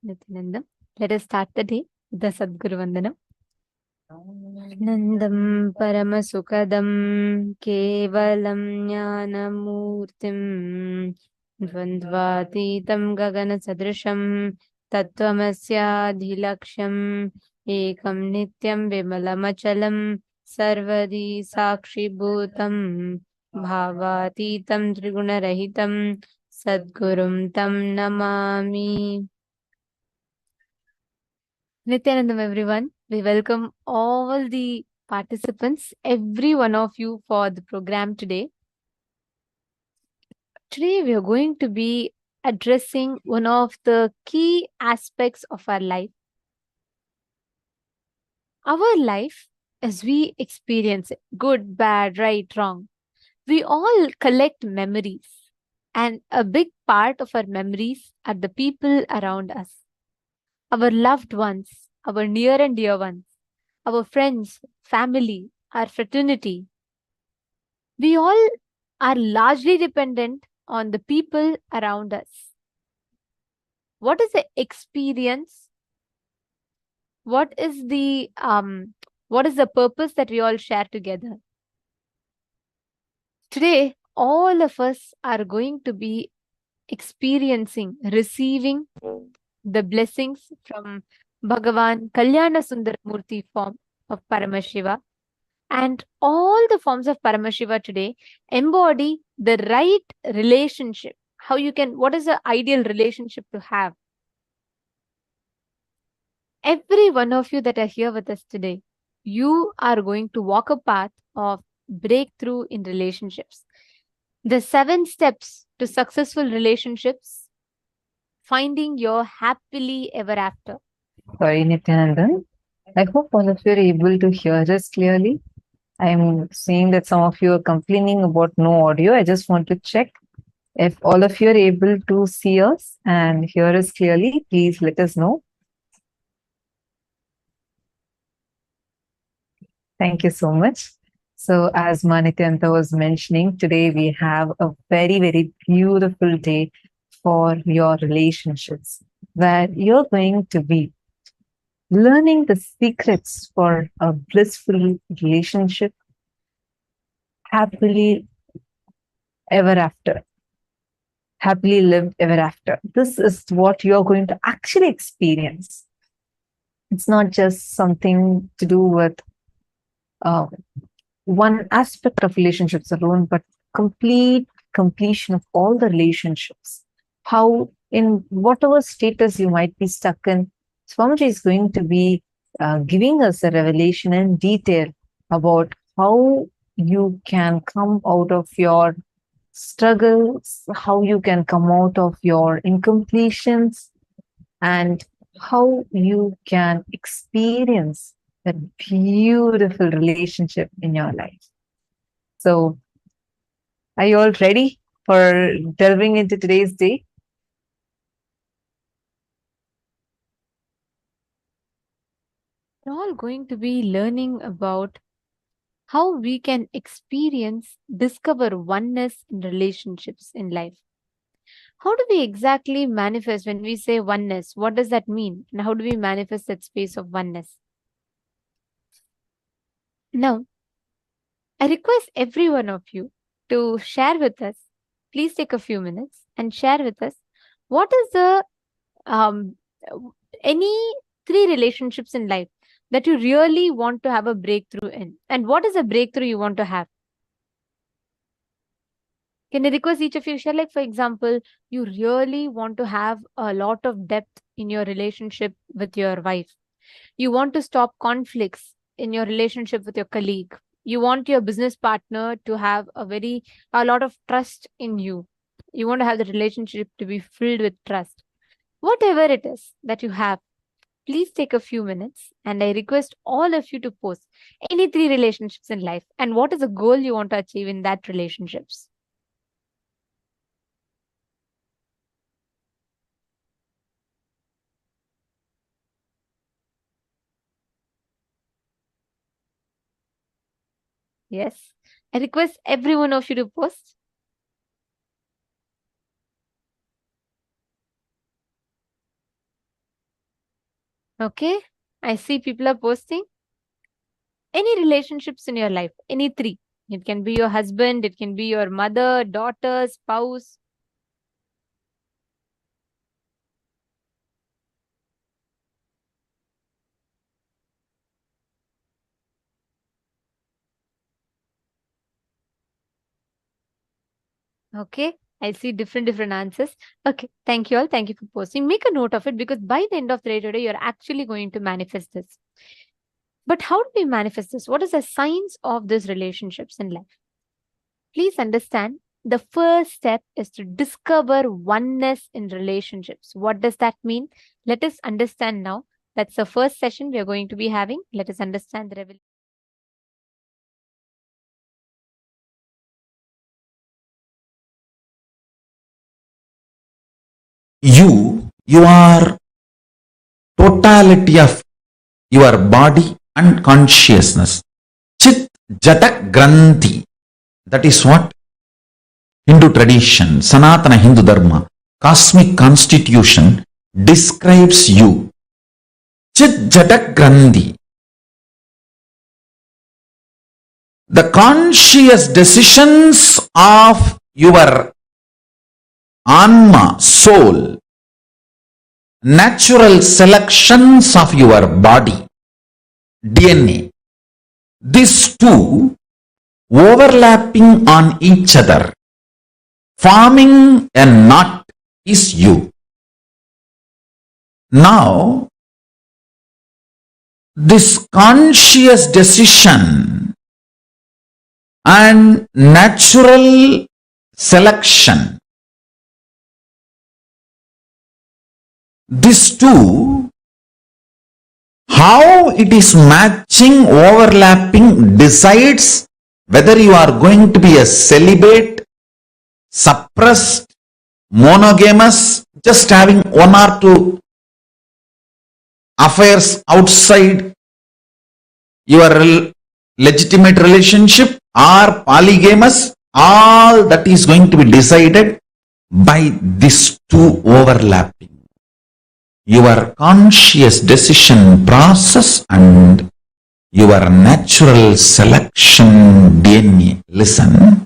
Nithyananda. Let us start the day with the Sadguru Vandanam. Nandam Paramasukadam Kevalam Jnanamurtim Dvandvatitam Gagana Sadrisham Tattvamasya Dhilaksham Ekam Nityam Vimalamachalam Sarvadi Sakshi Bhutam Bhavatitam Triguna Sadgurum Tam Namami. Nithyanandam, everyone. We welcome all the participants, every one of you, for the program today. Today, we are going to be addressing one of the key aspects of our life. Our life, as we experience it, good, bad, right, wrong, we all collect memories. And a big part of our memories are the people around us, our loved ones, our near and dear ones, our friends, family, our fraternity. We all are largely dependent on the people around us. What is the experience? What is the purpose that we all share together? Today, all of us are going to be experiencing, receiving the blessings from Bhagavān Kalyana Sundaramurti form of Paramashiva. And all the forms of Paramashiva today embody the right relationship. What is the ideal relationship to have? Every one of you that are here with us today, you are going to walk a path of breakthrough in relationships. The 7 steps to successful relationships, finding your happily ever after. Sorry, Nithyananda. I hope all of you are able to hear us clearly. I'm seeing that some of you are complaining about no audio. I just want to check if all of you are able to see us and hear us clearly. Please let us know. Thank you so much. So, as Nithyananda was mentioning, today we have a very, very beautiful day for your relationships, where you're going to be learning the secrets for a blissful relationship, happily ever after, happily lived ever after. This is what you're going to actually experience. It's not just something to do with one aspect of relationships alone, but completion of all the relationships. How, in whatever status you might be stuck in, Swamiji is going to be giving us a revelation in detail about how you can come out of your struggles, how you can come out of your incompletions, and how you can experience a beautiful relationship in your life. So, are you all ready for delving into today's day? We're all going to be learning about how we can discover oneness in relationships in life. How do we exactly manifest when we say oneness? What does that mean? And how do we manifest that space of oneness? Now, I request every one of you to share with us. Please take a few minutes and share with us what is the any 3 relationships in life that you really want to have a breakthrough in, and what is a breakthrough you want to have? Can I request each of you share? Like, for example, you really want to have a lot of depth in your relationship with your wife. You want to stop conflicts in your relationship with your colleague. You want your business partner to have a lot of trust in you. You want to have the relationship to be filled with trust. Whatever it is that you have, please take a few minutes and I request all of you to post any 3 relationships in life and what is the goal you want to achieve in that relationships. Yes. I request every one of you to post. Okay. I see people are posting. Any relationships in your life, any 3. It can be your husband, it can be your mother, daughter, spouse. Okay. I see different answers. Okay. Thank you all. Thank you for posting. Make a note of it because by the end of the day today, you're actually going to manifest this. But how do we manifest this? What is the science of these relationships in life? Please understand the first step is to discover oneness in relationships. What does that mean? Let us understand now. That's the first session we are going to be having. Let us understand the revelation. You are totality of your body and consciousness. Chit Jatak Granthi. That is what Hindu tradition, Sanatana Hindu Dharma, cosmic constitution describes you. Chit Jatak Granthi. The conscious decisions of your Anma, soul, natural selections of your body, DNA, these two overlapping on each other, forming a knot is you. Now, this conscious decision and natural selection, these two, how it is matching, overlapping, decides whether you are going to be a celibate, suppressed, monogamous, just having 1 or 2 affairs outside your legitimate relationship, or polygamous. All that is going to be decided by these two overlapping. Your conscious decision process and your natural selection DNA. Listen.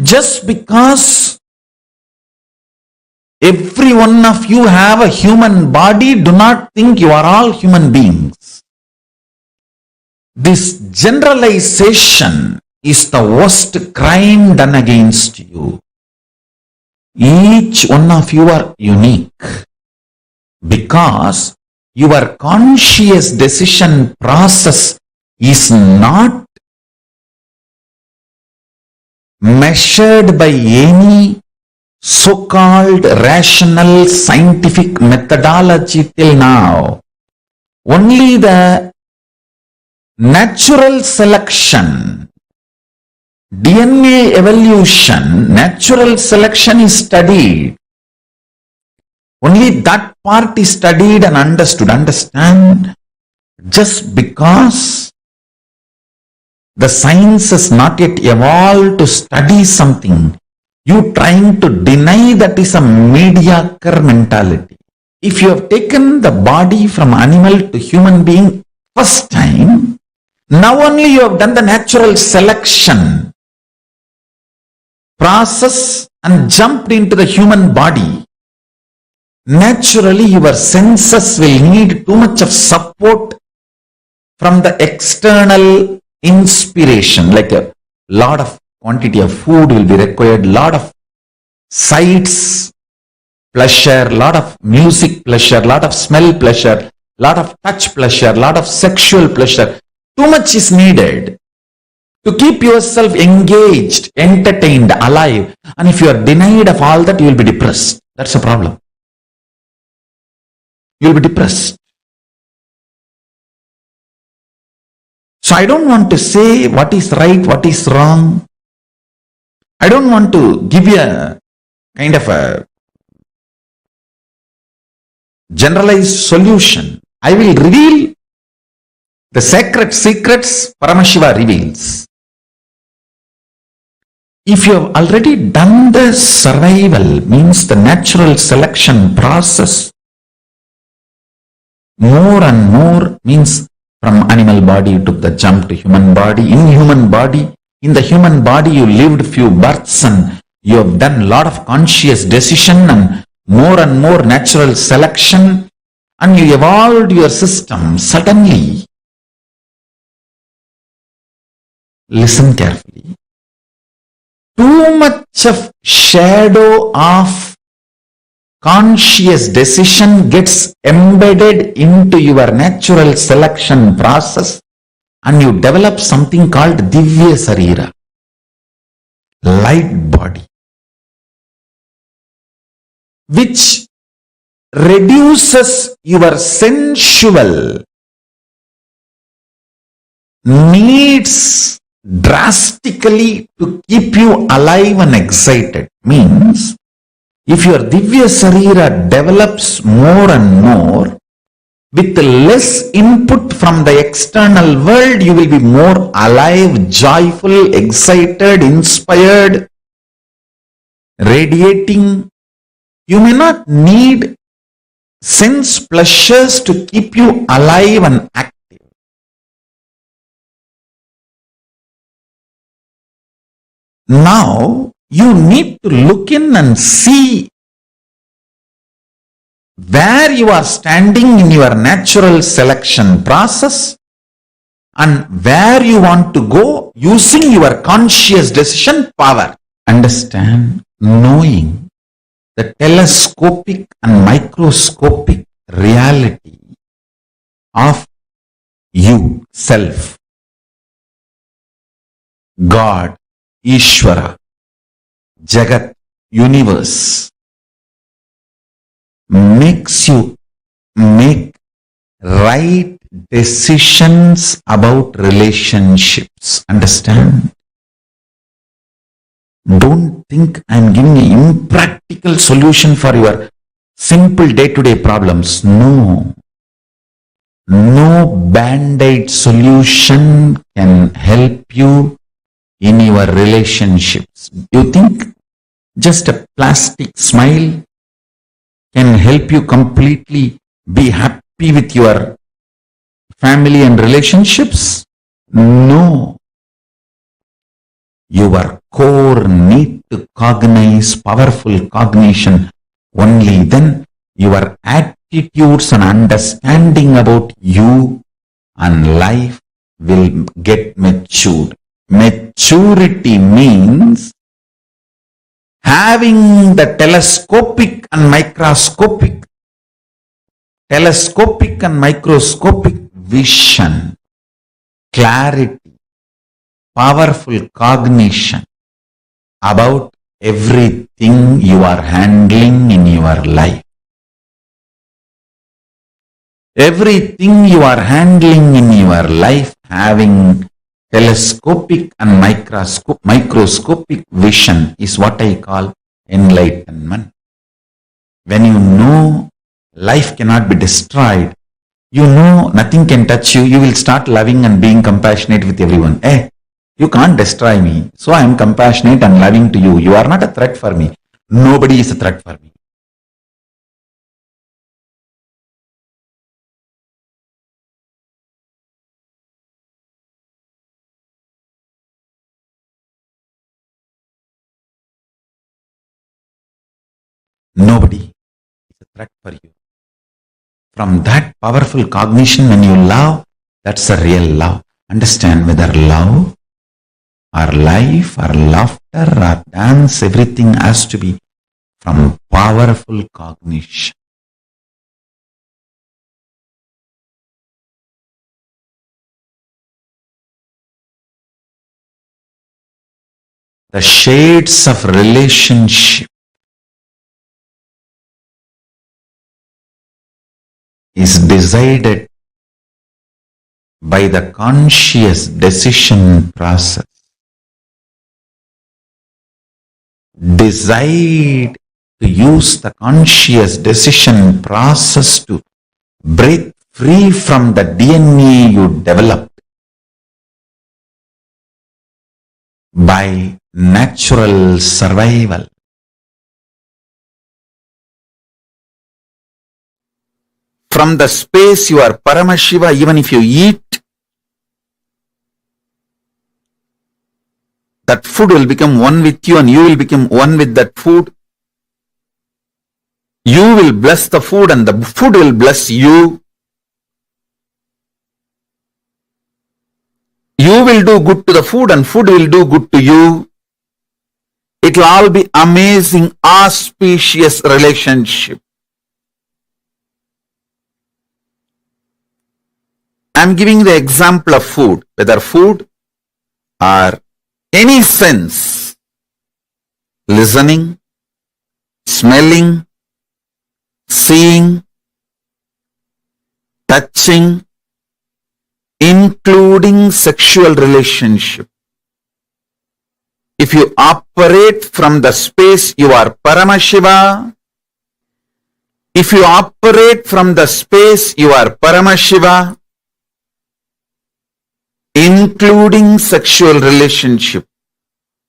Just because every one of you have a human body, do not think you are all human beings. This generalization is the worst crime done against you. Each one of you are unique because your conscious decision process is not measured by any so-called rational scientific methodology till now. Only the natural selection, DNA evolution, natural selection is studied. Only that part is studied and understood. Understand? Just because the science has not yet evolved to study something, you trying to deny, that is a mediocre mentality. If you have taken the body from animal to human being first time, now only you have done the natural selection process and jumped into the human body. Naturally, your senses will need too much of support from the external inspiration, like a lot of quantity of food will be required, lot of sights pleasure, lot of music pleasure, lot of smell pleasure, lot of touch pleasure, lot of sexual pleasure. Too much is needed to keep yourself engaged, entertained, alive. And if you are denied of all that, you will be depressed. That's a problem. You will be depressed. So I don't want to say what is right, what is wrong. I don't want to give you a kind of a generalized solution. I will reveal the sacred secrets Paramashiva reveals. If you have already done the survival, means the natural selection process, more and more means from animal body you took the jump to human body. In the human body you lived few births and you have done a lot of conscious decision and more natural selection, and you evolved your system. Suddenly, listen carefully, too much of shadow of conscious decision gets embedded into your natural selection process, and you develop something called Divya Sarira, light body, which reduces your sensual needs drastically to keep you alive and excited. Means, if your Divya Sarira develops more and more, with less input from the external world, you will be more alive, joyful, excited, inspired, radiating. You may not need sense pleasures to keep you alive and active. Now, you need to look in and see where you are standing in your natural selection process and where you want to go using your conscious decision power. Understand, knowing the telescopic and microscopic reality of you, self, God, Ishvara, Jagat, universe, makes you make right decisions about relationships. Understand? Don't think I am giving an impractical solution for your simple day-to-day problems. No. No band-aid solution can help you in your relationships. You think just a plastic smile can help you completely be happy with your family and relationships? No. Your core need to cognize powerful cognition. Only then your attitudes and understanding about you and life will get matured. Maturity means having the telescopic and microscopic vision, clarity, powerful cognition about everything you are handling in your life. Everything you are handling in your life having telescopic and microscopic vision is what I call enlightenment. When you know life cannot be destroyed, you know nothing can touch you, you will start loving and being compassionate with everyone. You can't destroy me, so I am compassionate and loving to you. You are not a threat for me. Nobody is a threat for me. Nobody is a threat for you. From that powerful cognition, when you love, that's a real love. Understand, whether love or life or laughter or dance, everything has to be from powerful cognition. The shades of relationship is decided by the conscious decision process. Decide to use the conscious decision process to break free from the DNA you developed by natural survival. From the space you are Paramashiva, even if you eat, that food will become one with you and you will become one with that food. You will bless the food and the food will bless you. You will do good to the food and food will do good to you. It will all be amazing, auspicious relationship. I am giving the example of food, whether food or any sense, listening, smelling, seeing, touching, including sexual relationship. If you operate from the space you are Paramashiva, if you operate from the space you are Paramashiva, including sexual relationship,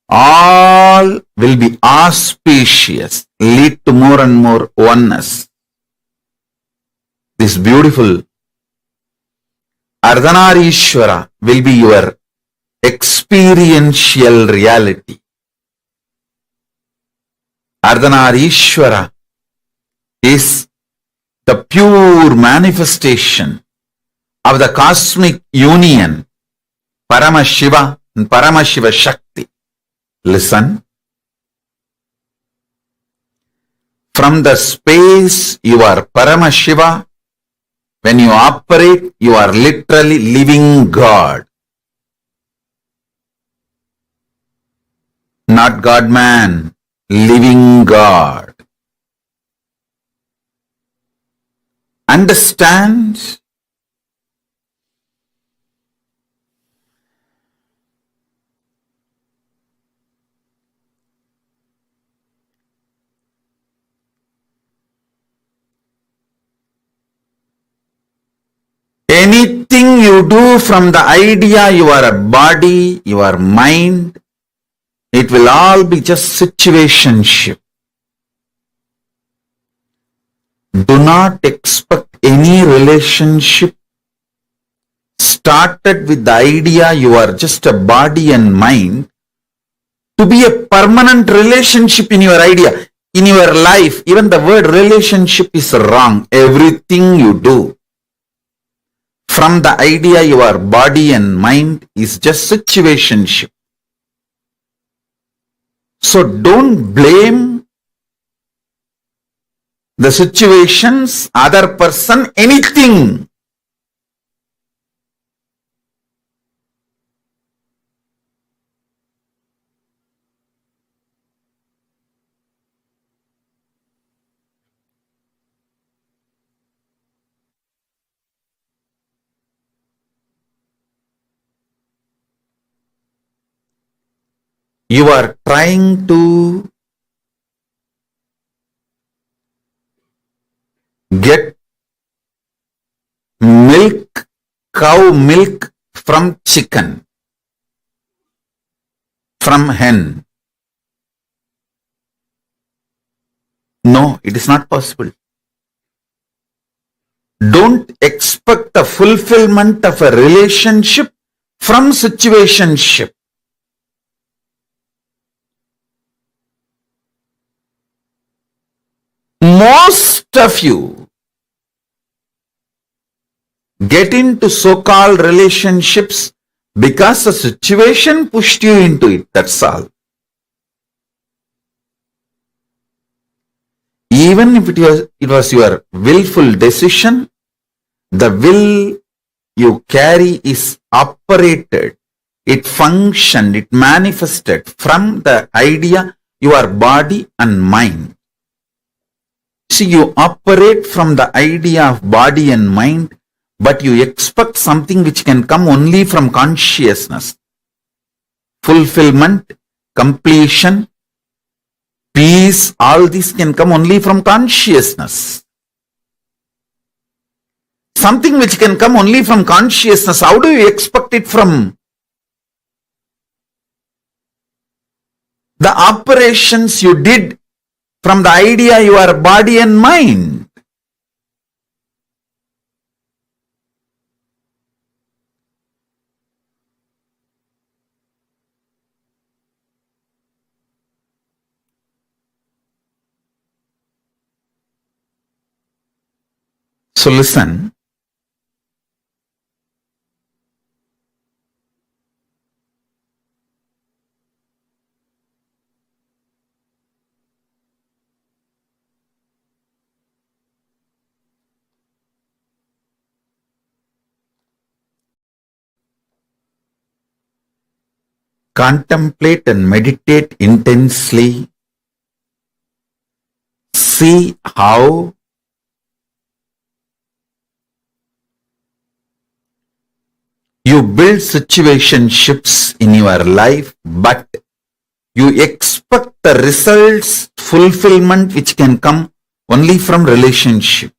all will be auspicious, lead to more and more oneness. This beautiful Ardhanarishwara will be your experiential reality. Ardhanarishwara is the pure manifestation of the cosmic union, Paramashiva and Paramashiva Shakti. Listen. From the space you are Paramashiva, when you operate, you are literally living God. Not God-man, living God. Understand? Anything you do from the idea you are a body, you are mind, it will all be just situationship. Do not expect any relationship started with the idea you are just a body and mind to be a permanent relationship in your idea, in your life. Even the word relationship is wrong. Everything you do from the idea you are body and mind is just situationship. So don't blame the situations, other person, anything. You are trying to get milk, cow milk from chicken, from hen. No, it is not possible. Don't expect the fulfillment of a relationship from situationship. Most of you get into so-called relationships because the situation pushed you into it, that's all. even if it was your willful decision, the will you carry is operated, it functioned, it manifested from the idea, your body and mind. See, you operate from the idea of body and mind, but you expect something which can come only from consciousness. Fulfillment, completion, peace, all this can come only from consciousness. Something which can come only from consciousness, how do you expect it from the operations you did from the idea your body and mind? So listen. Contemplate and meditate intensely. See how you build situationships in your life, but you expect the results, fulfillment which can come only from relationship.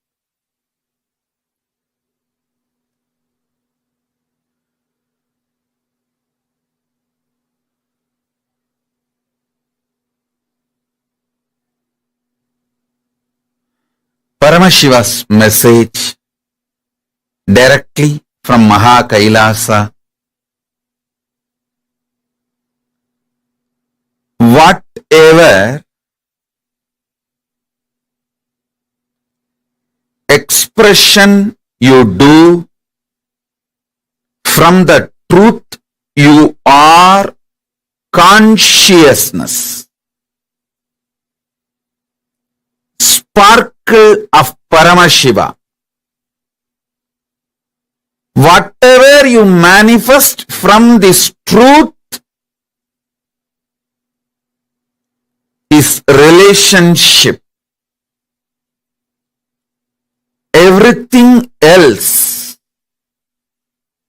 Paramashiva's message directly from KAILASA. Whatever expression you do from the truth you are, consciousness, sparkle of Paramashiva, whatever you manifest from this truth is relationship. Everything else,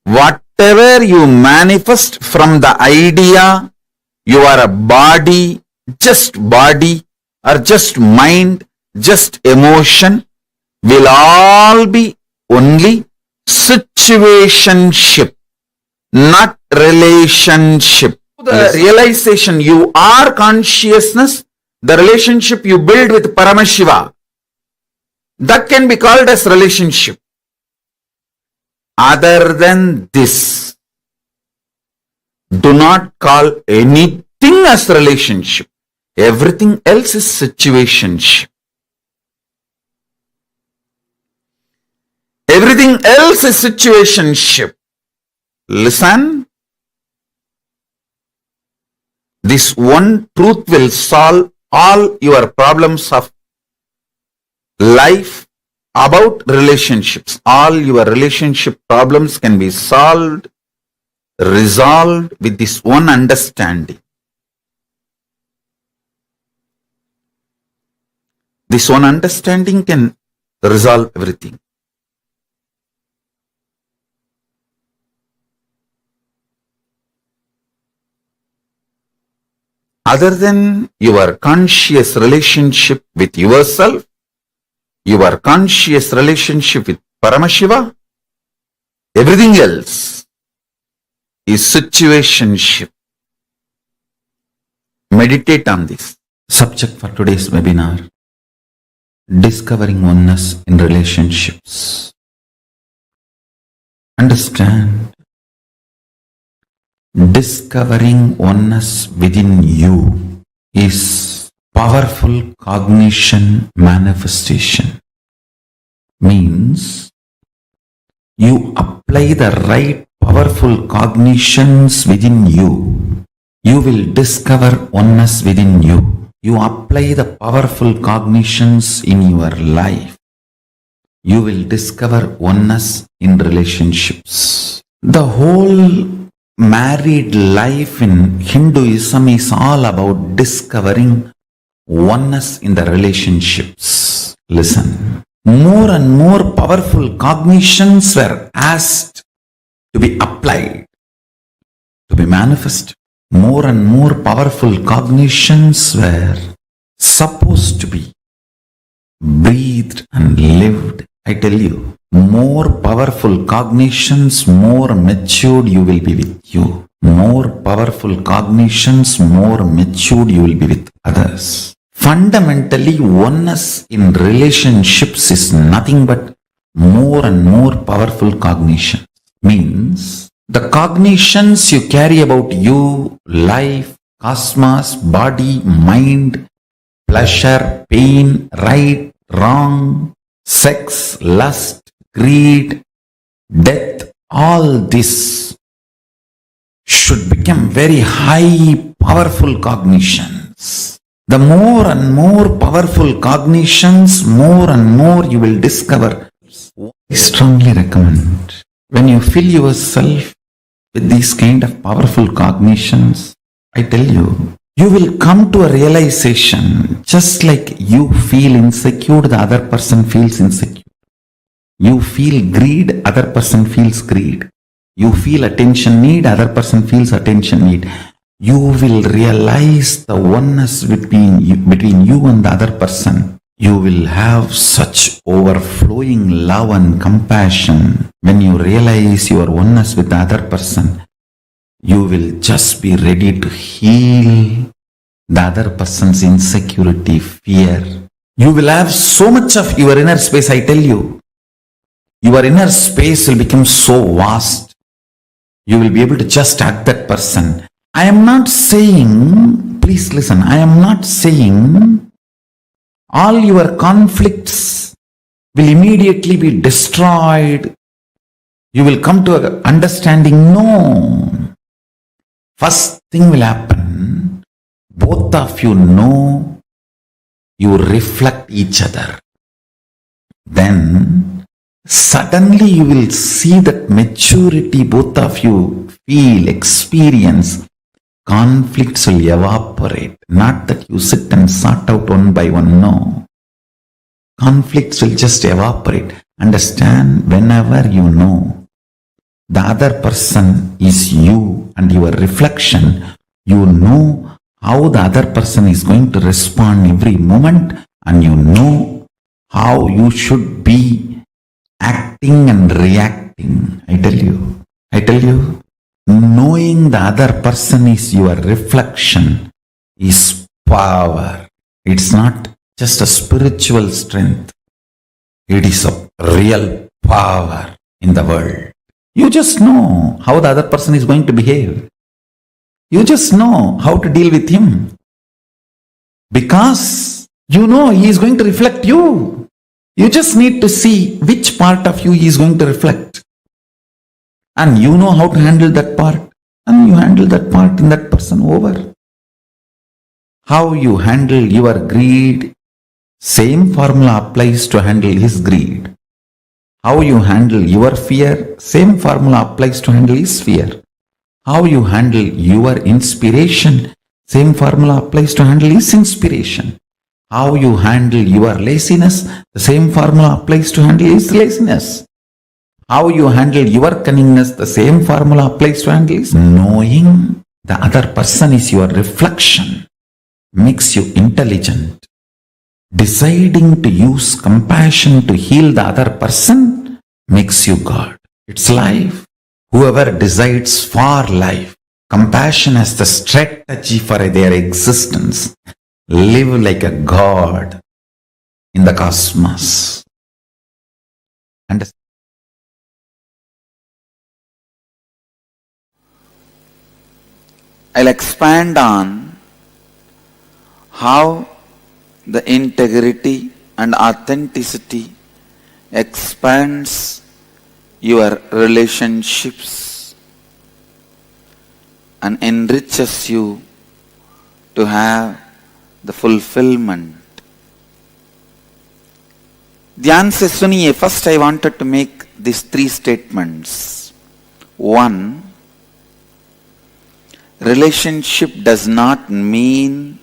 whatever you manifest from the idea you are a body or just mind, just emotion, will all be only situationship, not relationship. The realization you are consciousness, the relationship you build with Paramashiva, that can be called as relationship. Other than this, do not call anything as relationship. Everything else is situationship. Everything else is situationship. Listen. This one truth will solve all your problems of life about relationships. All your relationship problems can be solved, resolved with this one understanding. This one understanding can resolve everything. Other than your conscious relationship with yourself, your conscious relationship with Paramashiva, everything else is situationship. Meditate on this. Subject for today's webinar: discovering oneness in relationships. Understand, discovering oneness within you is powerful cognition manifestation. Means you apply the right powerful cognitions within you, you will discover oneness within you. you apply the powerful cognitions in your life, you will discover oneness in relationships. The whole married life in Hinduism is all about discovering oneness in the relationships. Listen, more and more powerful cognitions were asked to be applied, to be manifested. More and more powerful cognitions were supposed to be breathed and lived. I tell you, more powerful cognitions, more matured you will be with you. More powerful cognitions, more matured you will be with others. Fundamentally, oneness in relationships is nothing but more and more powerful cognition. Means the cognitions you carry about you, life, cosmos, body, mind, pleasure, pain, right, wrong, sex, lust, greed, death, all this should become very high, powerful cognitions. The more and more powerful cognitions, more and more you will discover. I strongly recommend, when you fill yourself with these kind of powerful cognitions, I tell you, you will come to a realization, just like you feel insecure, the other person feels insecure. You feel greed, other person feels greed. You feel attention need, other person feels attention need. You will realize the oneness between you and the other person. You will have such overflowing love and compassion when you realize your oneness with the other person. You will just be ready to heal the other person's insecurity, fear. You will have so much of your inner space, I tell you. Your inner space will become so vast. You will be able to just hug that person. I am not saying, please listen, I am not saying all your conflicts will immediately be destroyed. You will come to an understanding. No. First thing will happen, both of you know you reflect each other. Then suddenly you will see that maturity both of you feel, experience. Conflicts will evaporate. Not that you sit and sort out one by one, no. Conflicts will just evaporate. Understand, whenever you know the other person is you and your reflection, you know how the other person is going to respond every moment, and you know how you should be acting and reacting. I tell you, knowing the other person is your reflection is power. It's not just a spiritual strength. It is a real power in the world. You just know how the other person is going to behave. You just know how to deal with him. Because you know he is going to reflect you. You just need to see which part of you he is going to reflect. And you know how to handle that part. And you handle that part in that person over. How you handle your greed, same formula applies to handle his greed. How you handle your fear, same formula applies to handle his fear. How you handle your inspiration, same formula applies to handle his inspiration. How you handle your laziness, the same formula applies to handle his laziness. How you handle your cunningness, the same formula applies to handle his. Knowing the other person is your reflection makes you intelligent. Deciding to use compassion to heal the other person makes you God. It's life. Whoever decides for life, compassion as the strategy for their existence, live like a God in the cosmos. And I'll expand on how the integrity and authenticity expands your relationships and enriches you to have the fulfillment. The answer, Suniye, first I wanted to make these three statements. One, relationship does not mean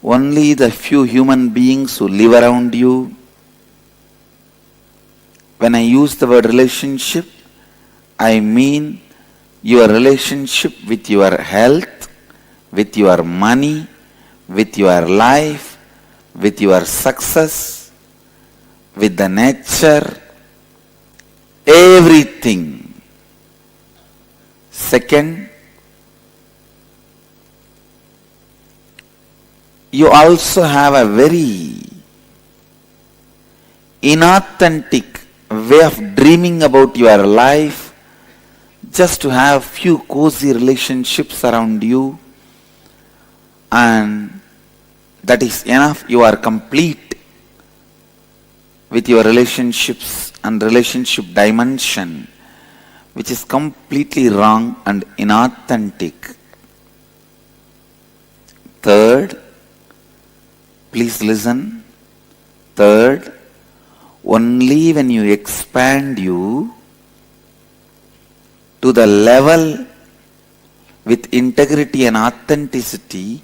only the few human beings who live around you. When I use the word relationship, I mean your relationship with your health, with your money, with your life, with your success, with the nature, everything. Second, you also have a very inauthentic way of dreaming about your life, just to have few cozy relationships around you, and that is enough. You are complete with your relationships and relationship dimension, which is completely wrong and inauthentic. Third, please listen. Third, only when you expand you to the level with integrity and authenticity,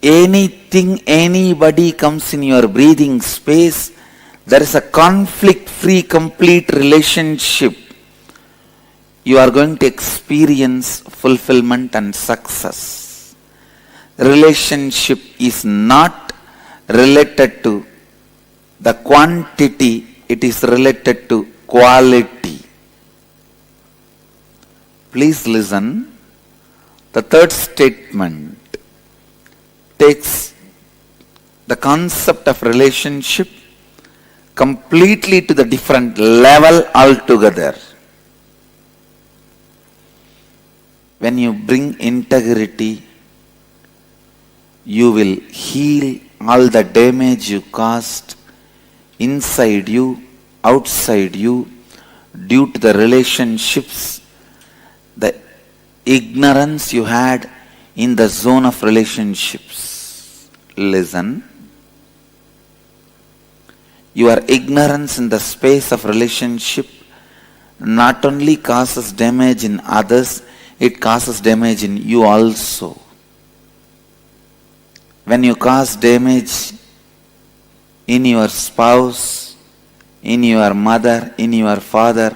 anything, anybody comes in your breathing space, there is a conflict-free, complete relationship. You are going to experience fulfillment and success. Relationship is not related to the quantity, it is related to quality. Please listen. The third statement takes the concept of relationship completely to the different level altogether. When you bring integrity, you will heal all the damage you caused inside you, outside you, due to the relationships, the ignorance you had in the zone of relationships. Listen. Your ignorance in the space of relationship not only causes damage in others, it causes damage in you also. When you cause damage in your spouse, in your mother, in your father,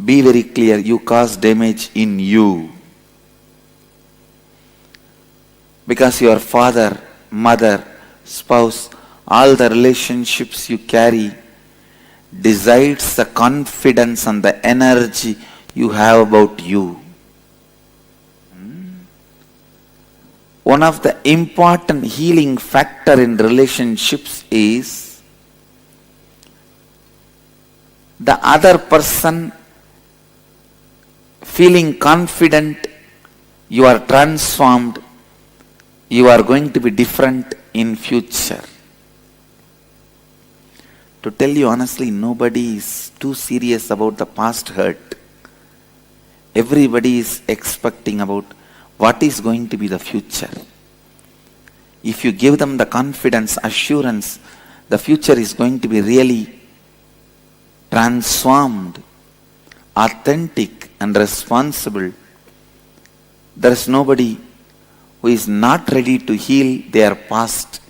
be very clear, you cause damage in you. Because your father, mother, spouse, all the relationships you carry decides the confidence and the energy you have about you. One of the important healing factor in relationships is the other person feeling confident, you are transformed, you are going to be different in future. To tell you honestly, nobody is too serious about the past hurt. Everybody is expecting about what is going to be the future. If you give them the confidence, assurance, the future is going to be really transformed, authentic and responsible. There is nobody who is not ready to heal their past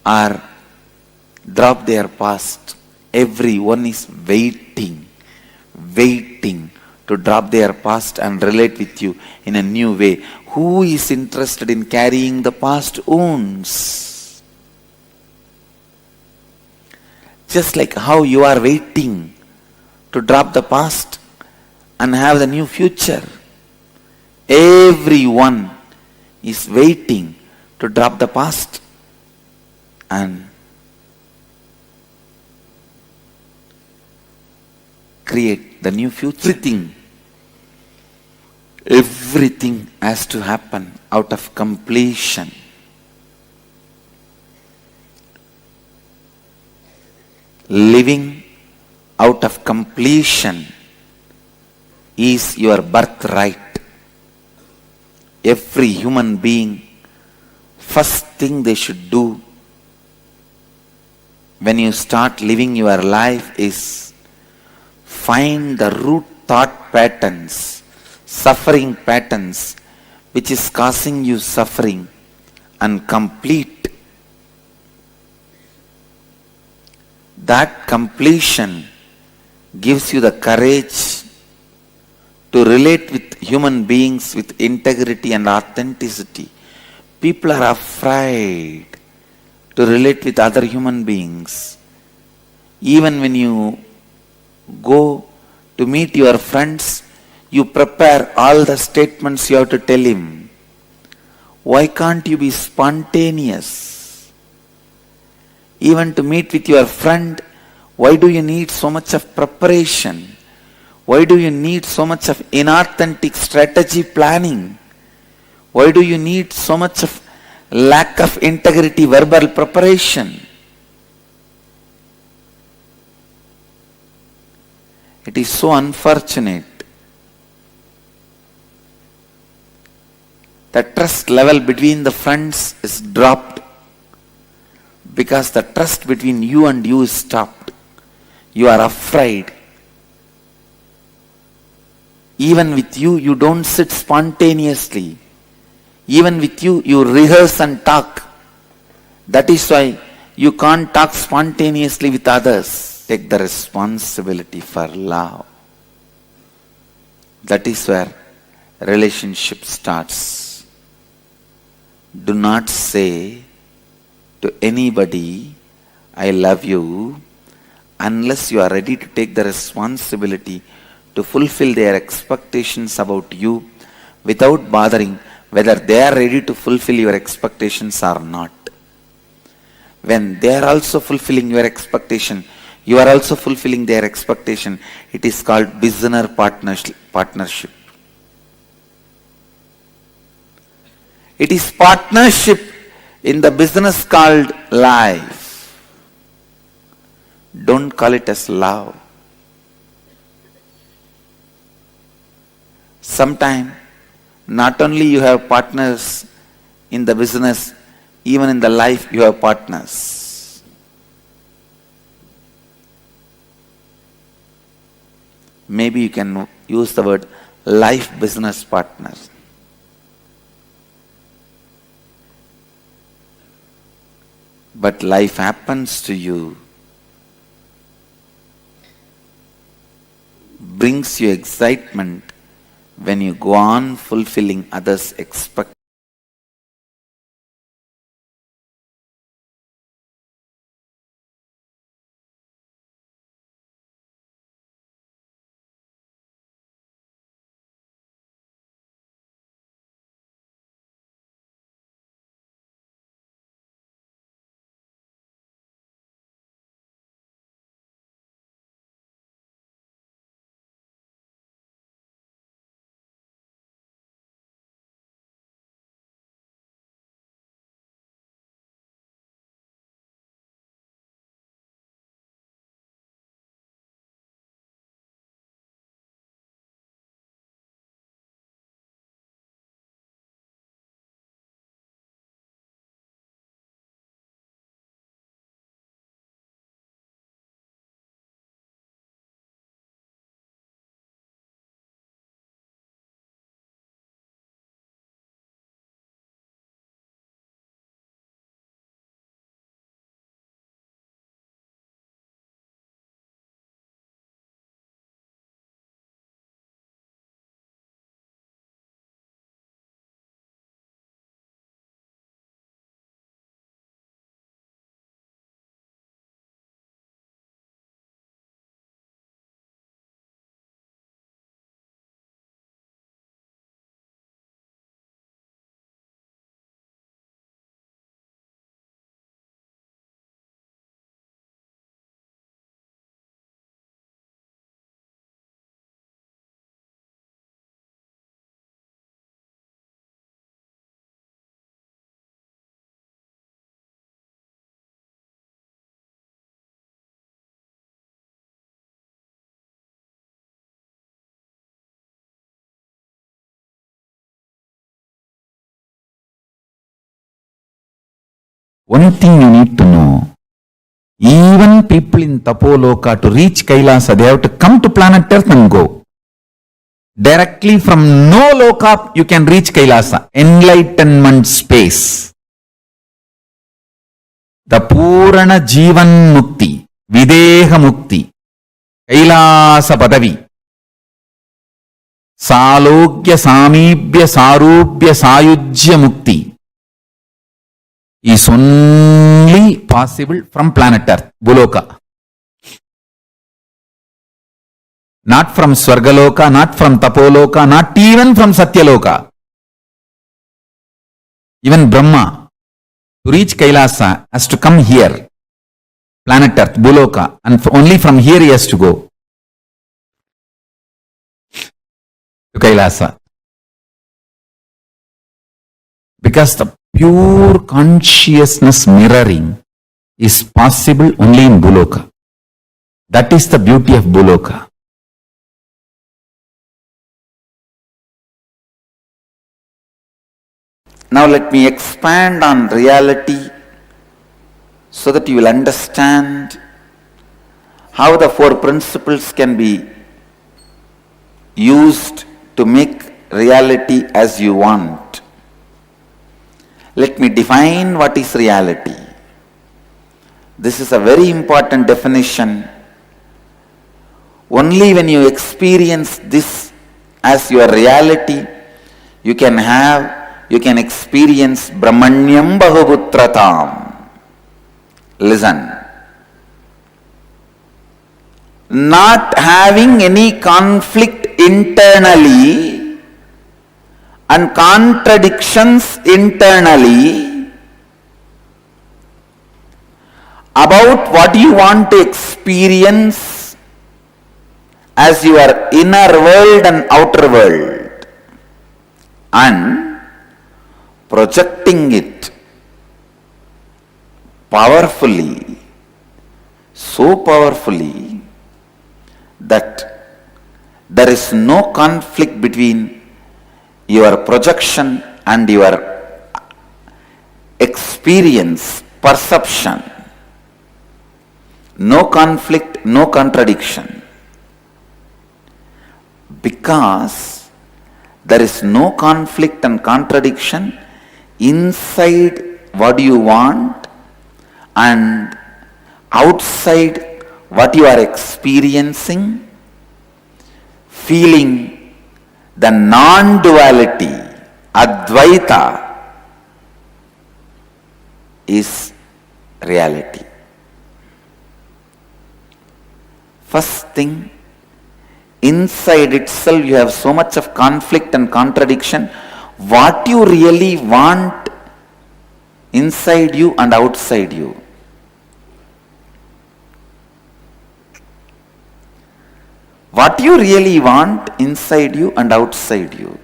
or drop their past. Everyone is waiting to drop their past and relate with you in a new way. Who is interested in carrying the past wounds? Just like how you are waiting to drop the past and have the new future. Everyone is waiting to drop the past and create the new future. Everything has to happen out of completion. Living out of completion is your birthright. Every human being first thing they should do when you start living your life is find the root thought patterns, suffering patterns, which is causing you suffering, and complete. That completion gives you the courage to relate with human beings with integrity and authenticity. People are afraid to relate with other human beings. Even when you go to meet your friends, you prepare all the statements you have to tell him. Why can't you be spontaneous? Even to meet with your friend, why do you need so much of preparation? Why do you need so much of inauthentic strategy planning? Why do you need so much of lack of integrity verbal preparation? It is so unfortunate. The trust level between the friends is dropped because the trust between you and you is stopped. You are afraid. Even with you, you don't sit spontaneously. Even with you, you rehearse and talk. That is why you can't talk spontaneously with others. Take the responsibility for love. That is where relationship starts. Do not say to anybody, I love you, unless you are ready to take the responsibility to fulfill their expectations about you without bothering whether they are ready to fulfill your expectations or not. When they are also fulfilling your expectation, you are also fulfilling their expectation. It is called business partnership. It is partnership in the business called life. Don't call it as love. Sometime, not only you have partners in the business, even in the life you have partners. Maybe you can use the word life business partner. But life happens to you, brings you excitement when you go on fulfilling others' expectations. One thing you need to know, even people in Tapoloka, to reach Kailasa, they have to come to planet Earth and go. Directly from no loka, you can reach Kailasa, enlightenment space. The Purana Jivan Mukti, Videha Mukti, Kailasa Padavi, Salokya Sameepya Sarupya Sayujya Mukti is only possible from planet Earth, Buloka. Not from Swargaloka, not from Tapoloka, not even from Satyaloka. Even Brahma, to reach Kailasa, has to come here, planet Earth, Buloka, and only from here he has to go to Kailasa. Because the pure consciousness mirroring is possible only in Buloka. That is the beauty of Buloka. Now let me expand on reality so that you will understand how the four principles can be used to make reality as you want. Let me define what is reality. This is a very important definition. Only when you experience this as your reality, you can experience Brahmanyam Bahuputratam. Listen. Not having any conflict internally and contradictions internally about what you want to experience as your inner world and outer world, and projecting it powerfully, so powerfully that there is no conflict between your projection and your experience, perception. No conflict, no contradiction. Because there is no conflict and contradiction inside what you want and outside what you are experiencing, feeling the non-duality, Advaita, is reality. First thing, inside itself you have so much of conflict and contradiction. What you really want inside you and outside you. What you really want inside you and outside you.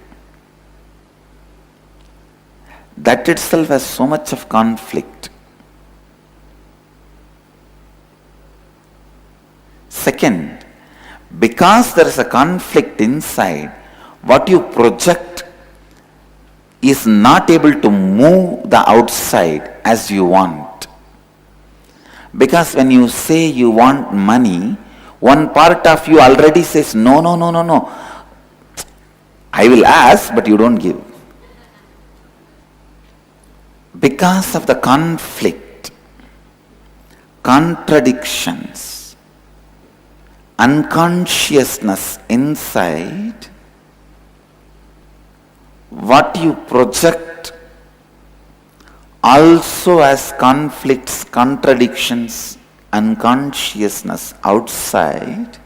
That itself has so much of conflict. Second, because there is a conflict inside, what you project is not able to move the outside as you want. Because when you say you want money, one part of you already says, no. I will ask, but you don't give. Because of the conflict, contradictions, unconsciousness inside, what you project also has conflicts, contradictions, unconsciousness outside.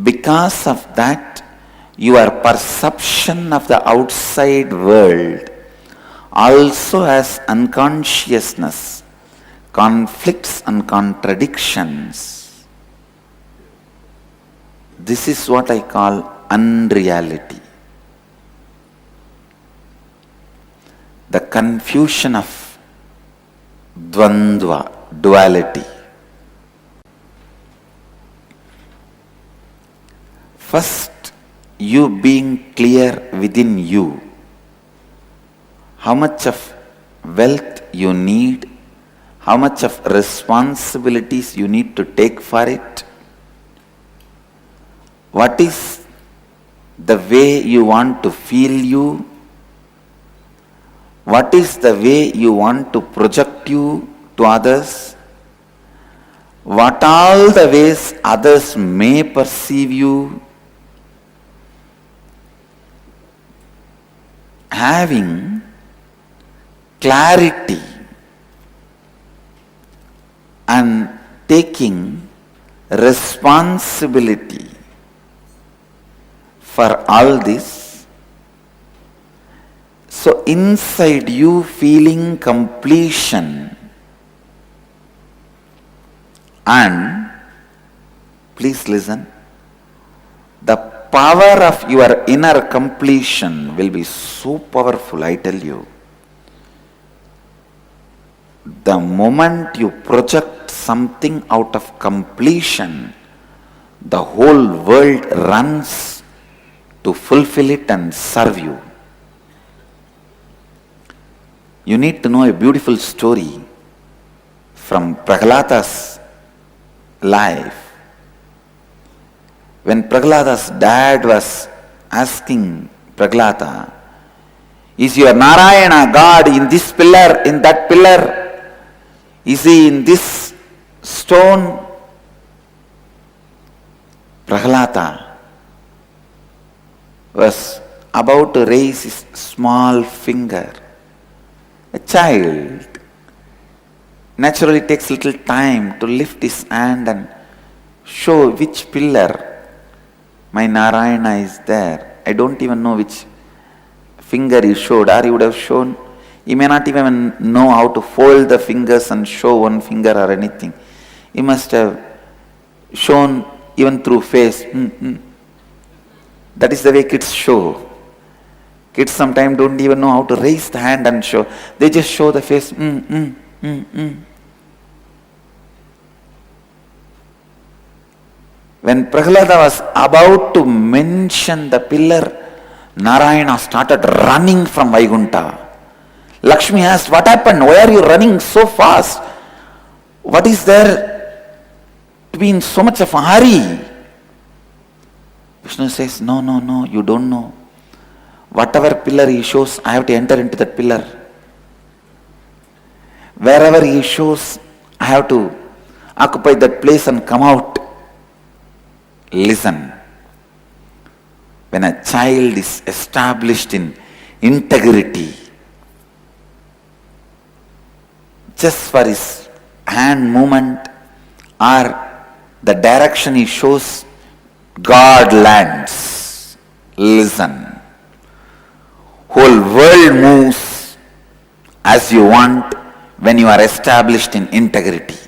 Because of that, your perception of the outside world also has unconsciousness, conflicts and contradictions. This is what I call unreality. The confusion of dvandva, duality. First, you being clear within you how much of wealth you need, how much of responsibilities you need to take for it, what is the way you want to feel you, what is the way you want to project you to others, what all the ways others may perceive you. Having clarity and taking responsibility for all this, so inside you feeling completion, and please listen, the power of your inner completion will be so powerful, I tell you. The moment you project something out of completion, the whole world runs to fulfill it and serve you. You need to know a beautiful story from Prahlada's life. When Prahlada's dad was asking Prahlada, is your Narayana God in this pillar, in that pillar? Is he in this stone? Prahlada was about to raise his small finger. A child naturally takes little time to lift his hand and show which pillar my Narayana is there. I don't even know which finger he showed, or he would have shown. He may not even know how to fold the fingers and show one finger or anything. He must have shown even through face. That is the way kids show. Kids sometimes don't even know how to raise the hand and show. They just show the face. When Prahlada was about to mention the pillar, Narayana started running from Vaikuntha. Lakshmi asked, what happened? Why are you running so fast? What is there to be in so much of a hurry? Vishnu says, no, you don't know. Whatever pillar he shows, I have to enter into that pillar. Wherever he shows, I have to occupy that place and come out. Listen. When a child is established in integrity, just for his hand movement or the direction he shows, God lands. Listen. Whole world moves as you want when you are established in integrity.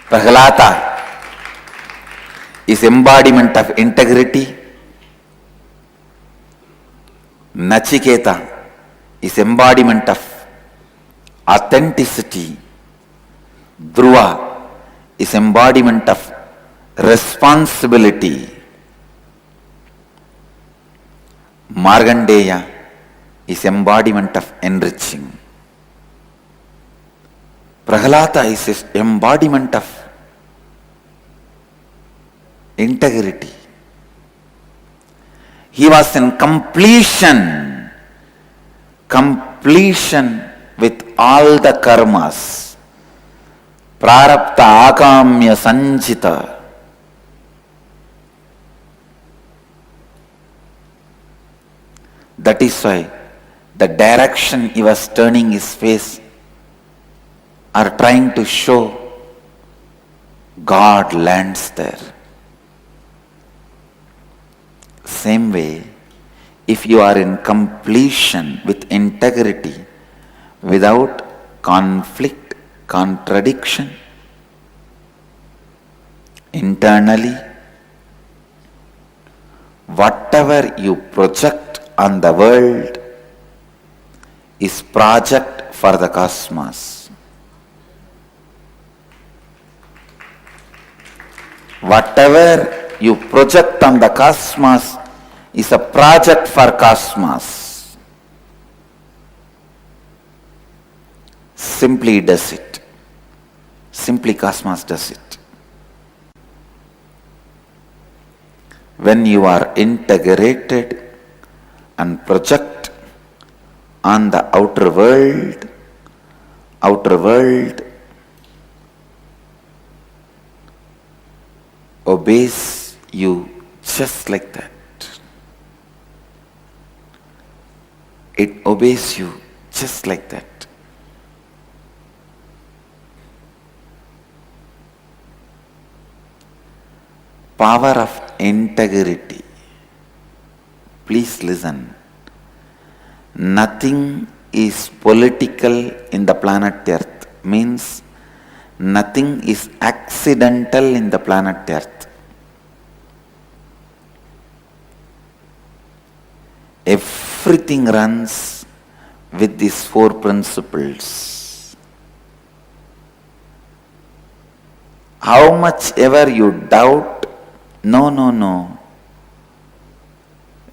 Prahlada is embodiment of integrity. Nachiketa is embodiment of authenticity. Dhruva is embodiment of responsibility. Markandeya is embodiment of enriching. Prahlada is embodiment of integrity. He was in completion with all the karmas. Prarabdha akamya sanchita. That is why the direction he was turning his face or trying to show, God lands there. Same way, if you are in completion with integrity, without conflict, contradiction, internally, whatever you project on the world is project for the cosmos. Whatever you project on the cosmos is a project for cosmos. simply does it. Simply Cosmos does it. When you are integrated and project on the outer world obeys you just like that. It obeys you just like that. Power of integrity. Please listen. Nothing is political in the planet Earth. Means nothing is accidental in the planet Earth. Everything runs with these four principles. How much ever you doubt, no.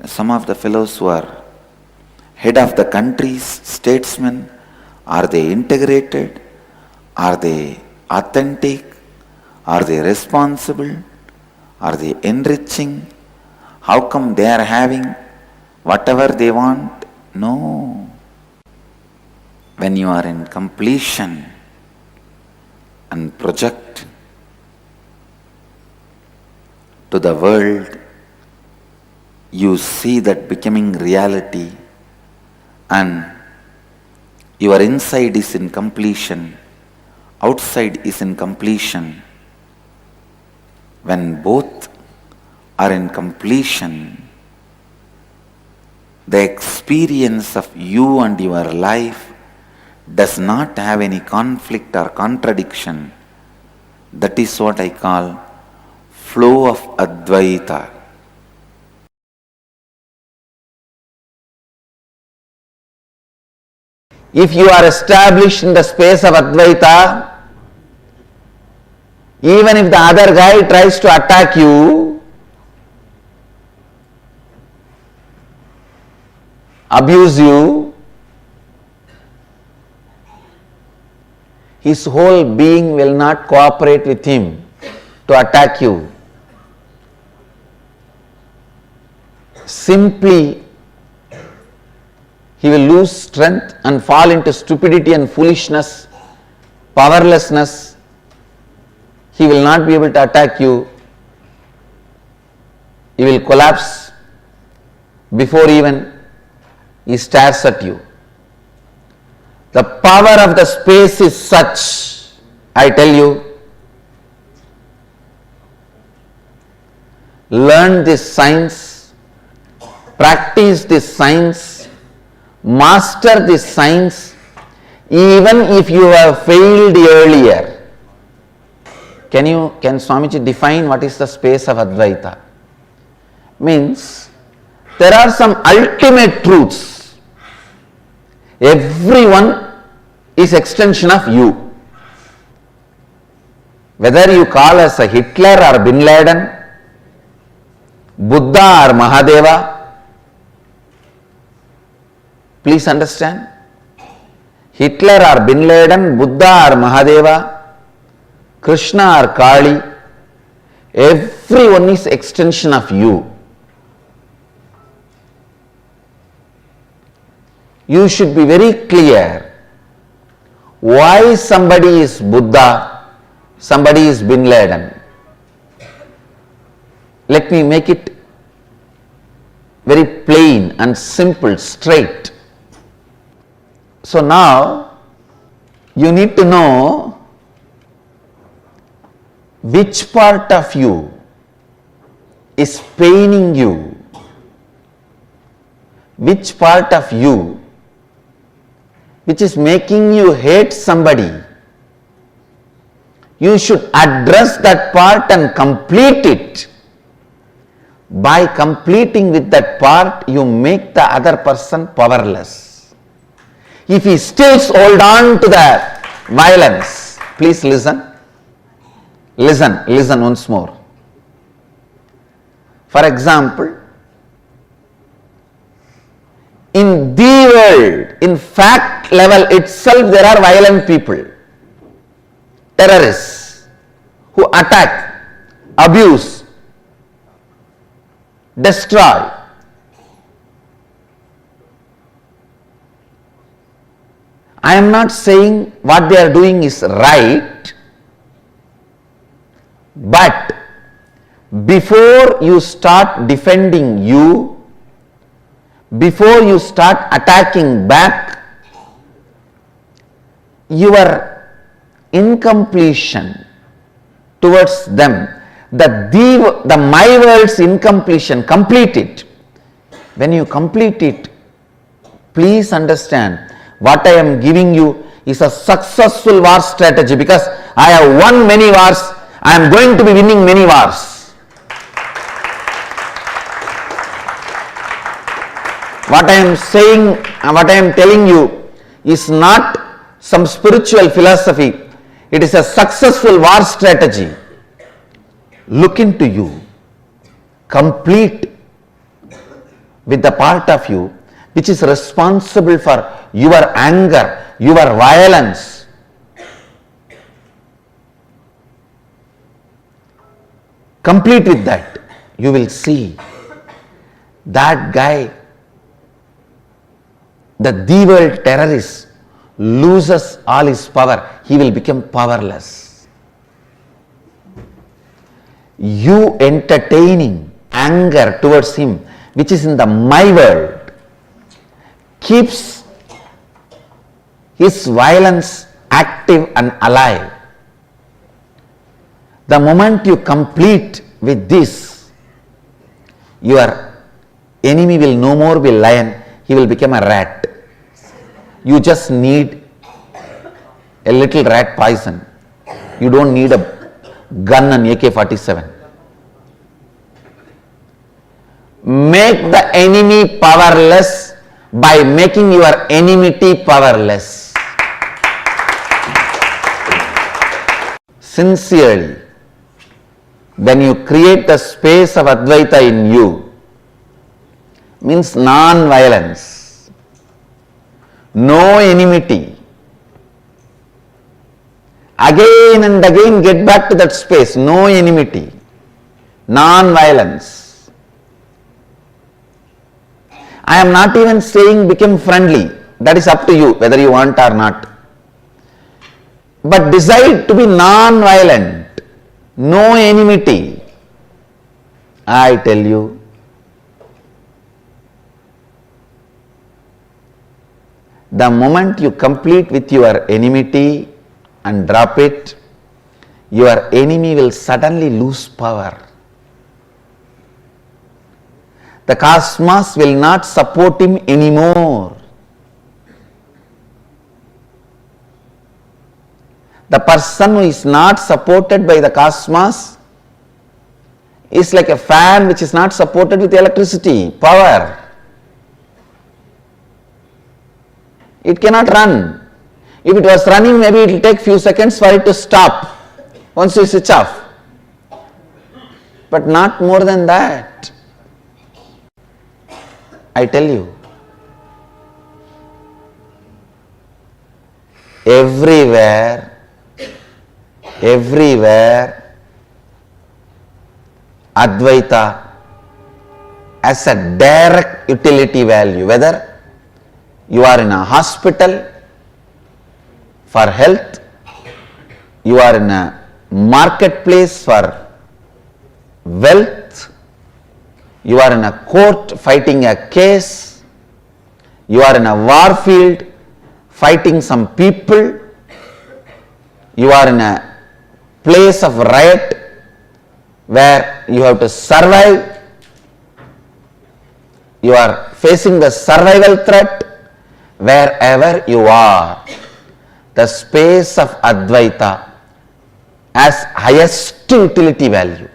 Some of the fellows who are head of the countries, statesmen, are they integrated? Are they authentic? Are they responsible? Are they enriching? How come they are having whatever they want? No. When you are in completion and project to the world, you see that becoming reality, and your inside is in completion, outside is in completion. When both are in completion, the experience of you and your life does not have any conflict or contradiction. That is what I call flow of Advaita. If you are established in the space of Advaita, even if the other guy tries to attack you, abuse you, his whole being will not cooperate with him to attack you. Simply, he will lose strength and fall into stupidity and foolishness, powerlessness. He will not be able to attack you. He will collapse before even he stares at you. The power of the space is such, I tell you, learn this science, practice this science, master this science, even if you have failed earlier. Can Swamiji define what is the space of Advaita? Means there are some ultimate truths. Everyone is extension of you. Whether you call us a Hitler or Bin Laden, Buddha or Mahadeva, please understand, Hitler or Bin Laden, Buddha or Mahadeva, Krishna or Kali, everyone is extension of you. You should be very clear why somebody is Buddha, somebody is Bin Laden. Let me make it very plain and simple, straight. So now you need to know which part of you is paining you, which part of you which is making you hate somebody. You should address that part and complete it. By completing with that part, you make the other person powerless. If he still holds on to the violence, please listen. Listen once more. For example, in the world, In fact level itself, there are violent people, terrorists, who attack, abuse, destroy. I am not saying what they are doing is right, but before you start defending you, before you start attacking back, your incompletion towards them, the my world's incompletion, complete it. When you complete it, please understand, what I am giving you is a successful war strategy, because I have won many wars, I am going to be winning many wars. What I am saying, what I am telling you is not some spiritual philosophy, it is a successful war strategy. Look into you, complete with the part of you which is responsible for your anger, your violence. Complete with that. You will see that guy, the world terrorist, loses all his power. He will become powerless. You entertaining anger towards him, which is in the my world, keeps his violence active and alive. The moment you complete with this, your enemy will no more be lion, he will become a rat. You just need a little rat poison. You don't need a gun and AK-47. Make the enemy powerless by making your enmity powerless. Sincerely, when you create the space of Advaita in you, means non-violence, no enmity. Again and again get back to that space, no enmity, non-violence. I am not even saying become friendly, that is up to you whether you want or not. But decide to be non-violent, no enmity. I tell you, the moment you complete with your enmity and drop it, your enemy will suddenly lose power. The cosmos will not support him anymore. The person who is not supported by the cosmos is like a fan which is not supported with electricity, power. It cannot run. If it was running, maybe it will take few seconds for it to stop once you switch off. But not more than that. I tell you, everywhere Advaita has a direct utility value, whether you are in a hospital for health, you are in a marketplace for wealth, you are in a court fighting a case, you are in a war field fighting some people, you are in a place of riot where you have to survive, you are facing the survival threat. Wherever you are, the space of Advaita has highest utility value.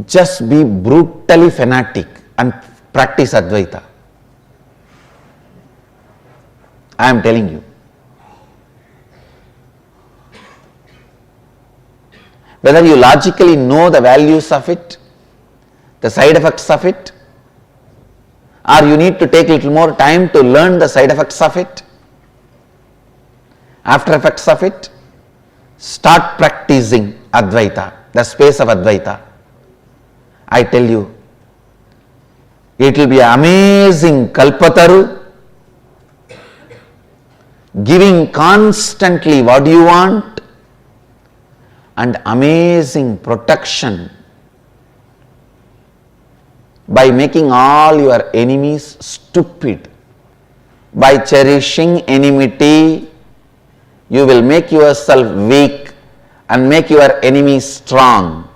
Just be brutally fanatic and practice Advaita. I am telling you. whether you logically know the values of it, the side effects of it, or you need to take a little more time to learn the side effects of it, after effects of it. Start practicing Advaita, the space of Advaita. I tell you, it will be amazing Kalpataru, giving constantly what you want, and amazing protection by making all your enemies stupid. By cherishing enmity, you will make yourself weak and make your enemies strong.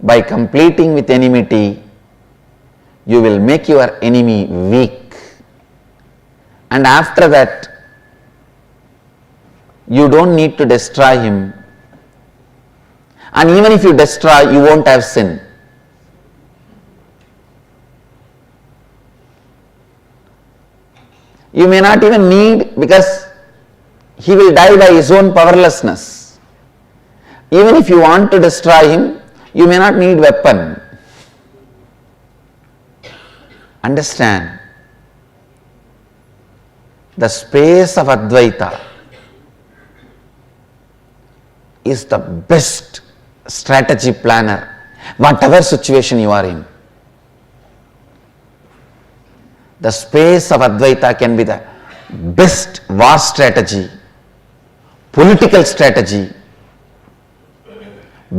By completing with enmity, you will make your enemy weak. And after that, you don't need to destroy him. And even if you destroy, you won't have sin. You may not even need, because he will die by his own powerlessness. Even if you want to destroy him, you may not need weapon. Understand, the space of Advaita is the best strategy planner, whatever situation you are in. The space of Advaita can be the best war strategy, political strategy,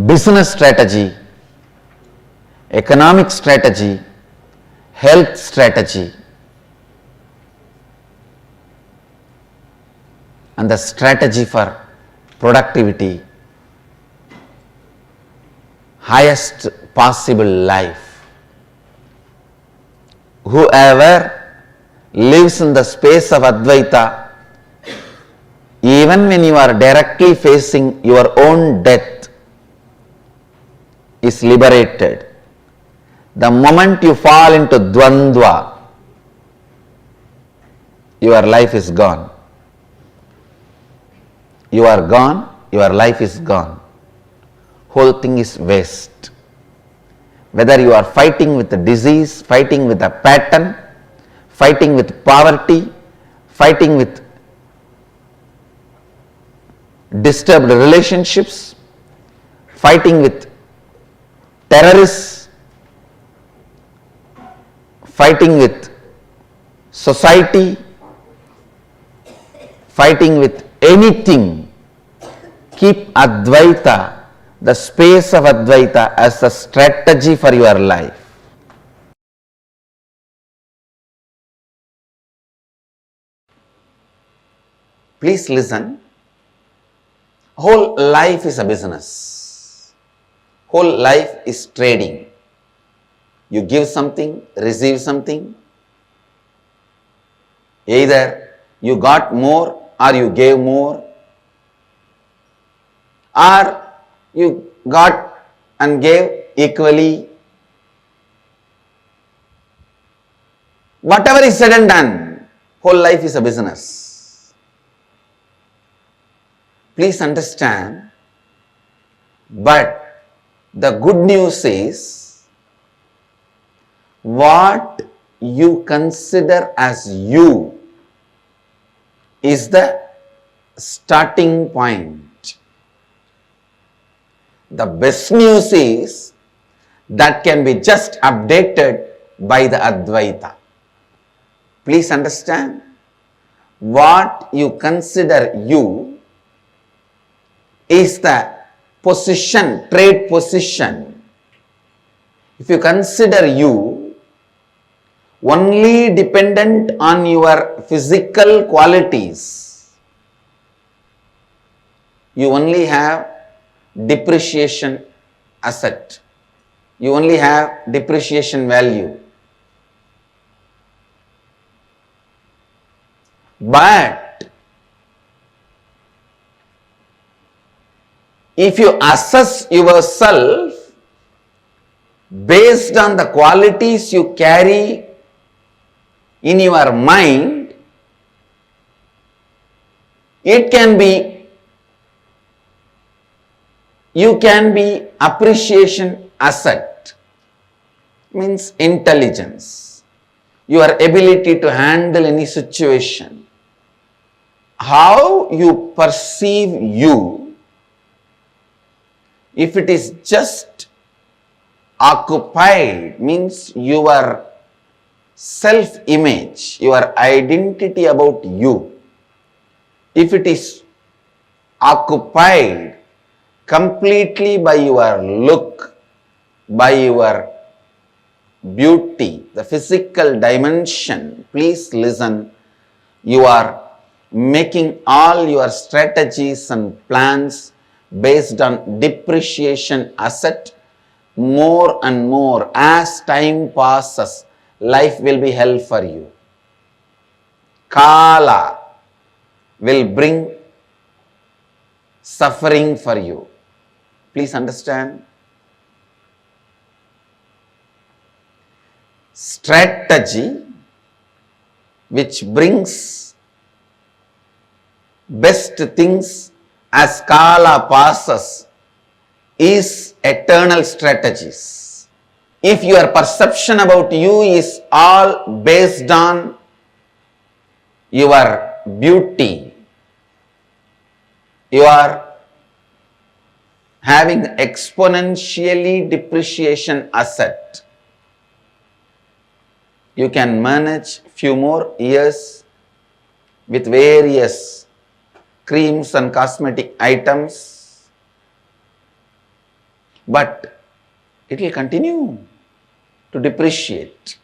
business strategy, economic strategy, health strategy, and the strategy for productivity, highest possible life. Whoever lives in the space of Advaita, even when you are directly facing your own death, is liberated. The moment you fall into Dvandva, your life is gone. You are gone, your life is gone. Whole thing is waste. Whether you are fighting with the disease, fighting with a pattern, fighting with poverty, fighting with disturbed relationships, fighting with terrorists, fighting with society, fighting with anything, keep Advaita, the space of Advaita, as a strategy for your life. Please listen. Whole life is a business. Whole life is trading. You give something, receive something. Either you got more or you gave more, or you got and gave equally. Whatever is said and done, whole life is a business. Please understand, but the good news is, what you consider as you is the starting point. The best news is that can be just updated by the Advaita. Please understand, what you consider you is the position, trade position. If you consider you only dependent on your physical qualities, you only have depreciation asset. You only have depreciation value. But if you assess yourself based on the qualities you carry in your mind, It can be, you can be appreciation asset, means intelligence, your ability to handle any situation. How you perceive you, if it is just occupied, means your self-image, your identity about you, if it is occupied completely by your look, by your beauty, the physical dimension, please listen, you are making all your strategies and plans based on depreciation asset. More and more as time passes, life will be hell for you. Kala will bring suffering for you. Please understand. Strategy which brings best things as Kala passes is eternal strategies. If your perception about you is all based on your beauty, you are having exponentially depreciation asset. You can manage few more years with various creams and cosmetic items, but it will continue to depreciate.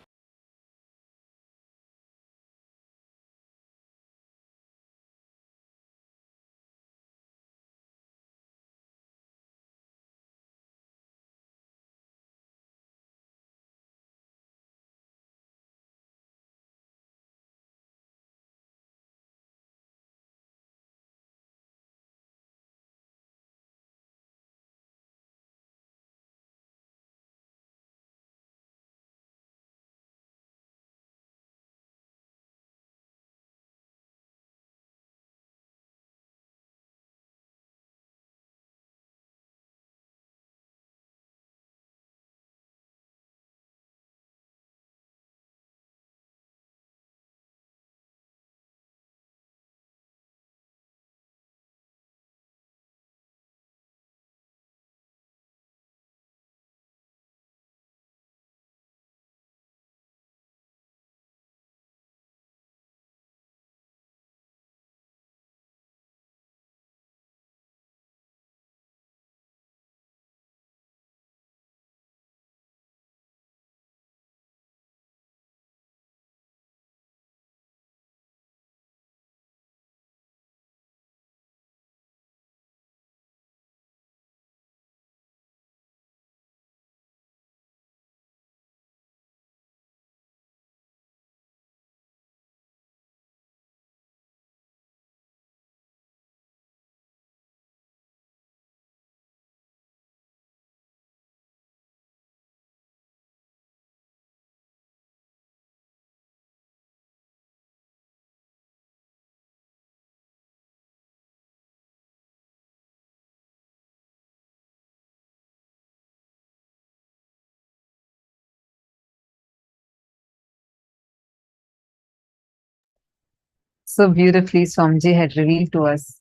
So beautifully, Swamiji had revealed to us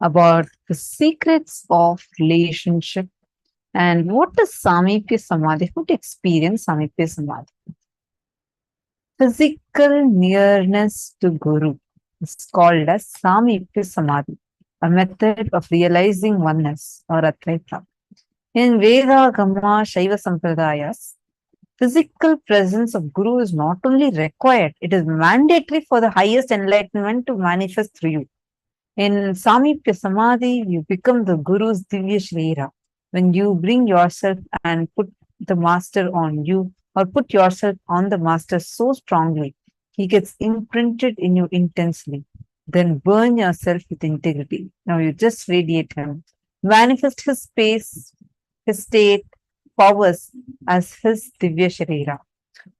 about the secrets of relationship and what is Sameepya Samādhi, how to experience Sameepya Samādhi. Physical nearness to Guru is called as Sameepya Samādhi, a method of realizing oneness or Advaita. In Veda, Gama, Shaiva Sampradayas, physical presence of Guru is not only required, it is mandatory for the highest enlightenment to manifest through you. In Sameepya Samādhi, you become the Guru's Divya Shrira. When you bring yourself and put the Master on you, or put yourself on the Master so strongly, he gets imprinted in you intensely. Then burn yourself with integrity. Now you just radiate him. Manifest his space, his state, powers as his Divya Sharira.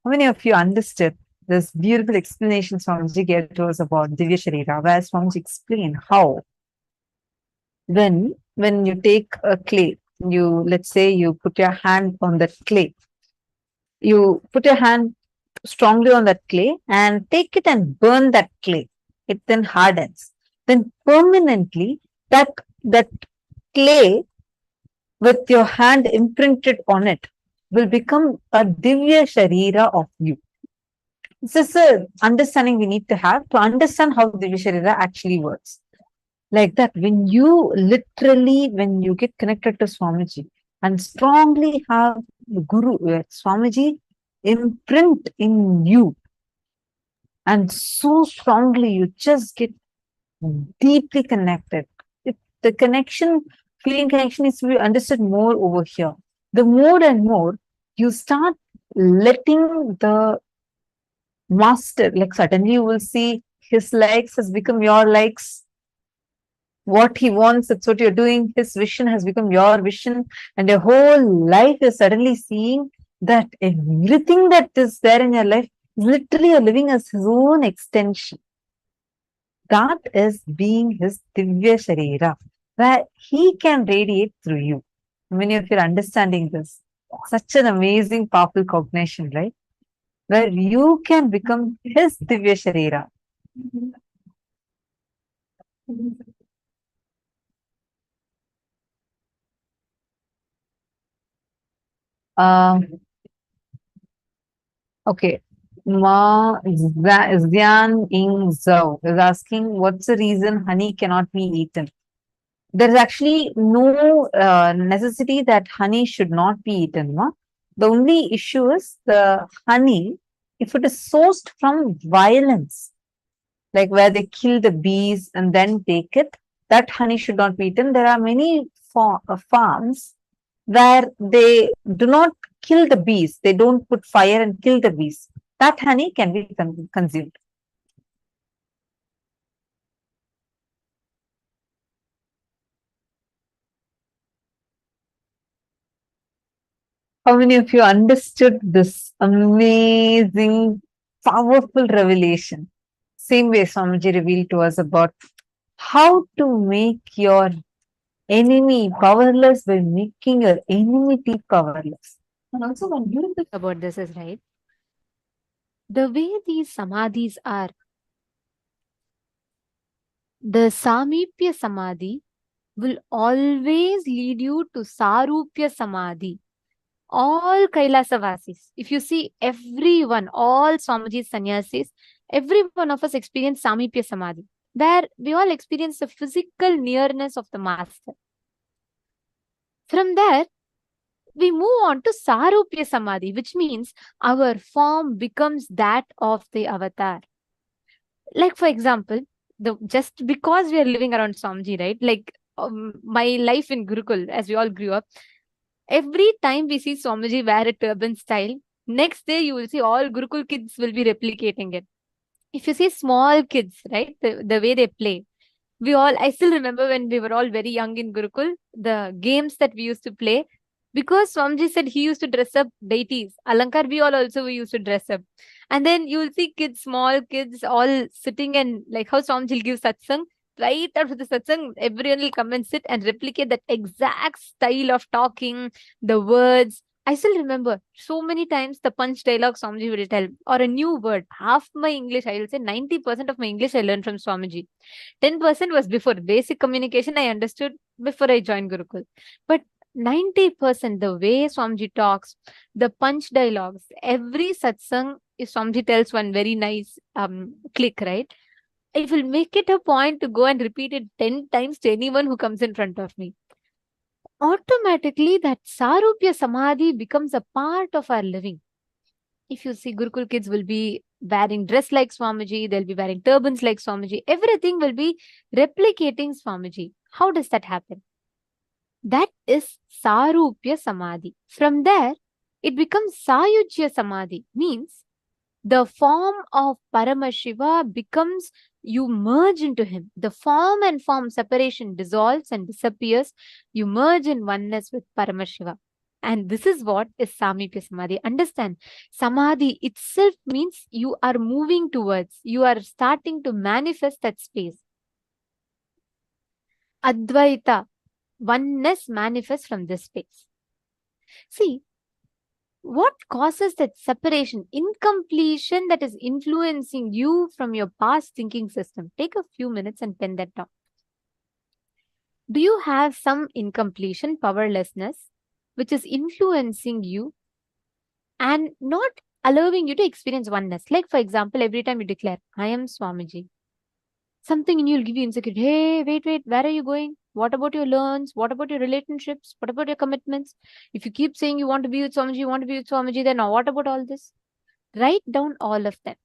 How many of you understood this beautiful explanation Swamiji gave to us about Divya Sharira, where Swamiji explained how when you take a clay, let's say you put your hand on that clay, you put your hand strongly on that clay and take it and burn that clay. It then hardens. Then permanently that clay with your hand imprinted on it will become a Divya Sharira of you. This is an understanding we need to have to understand how Divya Sharira actually works. Like that, when you get connected to Swamiji and strongly have the Guru, Swamiji imprint in you, and so strongly you just get deeply connected. The feeling connection is to be understood more over here. The more and more you start letting the master, like suddenly you will see his likes has become your likes. What he wants, that's what you're doing. His vision has become your vision, and your whole life is suddenly seeing that everything that is there in your life is literally you're living as his own extension. That is being his Divya Sharira, where he can radiate through you. Many of you are understanding this. Such an amazing, powerful cognition, right? Where you can become his Divya Sharira. Okay. Xian Ying Zhou is asking, what's the reason honey cannot be eaten? There's actually no necessity that honey should not be eaten. No? The only issue is the honey, if it is sourced from violence, like where they kill the bees and then take it, that honey should not be eaten. There are many farms where they do not kill the bees. They don't put fire and kill the bees. That honey can be consumed. How many of you understood this amazing, powerful revelation? Same way Swamiji revealed to us about how to make your enemy powerless by making your enmity powerless. And also when you think about this is right. The way these samadhis are, the Sameepya Samādhi will always lead you to Sarupya Samādhi. All KAILASA Vasis, if you see everyone, all Swamiji's sannyasis, every one of us experience Sameepya Samādhi, where we all experience the physical nearness of the master. From there, we move on to Sarupya Samādhi, which means our form becomes that of the avatar. Like, for example, just because we are living around Swamiji, right? Like my life in Gurukul, as we all grew up, every time we see Swamiji wear a turban style, next day you will see all Gurukul kids will be replicating it. If you see small kids, right, the way they play, I still remember when we were all very young in Gurukul, the games that we used to play, because Swamiji said he used to dress up deities. Alankar, we used to dress up. And then you will see kids, small kids, all sitting and like how Swamiji will give satsang. Right after the satsang, everyone will come and sit and replicate that exact style of talking, the words. I still remember so many times the punch dialogue Swamiji will tell, or a new word. Half my English, I will say 90% of my English I learned from Swamiji. 10% was before basic communication I understood before I joined Gurukul. But 90% the way Swamiji talks, the punch dialogues, every satsang, if Swamiji tells one very nice click, right? I will make it a point to go and repeat it 10 times to anyone who comes in front of me. Automatically, that Sarupya Samādhi becomes a part of our living. If you see, Gurukul kids will be wearing dress like Swamiji, they'll be wearing turbans like Swamiji, everything will be replicating Swamiji. How does that happen? That is Sarupya Samādhi. From there, it becomes Sayujya Samādhi, means the form of Paramashiva becomes, you merge into him. The form and form separation dissolves and disappears. You merge in oneness with Paramashiva. And this is what is Sameepya Samādhi. Understand, Samadhi itself means you are moving towards, you are starting to manifest that space. Advaita, oneness manifests from this space. See, what causes that separation, incompletion that is influencing you from your past thinking system? Take a few minutes and pen that down. Do you have some incompletion, powerlessness, which is influencing you and not allowing you to experience oneness? Like, for example, every time you declare, I am Swamiji, something in you will give you insecurity. Hey, wait, where are you going? What about your learns? What about your relationships? What about your commitments? If you keep saying you want to be with Swamiji, you want to be with Swamiji, then what about all this? Write down all of them.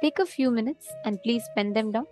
Take a few minutes and please pen them down.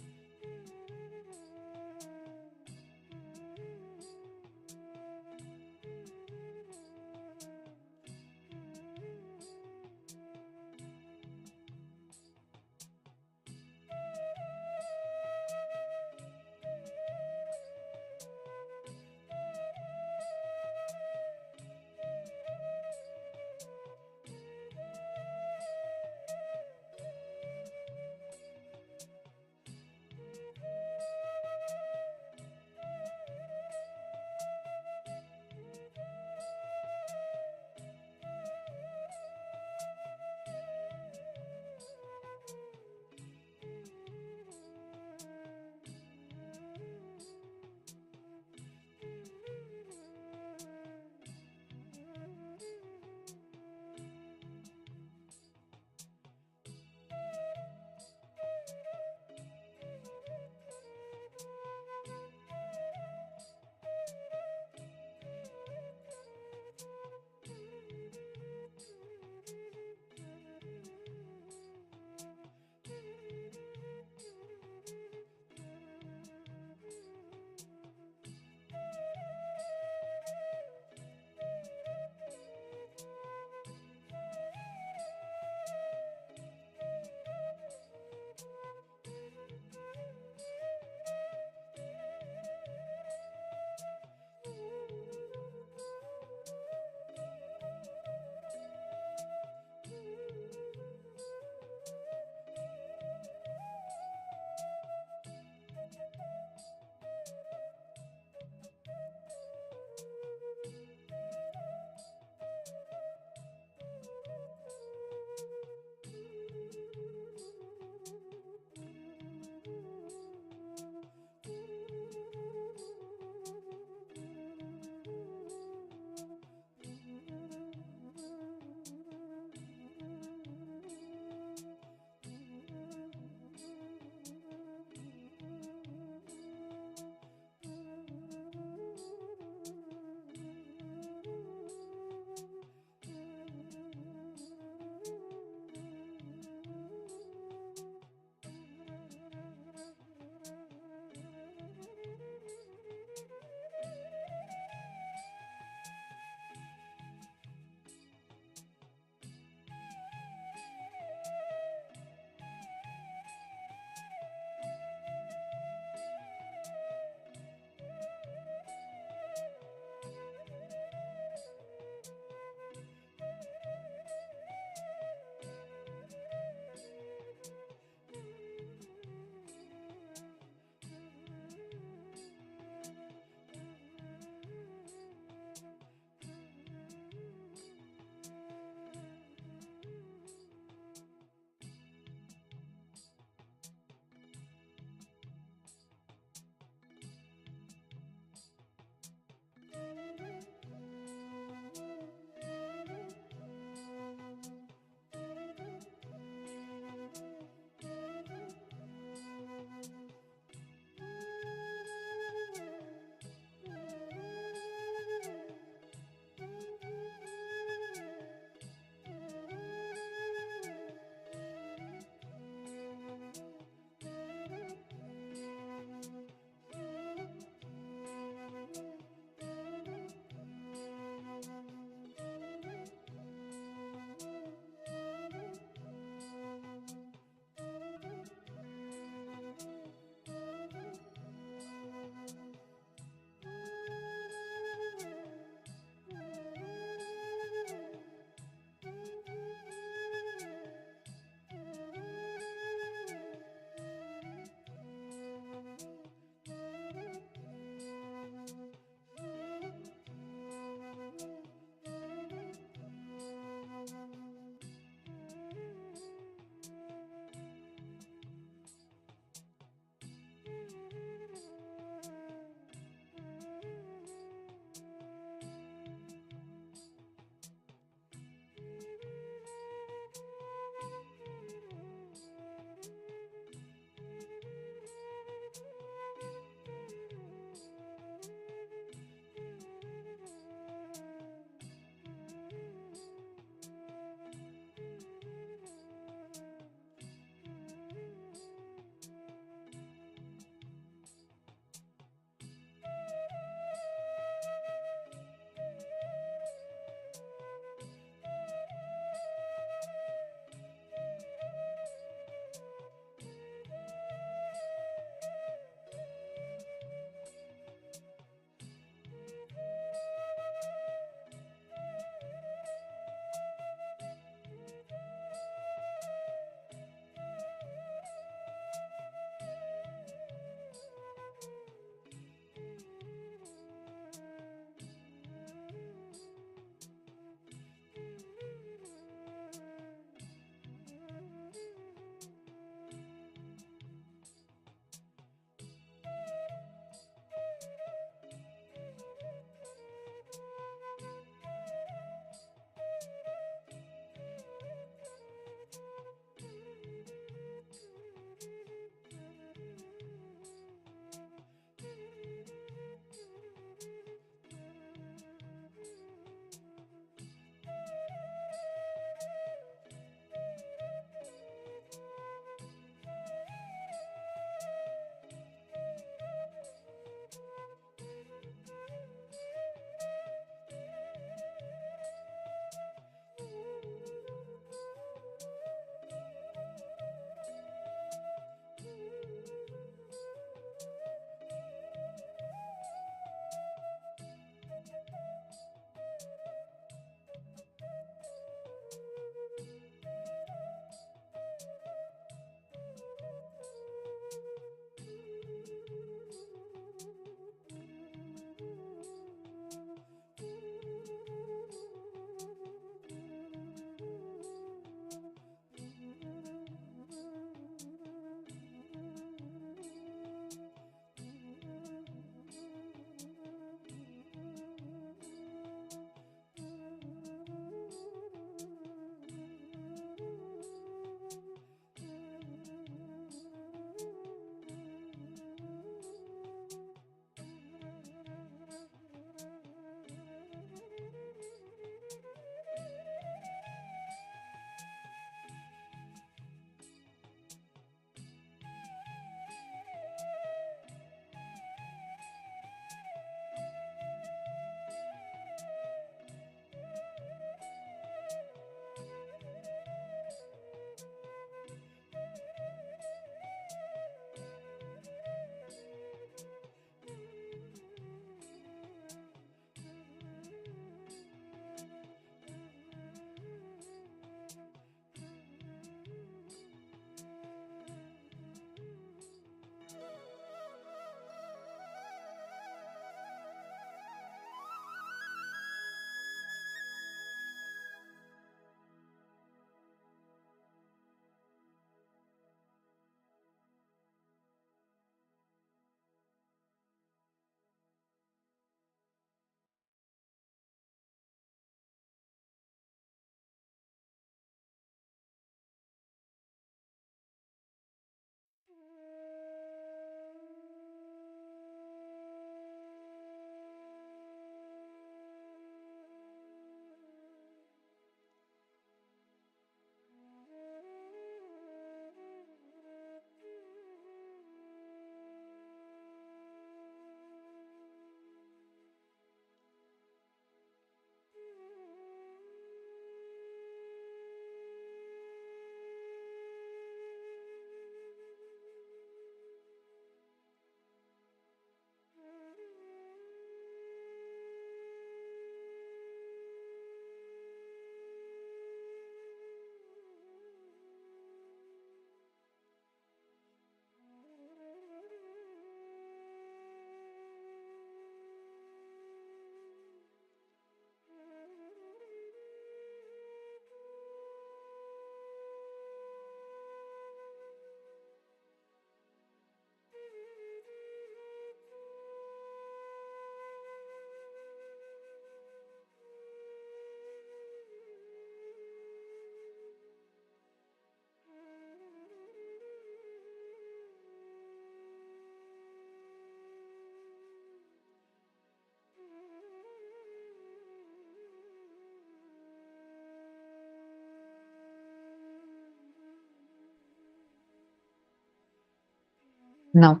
Now,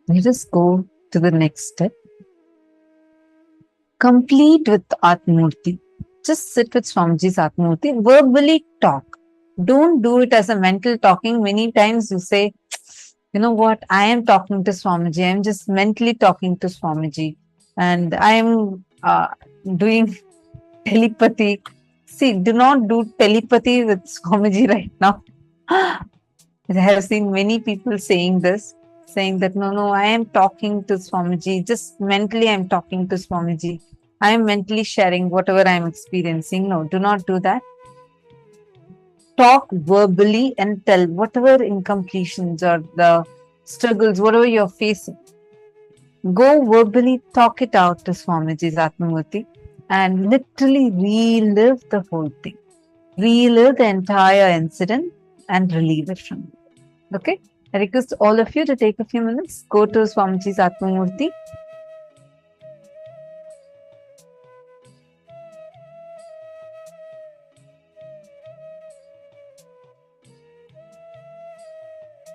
let us go to the next step. Complete with Atmurti. Just sit with Swamiji's Atmurti. Verbally talk. Don't do it as a mental talking. Many times you say, you know what, I am talking to Swamiji. I am just mentally talking to Swamiji. And I am doing telepathy. See, do not do telepathy with Swamiji right now. I have seen many people saying this, saying that, no, I am talking to Swamiji. Just mentally, I am talking to Swamiji. I am mentally sharing whatever I am experiencing. No, do not do that. Talk verbally and tell whatever incompletions or the struggles, whatever you're facing. Go verbally, talk it out to Swamiji's Atmamurti and literally relive the whole thing. Relive the entire incident and relieve it from you. Okay? I request all of you to take a few minutes, go to Swamiji's Atmamurti.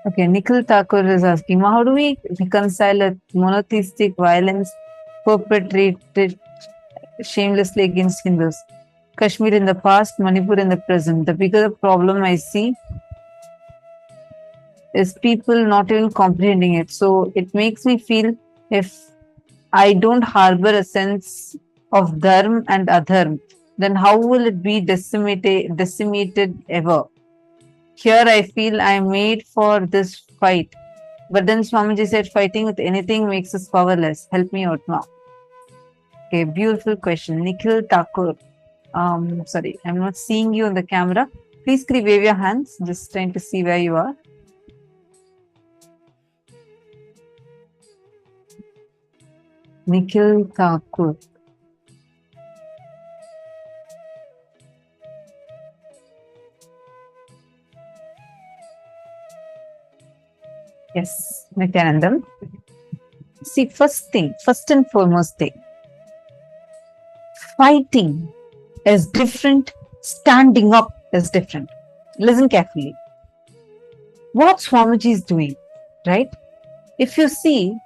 Okay, Nikhil Thakur is asking, how do we reconcile a monotheistic violence perpetrated shamelessly against Hindus? Kashmir in the past, Manipur in the present. The bigger problem I see is people not even comprehending it. So it makes me feel if I don't harbor a sense of dharma and adharma, then how will it be decimated ever? Here I feel I am made for this fight. But then Swamiji said fighting with anything makes us powerless. Help me out now. Okay, beautiful question. Nikhil Thakur. Sorry, I'm not seeing you on the camera. Please wave your hands. Just trying to see where you are. Nikhil Thakur. Yes, Nithyananda. See, first and foremost thing, fighting is different, standing up is different. Listen carefully. What Swamiji is doing, right? If you see,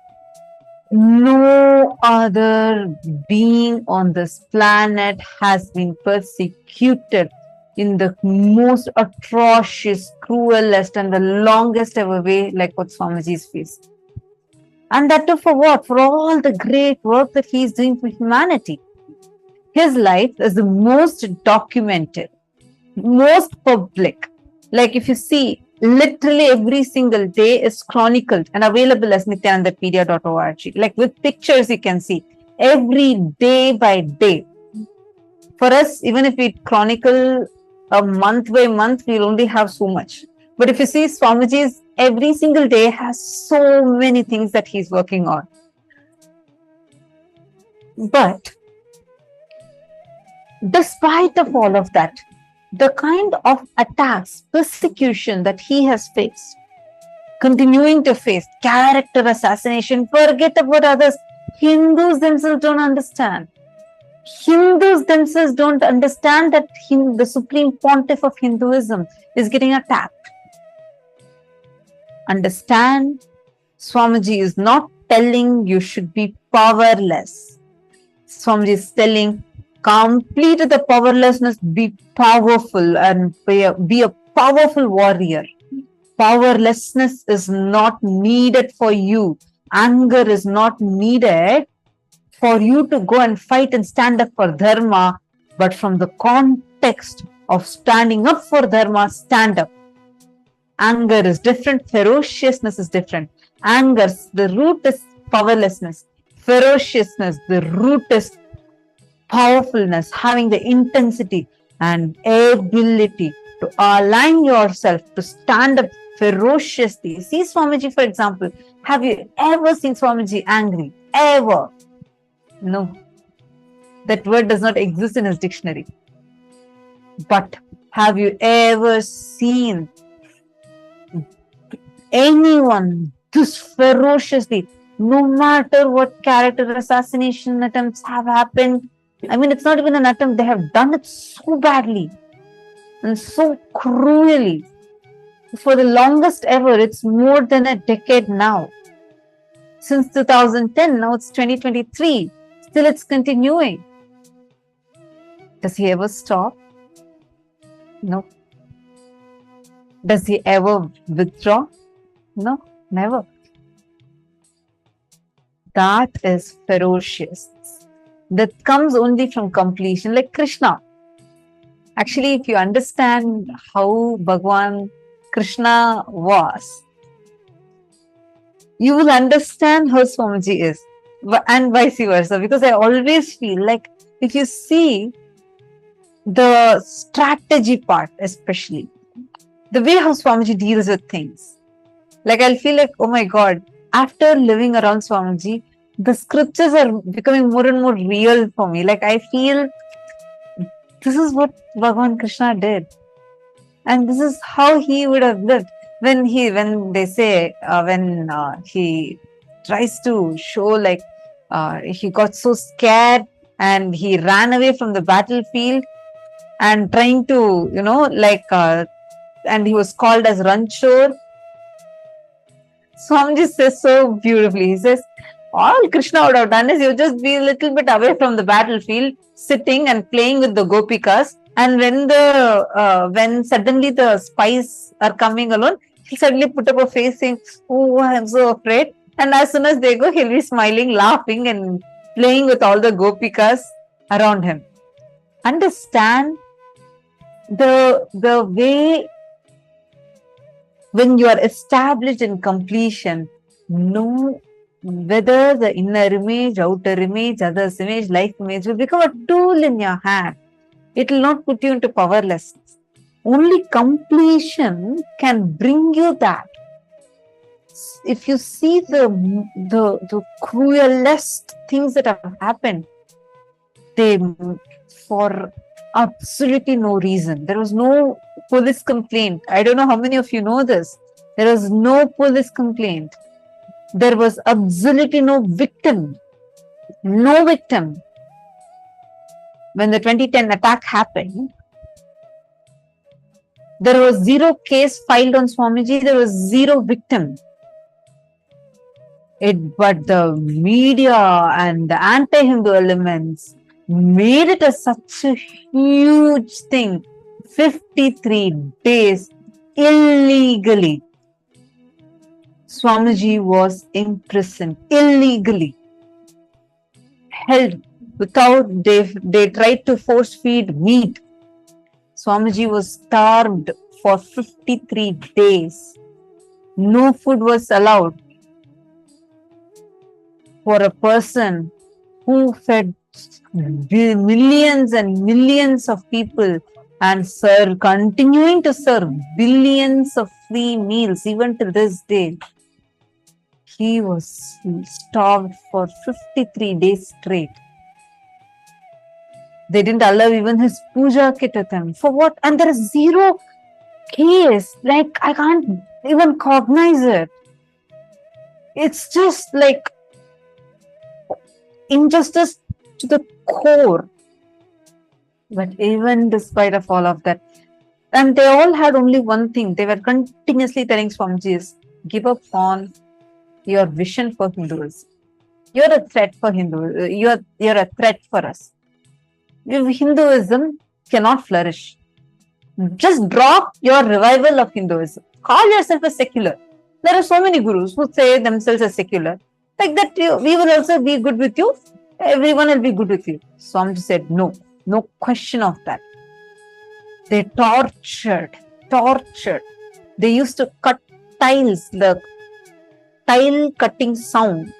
no other being on this planet has been persecuted in the most atrocious, cruelest, and the longest ever way, like what Swamiji's faced. And that too for what? For all the great work that he is doing for humanity. His life is the most documented, most public. Like if you see, literally every single day is chronicled and available as nithyanandapedia.org. Like with pictures you can see, every day by day. For us, even if we chronicle a month by month, we'll only have so much. But if you see Swamiji's, every single day has so many things that he's working on. But despite of all of that, the kind of attacks, persecution that he has faced, continuing to face character assassination. Forget about others. Hindus themselves don't understand. Hindus themselves don't understand that the supreme pontiff of Hinduism is getting attacked. Understand, Swamiji is not telling you should be powerless. Swamiji is telling, complete the powerlessness, be powerful and be a powerful warrior. Powerlessness is not needed for you. Anger is not needed for you to go and fight and stand up for dharma, but from the context of standing up for dharma, stand up. Anger is different, ferociousness is different. Anger, the root is powerlessness. Ferociousness, the root is powerfulness, having the intensity and ability to align yourself to stand up ferociously. See Swamiji, for example. Have you ever seen Swamiji angry? Ever? No. That word does not exist in his dictionary. But have you ever seen anyone this ferociously, no matter what character assassination attempts have happened? I mean, it's not even an attempt. They have done it so badly and so cruelly. For the longest ever, it's more than a decade now. Since 2010, now it's 2023. Still it's continuing. Does he ever stop? No. Does he ever withdraw? No, never. That is ferocious. That comes only from completion, like Krishna. Actually, if you understand how Bhagavān Krishna was, you will understand how Swamiji is, and vice versa. Because I always feel like if you see the strategy part, especially the way how Swamiji deals with things, like I'll feel like, oh my God, after living around Swamiji, the scriptures are becoming more and more real for me. Like I feel this is what Bhagavān Krishna did, and this is how he would have lived. When they say when he tries to show like he got so scared and he ran away from the battlefield and trying to and he was called as Ranchor. Swamiji says so beautifully. He says, all Krishna would have done is you just be a little bit away from the battlefield, sitting and playing with the gopikas. And when suddenly the spies are coming along, he'll suddenly put up a face saying, oh, I'm so afraid. And as soon as they go, he'll be smiling, laughing and playing with all the gopikas around him. Understand the way when you are established in completion, know whether the inner image, outer image, others image, life image will become a tool in your hand. It will not put you into powerlessness. Only completion can bring you that. If you see the cruelest things that have happened, they for absolutely no reason. There was no police complaint. I don't know how many of you know this. There was no police complaint. There was absolutely no victim. No victim. When the 2010 attack happened, there was zero case filed on Swamiji. There was zero victim. But the media and the anti-Hindu elements made it such a huge thing. 53 days illegally. Swamiji was imprisoned illegally, held without, they tried to force feed meat. Swamiji was starved for 53 days. No food was allowed. For a person who fed millions and millions of people and continuing to serve billions of free meals even to this day, he was starved for 53 days straight. They didn't allow even his puja kit with him. For what? And there is zero case, like I can't even cognize it. It's just like injustice to the core. But even despite of all of that, and they all had only one thing. They were continuously telling Swamijis, give up on your vision for Hinduism. You're a threat for Hindu. You're a threat for us. Hinduism cannot flourish. Just drop your revival of Hinduism. Call yourself a secular. There are so many gurus who say themselves as secular. Like that, we will also be good with you. Everyone will be good with you. Swamiji said, no question of that. They tortured. They used to cut tiles. The tile cutting sound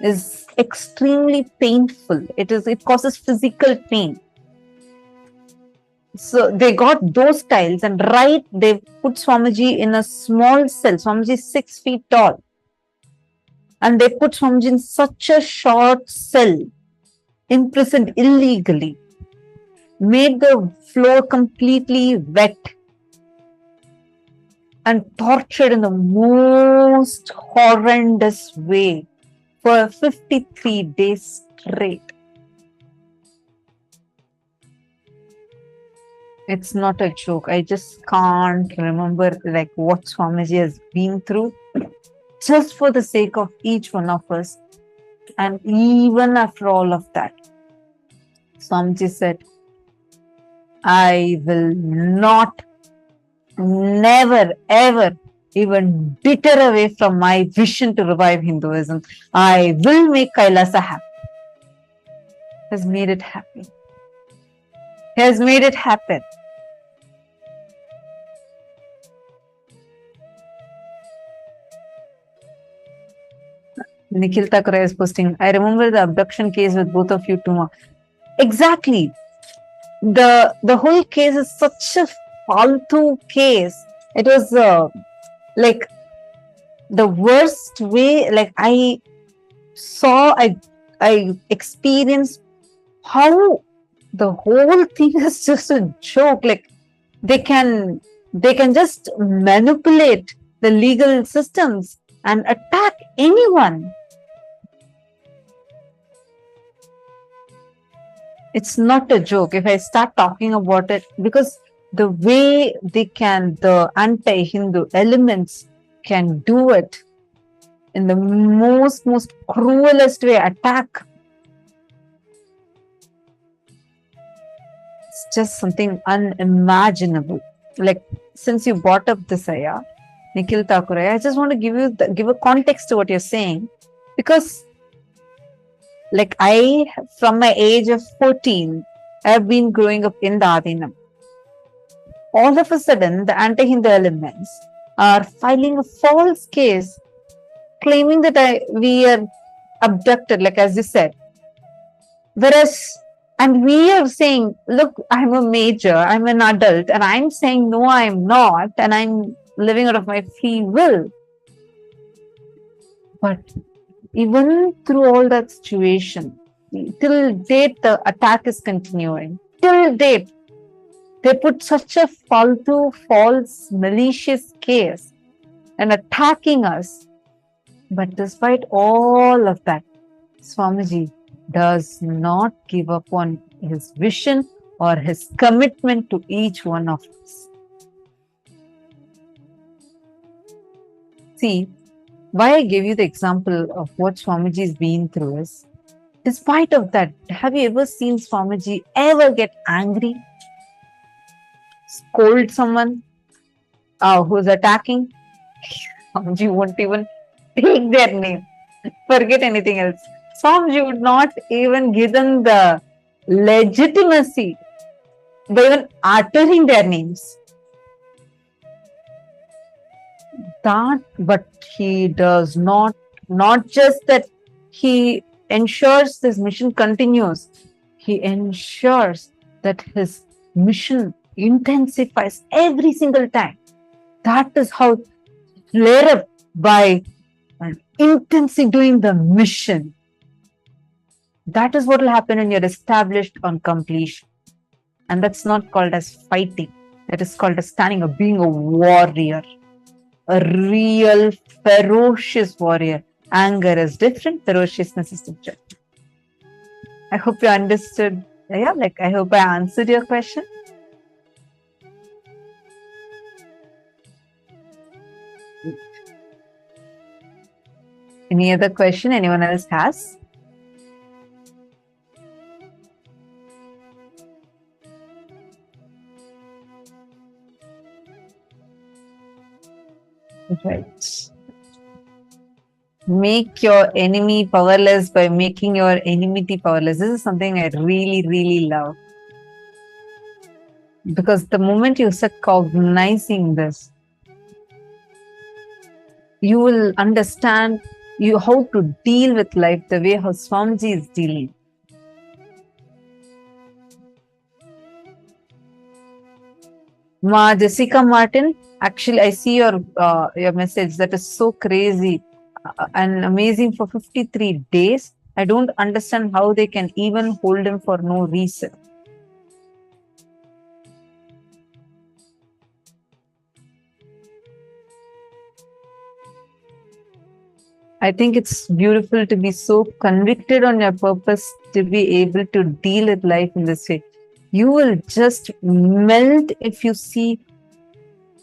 is extremely painful. It causes physical pain. So they got those tiles and they put Swamiji in a small cell. Swamiji is 6 feet tall. And they put Swamiji in such a short cell, imprisoned illegally, made the floor completely wet and tortured in the most horrendous way for 53 days straight. It's not a joke. I just can't remember like what Swamiji has been through just for the sake of each one of us. And even after all of that, Swamiji said, I will not, never, ever even deter away from my vision to revive Hinduism. I will make KAILASA happy. He has made it happen. He has made it happen. Nikhil Thakura is posting, I remember the abduction case with both of you too. Exactly. The whole case is such a faltu case. It was like the worst way. Like I experienced how the whole thing is just a joke. Like they can just manipulate the legal systems and attack anyone. It's not a joke if I start talking about it, because the way the anti-Hindu elements can do it in the most cruelest way, attack. It's just something unimaginable. Like, since you brought up this, Nikhil Thakura, I just want to give a context to what you're saying, because like from my age of 14, I've been growing up in the Adinam. All of a sudden, the anti-Hindu elements are filing a false case, claiming that we are abducted, like as you said. And we are saying, look, I'm a major, I'm an adult, and I'm saying, no, I'm not, and I'm living out of my free will. But even through all that situation, till date, the attack is continuing. Till date, they put such a false, malicious case and attacking us. But despite all of that, Swamiji does not give up on his vision or his commitment to each one of us. See, why I gave you the example of what Swamiji has been through is, despite of that, have you ever seen Swamiji ever get angry? Scold someone who's attacking? Swamiji won't even take their name. Forget anything else. Swamiji would not even give them the legitimacy by even uttering their names. But he does not just that he ensures this mission continues, he ensures that his mission intensifies every single time. That is how flare up by intensely doing the mission. That is what will happen when you're established on completion. And that's not called as fighting. That is called as standing up, being a warrior, a real ferocious warrior. Anger is different, ferociousness is different. I hope you understood. Yeah, like I hope I answered your question. Any other question anyone else has? Right. Make your enemy powerless by making your enmity powerless. This is something I really, really love. Because the moment you start cognizing this, you will understand how to deal with life the way how Swamiji is dealing. Ma Jessica Martin, actually I see your message. That is so crazy and amazing. For 53 days. I don't understand how they can even hold him for no reason. I think it's beautiful to be so convicted on your purpose to be able to deal with life in this way. You will just melt if you see.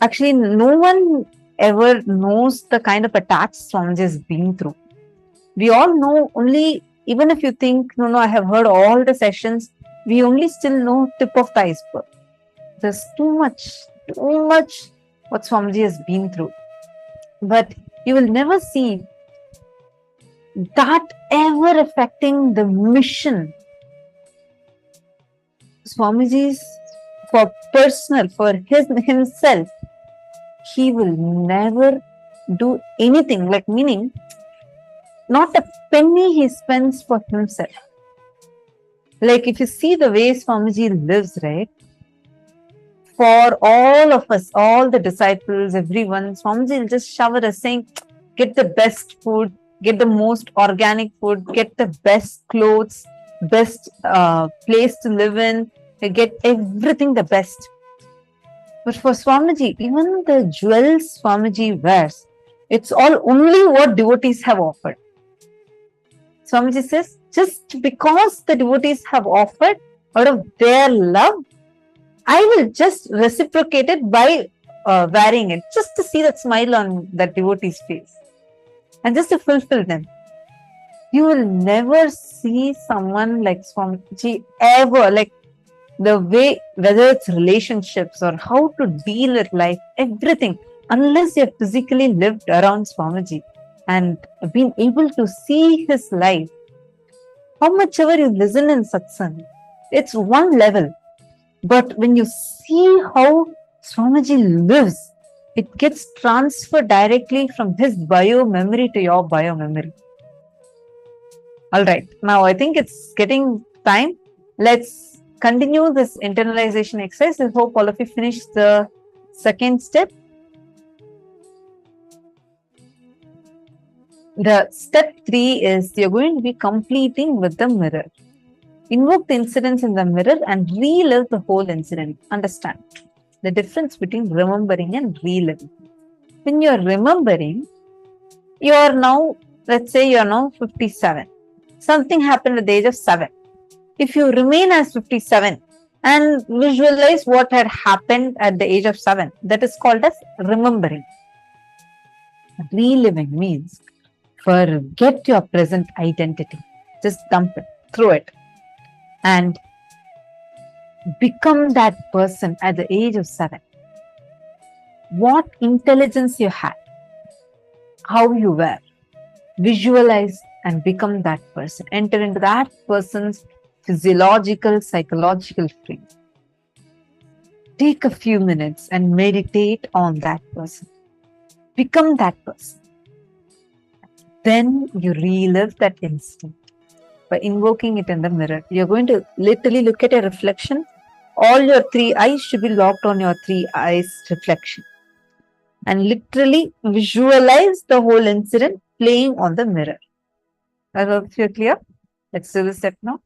Actually, no one ever knows the kind of attacks Swamiji has been through. We all know only, even if you think, no, I have heard all the sessions, we only still know tip of the iceberg. There's too much what Swamiji has been through. But you will never see that ever affecting the mission. Swamiji's for personal, for himself, he will never do anything, like meaning not a penny he spends for himself. Like if you see the way Swamiji lives, right? For all of us, all the disciples, everyone, Swamiji will just shower us saying, get the best food, get the most organic food, get the best clothes, best place to live in, get everything the best. But for Swamiji, even the jewels Swamiji wears, it's all only what devotees have offered. Swamiji says, just because the devotees have offered out of their love, I will just reciprocate it by wearing it, just to see that smile on that devotee's face and just to fulfill them. You will never see someone like Swamiji ever, like the way, whether it's relationships or how to deal with life, everything, unless you have physically lived around Swamiji and been able to see his life. How much ever you listen in satsang, it's one level. But when you see how Swamiji lives, it gets transferred directly from his bio memory to your bio memory. All right, now I think it's getting time. Let's continue this internalization exercise. I hope all of you finish the second step. The step 3 is you're going to be completing with the mirror. Invoke the incidents in the mirror and relive the whole incident. Understand the difference between remembering and reliving. When you're remembering, you are now, let's say you're now 57. Something happened at the age of 7. If you remain as 57 and visualize what had happened at the age of 7, that is called as remembering. Reliving means forget your present identity. Just dump it, throw it, and become that person at the age of 7. What intelligence you had, how you were, visualize and become that person. Enter into that person's physiological, psychological frame. Take a few minutes and meditate on that person. Become that person. Then you relive that instant by invoking it in the mirror. You're going to literally look at a reflection. All your 3 eyes should be locked on your 3 eyes reflection. And literally visualize the whole incident playing on the mirror. I hope you're clear. Let's do this step now.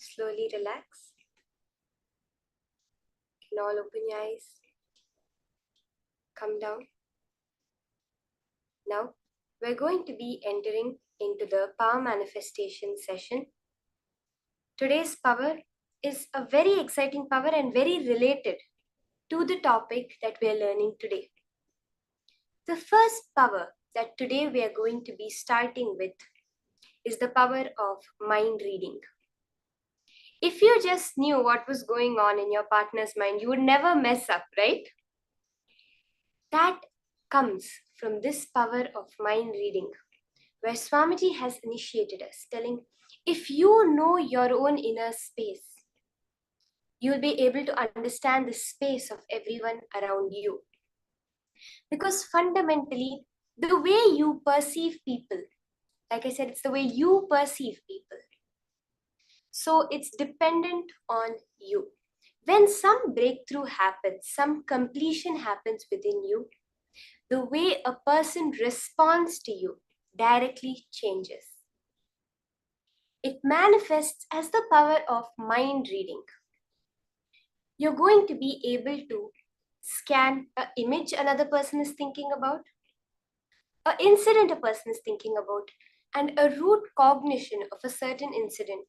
Slowly relax. You can all open your eyes. Come down. Now, we're going to be entering into the power manifestation session. Today's power is a very exciting power and very related to the topic that we are learning today. The first power that today we are going to be starting with is the power of mind reading. If you just knew what was going on in your partner's mind, you would never mess up, right? That comes from this power of mind reading, where Swamiji has initiated us, telling, if you know your own inner space, you'll be able to understand the space of everyone around you. Because fundamentally, the way you perceive people, like I said, it's the way you perceive people. So it's dependent on you. When some breakthrough happens, some completion happens within you, the way a person responds to you directly changes. It manifests as the power of mind reading. You're going to be able to scan an image another person is thinking about, an incident a person is thinking about, and a root cognition of a certain incident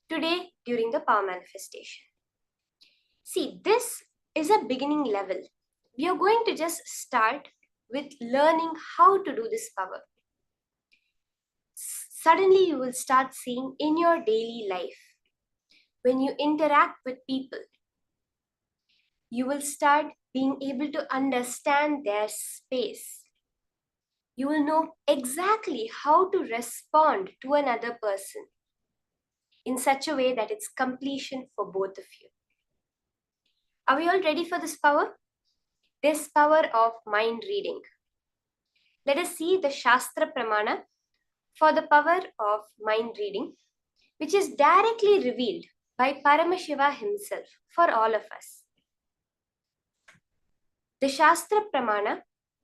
today during the power manifestation. See, this is a beginning level. We are going to just start with learning how to do this power. Suddenly you will start seeing in your daily life, when you interact with people, you will start being able to understand their space. You will know exactly how to respond to another person in such a way that it's completion for both of you. Are we all ready for this power? This power of mind reading. Let us see the Shastra Pramana for the power of mind reading, which is directly revealed by Paramashiva himself for all of us. The Shastra Pramana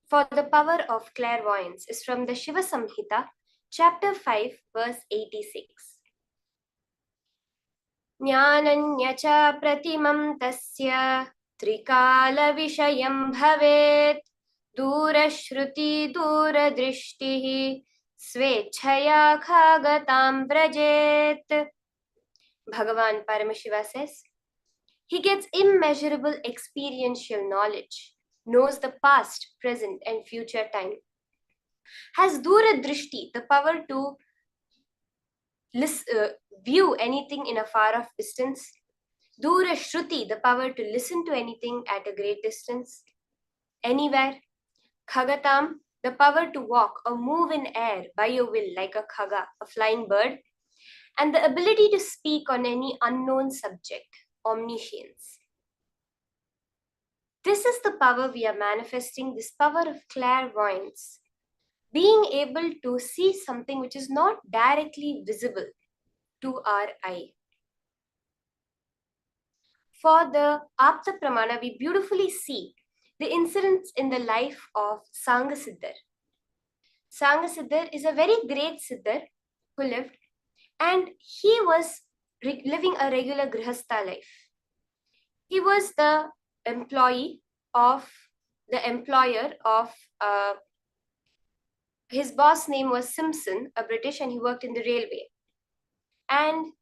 for the power of clairvoyance is from the Shiva Samhita, chapter 5, verse 86. Jnananya cha pratimam tasya trikala vishayam bhavet durashruti duradrishtihi svechhaya khagatam brajet. Bhagavān Paramashiva says, he gets immeasurable experiential knowledge, knows the past, present, and future time, has Dura Drishti, the power to view anything in a far off distance, Dura Shruti, the power to listen to anything at a great distance, anywhere, Khagatam, the power to walk or move in air by your will like a khaga, a flying bird, and the ability to speak on any unknown subject, omniscience. This is the power we are manifesting, this power of clairvoyance, being able to see something which is not directly visible to our eye. For the Apta Pramana, we beautifully see the incidents in the life of Sangasiddhar. Sangasiddhar is a very great Siddhar who lived, and he was living a regular Grihastha life. He was the employer of his boss name was Simpson, a British, and he worked in the railway. And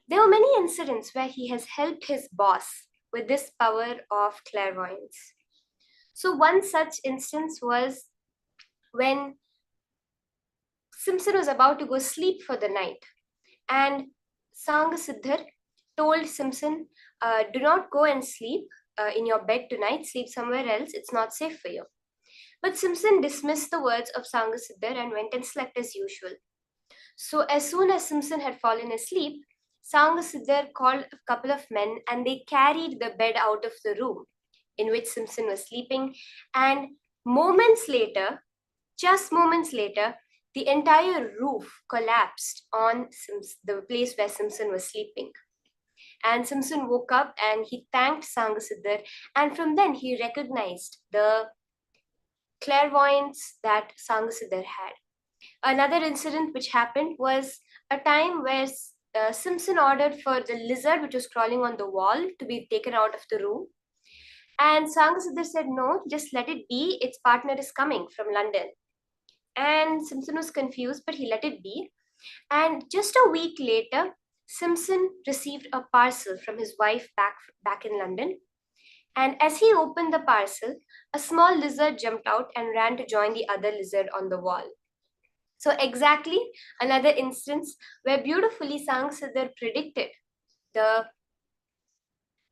there were many incidents where he has helped his boss with this power of clairvoyance. So one such instance was when Simpson was about to go sleep for the night, and Sangasiddhar told Simpson, do not go and sleep in your bed tonight, sleep somewhere else, it's not safe for you. But Simpson dismissed the words of Sangasiddhar and went and slept as usual. So as soon as Simpson had fallen asleep, Sangasiddhar called a couple of men and they carried the bed out of the room in which Simpson was sleeping. And just moments later, the entire roof collapsed on the place where Simpson was sleeping. And Simpson woke up and he thanked Sangasiddhar, and from then he recognized the clairvoyance that Sangasiddhar had. Another incident which happened was a time where Simpson ordered for the lizard which was crawling on the wall to be taken out of the room. And Sangasiddhar said, no, just let it be. Its partner is coming from London. And Simpson was confused, but he let it be. And just a week later, Simpson received a parcel from his wife back in London. And as he opened the parcel, a small lizard jumped out and ran to join the other lizard on the wall. So exactly another instance where beautifully Sangasiddhar predicted,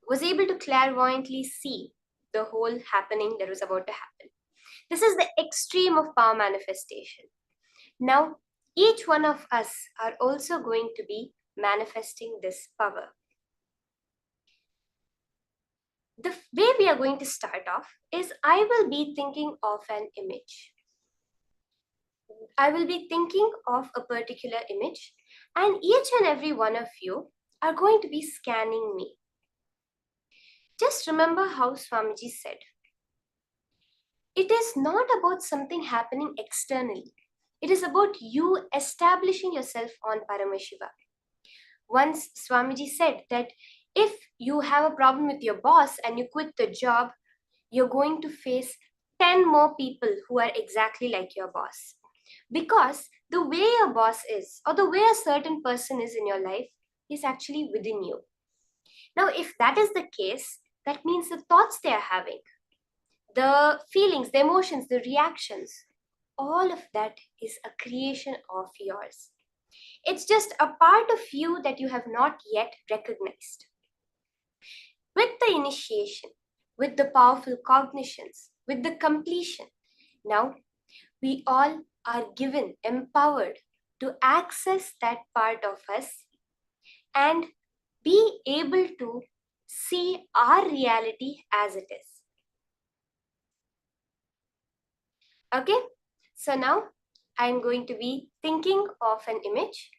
was able to clairvoyantly see the whole happening that was about to happen. This is the extreme of power manifestation. Now, each one of us are also going to be manifesting this power. The way we are going to start off is I will be thinking of an image. I will be thinking of a particular image, and each and every one of you are going to be scanning me. Just remember how Swamiji said, it is not about something happening externally. It is about you establishing yourself on Paramashiva. Once Swamiji said that if you have a problem with your boss and you quit the job, you're going to face 10 more people who are exactly like your boss. Because the way your boss is, or the way a certain person is in your life, is actually within you. Now, if that is the case, that means the thoughts they are having, the feelings, the emotions, the reactions, all of that is a creation of yours. It's just a part of you that you have not yet recognized. With the initiation, with the powerful cognitions, with the completion, now we all are given, empowered to access that part of us and be able to see our reality as it is. Okay, so now I'm going to be thinking of an image,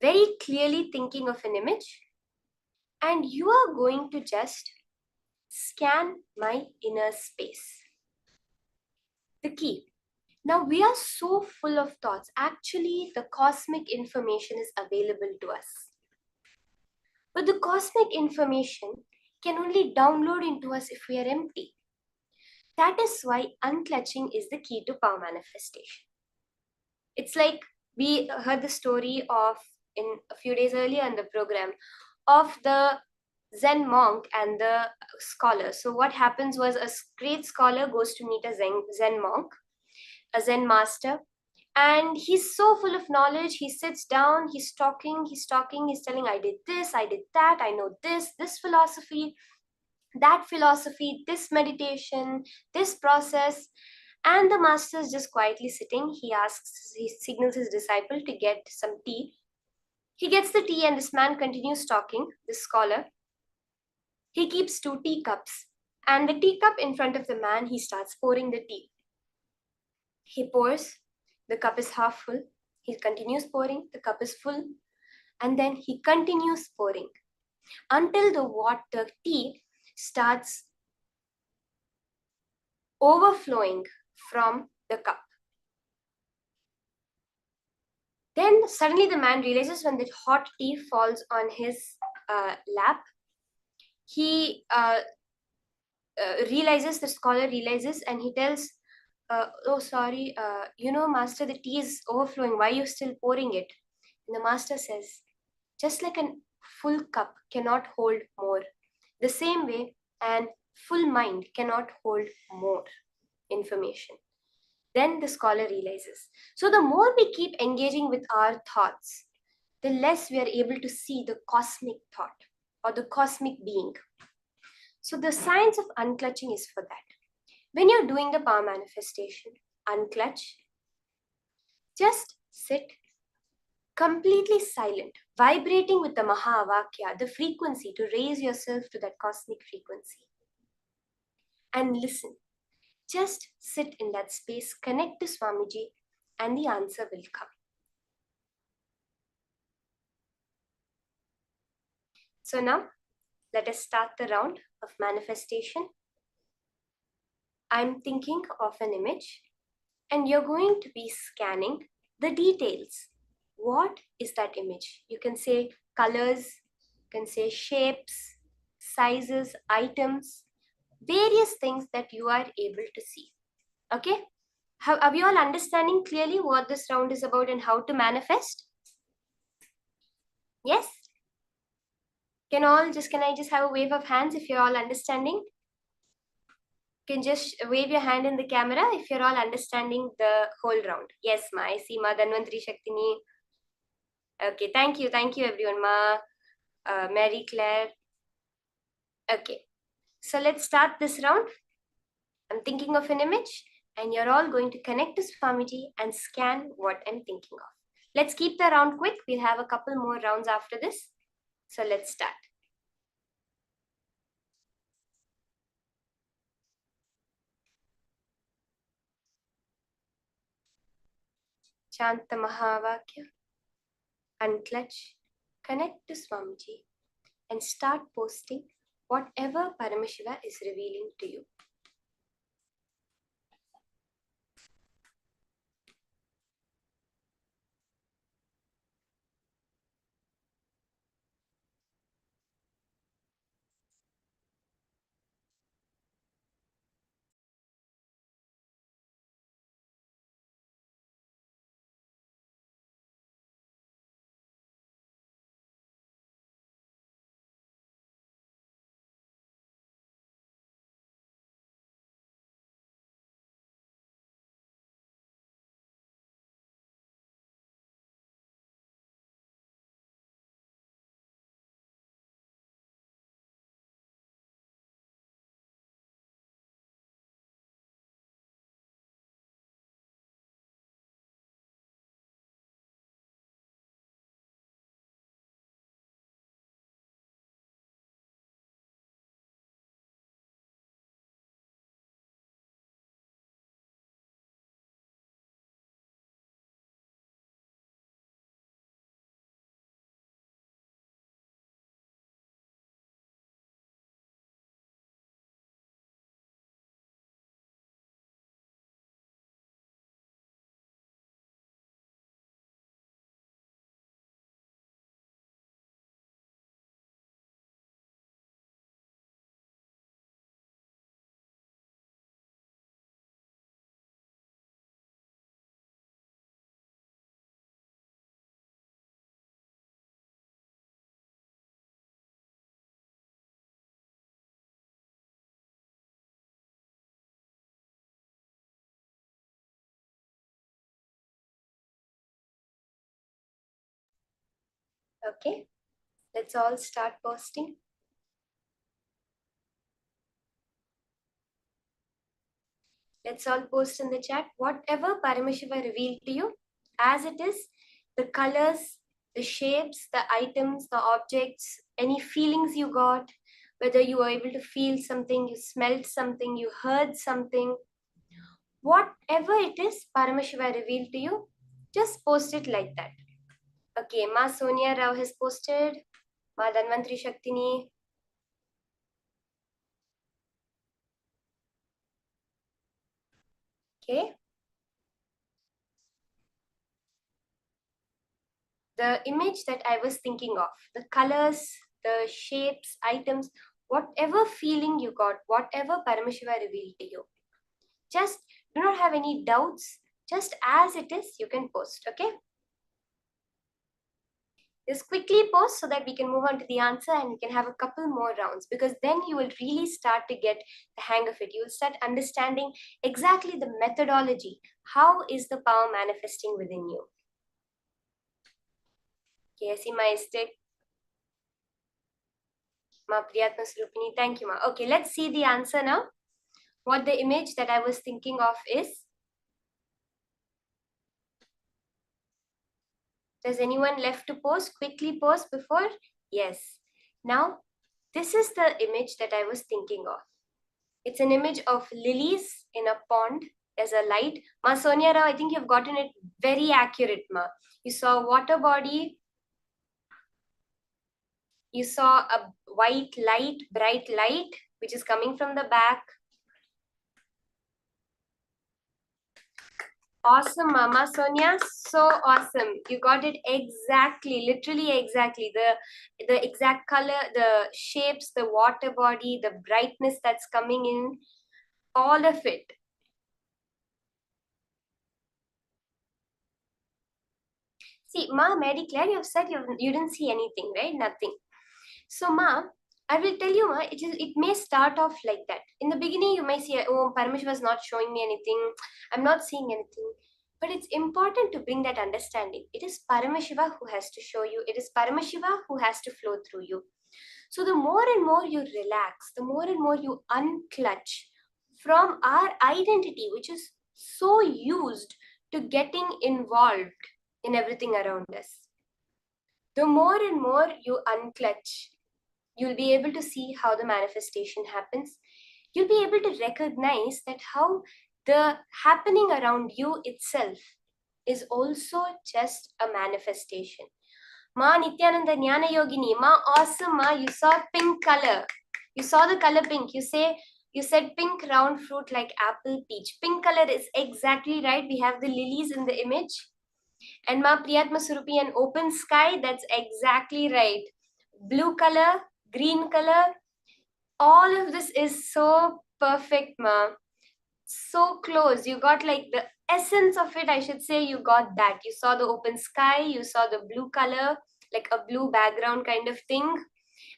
very clearly thinking of an image, and you are going to just scan my inner space. The key. Now we are so full of thoughts. Actually, the cosmic information is available to us. But the cosmic information can only download into us if we are empty. That is why unclutching is the key to power manifestation. It's like we heard the story of, in a few days earlier in the program, of the Zen monk and the scholar. So what happens was a great scholar goes to meet a Zen monk, a Zen master, and he's so full of knowledge. He sits down, he's talking, he's telling, I did this, I did that, I know this philosophy, that philosophy, this meditation, this process. And the master is just quietly sitting. He signals his disciple to get some tea. He gets the tea and this man continues talking, this scholar. He keeps 2 teacups, and the teacup in front of the man, he starts pouring the tea. He pours, the cup is half full. He continues pouring, the cup is full. And then he continues pouring until the tea starts overflowing from the cup. Then suddenly the man realizes when the hot tea falls on his lap, he realizes, the scholar realizes, and he tells, oh, sorry, master, the tea is overflowing. Why are you still pouring it? And the master says, just like a full cup cannot hold more, the same way an full mind cannot hold more information. Then the scholar realizes. So the more we keep engaging with our thoughts, the less we are able to see the cosmic thought or the cosmic being. So the science of unclutching is for that. When you're doing the power manifestation, unclutch, just sit completely silent, vibrating with the Mahavakya, the frequency, to raise yourself to that cosmic frequency. And listen. Just sit in that space, connect to Swamiji, and the answer will come. So now, let us start the round of manifestation. I'm thinking of an image, and you're going to be scanning the details. What is that image? You can say colors, you can say shapes, sizes, items, various things that you are able to see. Okay? Are we all understanding clearly what this round is about and how to manifest? Yes? Can I just have a wave of hands if you're all understanding? You can just wave your hand in the camera if you're all understanding the whole round. Yes, ma. I see ma Dhanvantri Shaktini. Okay, thank you everyone, ma. Mary Claire. Okay, so let's start this round. I'm thinking of an image and you're all going to connect to Swamiji and scan what I'm thinking of. Let's keep the round quick. We'll have a couple more rounds after this. So let's start. Chanta Mahavakya. Unclutch. Connect to Swamiji and start posting whatever Paramashiva is revealing to you. Okay, let's all start posting. Let's all post in the chat whatever Paramashiva revealed to you as it is, the colors, the shapes, the items, the objects, any feelings you got, whether you were able to feel something, you smelled something, you heard something, whatever it is Paramashiva revealed to you, just post it like that. Okay, Ma Sonia Rao has posted, Ma Dhanvantri Shaktini. Okay. The image that I was thinking of, the colors, the shapes, items, whatever feeling you got, whatever Paramashiva revealed to you, just do not have any doubts. Just as it is, you can post, okay? Just quickly post so that we can move on to the answer and we can have a couple more rounds, because then you will really start to get the hang of it. You will start understanding exactly the methodology. How is the power manifesting within you? Okay, I see my stick. Ma Priyatma Srupini, thank you, ma. Okay, let's see the answer now. What the image that I was thinking of is. Does anyone left to post? Quickly post before? Yes. Now, this is the image that I was thinking of. It's an image of lilies in a pond. There's a light. Ma Sonia Rao, I think you've gotten it very accurate, ma. You saw a water body. You saw a white light, bright light, which is coming from the back. Awesome, Mama Sonia. So awesome. You got it exactly, literally exactly. The exact color, the shapes, the water body, the brightness that's coming in, all of it. See, Ma, Mary Claire, you have said you didn't see anything, right? Nothing. So, Ma, I will tell you, Ma, it may start off like that. In the beginning, you may see, oh, Paramashiva is not showing me anything. I'm not seeing anything. But it's important to bring that understanding. It is Paramashiva who has to show you. It is Paramashiva who has to flow through you. So the more and more you relax, the more and more you unclutch from our identity, which is so used to getting involved in everything around us. The more and more you unclutch, you'll be able to see how the manifestation happens. You'll be able to recognize that how the happening around you itself is also just a manifestation. Ma Nithyananda Jnana Yogini, Ma awesome, Ma, you saw pink color. You saw the color pink. You said pink round fruit like apple peach. Pink color is exactly right. We have the lilies in the image. And Ma Priyatma Surupi, an open sky, that's exactly right. Blue color, green color, all of this is so perfect, Ma. So close. You got like the essence of it, I should say. You got that. You saw the open sky, you saw the blue color, like a blue background kind of thing,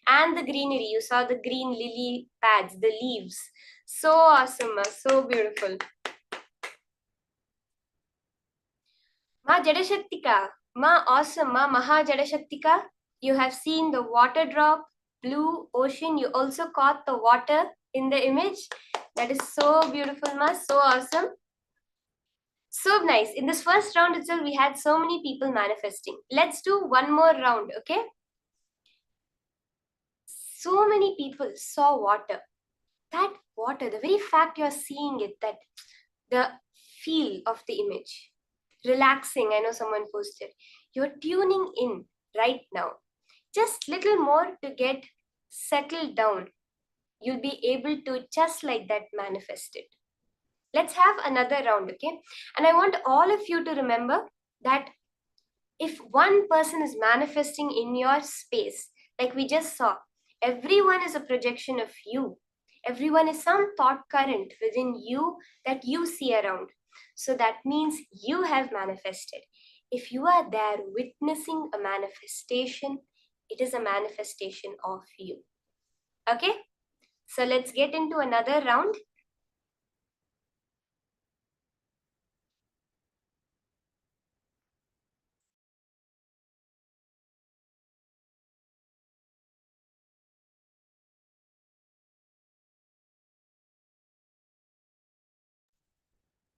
and the greenery. You saw the green lily pads, the leaves. So awesome, Ma. So beautiful. Ma Jadashaktika. Ma awesome, Ma Maha Jadashaktika. You have seen the water drop, blue ocean. You also caught the water in the image. That is so beautiful, Ma. So awesome. So nice. In this first round itself, we had so many people manifesting. Let's do one more round, okay? So many people saw water. That water, the very fact you're seeing it, that the feel of the image, relaxing, I know someone posted. You're tuning in right now. Just little more to get settled down. You'll be able to just like that manifest it. Let's have another round, okay? And I want all of you to remember that if one person is manifesting in your space, like we just saw, everyone is a projection of you. Everyone is some thought current within you that you see around. So that means you have manifested. If you are there witnessing a manifestation, it is a manifestation of you. Okay? So let's get into another round.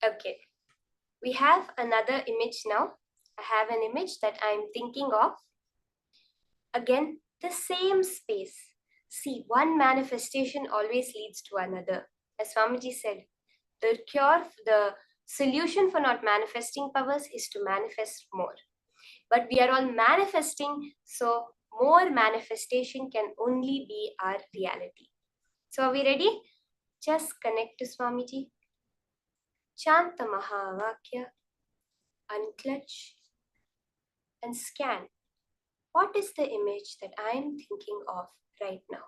Okay. We have another image now. I have an image that I'm thinking of. Again, the same space. See, one manifestation always leads to another. As Swamiji said, the solution for not manifesting powers is to manifest more. But we are all manifesting, so more manifestation can only be our reality. So are we ready? Just connect to Swamiji. Chant the Mahavakya, unclutch, and scan. What is the image that I am thinking of right now?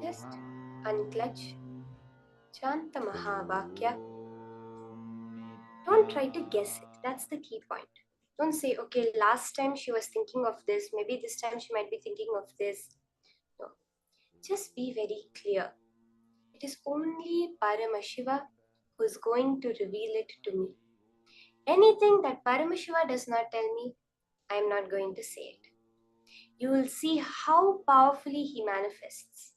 Just Paramashivoham. unclutch, Chanta Mahavakya. Don't try to guess it. That's the key point. Don't say, okay, last time she was thinking of this, maybe this time she might be thinking of this. No. Just be very clear. It is only Paramashiva who is going to reveal it to me. Anything that Paramashiva does not tell me, I am not going to say it. You will see how powerfully he manifests,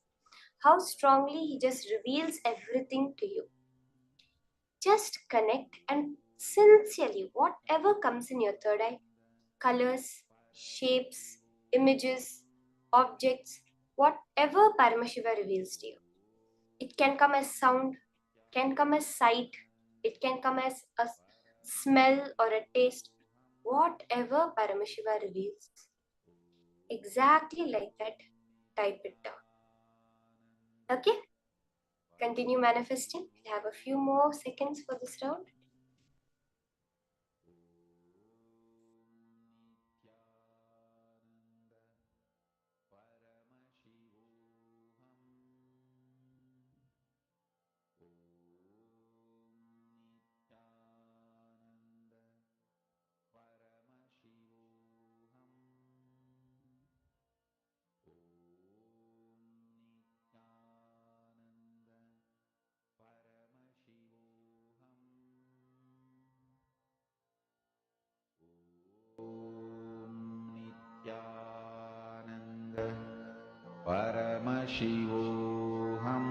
how strongly he just reveals everything to you. Just connect and sincerely, whatever comes in your third eye, colors, shapes, images, objects, whatever Paramashiva reveals to you. It can come as sound, can come as sight, it can come as a smell or a taste, whatever Paramashiva reveals. Exactly like that, type it down. Okay? Continue manifesting. We'll have a few more seconds for this round. Paramashivoham.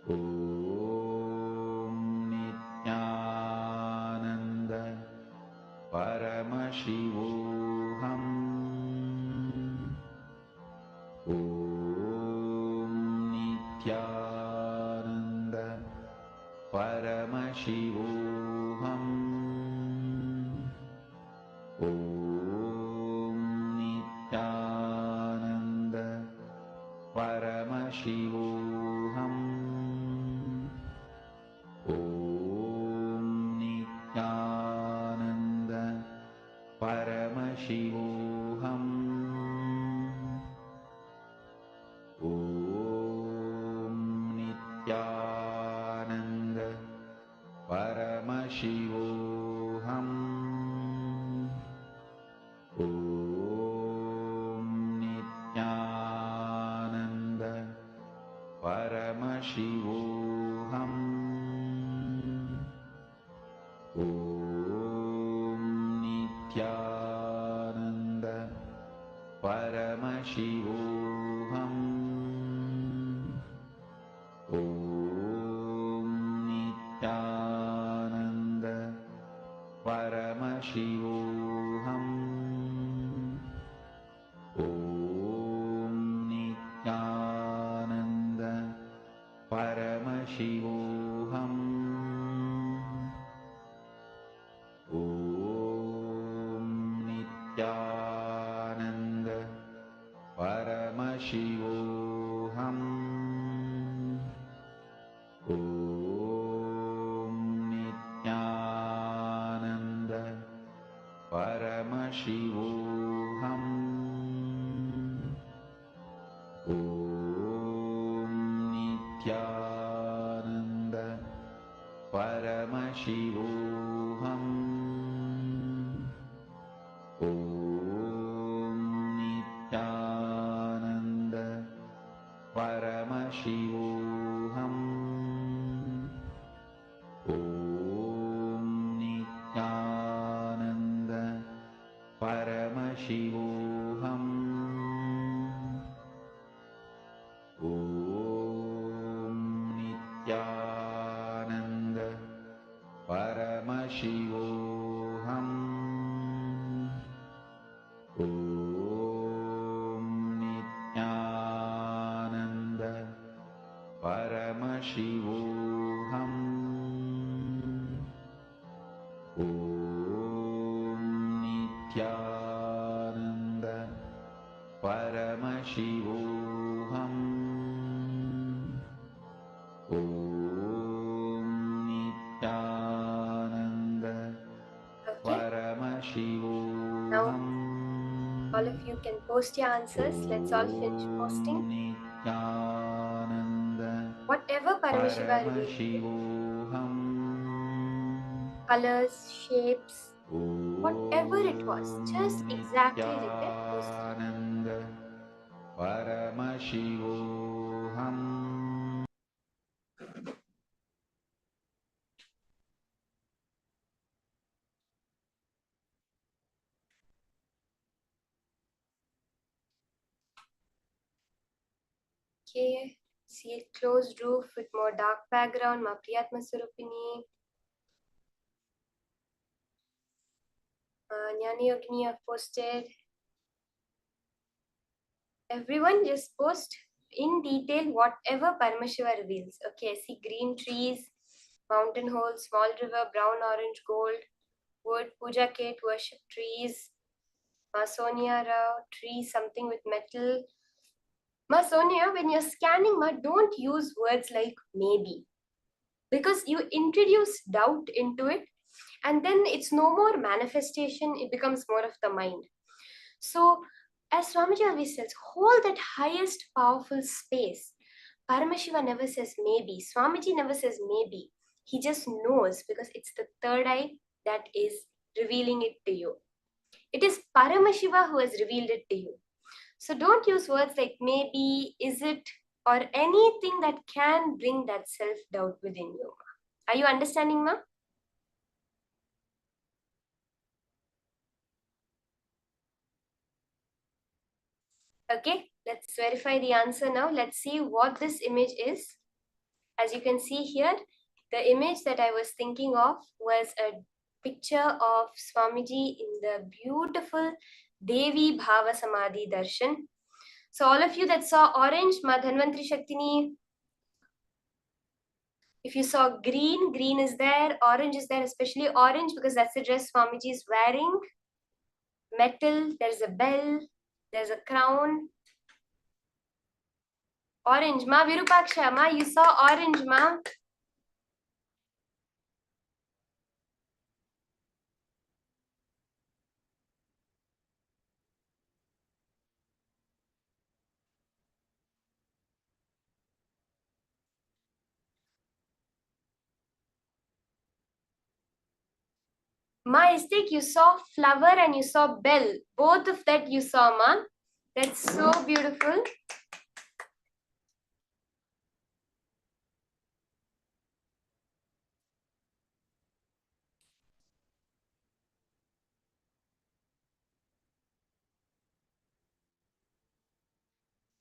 Om Nithyananda. Paramashivoham. Om Nithyananda. Paramashivoham. Om Nithyananda. Paramashivoham. Om Nithyananda. Paramashivoham. Om Nithyananda. Paramashivoham. Om Nithyananda. Paramashivoham. Om Nithyananda. Paramashivoham. Om Nithyananda. Paramashivoham. Om Nithyananda. Paramashivoham. Om Nithyananda. Paramashivoham. Om Nithyananda. Paramashivoham. Om Nithyananda. Paramashivoham. Om Nithyananda. Paramashivoham. Om Nithyananda. Paramashivoham. Om Nithyananda. Paramashivoham. Om Nithyananda. Paramashivoham. Om Nithyananda. Paramashivoham. Om Nithyananda. Okay. Paramashivoham. All of you can post your answers. Let's all finish posting. Nithyananda. whatever Paramashiva revealed, Paramashivoham. colors, shapes, whatever it was, just exactly like that was there. Nithyananda. Paramashivoham. Okay, see a closed roof with more dark background, ma Priyatma Surupini. Jnani Yogini have posted. Everyone just post in detail whatever Paramashiva reveals. Okay, see green trees, mountain hole, small river, brown, orange, gold, wood, puja kit, worship trees, Ma Sonia Rao, tree, something with metal. Ma Sonia, when you're scanning, don't use words like maybe, because you introduce doubt into it, and then it's no more manifestation, it becomes more of the mind. So, as Swamiji always says, hold that highest powerful space. Paramashiva never says maybe. Swamiji never says maybe. He just knows, because it's the third eye that is revealing it to you. It is Paramashiva who has revealed it to you. So don't use words like maybe, is it, or anything that can bring that self-doubt within you. Are you understanding, ma? Okay, let's verify the answer now. Let's see what this image is. As you can see here, the image that I was thinking of was a picture of Swamiji in the beautiful Devi Bhava Samadhi Darshan. So all of you that saw orange, Ma Dhanvantri Shaktini. If you saw green, green is there, orange is there, especially orange because that's the dress Swamiji is wearing. Metal, there's a bell, there's a crown. Orange, ma Virupaksha, ma, you saw orange, ma. Ma Istik, you saw flower and you saw bell. Both of that you saw, ma. That's so beautiful.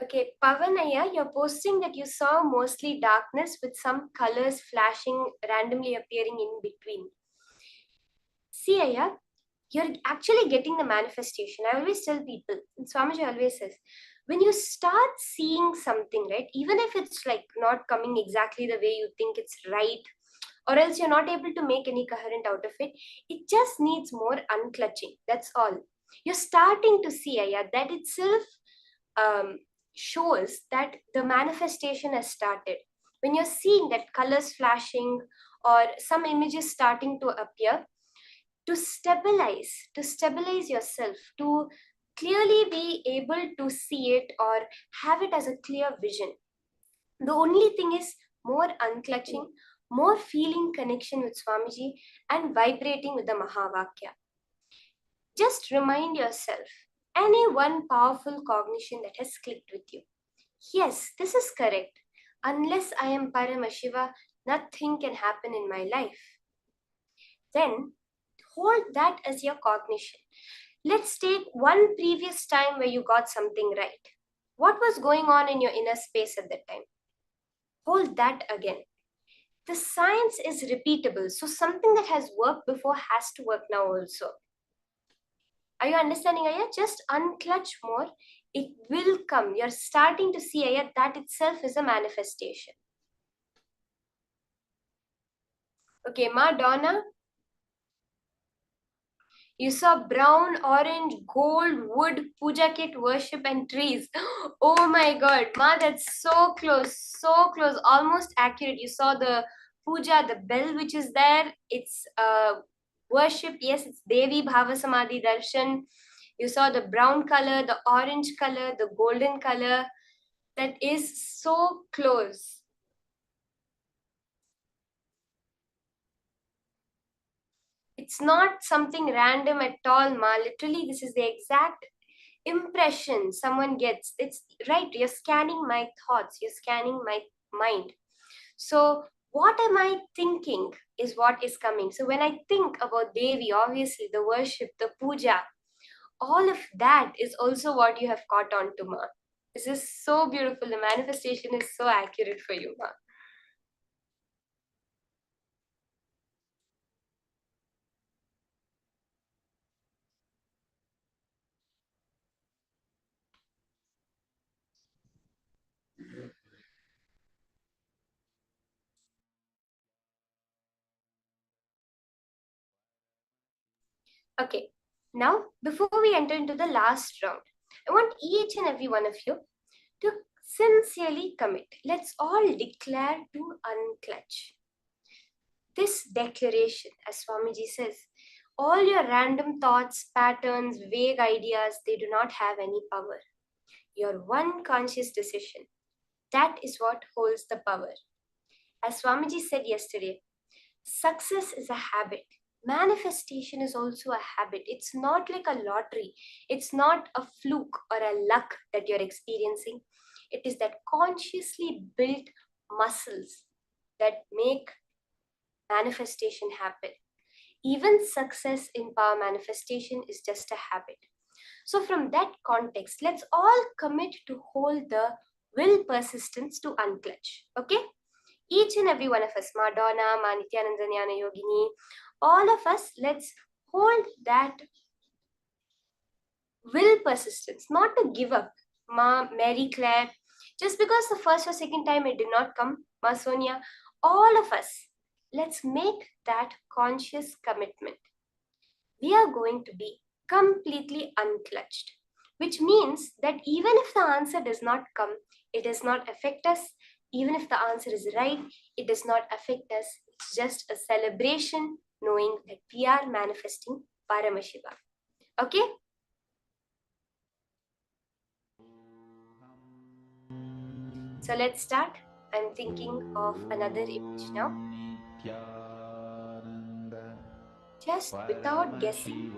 Okay, Pavanaya, you're posting that you saw mostly darkness with some colors flashing, randomly appearing in between. See, Aya, you're actually getting the manifestation. I always tell people, and Swamiji always says, when you start seeing something, right, even if it's like not coming exactly the way you think it's right, or else you're not able to make any coherent out of it, it just needs more unclutching. That's all. You're starting to see, Aya, that itself shows that the manifestation has started. When you're seeing that colors flashing or some images starting to appear, to stabilize yourself, to clearly be able to see it or have it as a clear vision. The only thing is more unclutching, more feeling connection with Swamiji and vibrating with the Mahavakya. Just remind yourself any one powerful cognition that has clicked with you. Yes, this is correct. Unless I am Paramashiva, nothing can happen in my life. Then hold that as your cognition. Let's take one previous time where you got something right. What was going on in your inner space at that time? Hold that again. The science is repeatable, so something that has worked before has to work now also. Are you understanding, Aya? Just unclutch more. It will come. You're starting to see, Aya, that itself is a manifestation. Okay, Ma Donna. You saw brown, orange, gold, wood, puja kit, worship, and trees. Oh my god, Ma, that's so close, almost accurate. You saw the puja, the bell which is there. It's worship. Yes, it's Devi Bhava Samadhi Darshan. You saw the brown color, the orange color, the golden color. That is so close. It's not something random at all, ma. Literally, this is the exact impression someone gets. It's right, you're scanning my thoughts, you're scanning my mind. So what am I thinking is what is coming. So when I think about Devi, obviously the worship, the puja, all of that is also what you have caught on to, ma. This is so beautiful. The manifestation is so accurate for you, ma. Okay, now before we enter into the last round, I want each and every one of you to sincerely commit. Let's all declare to unclutch. This declaration, as Swamiji says, all your random thoughts, patterns, vague ideas, they do not have any power. Your one conscious decision, that is what holds the power. As Swamiji said yesterday, success is a habit. Manifestation is also a habit. It's not like a lottery. It's not a fluke or a luck that you're experiencing. It is that consciously built muscles that make manifestation happen. Even success in power manifestation is just a habit. So from that context, let's all commit to hold the will persistence to unclutch. Okay? Each and every one of us, Madonna, Nithyananda Jnana Yogini, all of us, let's hold that will persistence, not to give up. Ma, Mary Claire, just because the first or second time it did not come, Ma Sonia, all of us, let's make that conscious commitment. We are going to be completely unclutched, which means that even if the answer does not come, it does not affect us. Even if the answer is right, it does not affect us. It's just a celebration knowing that we are manifesting Paramashivam. Okay? So let's start. I'm thinking of another image now. Just without guessing,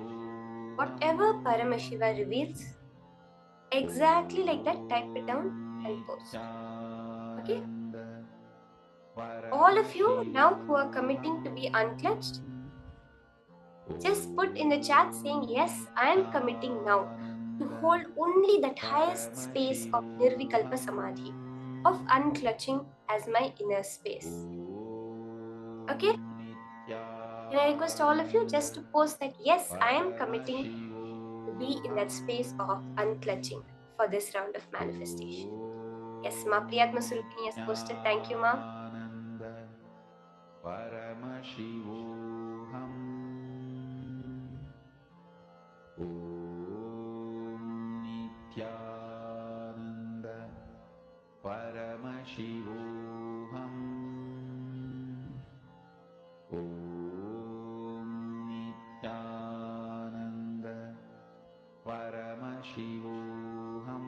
whatever Paramashiva reveals, exactly like that, type it down and post. Okay? All of you now who are committing to be unclutched, just put in the chat saying, yes, I am committing now to hold only that highest space of Nirvikalpa Samadhi, of unclutching as my inner space. Okay? Can I request all of you just to post that, yes, I am committing to be in that space of unclutching for this round of manifestation. Yes, Ma Priyatma Surupini has posted. Thank you, Ma. Paramashivoham. Om Nithyananda. Paramashivoham. Om Nithyananda. Paramashivoham.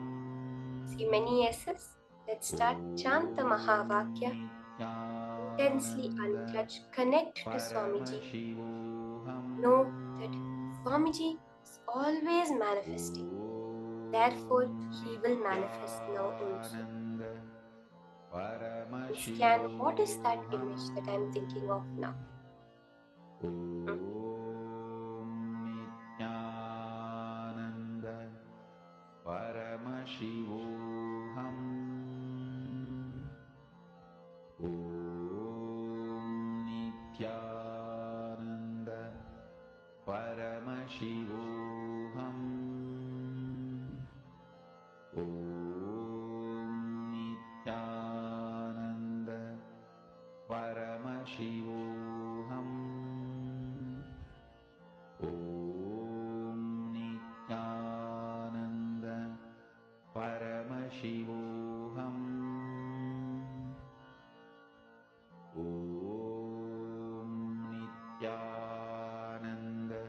See many yeses. Let's start. Chanta Mahavakya. Intensely unclutch. Connect to Swamiji. Know that Swamiji is always manifesting. Therefore, he will manifest now also. And scan what is that image that I'm thinking of now. Nithyananda. Paramashivoham. Om Nithyananda. Paramashivoham. Om Nithyananda. Paramashivoham. Om Nithyananda. Paramashivoham. Om Nithyananda.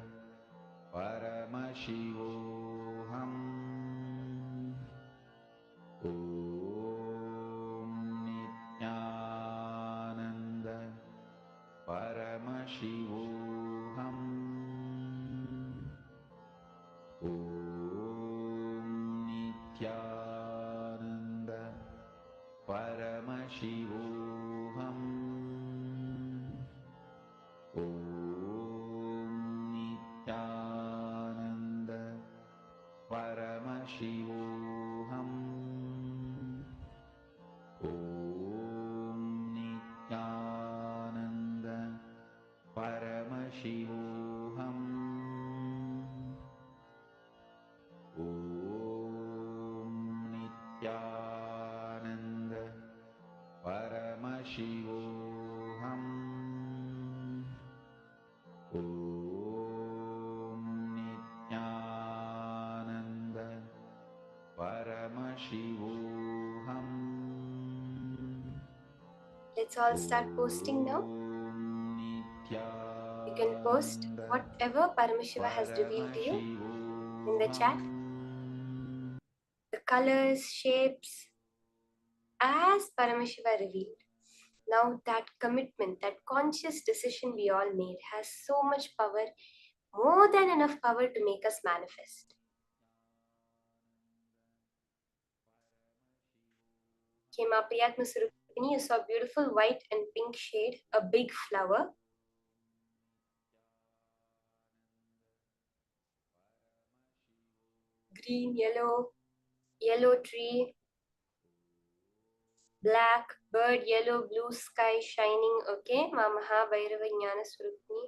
Paramashivoham. Om Nithyananda. Paramashivoham. Paramashivoham. Om Nithyananda Paramashivoham. Om Nithyananda Paramashivoham. Om Nithyananda Paramashivoham. Om Nithyananda Paramashivoham. Let's all start posting now. You can post whatever Paramashiva has revealed to you in the chat. The colors, shapes, as Paramashiva revealed. Now that commitment, that conscious decision we all made has so much power, more than enough power to make us manifest. Kema Priyatma Surupini, you saw beautiful white and pink shade, a big flower. Green, yellow tree, black, bird, yellow, blue sky shining. Okay, Mamaha Bhairava Jnana Surupini.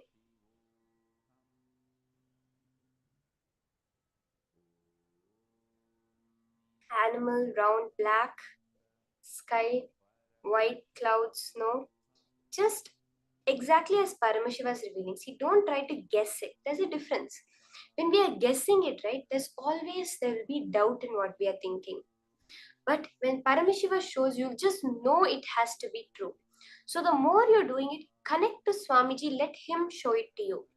Animal, round, black, sky, white clouds, snow. Just exactly as Paramashiva is revealing. See, don't try to guess it. There's a difference. When we are guessing it, right, there will be doubt in what we are thinking. But when Paramashiva shows you, just know it has to be true. So the more you're doing it, connect to Swamiji, let him show it to you.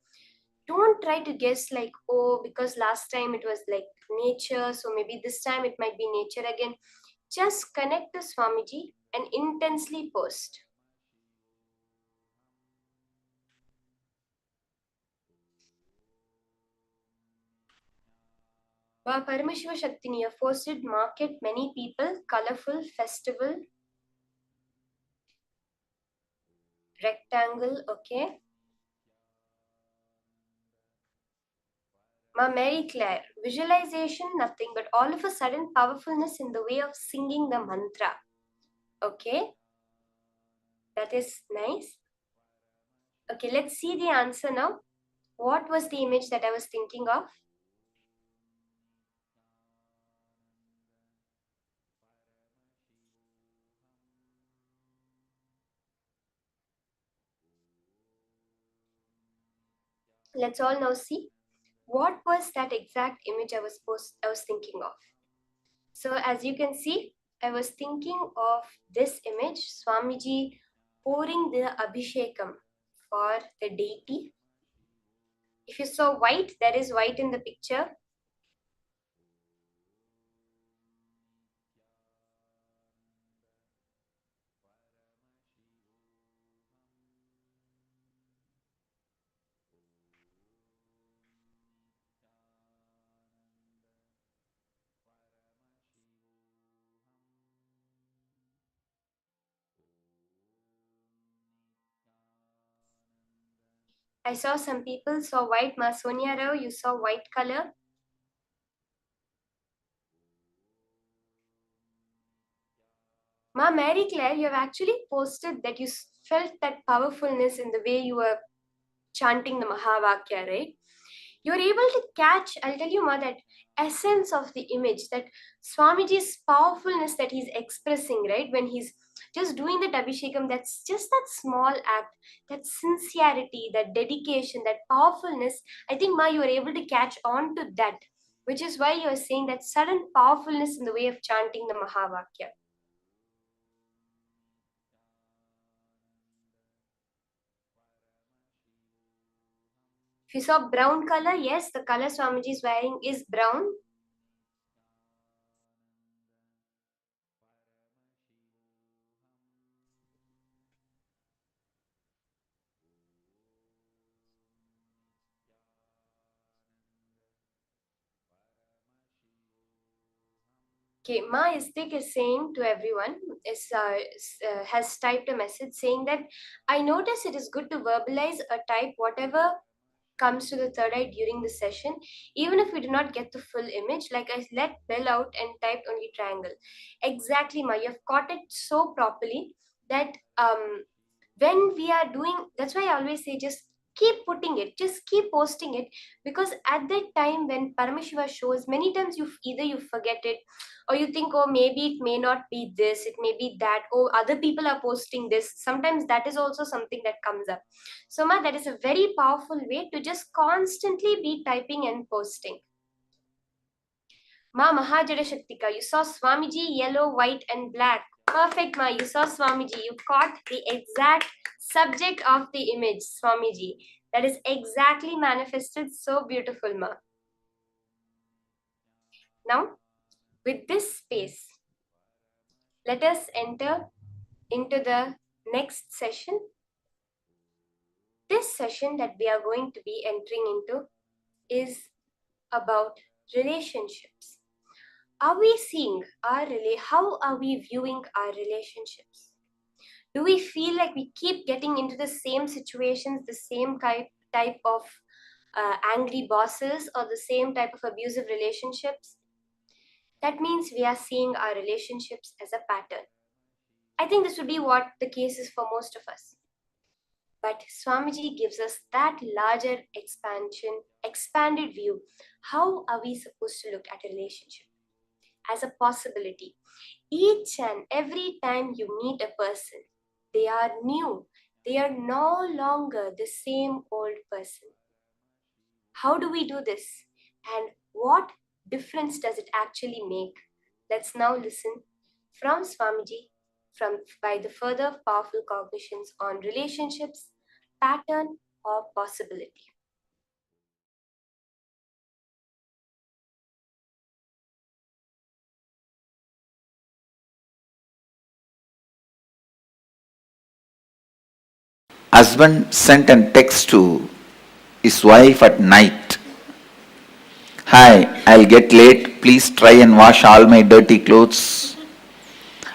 Don't try to guess like, oh, because last time it was like nature, so maybe this time it might be nature again. Just connect to Swamiji and intensely post. Wow, Paramashiva Shaktini, you posted market, many people, colorful, festival, rectangle, okay. Ma Mary Claire, visualization, nothing, but all of a sudden powerfulness in the way of singing the mantra. Okay, that is nice. Okay, let's see the answer now. What was the image that I was thinking of? Let's all now see. What was that exact image I was thinking of? So as you can see, I was thinking of this image, Swamiji pouring the Abhishekam for the deity. If you saw white, there is white in the picture. I saw some people saw white. Ma Sonia Rao, you saw white color. Ma Mary Claire, you have actually posted that you felt that powerfulness in the way you were chanting the Mahavakya, right? You're able to catch, I'll tell you, Ma, that essence of the image, that Swamiji's powerfulness that he's expressing, right? When he's just doing that Abhishekam, that's just that small act, that sincerity, that dedication, that powerfulness. I think, Ma, you are able to catch on to that, which is why you're saying that sudden powerfulness in the way of chanting the Mahavakya. If you saw brown color, yes, the color Swamiji is wearing is brown. Okay, Ma Istik is saying to everyone, has typed a message saying that I notice it is good to verbalize or type whatever comes to the third eye during the session, even if we do not get the full image. Like I let Bell out and typed only triangle. Exactly, Ma, you have caught it so properly that when we are doing, that's why I always say just keep putting it, just keep posting it, because at that time when Paramashiva shows, many times either you forget it, or you think, oh, maybe it may not be this, it may be that, oh, other people are posting this. Sometimes that is also something that comes up. So Ma, that is a very powerful way to just constantly be typing and posting. Ma Mahajada Shaktika, you saw Swamiji, yellow, white, and black. Perfect, Ma. You saw Swamiji. You caught the exact subject of the image, Swamiji. That is exactly manifested. So beautiful, Ma. Now, with this space, let us enter into the next session. This session that we are going to be entering into is about relationships. Are we seeing how are we viewing our relationships? Do we feel like we keep getting into the same situations, the same type of angry bosses, or the same type of abusive relationships? That means we are seeing our relationships as a pattern. I think this would be what the case is for most of us. But Swamiji gives us that larger expanded view. How are we supposed to look at a relationship? As a possibility. Each and every time you meet a person, they are new. They are no longer the same old person. How do we do this? And what difference does it actually make? Let's now listen from Swamiji by the further powerful cognitions on relationships, pattern, or possibility. Husband sent a text to his wife at night. Hi, I'll get late. Please try and wash all my dirty clothes.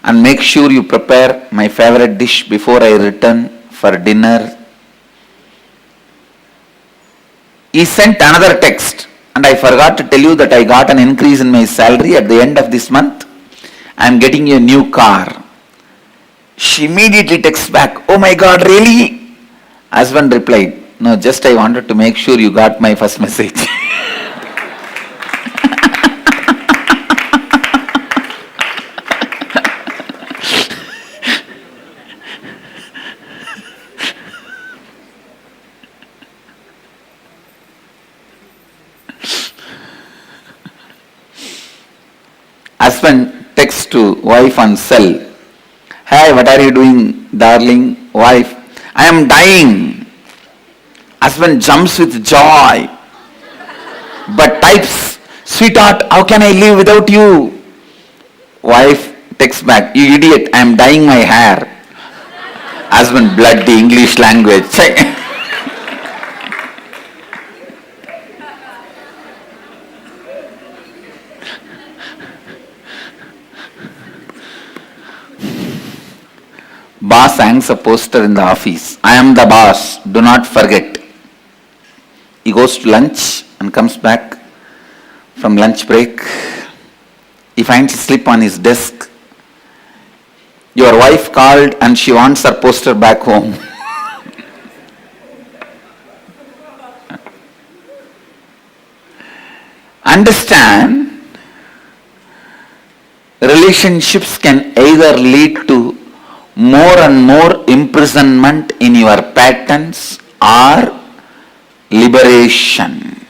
And make sure you prepare my favorite dish before I return for dinner. He sent another text. And I forgot to tell you that I got an increase in my salary at the end of this month. I'm getting you a new car. She immediately texts back, oh my God, really? Husband replied, no, just I wanted to make sure you got my first message. Husband texts to wife on cell. Hey, what are you doing, darling? Wife, I am dying. Husband jumps with joy, but types, sweetheart, how can I live without you? Wife texts back, you idiot, I am dyeing my hair. Husband, bloody English language. Boss hangs a poster in the office. I am the boss. Do not forget. He goes to lunch and comes back from lunch break. He finds a slip on his desk. Your wife called and she wants her poster back home. Understand, relationships can either lead to more and more imprisonment in your patterns or liberation.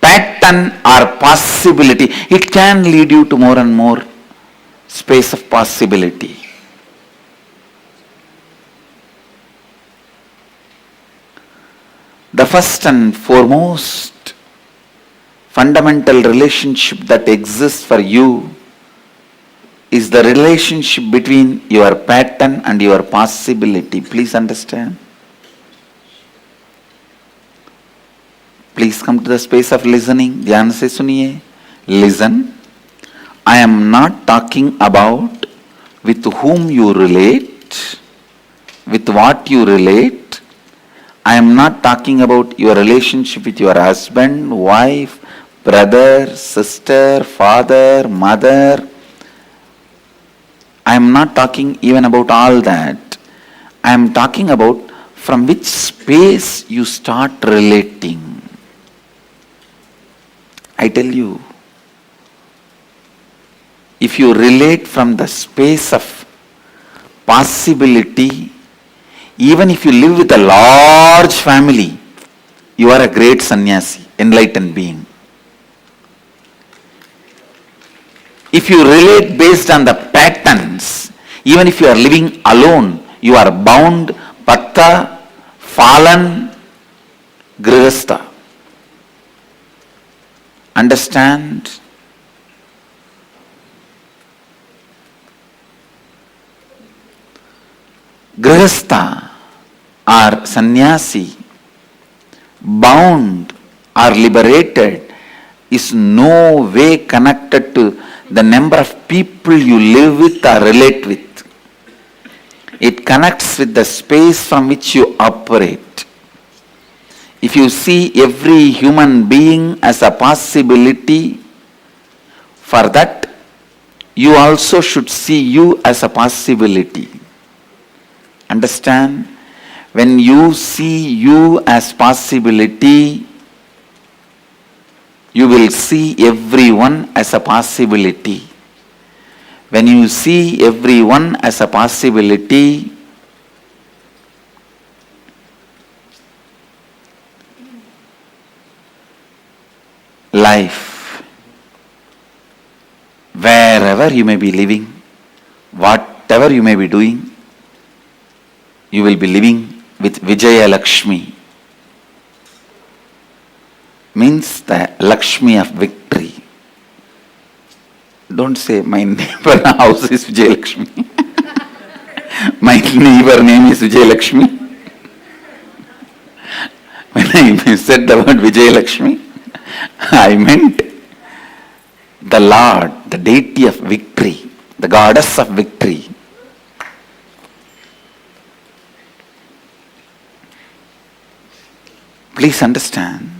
Pattern or possibility, it can lead you to more and more space of possibility. The first and foremost fundamental relationship that exists for you is the relationship between your pattern and your possibility. Please understand. Please come to the space of listening. ध्यान से सुनिए. Listen. I am not talking about with whom you relate, with what you relate. I am not talking about your relationship with your husband, wife, brother, sister, father, mother. I am not talking even about all that. I am talking about from which space you start relating. I tell you, if you relate from the space of possibility, even if you live with a large family, you are a great sannyasi, enlightened being. If you relate based on the patterns, even if you are living alone, you are bound, patta, fallen, grihastha. Understand? Grihastha or sannyasi, bound or liberated, is no way connected to the number of people you live with or relate with. It connects with the space from which you operate. If you see every human being as a possibility, for that you also should see you as a possibility. Understand? When you see you as possibility, you will see everyone as a possibility. When you see everyone as a possibility, life, wherever you may be living, whatever you may be doing, you will be living with Vijaya Lakshmi. Means the Lakshmi of victory. Don't say, my neighbor house is Vijaya Lakshmi. My neighbor name is Vijaya Lakshmi. When I said the word Vijaya Lakshmi, I meant the Lord, the deity of victory, the goddess of victory. Please understand.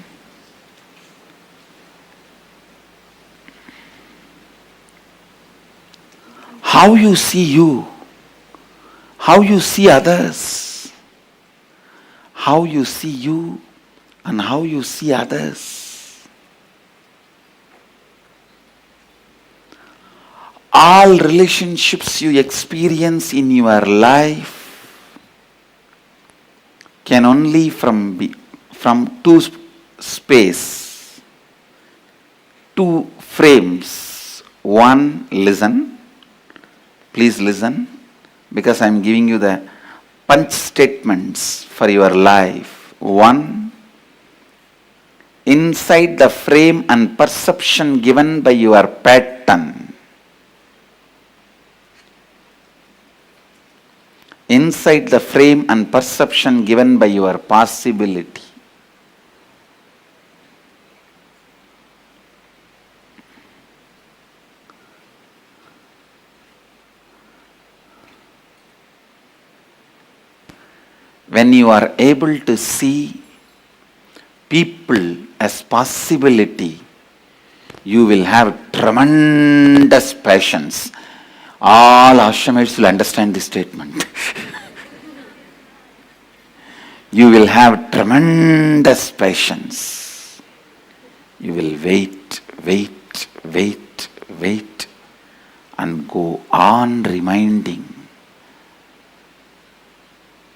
How you see you, how you see others, how you see you and how you see others. All relationships you experience in your life can only from two space, two frames. One, listen. Please listen, because I am giving you the punch statements for your life. One, inside the frame and perception given by your pattern. Inside the frame and perception given by your possibility. When you are able to see people as possibility, you will have tremendous passions. All ashramites will understand this statement. You will have tremendous patience. You will wait, and go on reminding.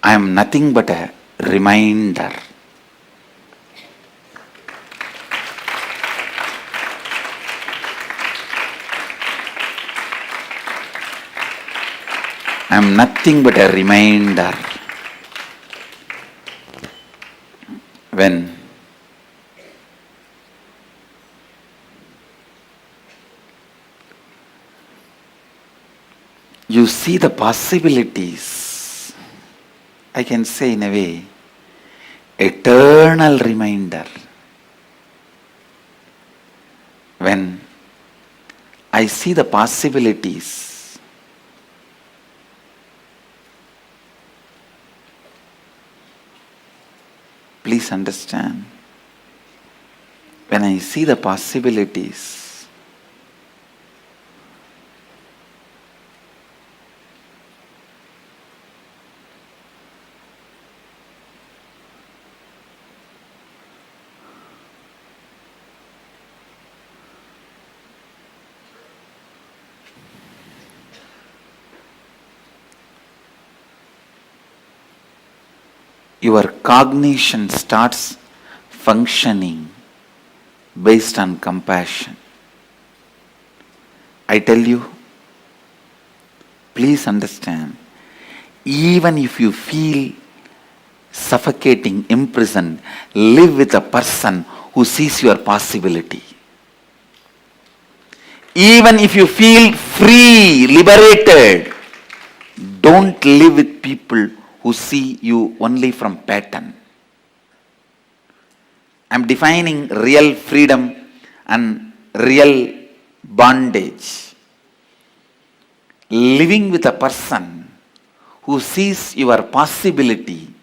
I am nothing but a reminder. I am nothing but a reminder. When you see the possibilities, I can say in a way, eternal reminder. When I see the possibilities. Please understand. When I see the possibilities, your cognition starts functioning based on compassion. I tell you, please understand, even if you feel suffocating, imprisoned, live with a person who sees your possibility. Even if you feel free, liberated, don't live with people who see you only from pattern. I'm defining real freedom and real bondage. Living with a person who sees your possibility,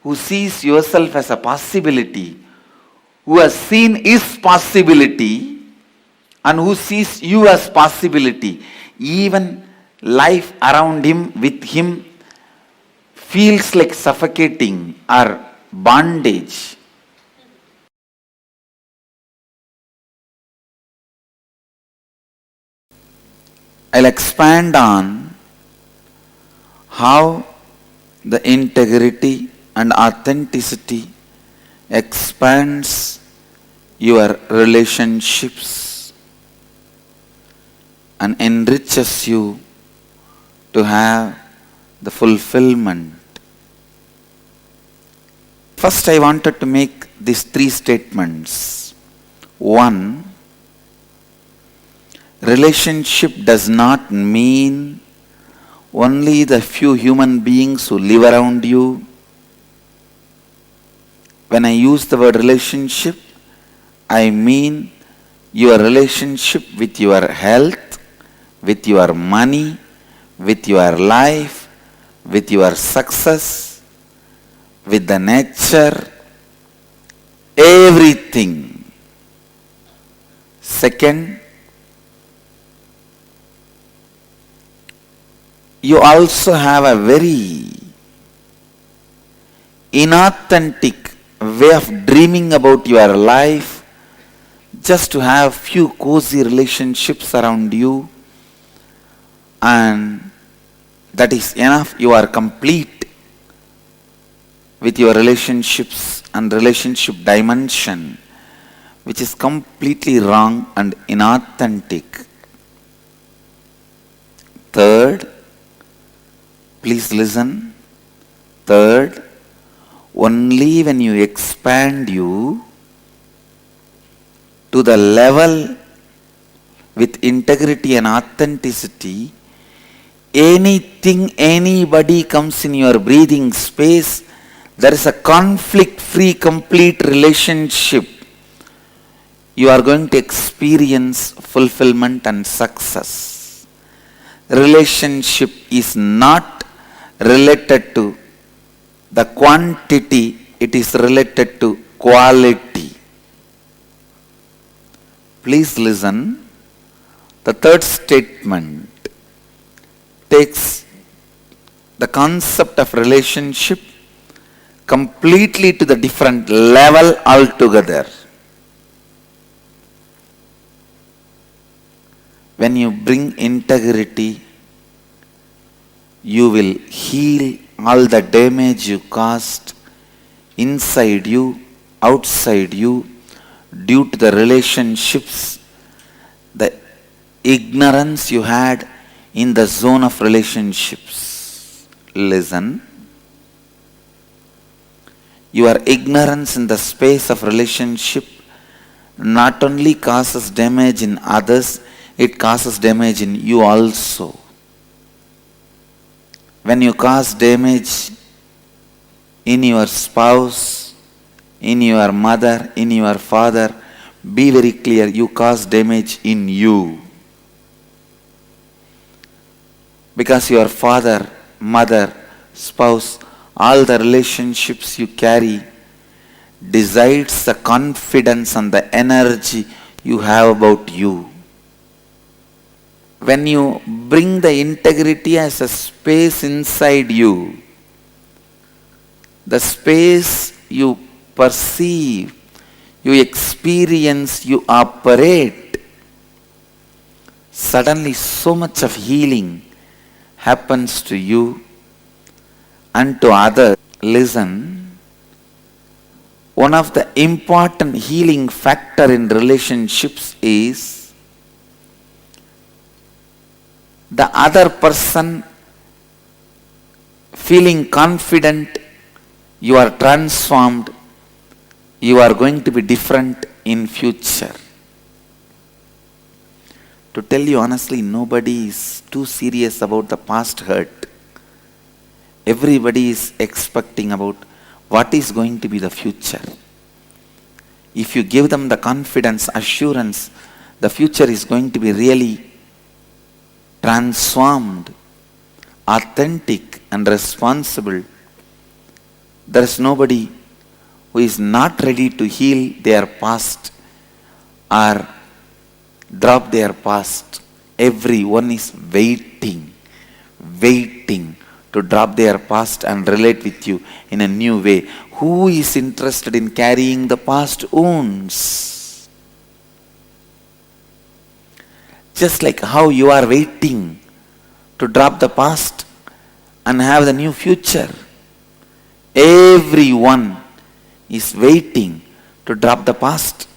who sees yourself as a possibility, who has seen his possibility and who sees you as possibility, even life around him, with him, feels like suffocating or bondage. I'll expand on how the integrity and authenticity expands your relationships and enriches you to have the fulfillment. First, I wanted to make these three statements. One, relationship does not mean only the few human beings who live around you. When I use the word relationship, I mean your relationship with your health, with your money, with your life, with your success, with the nature, everything. Second, you also have a very inauthentic way of dreaming about your life, just to have few cozy relationships around you, and that is enough. You are complete with your relationships and relationship dimension, which is completely wrong and inauthentic. Third, please listen. Third, only when you expand you to the level with integrity and authenticity, anything, anybody comes in your breathing space, there is a conflict-free, complete relationship. You are going to experience fulfillment and success. Relationship is not related to the quantity, it is related to quality. Please listen. The third statement takes the concept of relationship completely to the different level altogether. When you bring integrity, you will heal all the damage you caused inside you, outside you, due to the relationships, the ignorance you had in the zone of relationships. Listen. Your ignorance in the space of relationship not only causes damage in others, it causes damage in you also. When you cause damage in your spouse, in your mother, in your father, be very clear, you cause damage in you. because your father, mother, spouse, all the relationships you carry decides the confidence and the energy you have about you. When you bring the integrity as a space inside you, the space you perceive, you experience, you operate, suddenly so much of healing happens to you and to others. Listen, one of the important healing factor in relationships is the other person feeling confident, you are transformed, you are going to be different in future. To tell you honestly, nobody is too serious about the past hurt. Everybody is expecting about what is going to be the future. If you give them the confidence, assurance, the future is going to be really transformed, authentic and responsible. There is nobody who is not ready to heal their past or drop their past. Everyone is waiting to drop their past and relate with you in a new way. Who is interested in carrying the past wounds? Just like how you are waiting to drop the past and have the new future. Everyone is waiting to drop the past.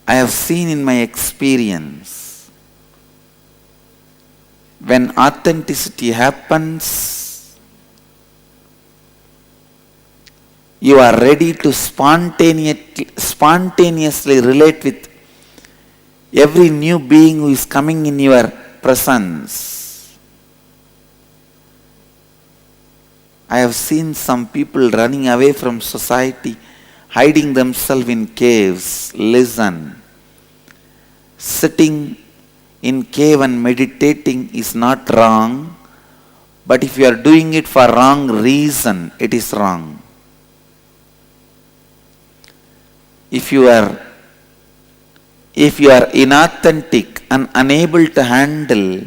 I have seen in my experience, when authenticity happens, you are ready to spontaneously relate with every new being who is coming in your presence. I have seen some people running away from society, hiding themselves in caves. Listen, sitting in cave and meditating is not wrong, but if you are doing it for wrong reason, it is wrong. If you are inauthentic and unable to handle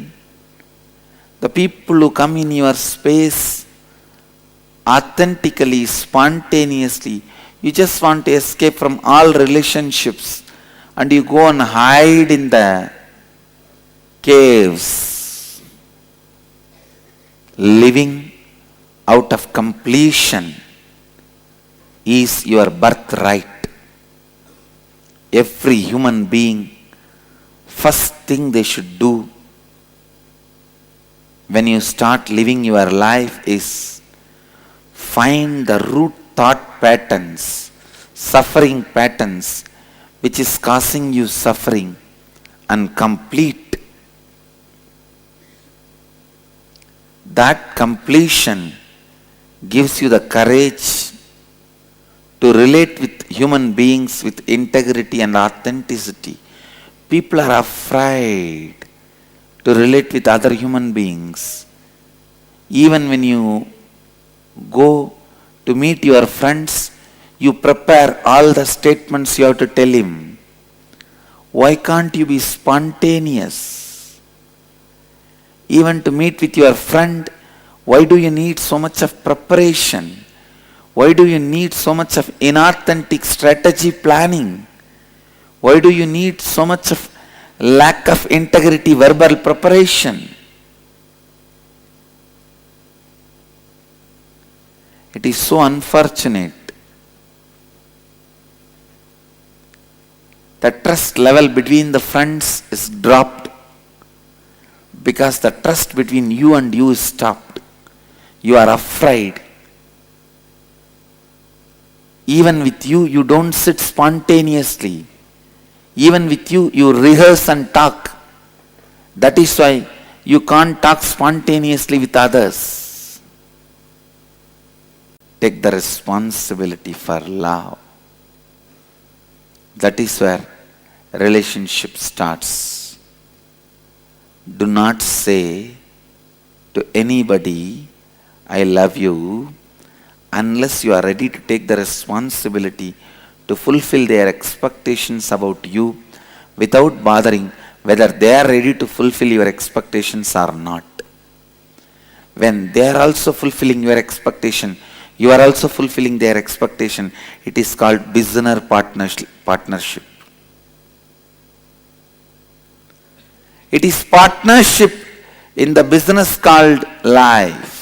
the people who come in your space authentically, spontaneously, you just want to escape from all relationships and you go and hide in the caves. Living out of completion is your birthright. Every human being, first thing they should do when you start living your life is find the root thought patterns, suffering patterns, which is causing you suffering, and complete. That completion gives you the courage to relate with human beings with integrity and authenticity. People are afraid to relate with other human beings. Even when you go to meet your friends, you prepare all the statements you have to tell him. Why can't you be spontaneous? Even to meet with your friend, why do you need so much of preparation? Why do you need so much of inauthentic strategy planning? Why do you need so much of lack of integrity verbal preparation? It is so unfortunate. The trust level between the friends is dropped because the trust between you and you is stopped. You are afraid. Even with you, you don't sit spontaneously. Even with you, you rehearse and talk. That is why you can't talk spontaneously with others. Take the responsibility for love. That is where relationship starts. Do not say, to anybody, I love you, unless you are ready to take the responsibility to fulfill their expectations about you without bothering whether they are ready to fulfill your expectations or not. When they are also fulfilling your expectation, you are also fulfilling their expectation. It is called business partnership. It is partnership in the business called life.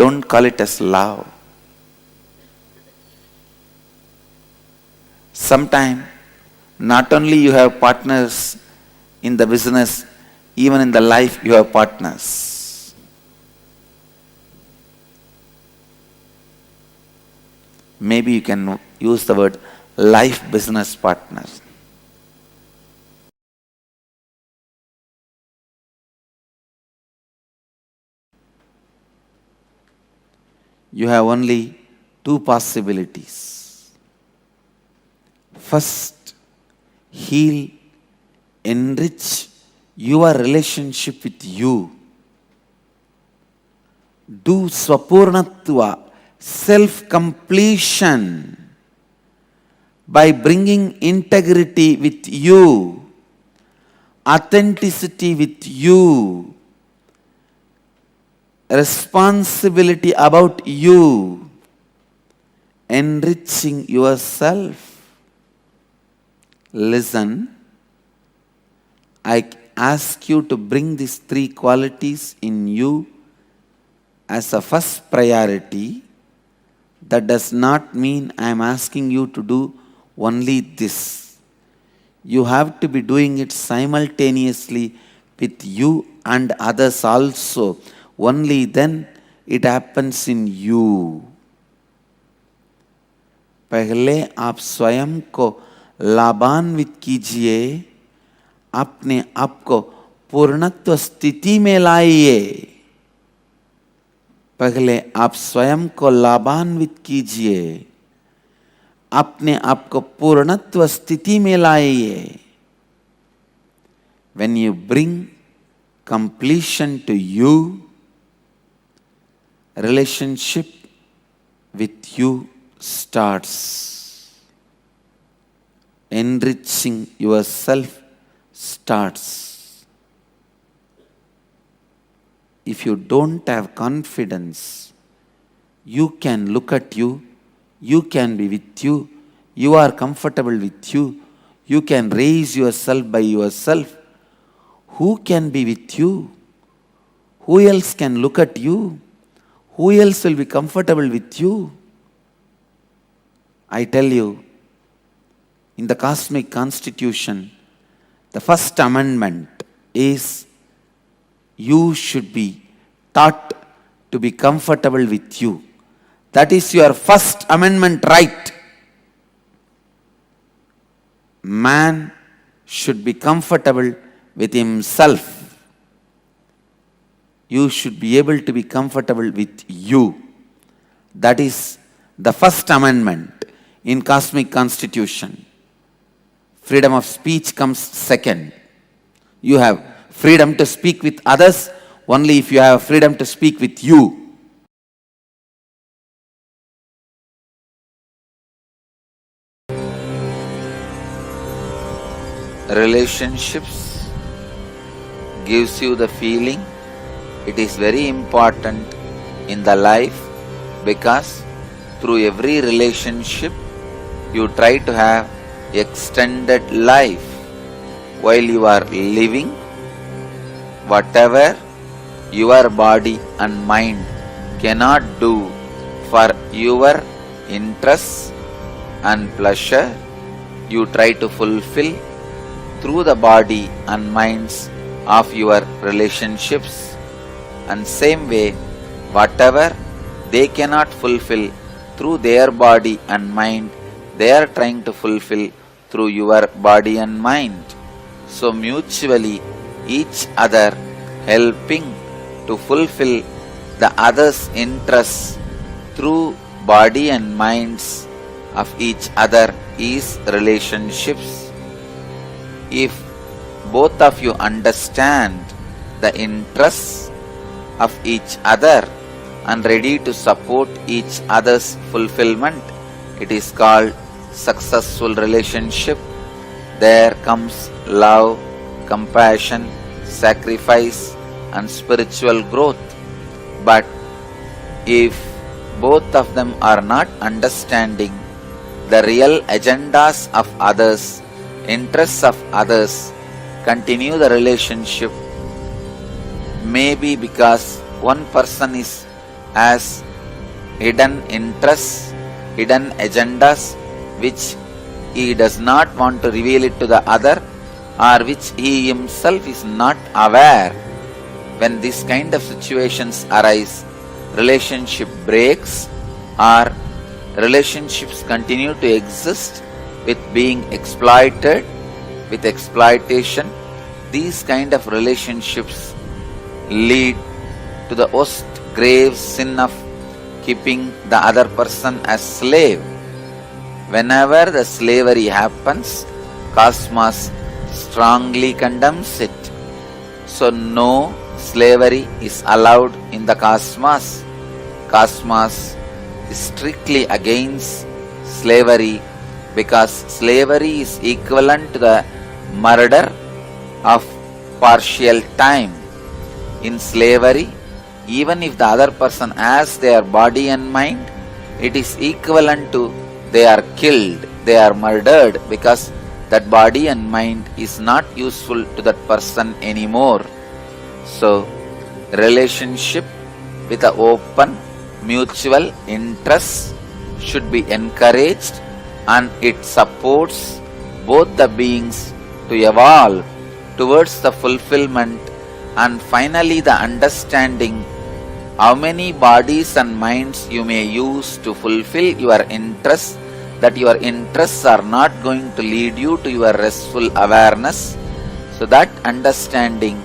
Don't call it as love. Sometimes, not only you have partners in the business, even in the life you have partners. Maybe you can use the word life business partners. You have only two possibilities. First, heal, enrich your relationship with you. Do swapurnatva, self-completion, by bringing integrity with you, authenticity with you, responsibility about you, enriching yourself. Listen, I ask you to bring these three qualities in you as a first priority. That does not mean I am asking you to do only this. You have to be doing it simultaneously with you and others also. Only then it happens in you. पहले आप स्वयं को लाभान्वित कीजिए, अपने आप को पूर्णत्व स्थिति में लाइए. पहले आप स्वयं को लाभान्वित कीजिए, अपने आप को पूर्णत्व स्थिति में लाइए. When you bring completion to you, relationship with you starts. Enriching yourself starts. If you don't have confidence, you can look at you, you can be with you, you are comfortable with you, you can raise yourself by yourself. Who can be with you? Who else can look at you? Who else will be comfortable with you? I tell you, in the cosmic constitution, the first amendment is you should be taught to be comfortable with you. That is your first amendment right. Man should be comfortable with himself. You should be able to be comfortable with you. That is the first amendment in cosmic constitution. Freedom of speech comes second. You have freedom to speak with others only if you have freedom to speak with you. Relationships gives you the feeling. It is very important in the life because through every relationship you try to have extended life. While you are living, whatever your body and mind cannot do for your interests and pleasure, you try to fulfill through the body and minds of your relationships. And same way, whatever they cannot fulfill through their body and mind, they are trying to fulfill through your body and mind. So mutually, each other helping to fulfill the other's interests through body and minds of each other is relationships. If both of you understand the interests of each other and ready to support each other's fulfillment, it is called successful relationship. There comes love, compassion, sacrifice and spiritual growth. But if both of them are not understanding the real agendas of others, interests of others, continue the relationship, maybe because one person has hidden interests, hidden agendas which he does not want to reveal it to the other, or which he himself is not aware. When this kind of situations arise, relationship breaks or relationships continue to exist with being exploited, with exploitation. These kind of relationships lead to the most grave sin of keeping the other person as slave. Whenever the slavery happens, cosmos strongly condemns it. So no slavery is allowed in the cosmos. Cosmos is strictly against slavery because slavery is equivalent to the murder of partial time. In slavery, even if the other person has their body and mind, it is equivalent to they are killed, they are murdered, because that body and mind is not useful to that person anymore. So, relationship with an open, mutual interest should be encouraged, and it supports both the beings to evolve towards the fulfillment and finally the understanding how many bodies and minds you may use to fulfill your interests, that your interests are not going to lead you to your restful awareness. So that understanding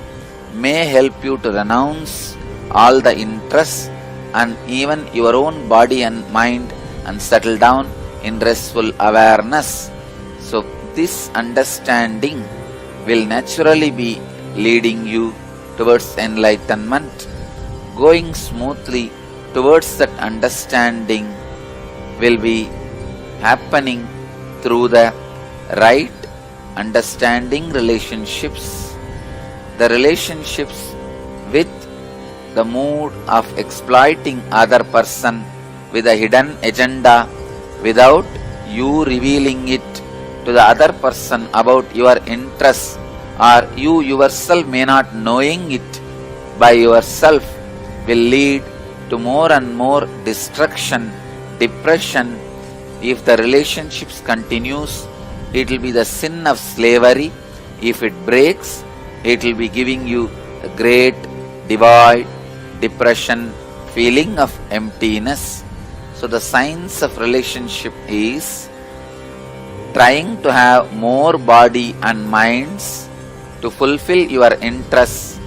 may help you to renounce all the interests and even your own body and mind and settle down in restful awareness. So this understanding will naturally be leading you towards enlightenment. Going smoothly towards that understanding will be happening through the right understanding relationships. The relationships with the mood of exploiting other person with a hidden agenda without you revealing it to the other person about your interests, or you yourself may not knowing it by yourself, will lead to more and more destruction, depression. If the relationships continues, it will be the sin of slavery. If it breaks, it will be giving you a great divide, depression, feeling of emptiness. So the science of relationship is trying to have more body and minds to fulfill your interests,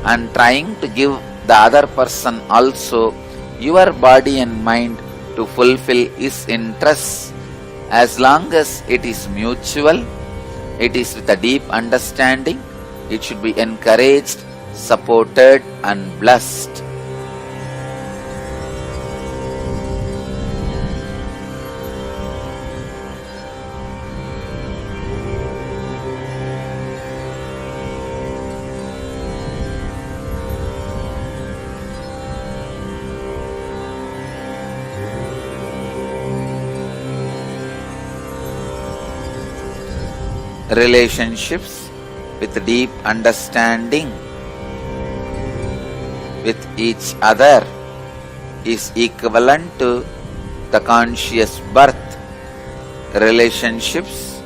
and trying to give the other person also your body and mind to fulfill his interests. As long as it is mutual, it is with a deep understanding, it should be encouraged, supported and blessed. Relationships with deep understanding with each other is equivalent to the conscious birth. Relationships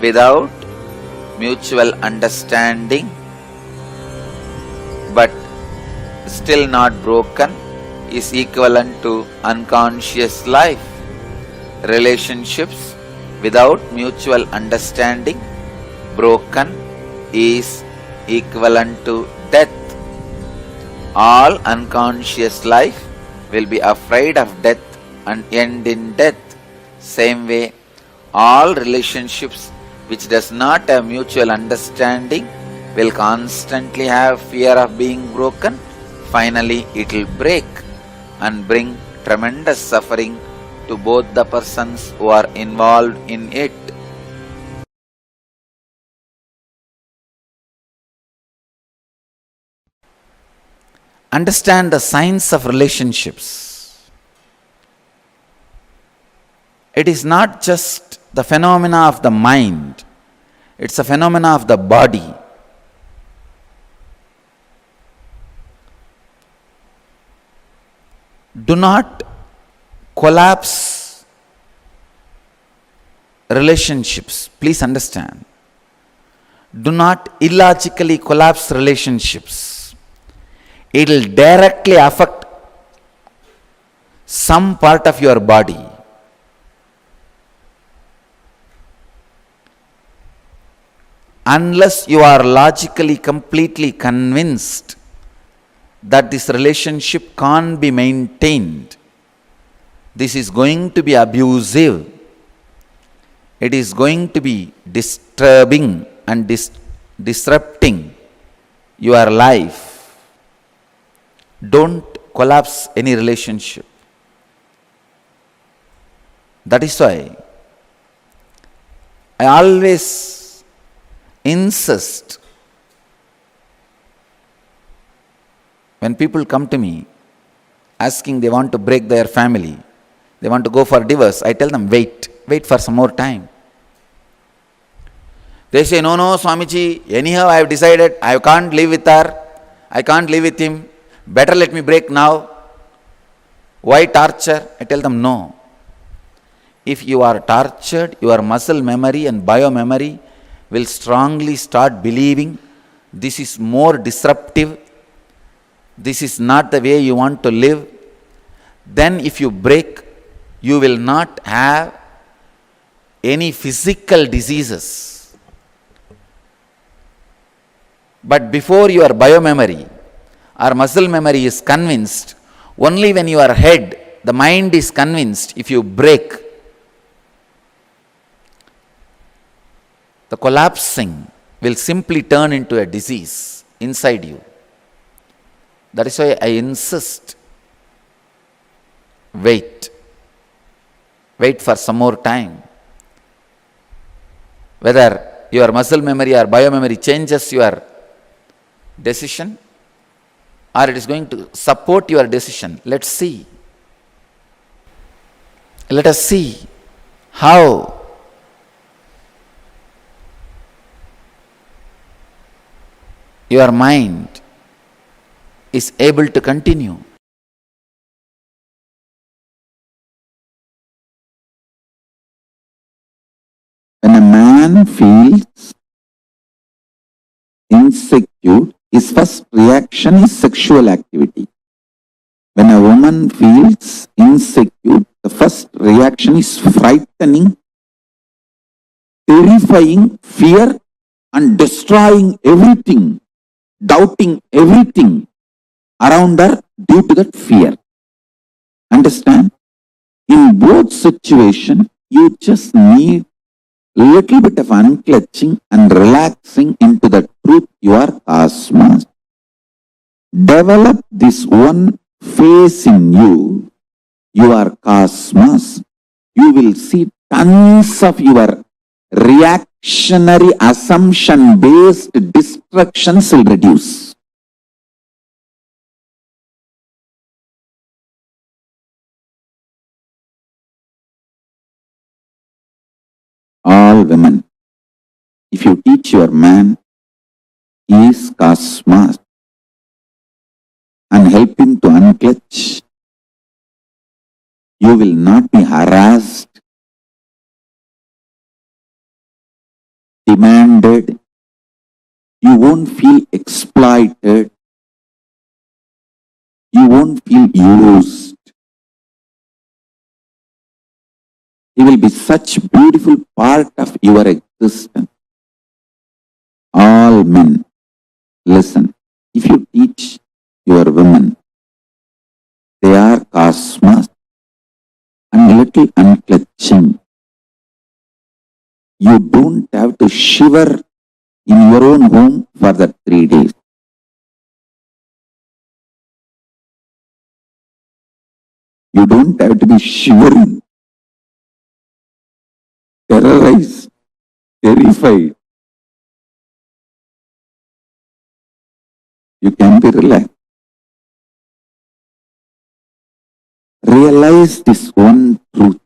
without mutual understanding but still not broken is equivalent to unconscious life. Relationships without mutual understanding broken is equivalent to death. All unconscious life will be afraid of death and end in death. Same way, all relationships which does not have mutual understanding will constantly have fear of being broken. Finally, it will break and bring tremendous suffering to both the persons who are involved in it. Understand the science of relationships. It is not just the phenomena of the mind, it's a phenomena of the body. Do not collapse relationships. Please understand. Do not illogically collapse relationships. It will directly affect some part of your body. Unless you are logically completely convinced that this relationship can't be maintained, this is going to be abusive, it is going to be disturbing and disrupting your life, don't collapse any relationship. That is why I always insist, when people come to me asking they want to break their family, they want to go for divorce, I tell them, wait for some more time. They say, no, Swamiji, anyhow I have decided I can't live with her, I can't live with him, better let me break now. Why torture? I tell them, no. If you are tortured, your muscle memory and biomemory will strongly start believing this is more disruptive, this is not the way you want to live. Then if you break, you will not have any physical diseases. But before your biomemory or muscle memory is convinced, only when your head, the mind is convinced, if you break, the collapsing will simply turn into a disease inside you. That is why I insist, wait for some more time. Whether your muscle memory or biomemory changes your decision or it is going to support your decision, let's see. Let us see how your mind is able to continue. When a man feels insecure, his first reaction is sexual activity. When a woman feels insecure, the first reaction is frightening, terrifying, fear, and destroying everything, doubting everything around her due to that fear. Understand? In both situations, you just need little bit of unclutching and relaxing into the truth you are cosmos. Develop this one phase in you. You are cosmos. You will see tons of your reactionary assumption based destructions will reduce. All women, if you teach your man, he is cosmos, and help him to unclutch, you will not be harassed, demanded, you won't feel exploited, you won't feel used. It will be such a beautiful part of your existence. All men, listen, if you teach your women, they are cosmos and little unclutching. You don't have to shiver in your own home for the 3 days. You don't have to be shivering, terrorized, terrified. You can be relaxed. Realize this one truth.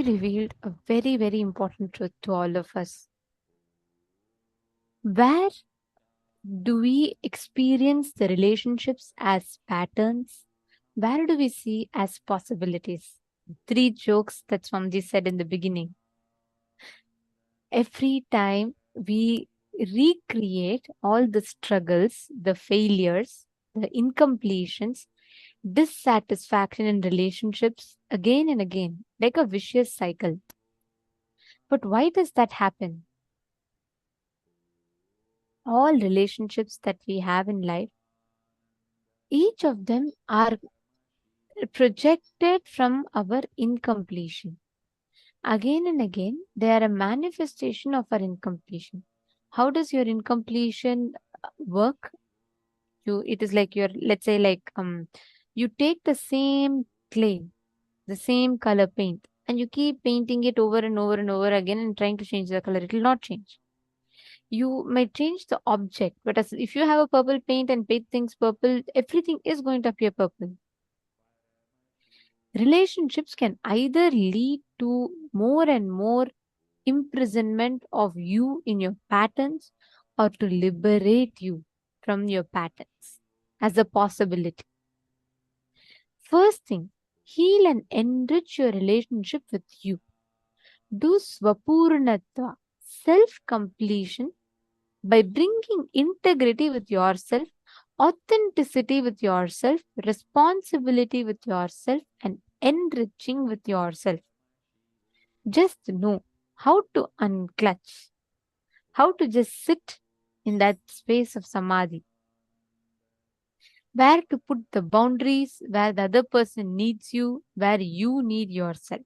Swamiji revealed a very, very important truth to all of us. Where do we experience the relationships as patterns? Where do we see as possibilities? 3 jokes that Swamiji said in the beginning. Every time we recreate all the struggles, the failures, the incompletions, dissatisfaction in relationships again and again, like a vicious cycle. But why does that happen? All relationships that we have in life, each of them are projected from our incompletion. Again and again, they are a manifestation of our incompletion. How does your incompletion work? It is like let's say you take the same clay, the same color paint, and you keep painting it over and over and over again and trying to change the color. It will not change. You might change the object, but if you have a purple paint and paint things purple, everything is going to appear purple. Relationships can either lead to more and more imprisonment of you in your patterns or to liberate you from your patterns as a possibility. First thing, heal and enrich your relationship with you. Do swapurnatva, self-completion, by bringing integrity with yourself, authenticity with yourself, responsibility with yourself, and enriching with yourself. Just know how to unclutch, how to just sit in that space of samadhi, where to put the boundaries, where the other person needs you, where you need yourself.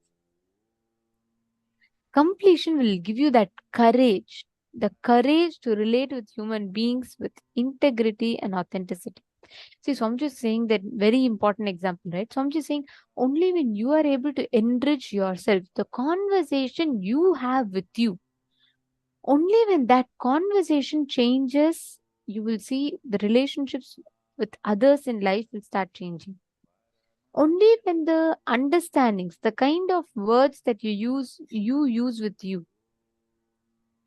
Completion will give you that courage, the courage to relate with human beings with integrity and authenticity. See, Swamiji is saying that very important example, right? Swamiji is saying only when you are able to enrich yourself, the conversation you have with you, only when that conversation changes, you will see the relationships with others in life will start changing. Only when the understandings, the kind of words that you use with you,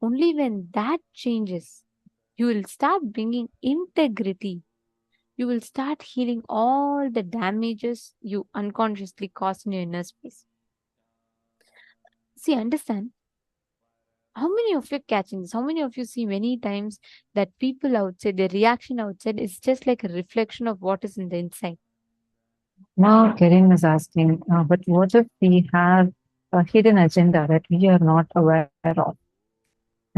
only when that changes, you will start bringing integrity. You will start healing all the damages you unconsciously caused in your inner space. See, understand, how many of you are catching this? How many of you see many times that people outside, their reaction outside is just like a reflection of what is in the inside? Now, Karen is asking, but what if we have a hidden agenda that we are not aware of?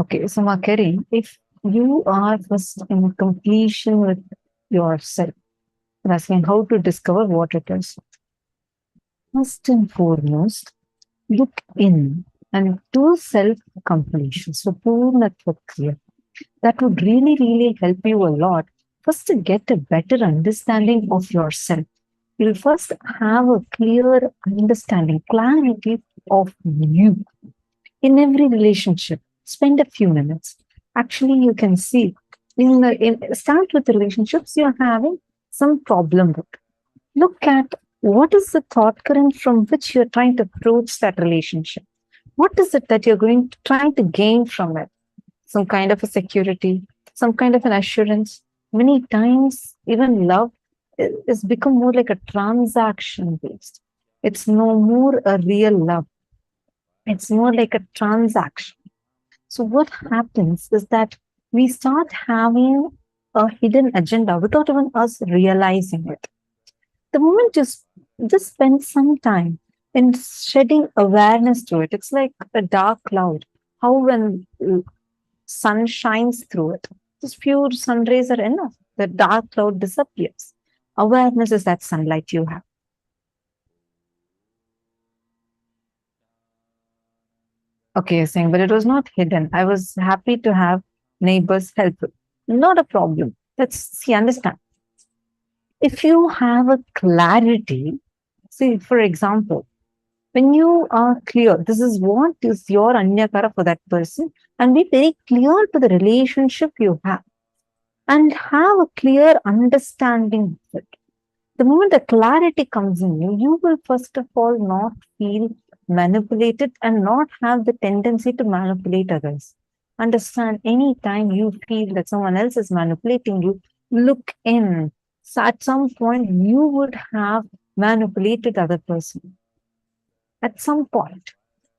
Okay, so Makari, if you are first in completion with yourself, you're asking how to discover what it is. First and foremost, look in and do self-completion. So, Purnatva Kriya. That would really, really help you a lot. First, to get a better understanding of yourself. You'll first have a clear understanding, clarity of you in every relationship. Spend a few minutes. Actually, you can see start with the relationships you're having some problem with. Look at what is the thought current from which you're trying to approach that relationship. What is it that you're trying to gain from it? Some kind of a security, some kind of an assurance. Many times, even love is become more like a transaction based. It's no more a real love. It's more like a transaction. So what happens is that we start having a hidden agenda without even us realizing it. The moment just spend some time in shedding awareness to it. It's like a dark cloud. How when sun shines through it, just few sun rays are enough. The dark cloud disappears. Awareness is that sunlight you have. Okay, you're saying, but it was not hidden. I was happy to have neighbors helpful. Not a problem. See, understand. If you have a clarity, see, for example, when you are clear, this is what is your anyakara for that person, and be very clear to the relationship you have, and have a clear understanding of it. The moment the clarity comes in you, you will first of all not feel manipulated and not have the tendency to manipulate others. Understand, anytime you feel that someone else is manipulating you, look in. So at some point, you would have manipulated other person. At some point.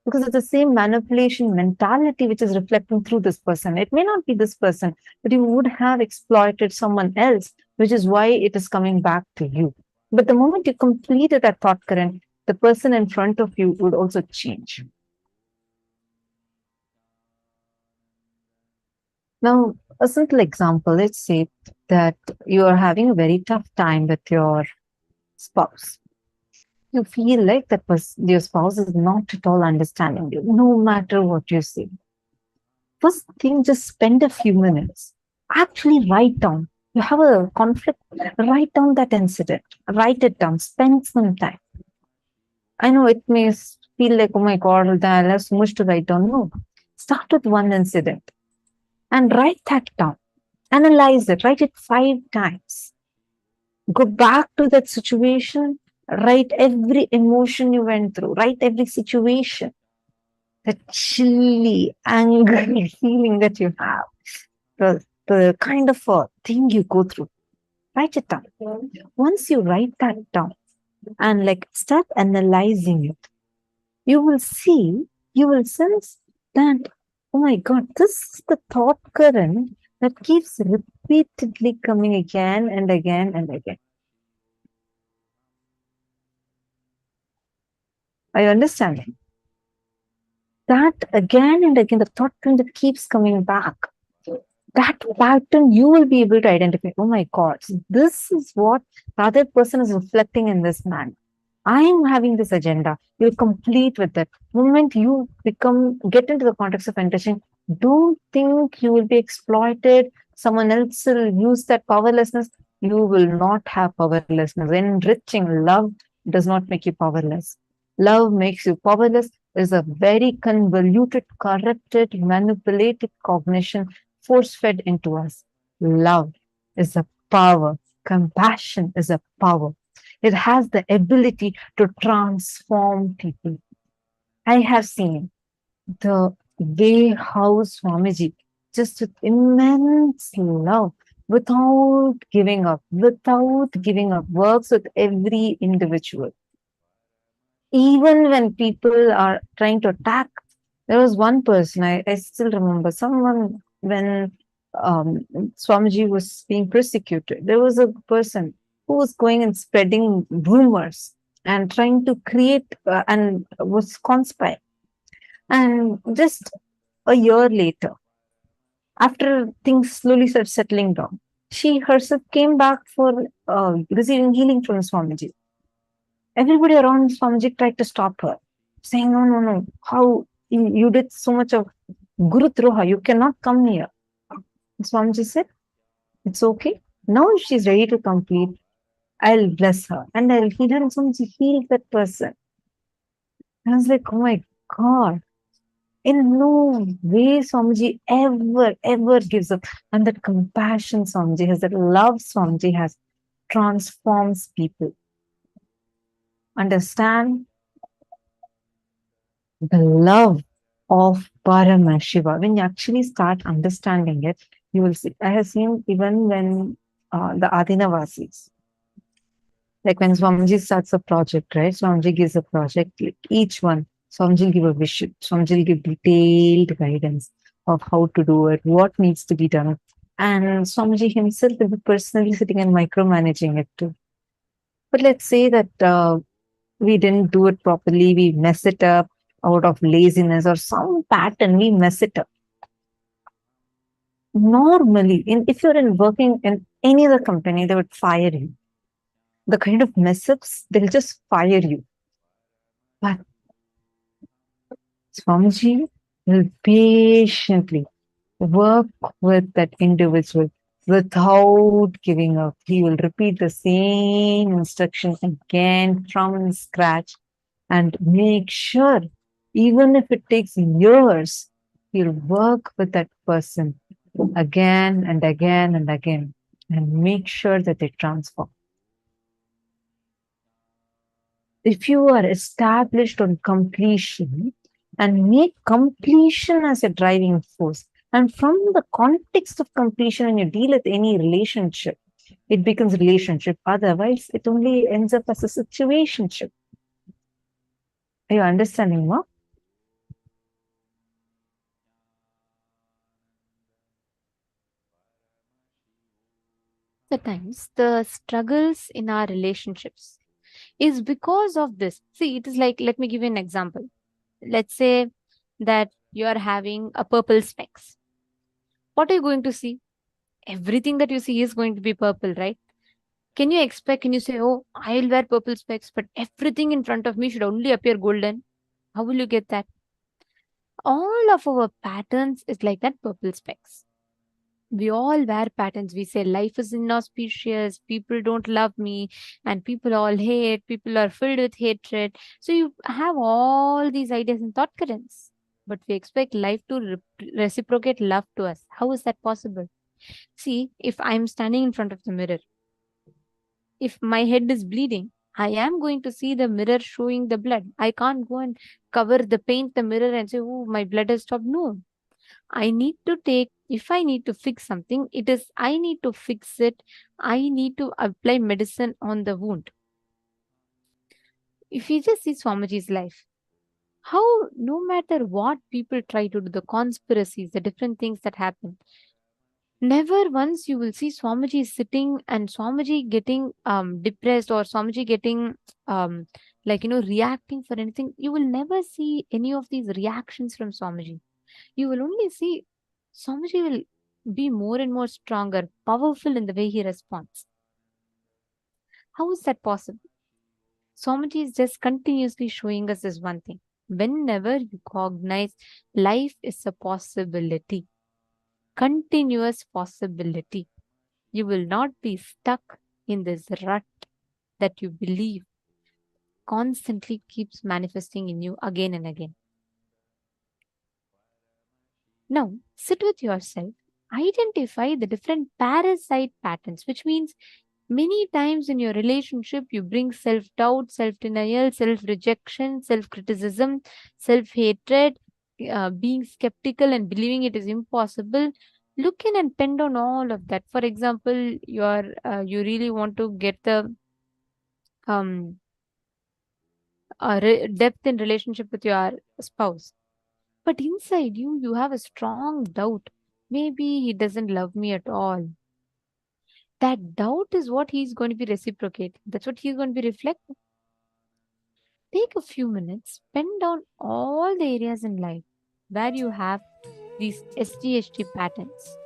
Because it's the same manipulation mentality which is reflecting through this person. It may not be this person, but you would have exploited someone else, which is why it is coming back to you. But the moment you completed that thought current, the person in front of you would also change. Now, a simple example, let's say that you are having a very tough time with your spouse. You feel like that your spouse is not at all understanding you, no matter what you say. First thing, just spend a few minutes. Actually write down. You have a conflict, write down that incident. Write it down. Spend some time. I know it may feel like, oh my God, I have so much to write down. No. Start with one incident and write that down. Analyze it. Write it 5 times. Go back to that situation. Write every emotion you went through. Write every situation. The chilly, angry feeling that you have. The kind of a thing you go through. Write it down. Once you write that down and like start analyzing it, you will see, you will sense that, oh my God, this is the thought current that keeps repeatedly coming again and again and again. Are you understanding? That again and again, the thought current that keeps coming back. That pattern you will be able to identify. Oh my God, this is what the other person is reflecting in this man. I am having this agenda. You'll complete with it. The moment you get into the context of enriching, don't think you will be exploited. Someone else will use that powerlessness. You will not have powerlessness. Enriching love does not make you powerless. Love makes you powerless. Is a very convoluted, corrupted, manipulated cognition force-fed into us. Love is a power. Compassion is a power. It has the ability to transform people. I have seen the way how Swamiji, just with immense love, without giving up, works with every individual. Even when people are trying to attack, there was one person, I still remember, someone when Swamiji was being persecuted, there was a person who was going and spreading rumors and trying to create and was conspiring. And just a year later, after things slowly started settling down, she herself came back for receiving healing from Swamiji. Everybody around Swamiji tried to stop her, saying, no, how you did so much of Guru Droha, you cannot come here. Swamiji said, it's okay. Now if she's ready to complete, I'll bless her and I'll heal her. And Swamiji healed that person. I was like, oh my God. In no way Swamiji ever gives up. And that compassion Swamiji has, that love Swamiji has, transforms people. Understand the love of Paramashiva. When you actually start understanding it, you will see. I have seen even when the Adinavasis, like when Swamiji starts a project, right? Swamiji gives a project, like each one, Swamiji will give a vision. Swamiji will give detailed guidance of how to do it, what needs to be done. And Swamiji himself will be personally sitting and micromanaging it too. But let's say that we didn't do it properly, we mess it up out of laziness or some pattern, we mess it up. Normally, if you're working in any other company, they would fire you. The kind of mess ups, they'll just fire you. But Swamiji will patiently work with that individual without giving up. He will repeat the same instruction again from scratch and make sure, even if it takes years, he'll work with that person again and again and again and make sure that they transform. if you are established on completion and make completion as a driving force, and from the context of completion, when you deal with any relationship, it becomes relationship. Otherwise, it only ends up as a situationship. Are you understanding, ma? The times the struggles in our relationships is because of this. See, it is like, let me give you an example. Let's say that you are having a purple specs. What are you going to see? Everything that you see is going to be purple, right? Can you say, oh, I'll wear purple specs, but everything in front of me should only appear golden? How will you get that? All of our patterns is like that purple specs. We all wear patterns. We say life is inauspicious, people don't love me, and people all hate, people are filled with hatred. So you have all these ideas and thought currents. But we expect life to reciprocate love to us. How is that possible? See, if I'm standing in front of the mirror, if my head is bleeding, I am going to see the mirror showing the blood. I can't go and cover the paint the mirror and say, oh, my blood has stopped. No, I need to take, if I need to fix something, it is, I need to fix it. I need to apply medicine on the wound. If you just see Swamiji's life, how no matter what people try to do, the conspiracies, the different things that happen, never once you will see Swamiji sitting and Swamiji getting depressed or Swamiji getting um, reacting for anything. You will never see any of these reactions from Swamiji. You will only see Swamiji will be more and more stronger, powerful in the way he responds. How is that possible? Swamiji is just continuously showing us this one thing. Whenever you cognize life is a possibility, continuous possibility, you will not be stuck in this rut that you believe constantly keeps manifesting in you again and again. Now, sit with yourself, identify the different parasite patterns, which means many times in your relationship, you bring self doubt, self denial, self rejection, self criticism, self hatred, being skeptical and believing it is impossible. Look in and pen down all of that. For example, you really want to get the um, depth in relationship with your spouse, but inside you, you have a strong doubt. Maybe he doesn't love me at all. That doubt is what he's going to be reciprocating. That's what he's going to be reflecting. Take a few minutes, pen down all the areas in life where you have these SGST patterns.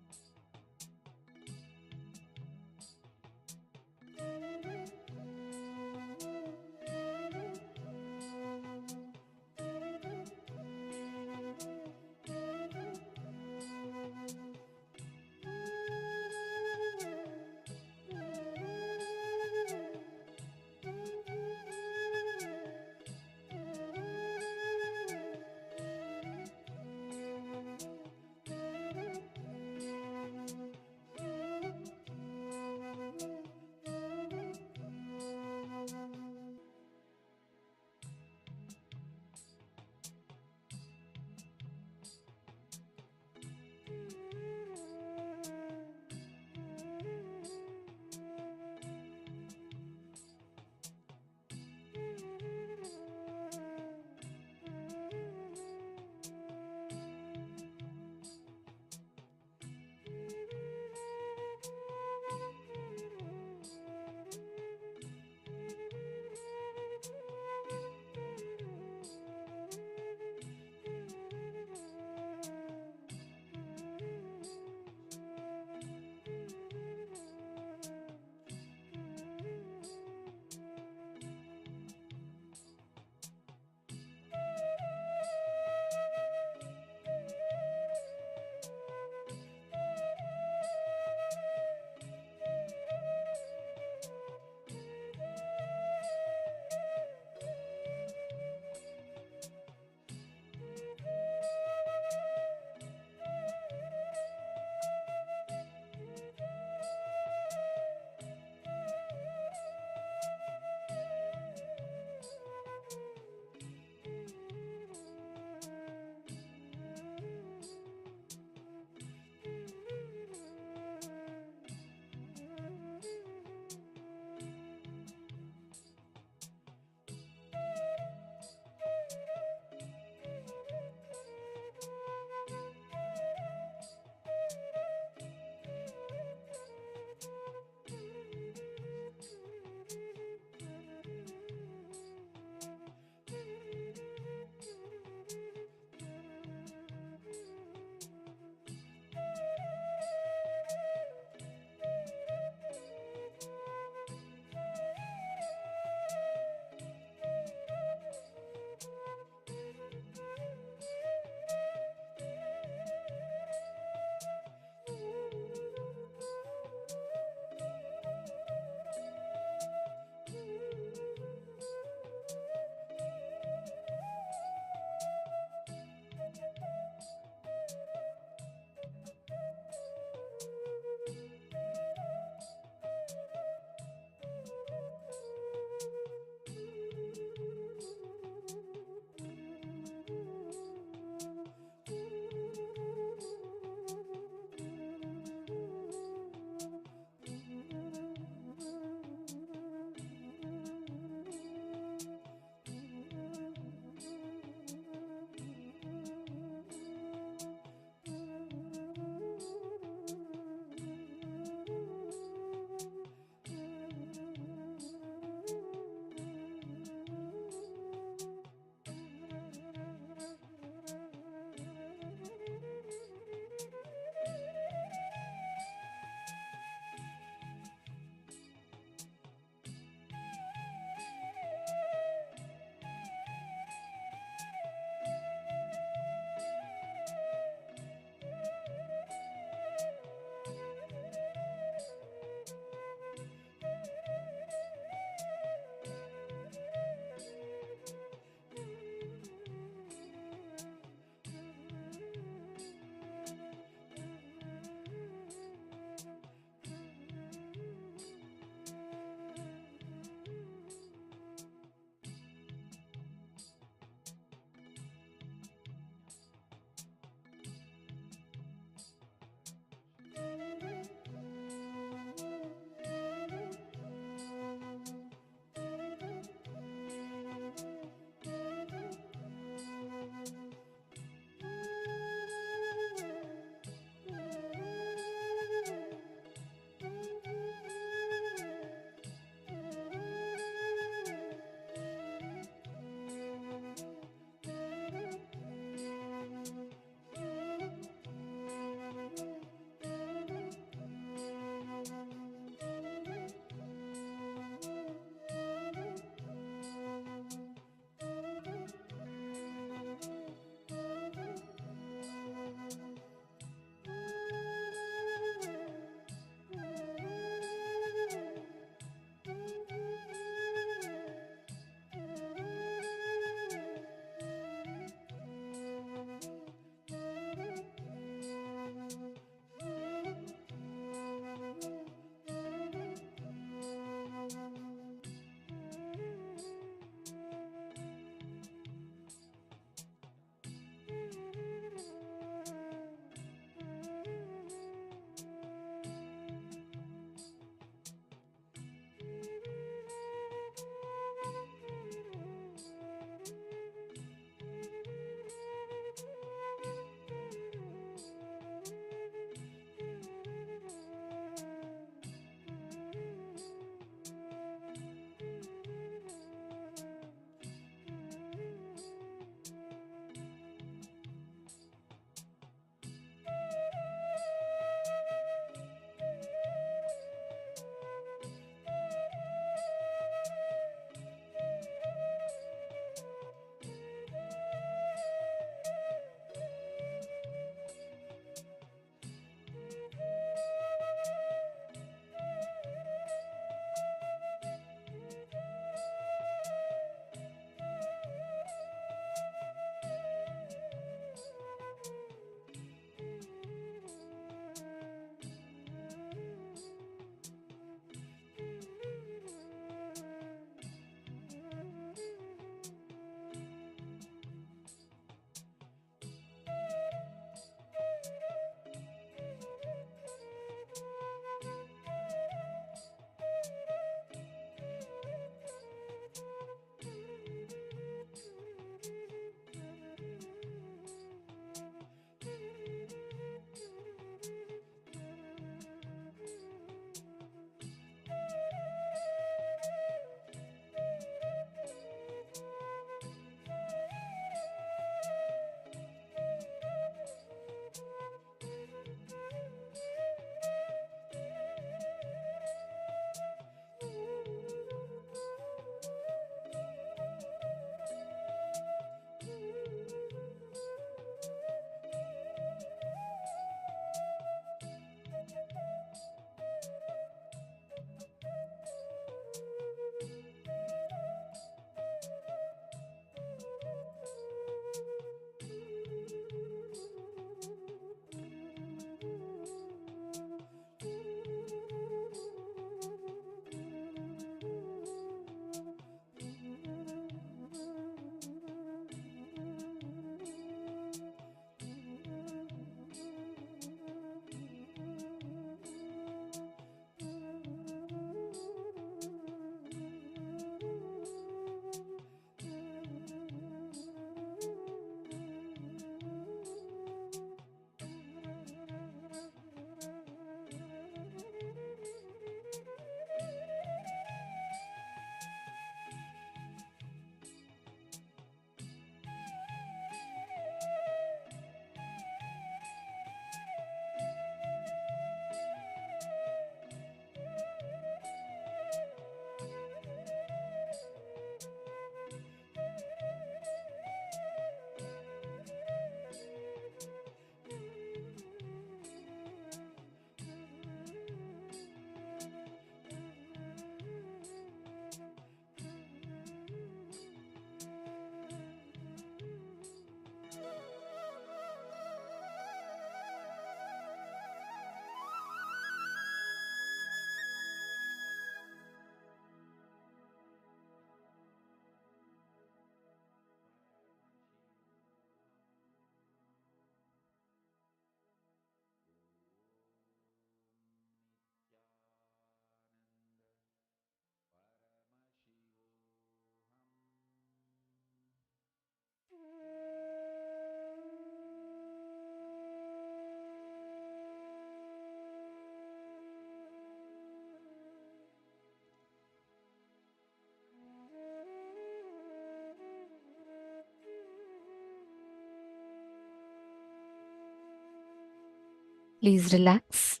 Please relax.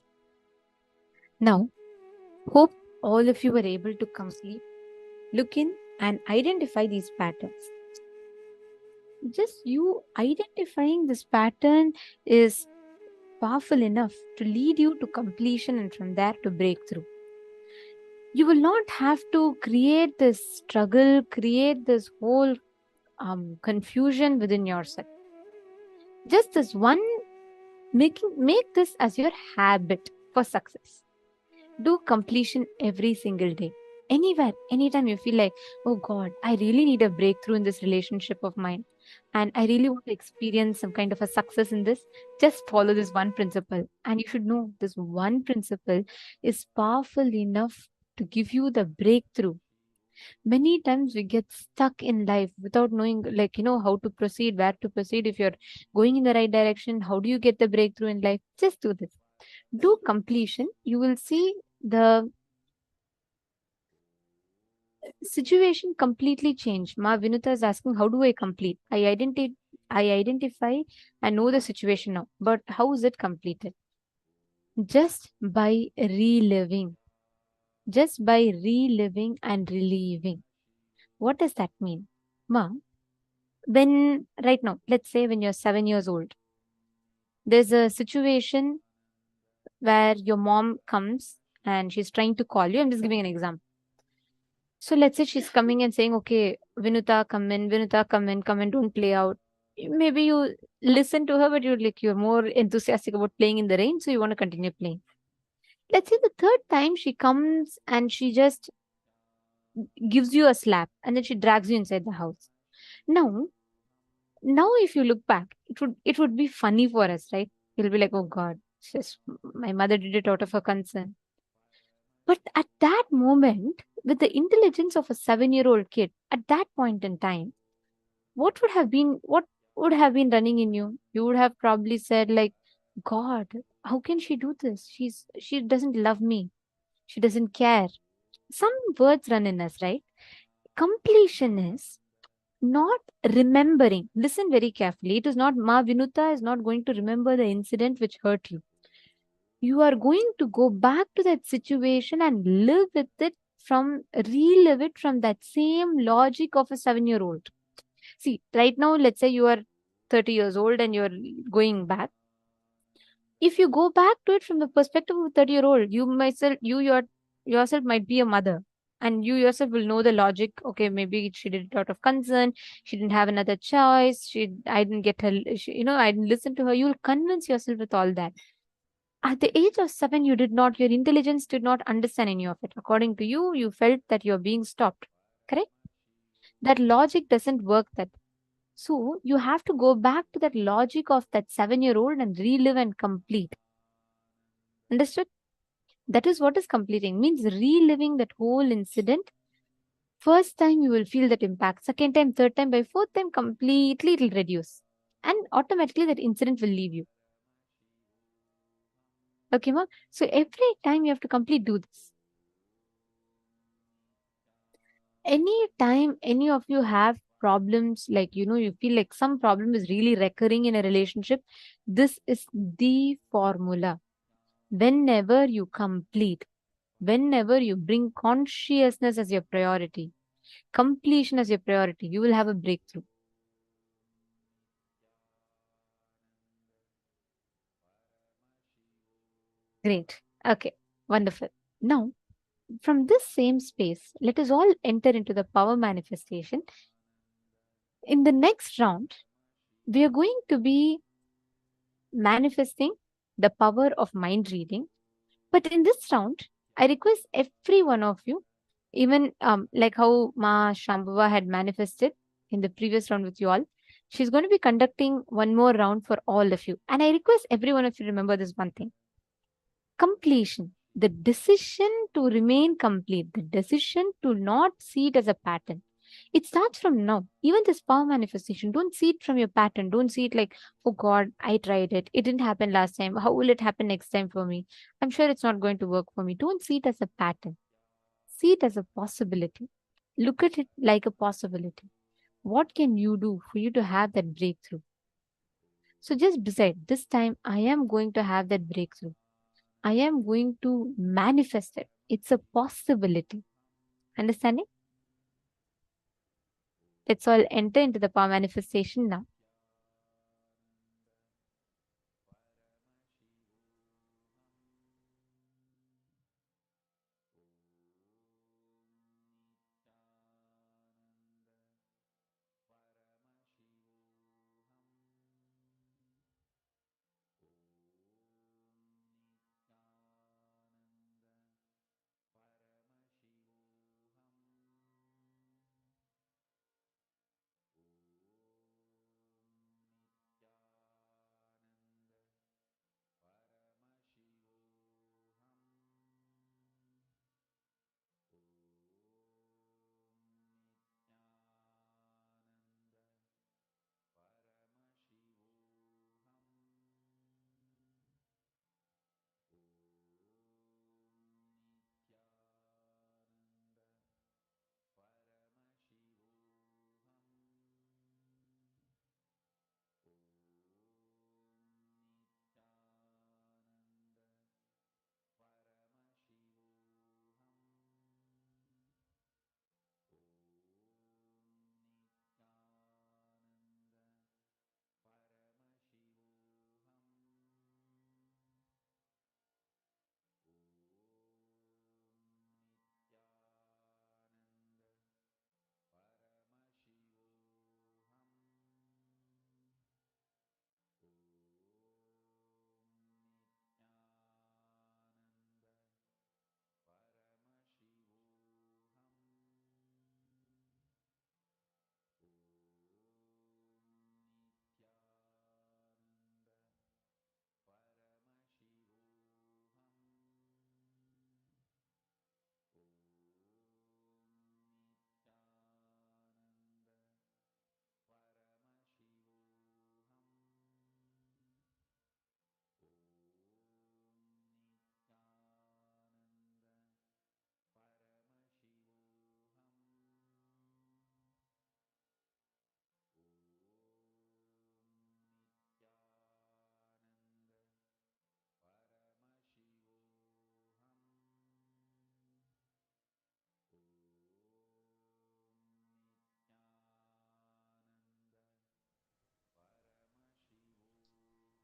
Now, hope all of you were able to come sleep, look in and identify these patterns. Just you identifying this pattern is powerful enough to lead you to completion and from there to breakthrough. You will not have to create this struggle, create this whole confusion within yourself. Just this one, make this as your habit for success. Do completion every single day. Anywhere, anytime you feel like, oh God, I really need a breakthrough in this relationship of mine, and I really want to experience some kind of a success in this, just follow this one principle. And you should know this one principle is powerful enough to give you the breakthrough. Many times we get stuck in life without knowing, like, how to proceed, where to proceed. If you're going in the right direction, how do you get the breakthrough in life? Just do this. Do completion. You will see the situation completely changed. Ma Vinuta is asking, how do I complete? I identify and know the situation now. But how is it completed? Just by reliving. Just by reliving and relieving. What does that mean? Ma, when right now, let's say when you're 7 years old, there's a situation where your mom comes and she's trying to call you. I'm just giving an example. So let's say she's coming and saying, okay, Vinuta, come in, Vinuta, come in, don't play out. Maybe you listen to her, but you're more enthusiastic about playing in the rain, so you want to continue playing. Let's say the third time she comes and she just gives you a slap and then she drags you inside the house. Now if you look back, it would be funny for us, right? You'll be like, oh God, just my mother did it out of her concern. But at that moment, with the intelligence of a 7-year-old kid, at that point in time, what would have been running in you? You would have probably said, like, God, how can she do this? She doesn't love me. She doesn't care. Some words run in us, right? Completion is not remembering. Listen very carefully. It is not, Ma Vinuta is not going to remember the incident which hurt you. You are going to go back to that situation and relive it from that same logic of a 7-year-old. See, right now, let's say you are 30 years old and you're going back. If you go back to it from the perspective of a 30-year-old, yourself might be a mother. And you yourself will know the logic. Okay, maybe she did it out of concern. She didn't have another choice. I didn't get her, I didn't listen to her. You'll convince yourself with all that. At the age of 7, your intelligence did not understand any of it. According to you, you felt that you're being stopped. Correct? That logic doesn't work that. So you have to go back to that logic of that 7-year-old and relive and complete. Understood? That is what is completing. Means reliving that whole incident. First time you will feel that impact. Second time, third time, by fourth time, completely it will reduce. And automatically that incident will leave you. Okay, ma'am? So every time you have to do this. Anytime any of you have problems, like, you feel like some problem is really recurring in a relationship, this is the formula. Whenever you complete, whenever you bring consciousness as your priority, completion as your priority, you will have a breakthrough. Great. Okay. Wonderful. Now, from this same space, let us all enter into the power manifestation. In the next round, we are going to be manifesting the power of mind reading. But in this round, I request every one of you, even like how Ma Shambhava had manifested in the previous round with you all, she's going to be conducting one more round for all of you. And I request every one of you remember this one thing. Completion. The decision to remain complete, the decision to not see it as a pattern. It starts from now. Even this power manifestation, don't see it from your pattern. Don't see it like, oh God, I tried it. It didn't happen last time. How will it happen next time for me? I'm sure it's not going to work for me. Don't see it as a pattern. See it as a possibility. Look at it like a possibility. What can you do for you to have that breakthrough? So just decide, this time I am going to have that breakthrough. I am going to manifest it. It's a possibility. Understanding? Let's all enter into the power manifestation now.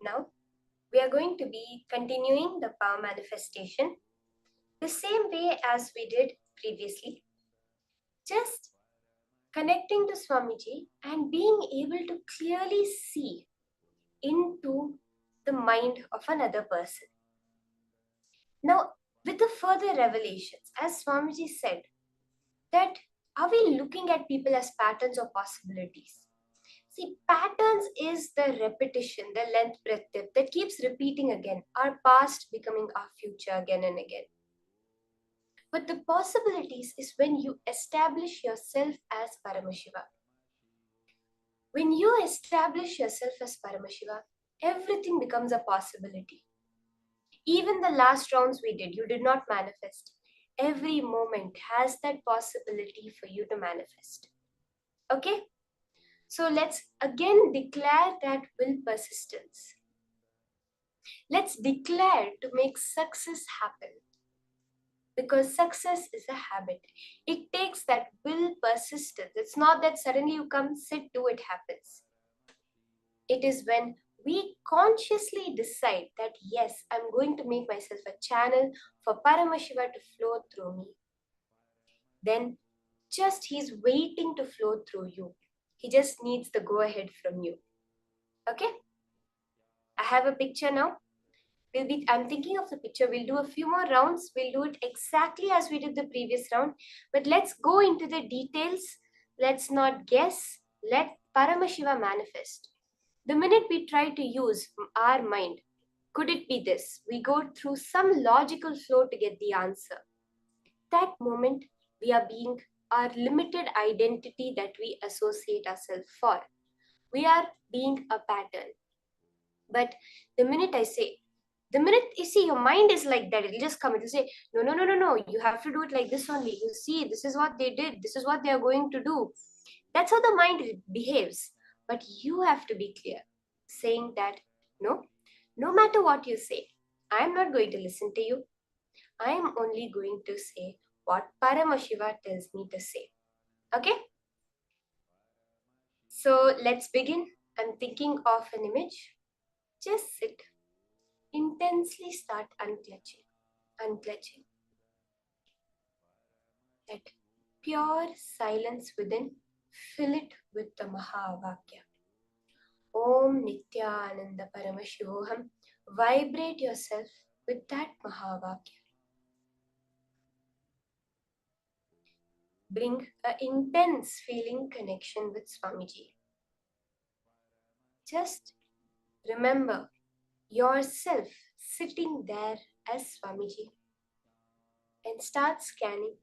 Now, we are going to be continuing the power manifestation the same way as we did previously. Just connecting to Swamiji and being able to clearly see into the mind of another person. Now, with the further revelations, as Swamiji said, that are we looking at people as patterns or possibilities? See, patterns is the repetition, the length, breadth, depth that keeps repeating again, our past becoming our future again and again. But the possibilities is when you establish yourself as Paramashiva. When you establish yourself as Paramashiva, everything becomes a possibility. Even the last rounds we did, you did not manifest. Every moment has that possibility for you to manifest. Okay? So let's again declare that will persistence. Let's declare to make success happen. Because success is a habit. It takes that will persistence. It's not that suddenly you come, sit, do, it happens. It is when we consciously decide that yes, I'm going to make myself a channel for Paramashiva to flow through me. Then just he's waiting to flow through you. He just needs the go ahead from you. Okay? I have a picture now. I'm thinking of the picture. We'll do a few more rounds. We'll do it exactly as we did the previous round. But let's go into the details. Let's not guess. Let Paramashiva manifest. The minute we try to use our mind, could it be this? We go through some logical flow to get the answer. That moment, we are being our limited identity that we associate ourselves for. We are being a pattern. But the minute I say, the minute you see your mind is like that, it'll just come, it'll say, no, you have to do it like this only. You see, this is what they did, this is what they are going to do. That's how the mind behaves. But you have to be clear. saying that, no matter what you say, I am not going to listen to you. I am only going to say what Paramashiva tells me to say. Okay? So let's begin. I'm thinking of an image. Just sit. Intensely start unclenching. Unclenching. Let pure silence within fill it with the Mahavakya. Om Nithyananda Paramashivoham. Vibrate yourself with that Mahavakya. Bring an intense feeling connection with Swamiji. Just remember yourself sitting there as Swamiji and start scanning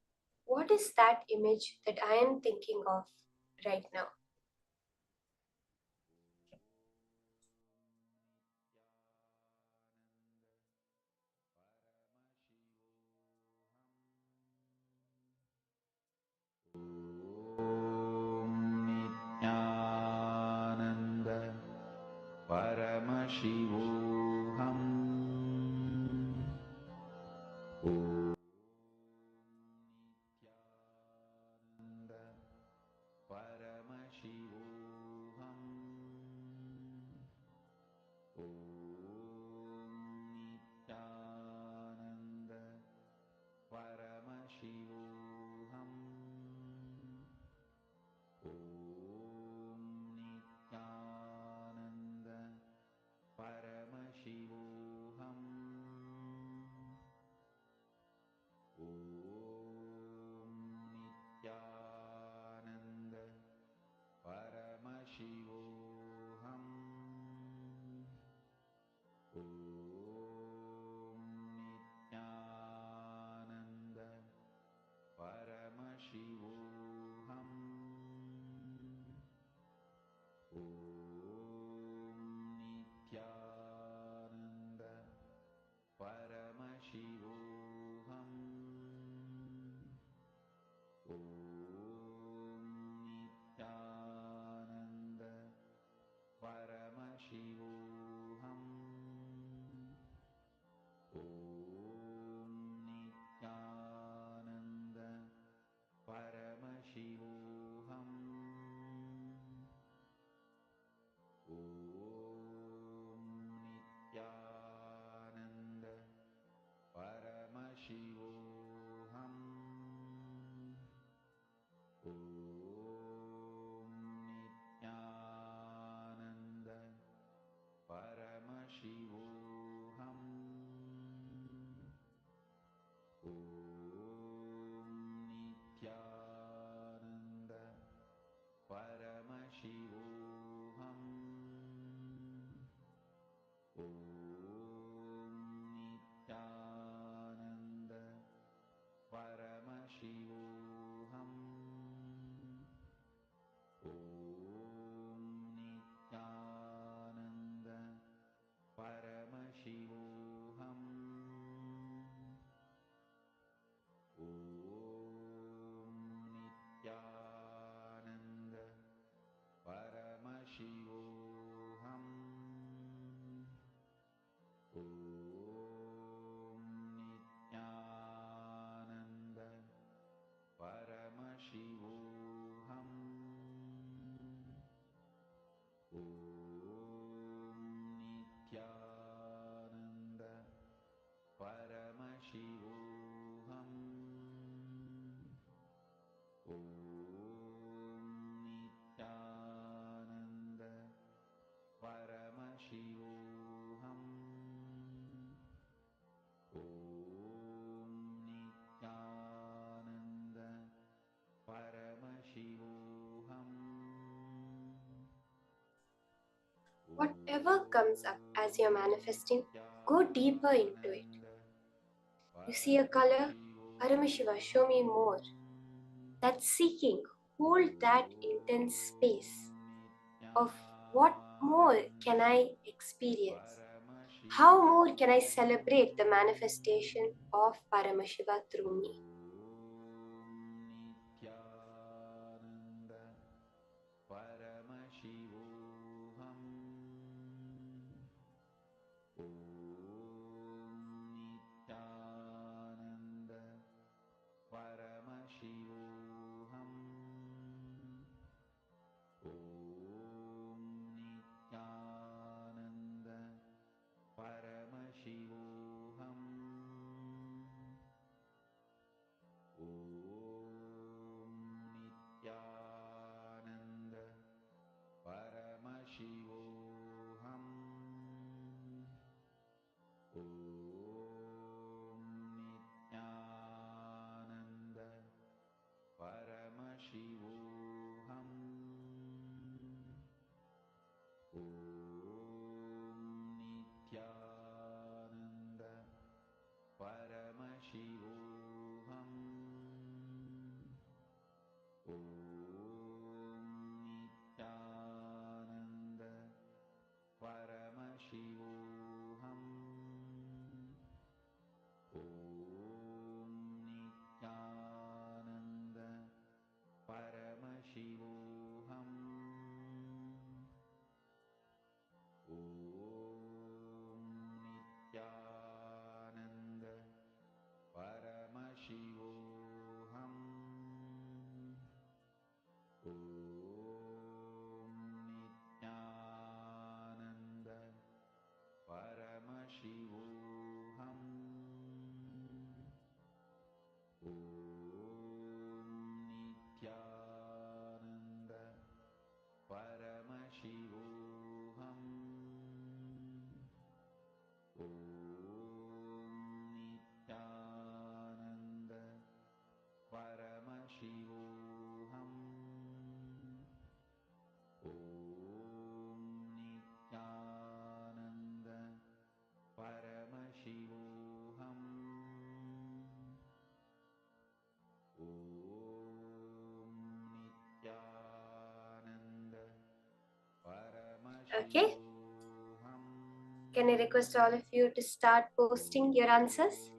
what is that image that I am thinking of right now. Nithyananda Paramashivoham. Om Nithyananda Paramashivoham. Om Nithyananda Paramashivoham. Om Nithyananda Paramashivoham. Om Nithyananda Paramashivoham. Om Nithyananda Paramashivoham. Om Nithyananda Paramashivoham. Om Nithyananda Paramashivoham. Om Nithyananda Paramashivoham. Om Nithyananda Paramashivoham. Om Nithyananda Paramashivoham. Om Nithyananda Paramashivoham. Om Nithyananda Paramashivoham. Om Nithyananda Paramashivoham. Om Nithyananda Paramashivoham. Om Nithyananda Paramashivoham. Om Nithyananda Paramashivoham. Om Nithyananda Paramashivoham. Om Nithyananda Paramashivoham. Whatever comes up as you're manifesting, go deeper into it. You see a color? Paramashiva, show me more. That seeking, hold that intense space of what more can I experience? How more can I celebrate the manifestation of Paramashiva through me? Nithyananda Paramashivoham. Okay? Can I request all of you to start posting your answers?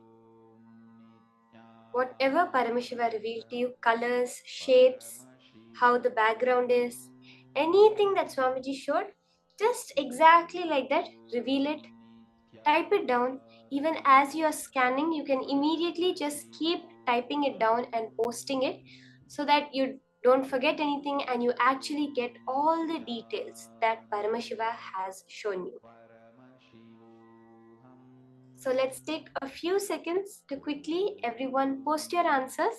Whatever Paramashiva revealed to you, colors, shapes, how the background is, anything that Swamiji showed, just exactly like that, reveal it, type it down. Even as you are scanning, you can immediately just keep typing it down and posting it so that you don't forget anything and you actually get all the details that Paramashiva has shown you. So let's take a few seconds to quickly everyone post your answers.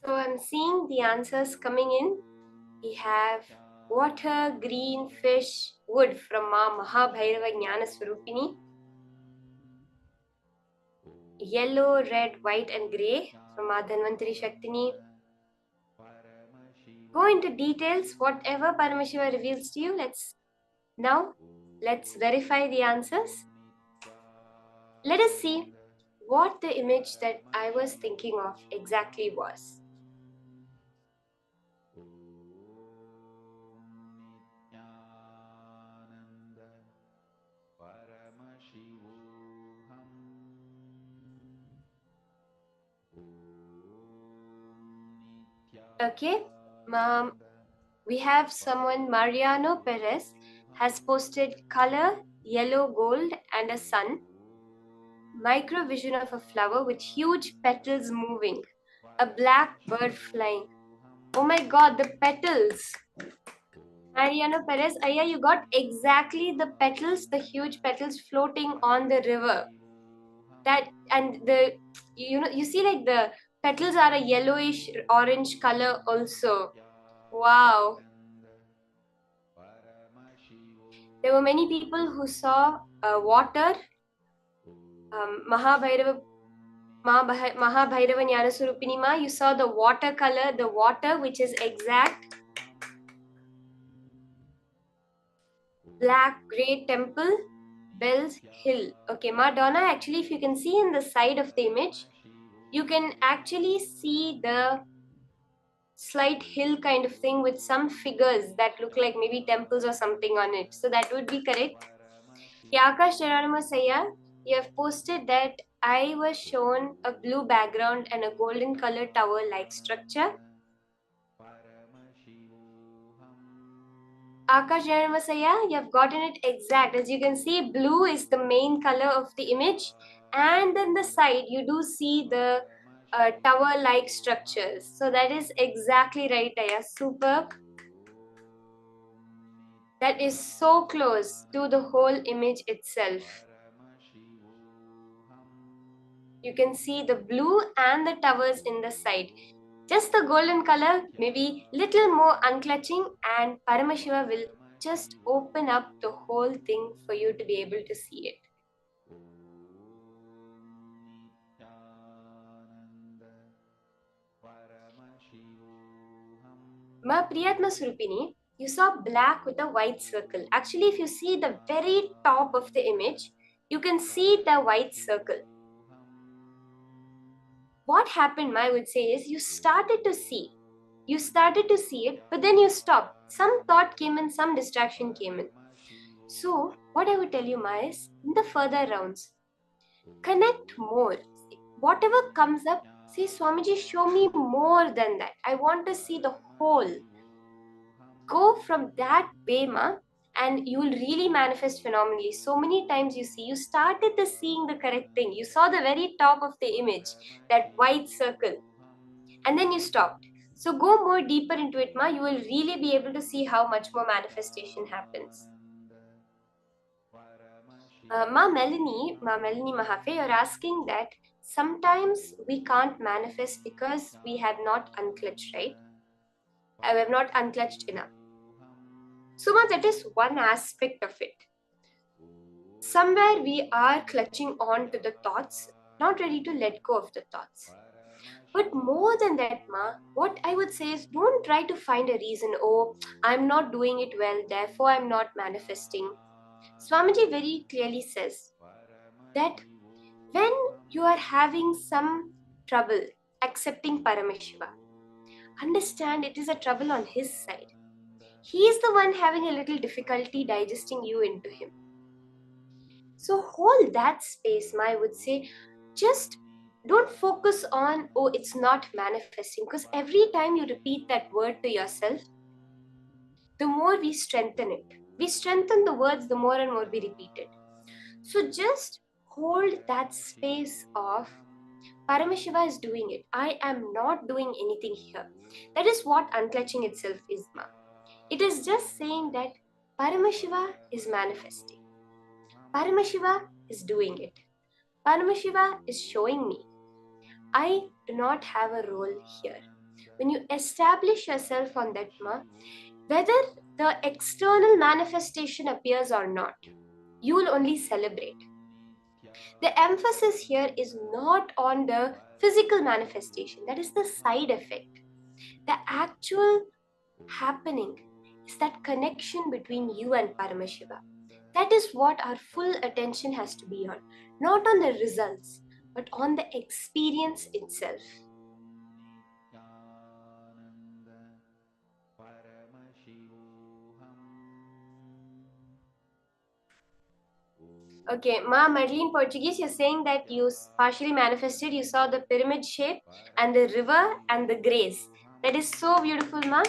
So I'm seeing the answers coming in. We have water, green, fish, wood from Ma Mahabhairava Jnana Swarupini. Yellow, red, white and grey from Ma Dhanvantari Shaktini. Go into details, whatever Paramashiva reveals to you. Let's verify the answers. Let us see what the image that I was thinking of exactly was. Okay, we have someone, Mariano Perez, has posted color, yellow, gold, and a sun. Micro vision of a flower with huge petals moving. A black bird flying. Oh my god, the petals! Mariano Perez, Aya, you got exactly the petals, the huge petals floating on the river. That and the you see like the petals are a yellowish orange color also. Wow. There were many people who saw water. Mahabhairava Jnana Swarupinima, you saw the water color, the water which is exact. Black grey temple, Bell's Hill. Okay, Madonna, actually if you can see in the side of the image, you can actually see the slight hill kind of thing with some figures that look like maybe temples or something on it. So that would be correct. Yakash Geronimo Sayya, you have posted that I was shown a blue background and a golden color tower-like structure. Akash Geronimo Sayya, you have gotten it exact. As you can see, blue is the main color of the image. And then the side, you do see the tower-like structures. So that is exactly right, Aya. Superb. That is so close to the whole image itself. You can see the blue and the towers in the side. Just the golden color, maybe little more unclutching, and Paramashiva will just open up the whole thing for you to be able to see it. Ma Priyatma Surupini, you saw black with a white circle. Actually, if you see the very top of the image, you can see the white circle. What happened, I would say, is you started to see it, but then you stopped. Some thought came in, some distraction came in. So, what I would tell you, Ma, is in the further rounds, connect more. Whatever comes up, say, Swamiji, show me more than that. I want to see the whole. Go from that way, Ma, and you will really manifest phenomenally. So many times you started the seeing the correct thing. You saw the very top of the image, that white circle, and then you stopped. So go more deeper into it, Ma. You will really be able to see how much more manifestation happens. Ma Melanie Mahafe, you're asking that sometimes we can't manifest because we have not unclutched, right? We have not unclutched enough. Suma, that is one aspect of it. Somewhere we are clutching on to the thoughts, not ready to let go of the thoughts. But more than that, Ma, what I would say is don't try to find a reason, oh, I'm not doing it well, therefore I'm not manifesting. Swamiji very clearly says that when you are having some trouble accepting Paramashiva, understand it is a trouble on his side. He is the one having a little difficulty digesting you into him. So hold that space, I would say. Just don't focus on, oh, it's not manifesting. Because every time you repeat that word to yourself, the more we strengthen it. We strengthen the words, the more and more we repeat it. So just hold that space of Paramashiva is doing it. I am not doing anything here. That is what unclutching itself is, Ma. It is just saying that Paramashiva is manifesting. Paramashiva is doing it. Paramashiva is showing me I do not have a role here. When you establish yourself on that, Ma, whether the external manifestation appears or not, you will only celebrate. The emphasis here is not on the physical manifestation, that is the side effect. The actual happening is that connection between you and Paramashiva. That is what our full attention has to be on, not on the results, but on the experience itself. Okay, Ma, Madeline Portuguese, you're saying that you partially manifested, you saw the pyramid shape and the river and the grace. That is so beautiful, Ma.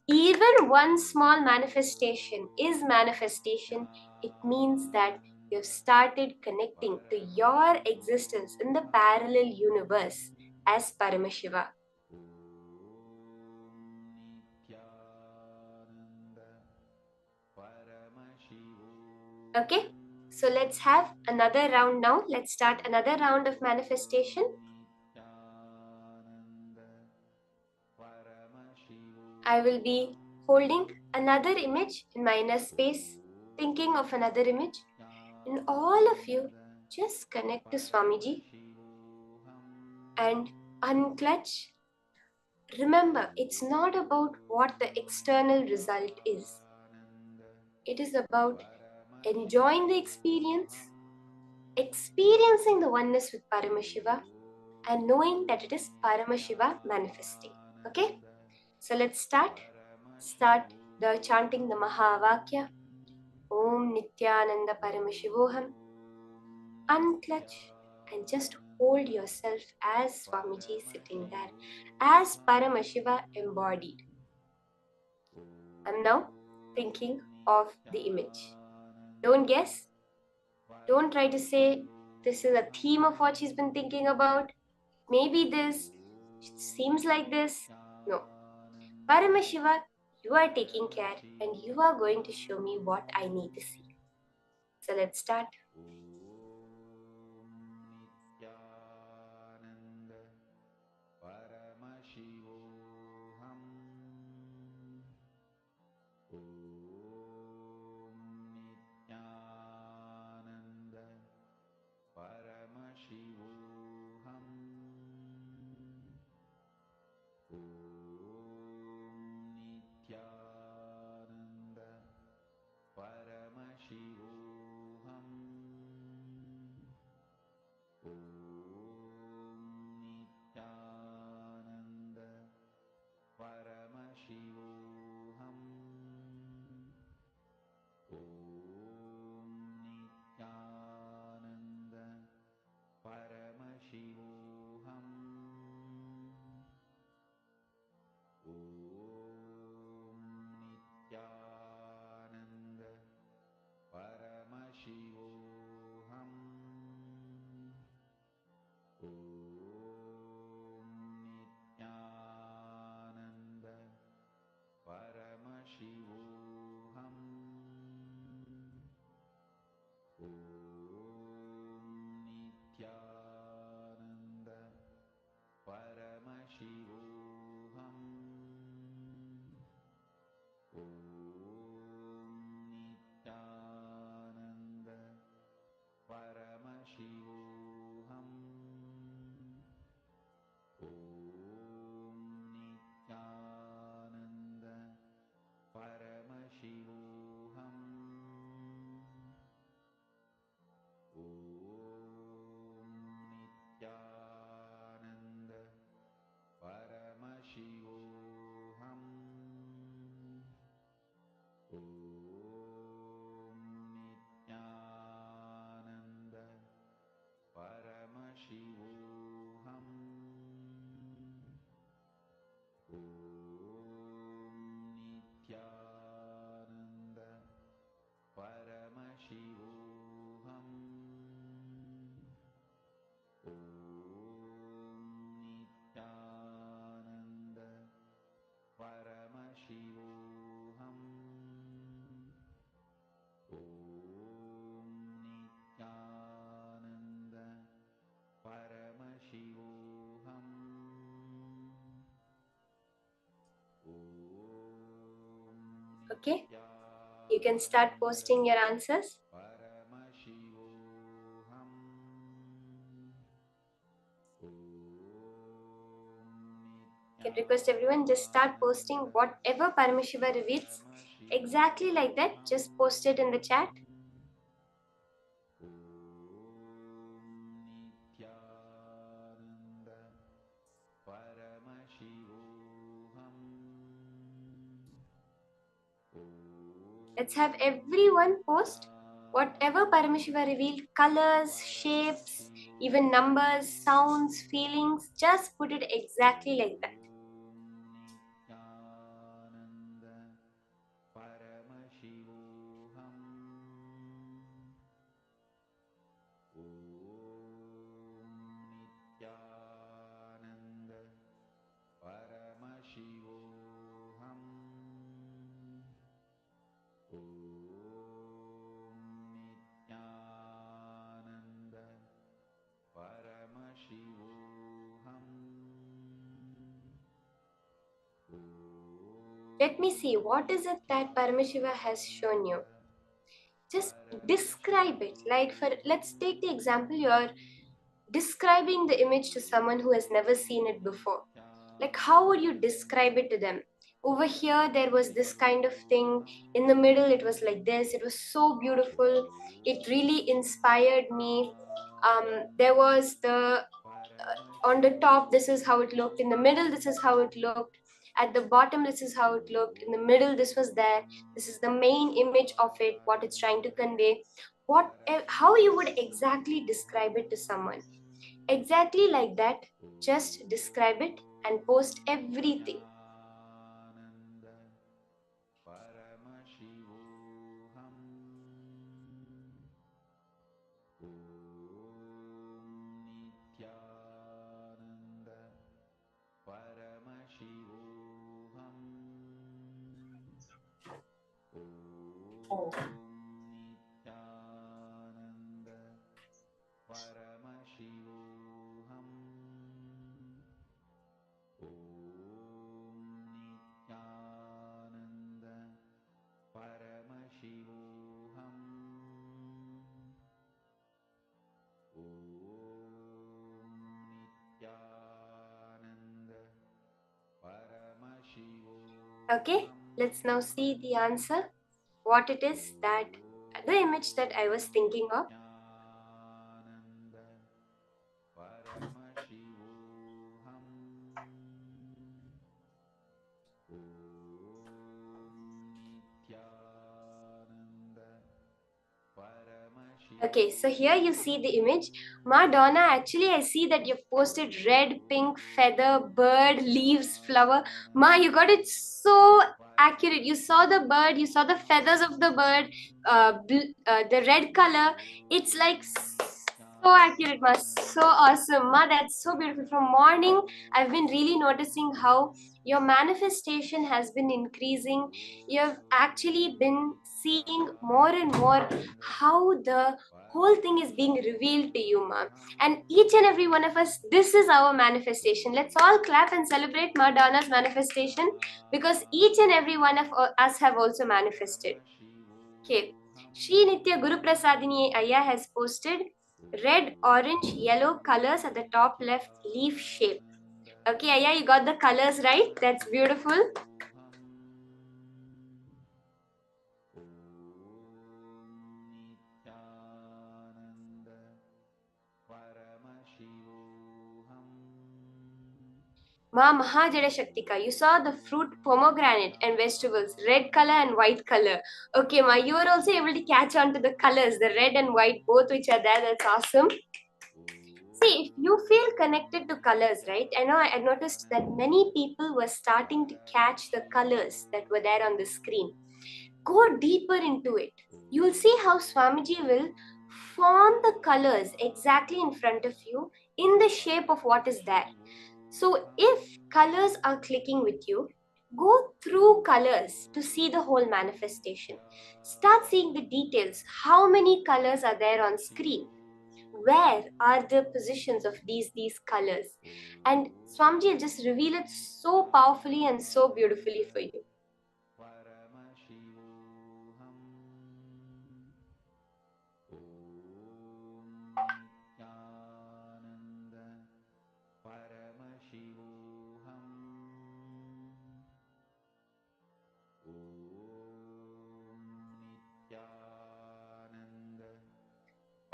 Even one small manifestation is manifestation. It means that you've started connecting to your existence in the parallel universe as Paramashiva. Okay, so let's have another round now. Let's start another round of manifestation. I will be holding another image in my inner space, thinking of another image, and all of you just connect to Swamiji and unclutch. Remember, it's not about what the external result is. It is about enjoying the experience, experiencing the oneness with Paramashiva, and knowing that it is Paramashiva manifesting. Okay? So let's start. Start the chanting the Mahavakya. Om Nithyananda Paramashivoham. Unclutch and just hold yourself as Swamiji sitting there, as Paramashiva embodied. I'm now thinking of the image. Don't guess. Don't try to say this is a theme of what she's been thinking about. Maybe this, it seems like this. No. Paramashiva, you are taking care and you are going to show me what I need to see. So let's start. Okay, you can start posting your answers. I can request everyone just start posting whatever Paramashiva reveals. Exactly like that, just post it in the chat. Let's have everyone post whatever Paramashiva revealed, colors, shapes, even numbers, sounds, feelings. Just put it exactly like that. Let me see, what is it that Paramashiva has shown you? Just describe it. Like, let's take the example, you're describing the image to someone who has never seen it before. Like, how would you describe it to them? Over here, there was this kind of thing. In the middle, it was like this. It was so beautiful. It really inspired me. There was on the top, this is how it looked. In the middle, this is how it looked. At the bottom, this is how it looked. In the middle, this was there. This is the main image of it, what it's trying to convey. How you would exactly describe it to someone? Exactly like that, just describe it and post everything. Okay, let's now see the answer. What it is that the image that I was thinking of. Okay, so here you see the image. Madonna, actually I see that you've posted red, pink, feather, bird, leaves, flower. Ma, you got it so accurate. You saw the bird, you saw the feathers of the bird, the red color. It's like so accurate, Ma. So awesome. Ma, that's so beautiful. From morning, I've been really noticing how your manifestation has been increasing. You've actually been seeing more and more how the whole thing is being revealed to you, Ma. And each and every one of us, this is our manifestation. Let's all clap and celebrate Madonna's manifestation, because each and every one of us have also manifested. Okay. Sri Nitya Guru Prasadini Ayya has posted red, orange, yellow colors at the top left leaf shape. Okay, Ayya, you got the colors right. That's beautiful. Ma Mahajada Shaktika, you saw the fruit pomegranate and vegetables, red color and white color. Okay, Ma, you are also able to catch on to the colors, the red and white, both which are there. That's awesome. See, if you feel connected to colors, right? I know I noticed that many people were starting to catch the colors that were there on the screen. Go deeper into it. You'll see how Swamiji will form the colors exactly in front of you in the shape of what is there. So if colors are clicking with you, go through colors to see the whole manifestation. Start seeing the details. How many colors are there on screen? Where are the positions of these colors? And Swamiji will just reveal it so powerfully and so beautifully for you.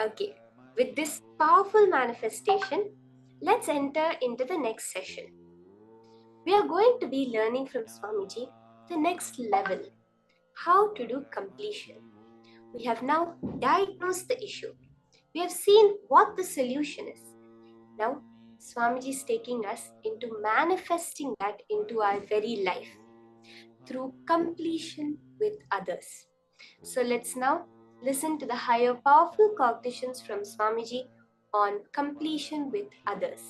Okay, with this powerful manifestation, let's enter into the next session. We are going to be learning from Swamiji the next level, how to do completion. We have now diagnosed the issue. We have seen what the solution is. Now, Swamiji is taking us into manifesting that into our very life through completion with others. So let's now listen to the higher powerful cognitions from Swamiji on completion with others.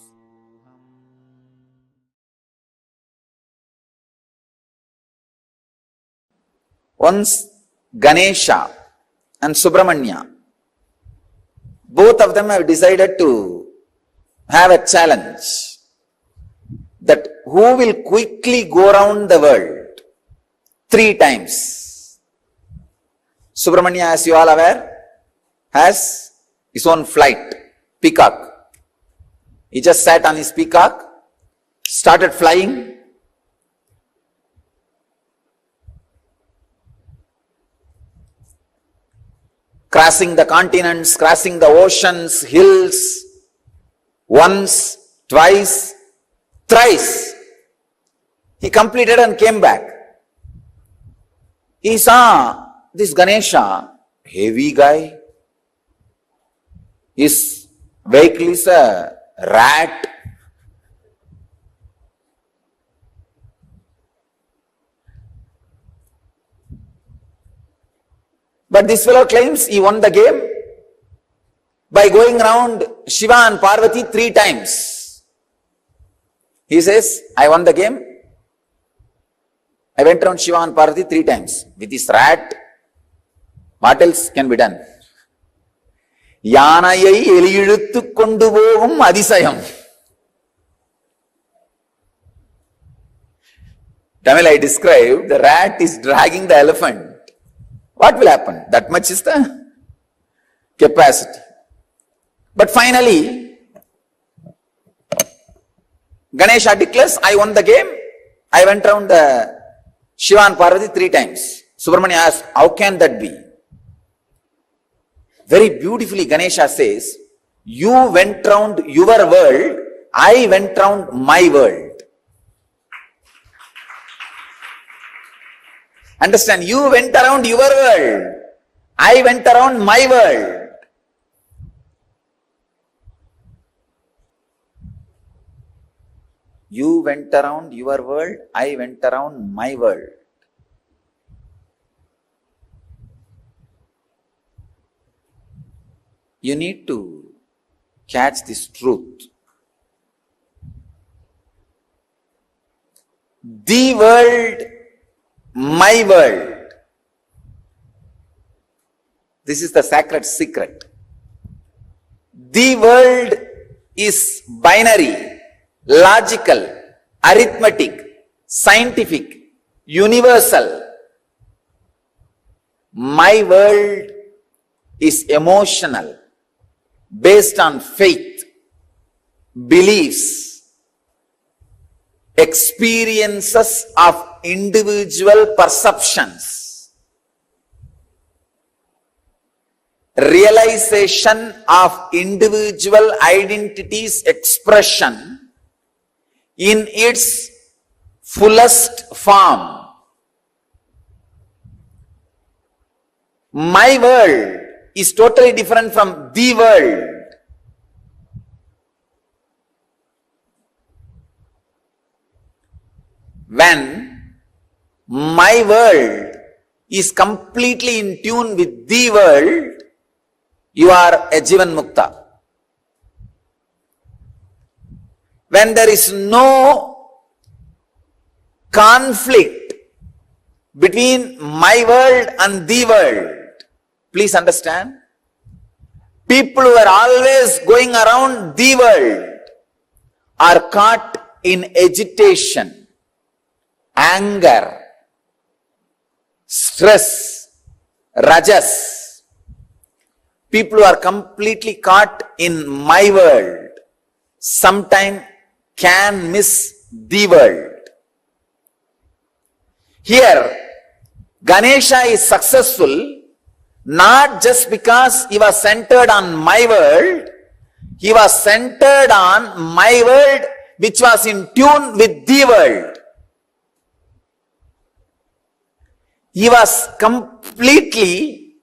Once Ganesha and Subramanya, both of them have decided to have a challenge that who will quickly go around the world 3 times. Subramanya, as you all aware, has his own flight, peacock. He just sat on his peacock, started flying, crossing the continents, crossing the oceans, hills, once, twice, thrice. He completed and came back. He saw this Ganesha, heavy guy. His vehicle is a rat. But this fellow claims he won the game by going around Shiva and Parvati 3 times. He says, I won the game. I went around Shiva and Parvati 3 times. With this rat, what else can be done? Yanayai eliyiluttu kondu pogum adisayam. Tamil I described, the rat is dragging the elephant. What will happen? That much is the capacity. But finally, Ganesha declares, I won the game. I went around the Shiva and Parvati 3 times. Subramanya asks, how can that be? Very beautifully Ganesha says, you went round your world, I went round my world. Understand, you went around your world, I went around my world. You went around your world, I went around my world. You need to catch this truth. The world, my world. This is the sacred secret. The world is binary, logical, arithmetic, scientific, universal. My world is emotional, based on faith, beliefs, experiences of individual perceptions, realization of individual identity's expression in its fullest form. My world is totally different from the world. When my world is completely in tune with the world, you are a Jivan Mukta. When there is no conflict between my world and the world, please understand, people who are always going around the world are caught in agitation, anger, stress, rajas. People who are completely caught in my world sometimes can miss the world. Here, Ganesha is successful Not just because he was centered on my world, he was centered on my world which was in tune with the world. He was completely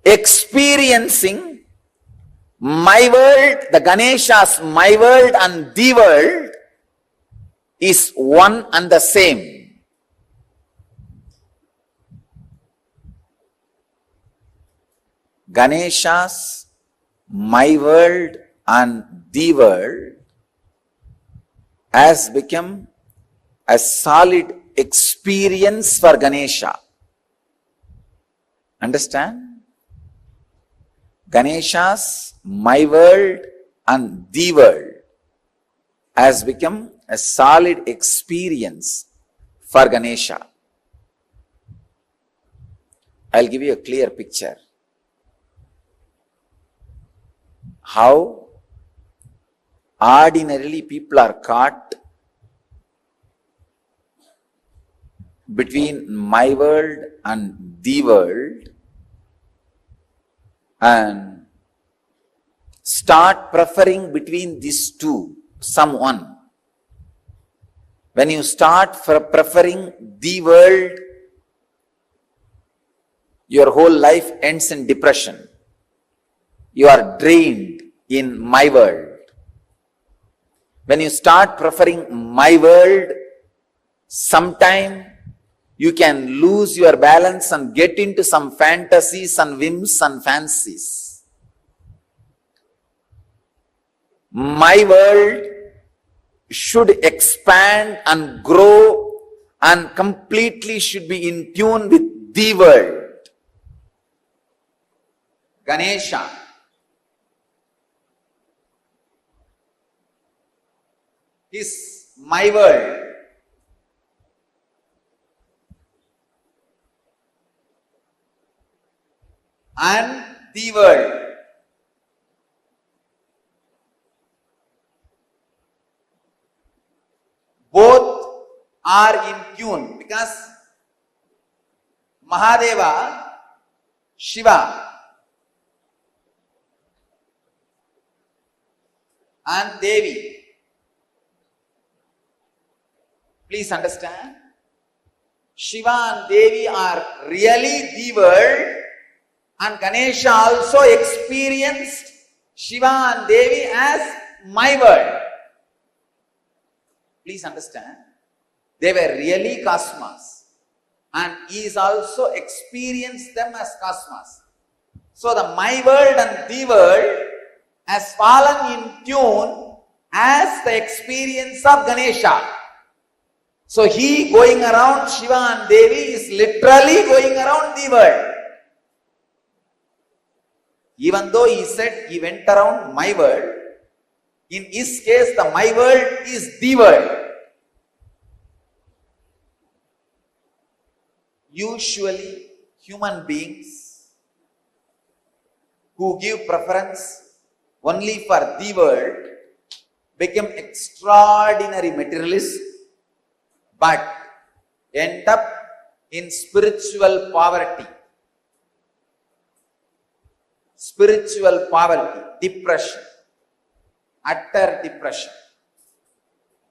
experiencing my world, the Ganesha's my world and the world is one and the same. Ganesha's my world and the world has become a solid experience for Ganesha. Understand? Ganesha's my world and the world has become a solid experience for Ganesha. I'll give you a clear picture. How ordinarily people are caught between my world and the world and start preferring between these two, someone. When you start preferring the world, your whole life ends in depression. You are drained in my world. When you start preferring my world, sometime you can lose your balance and get into some fantasies and whims and fancies. My world should expand and grow and completely should be in tune with the world. Ganesha is my world. And the world. Both are in tune because Mahadeva, Shiva and Devi. Please understand, Shiva and Devi are really the world, and Ganesha also experienced Shiva and Devi as my world. Please understand, they were really cosmos, and he is also experienced them as cosmos. So the my world and the world has fallen in tune as the experience of Ganesha. So he going around Shiva and Devi is literally going around the world. Even though he said he went around my world, in his case the my world is the world. Usually human beings who give preference only for the world become extraordinary materialists but end up in spiritual poverty. Spiritual poverty, depression, utter depression.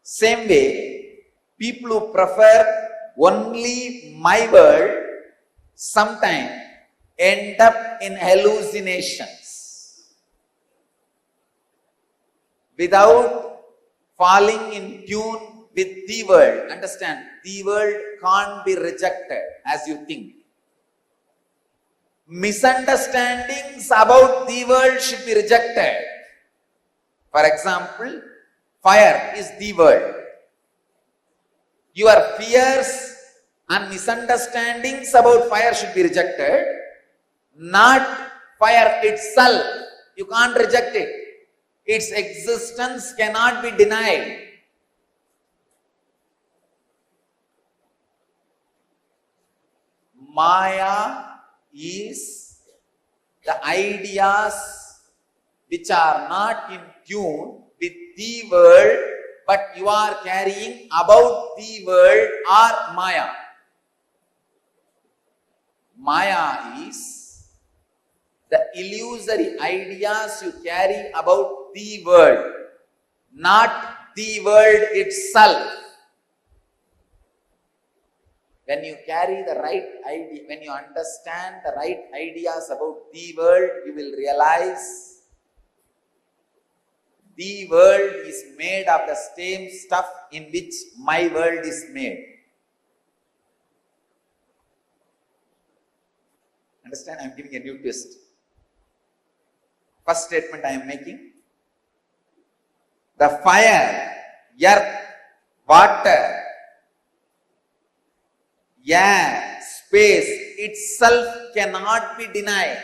Same way, people who prefer only my world sometimes end up in hallucinations without falling in tune with the world. Understand, the world can't be rejected as you think. Misunderstandings about the world should be rejected. For example, fire is the world. Your fears and misunderstandings about fire should be rejected, not fire itself. You can't reject it. Its existence cannot be denied. Maya is the ideas which are not in tune with the world, but you are carrying about the world are Maya. Maya is the illusory ideas you carry about the world, not the world itself. When you carry the right idea, when you understand the right ideas about the world, you will realize the world is made of the same stuff in which my world is made. Understand? I am giving a new twist. First statement I am making. The fire, earth, water, air, space itself cannot be denied.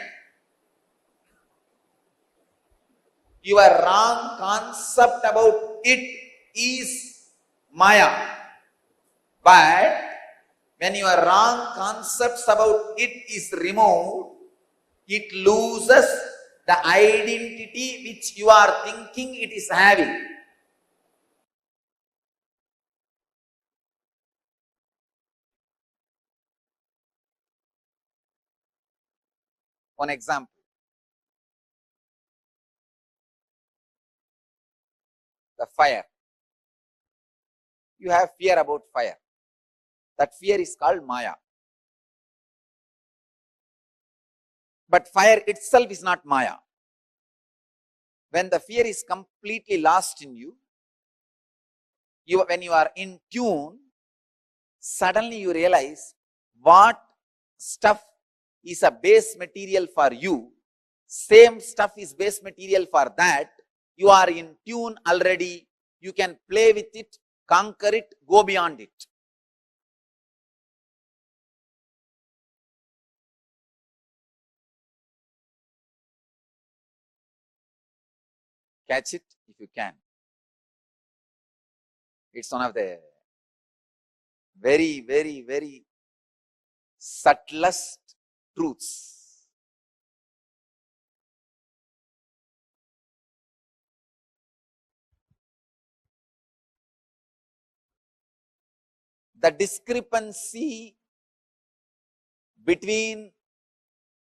Your wrong concept about it is Maya. But when your wrong concepts about it is removed, it loses the identity which you are thinking it is having. One example. The fire. You have fear about fire. That fear is called Maya. But fire itself is not Maya. When the fear is completely lost in you, when you are in tune, suddenly you realize what stuff is a base material for you, same stuff is base material for that. You are in tune already. You can play with it, conquer it, go beyond it. Catch it if you can. It's one of the very, very, very subtlest truths. The discrepancy between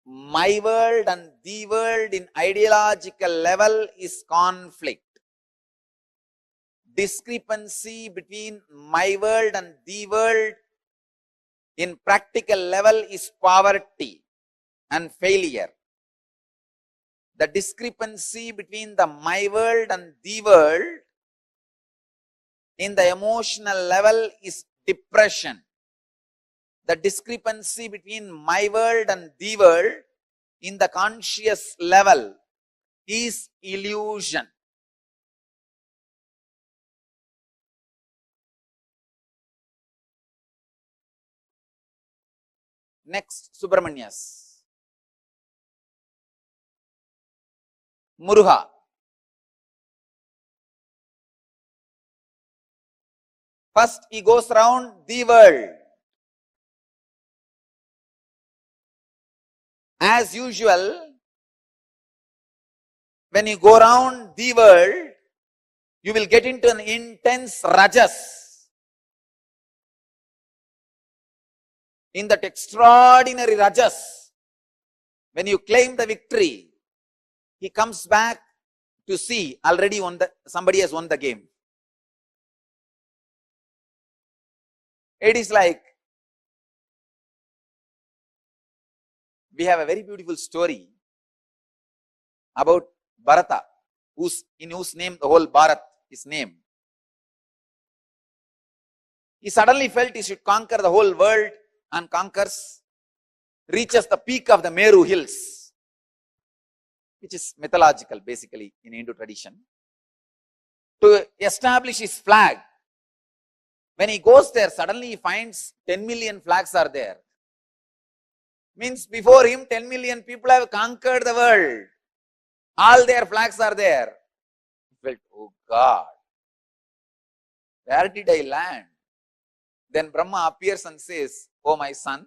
my world and the world in ideological level is conflict. Discrepancy between my world and the world in practical level is poverty and failure. The discrepancy between the my world and the world in the emotional level is depression. The discrepancy between my world and the world in the conscious level is illusion. Next, Subramanyas. Muruga. First, he goes around the world. As usual, when you go around the world, you will get into an intense rajas. In that extraordinary rajas, when you claim the victory, he comes back to see already somebody has won the game. It is like, we have a very beautiful story about Bharata, in whose name the whole Bharat is named. He suddenly felt he should conquer the whole world and conquers, reaches the peak of the Meru hills, which is mythological basically in Hindu tradition, to establish his flag. When he goes there, suddenly he finds 10 million flags are there. Means before him 10 million people have conquered the world. All their flags are there. He felt, oh God, where did I land? Then Brahma appears and says, oh my son,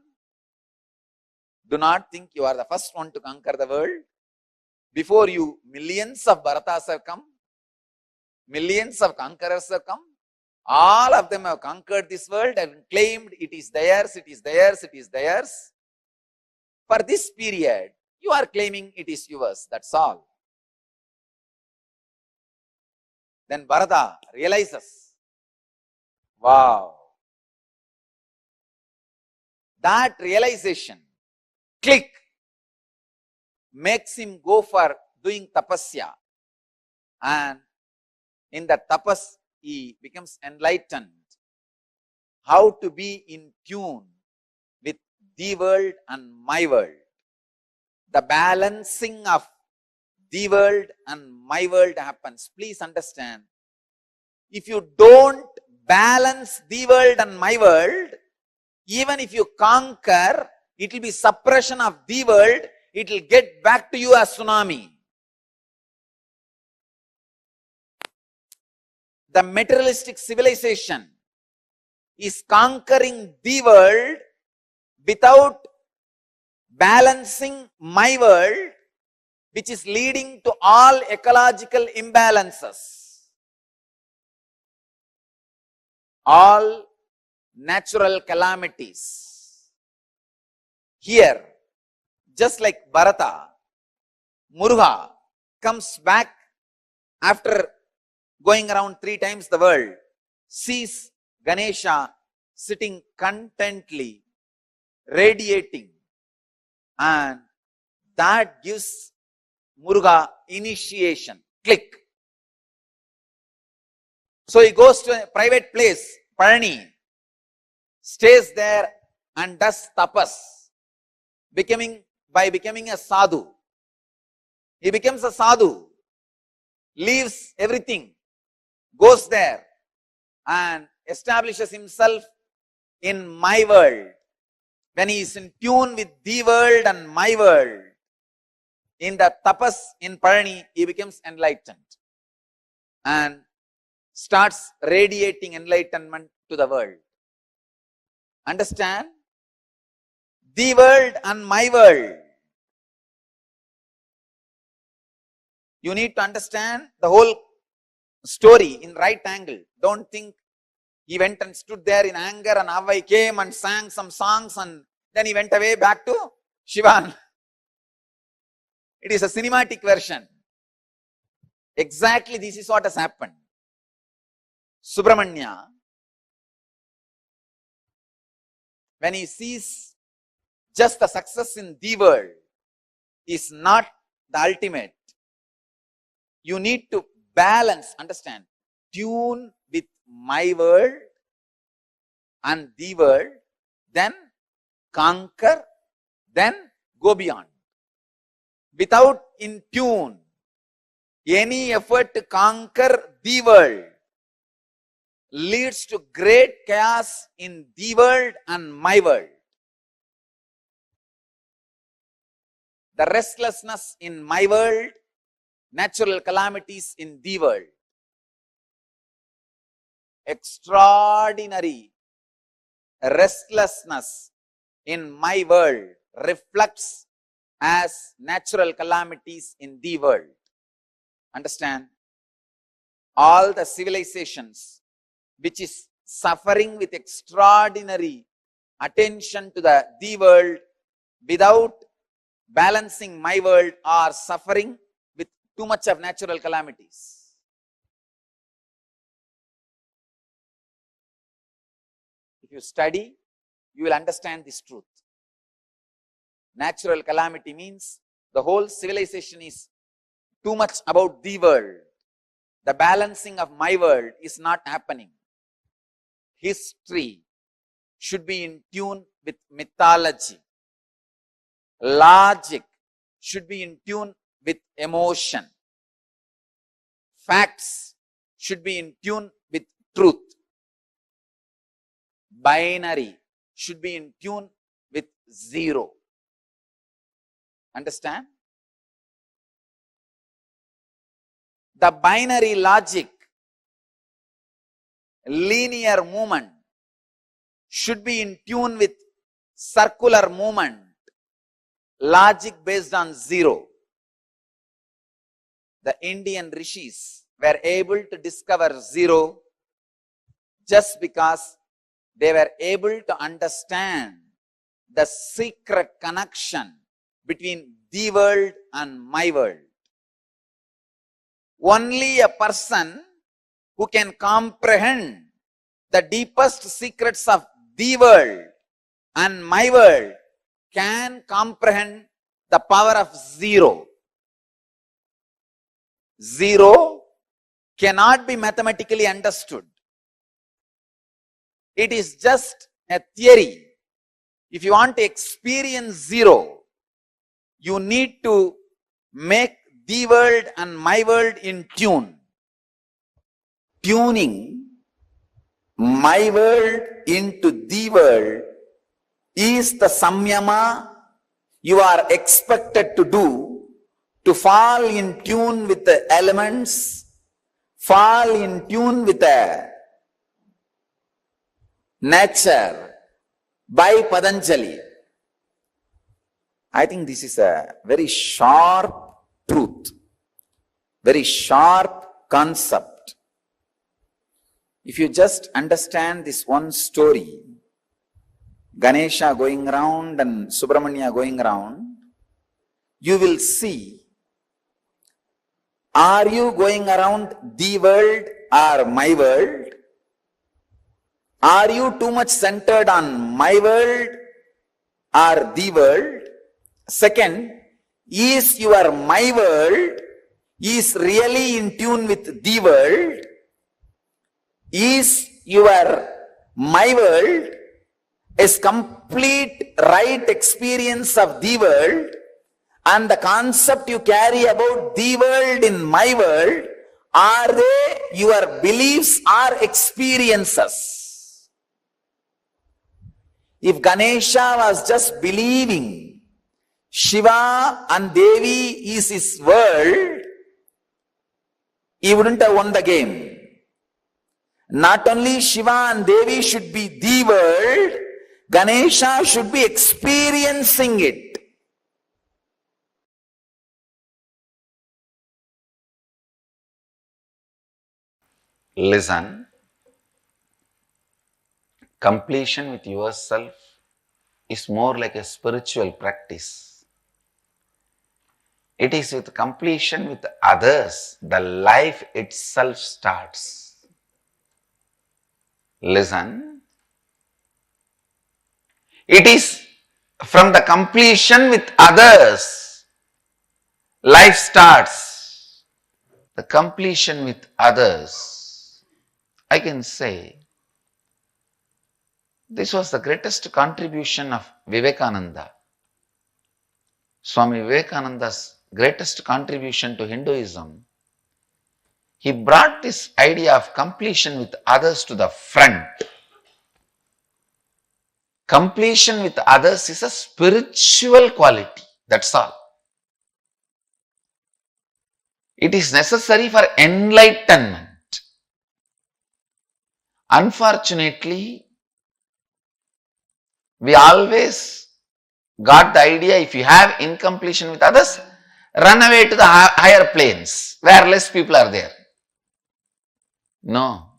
do not think you are the first one to conquer the world. Before you, millions of Bharatas have come. Millions of conquerors have come. All of them have conquered this world and claimed it is theirs, it is theirs, it is theirs. For this period, You are claiming it is yours, that's all. Then Bharata realizes, wow, that realization, click, makes him go for doing tapasya. And in the tapas, he becomes enlightened. How to be in tune with the world and my world. The balancing of the world and my world happens. Please understand, if you don't balance the world and my world, even if you conquer, it will be suppression of the world, it will get back to you as tsunami. The materialistic civilization is conquering the world without balancing my world, which is leading to all ecological imbalances, all natural calamities. Here, just like Bharata, Muruga comes back after going around 3 times the world, sees Ganesha sitting contently, radiating, and that gives Muruga initiation. Click. So he goes to a private place, Parani, stays there and does tapas, by becoming a sadhu. He becomes a sadhu, leaves everything, goes there and establishes himself in my world. When he is in tune with the world and my world, in the tapas in Parani, he becomes enlightened and starts radiating enlightenment to the world. Understand? The world and my world. You need to understand the whole story in right angle. Don't think he went and stood there in anger and Avai came and sang some songs and then he went away back to Shivan. It is a cinematic version. Exactly this is what has happened. Subramanya, when he sees just the success in the world is not the ultimate, you need to balance, understand, tune with my world and the world, then conquer, then go beyond. Without in tune, any effort to conquer the world leads to great chaos in the world and my world. The restlessness in my world, natural calamities in the world. Extraordinary restlessness in my world reflects as natural calamities in the world. Understand? All the civilizations which is suffering with extraordinary attention to the world without balancing my world are suffering with too much of natural calamities. If you study, you will understand this truth. Natural calamity means the whole civilization is too much about the world. The balancing of my world is not happening. History should be in tune with mythology. Logic should be in tune with emotion. Facts should be in tune with truth. Binary should be in tune with zero. Understand? The binary logic, linear movement should be in tune with circular movement, logic based on zero. The Indian rishis were able to discover zero just because they were able to understand the secret connection between the world and my world. Only a person who can comprehend the deepest secrets of the world and my world can comprehend the power of zero. Zero cannot be mathematically understood. It is just a theory. If you want to experience zero, you need to make the world and my world in tune. Tuning my world into the world is the samyama you are expected to do to fall in tune with the elements, fall in tune with the nature by Patanjali. I think this is a very sharp truth, very sharp concept. If you just understand this one story, Ganesha going around and Subramanya going around, you will see, are you going around the world or my world? Are you too much centered on my world or the world? Second, is your my world is really in tune with the world? Is your my world is complete right experience of the world, and the concept you carry about the world in my world, are they your beliefs or experiences? If Ganesha was just believing Shiva and Devi is his world, he wouldn't have won the game. Not only Shiva and Devi should be the world, Ganesha should be experiencing it. Listen, completion with yourself is more like a spiritual practice. It is with completion with others, the life itself starts. Listen, it is from the completion with others, life starts. The completion with others, I can say, this was the greatest contribution of Vivekananda. Swami Vivekananda's greatest contribution to Hinduism. He brought this idea of completion with others to the front. Completion with others is a spiritual quality, that's all. It is necessary for enlightenment. Unfortunately, we always got the idea, if you have incompletion with others, run away to the higher planes where less people are there. No,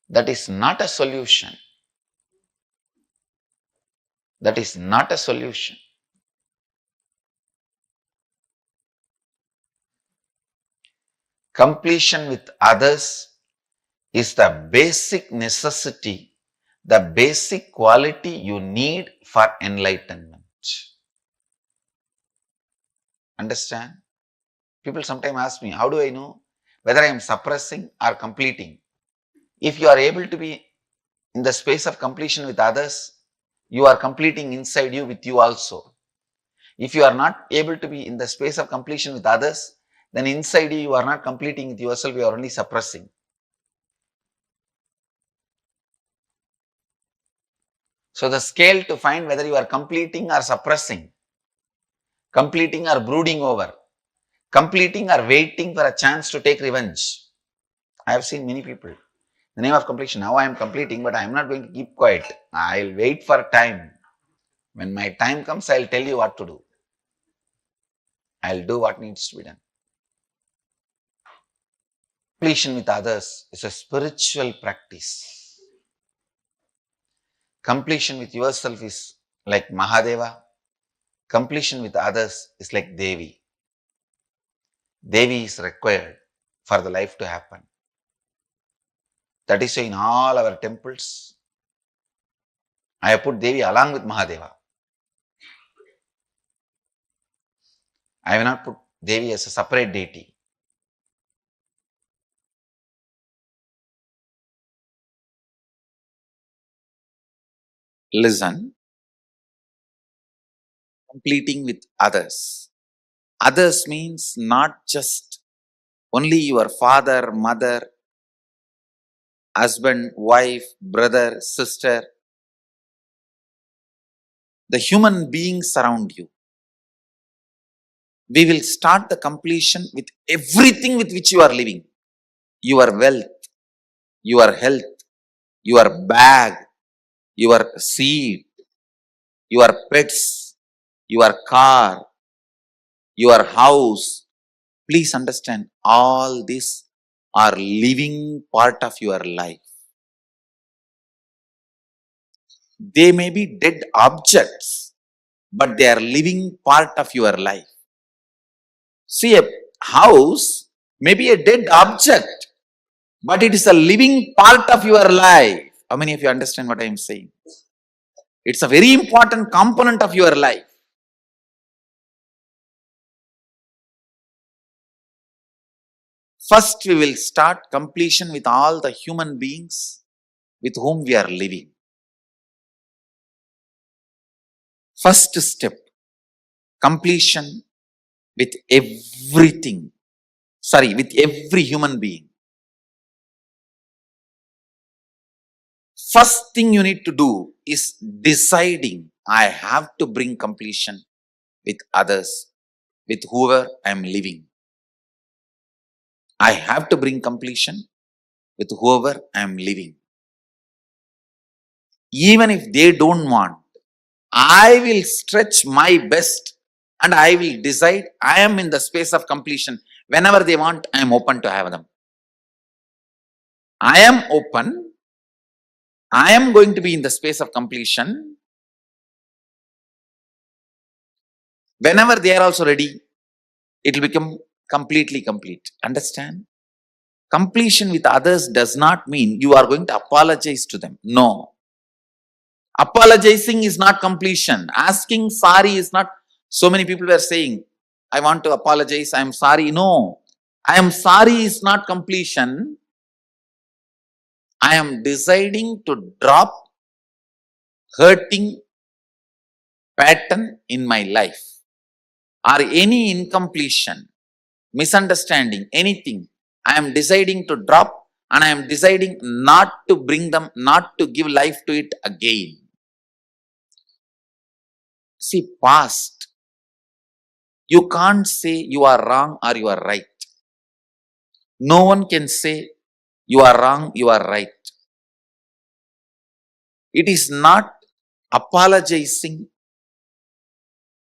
that is not a solution. That is not a solution. Completion with others is the basic necessity, the basic quality you need for enlightenment. Understand? People sometimes ask me, how do I know whether I am suppressing or completing? If you are able to be in the space of completion with others, you are completing inside you with you also. If you are not able to be in the space of completion with others, then inside you are not completing with yourself, you are only suppressing. So the scale to find whether you are completing or suppressing, completing or brooding over, completing or waiting for a chance to take revenge. I have seen many people. The name of completion, now I am completing, but I am not going to keep quiet. I will wait for time. When my time comes, I will tell you what to do. I will do what needs to be done. Completion with others is a spiritual practice. Completion with yourself is like Mahadeva. Completion with others is like Devi. Devi is required for the life to happen. That is why in all our temples, I have put Devi along with Mahadeva. I have not put Devi as a separate deity. Listen, completing with others. Others means not just only your father, mother, husband, wife, brother, sister, the human beings around you. We will start the completion with everything with which you are living. Your wealth, your health, your bag, your seed, your pets, your car, your house. Please understand, all these are living part of your life. They may be dead objects, but they are living part of your life. See, a house may be a dead object, but it is a living part of your life. How many of you understand what I am saying? It's a very important component of your life. First, we will start completion with all the human beings with whom we are living. First step, completion with everything. With every human being. First thing you need to do is deciding, I have to bring completion with others, with whoever I am living. I have to bring completion with whoever I am living. Even if they don't want, I will stretch my best and I will decide I am in the space of completion. Whenever they want, I am open to have them. I am open. I am going to be in the space of completion. Whenever they are also ready, it will become completely complete. Understand? Completion with others does not mean you are going to apologize to them. No. Apologizing is not completion. Asking sorry is not. So many people were saying, I want to apologize, I am sorry. No. I am sorry is not completion. I am deciding to drop hurting pattern in my life, or any incompletion, misunderstanding, anything. I am deciding to drop, and I am deciding not to bring them, not to give life to it again. See, past, you can't say you are wrong or you are right. No one can say you are wrong, you are right. It is not apologizing.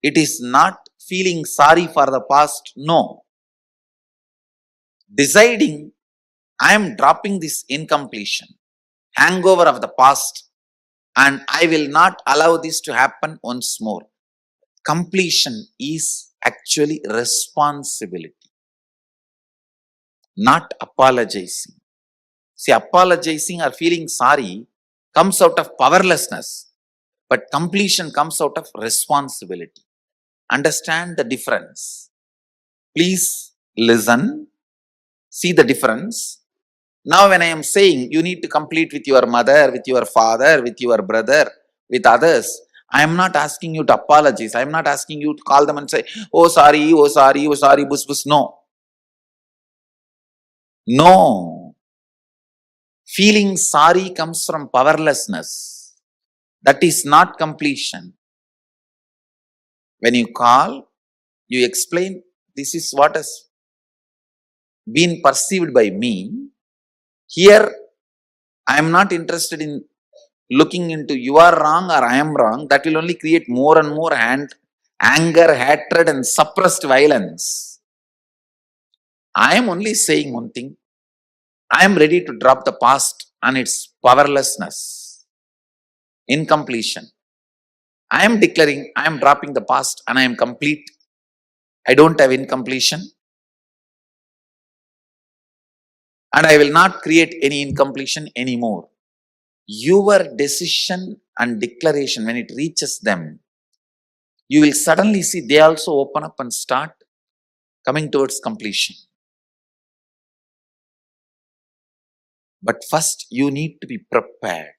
It is not feeling sorry for the past. No. Deciding, I am dropping this incompletion, hangover of the past, and I will not allow this to happen once more. Completion is actually responsibility, not apologizing. See, apologizing or feeling sorry comes out of powerlessness, but completion comes out of responsibility. Understand the difference. Please listen, see the difference. Now when I am saying you need to complete with your mother, with your father, with your brother, with others, I am not asking you to apologize. I am not asking you to call them and say, oh sorry, oh sorry, oh sorry, bus bus. No. No. Feeling sorry comes from powerlessness. That is not completion. When you call, you explain, this is what has been perceived by me. Here, I am not interested in looking into you are wrong or I am wrong. That will only create more and more anger, hatred and suppressed violence. I am only saying one thing. I am ready to drop the past and its powerlessness, incompletion. I am declaring, I am dropping the past and I am complete. I don't have incompletion. And I will not create any incompletion anymore. Your decision and declaration, when it reaches them, you will suddenly see they also open up and start coming towards completion. But first, you need to be prepared.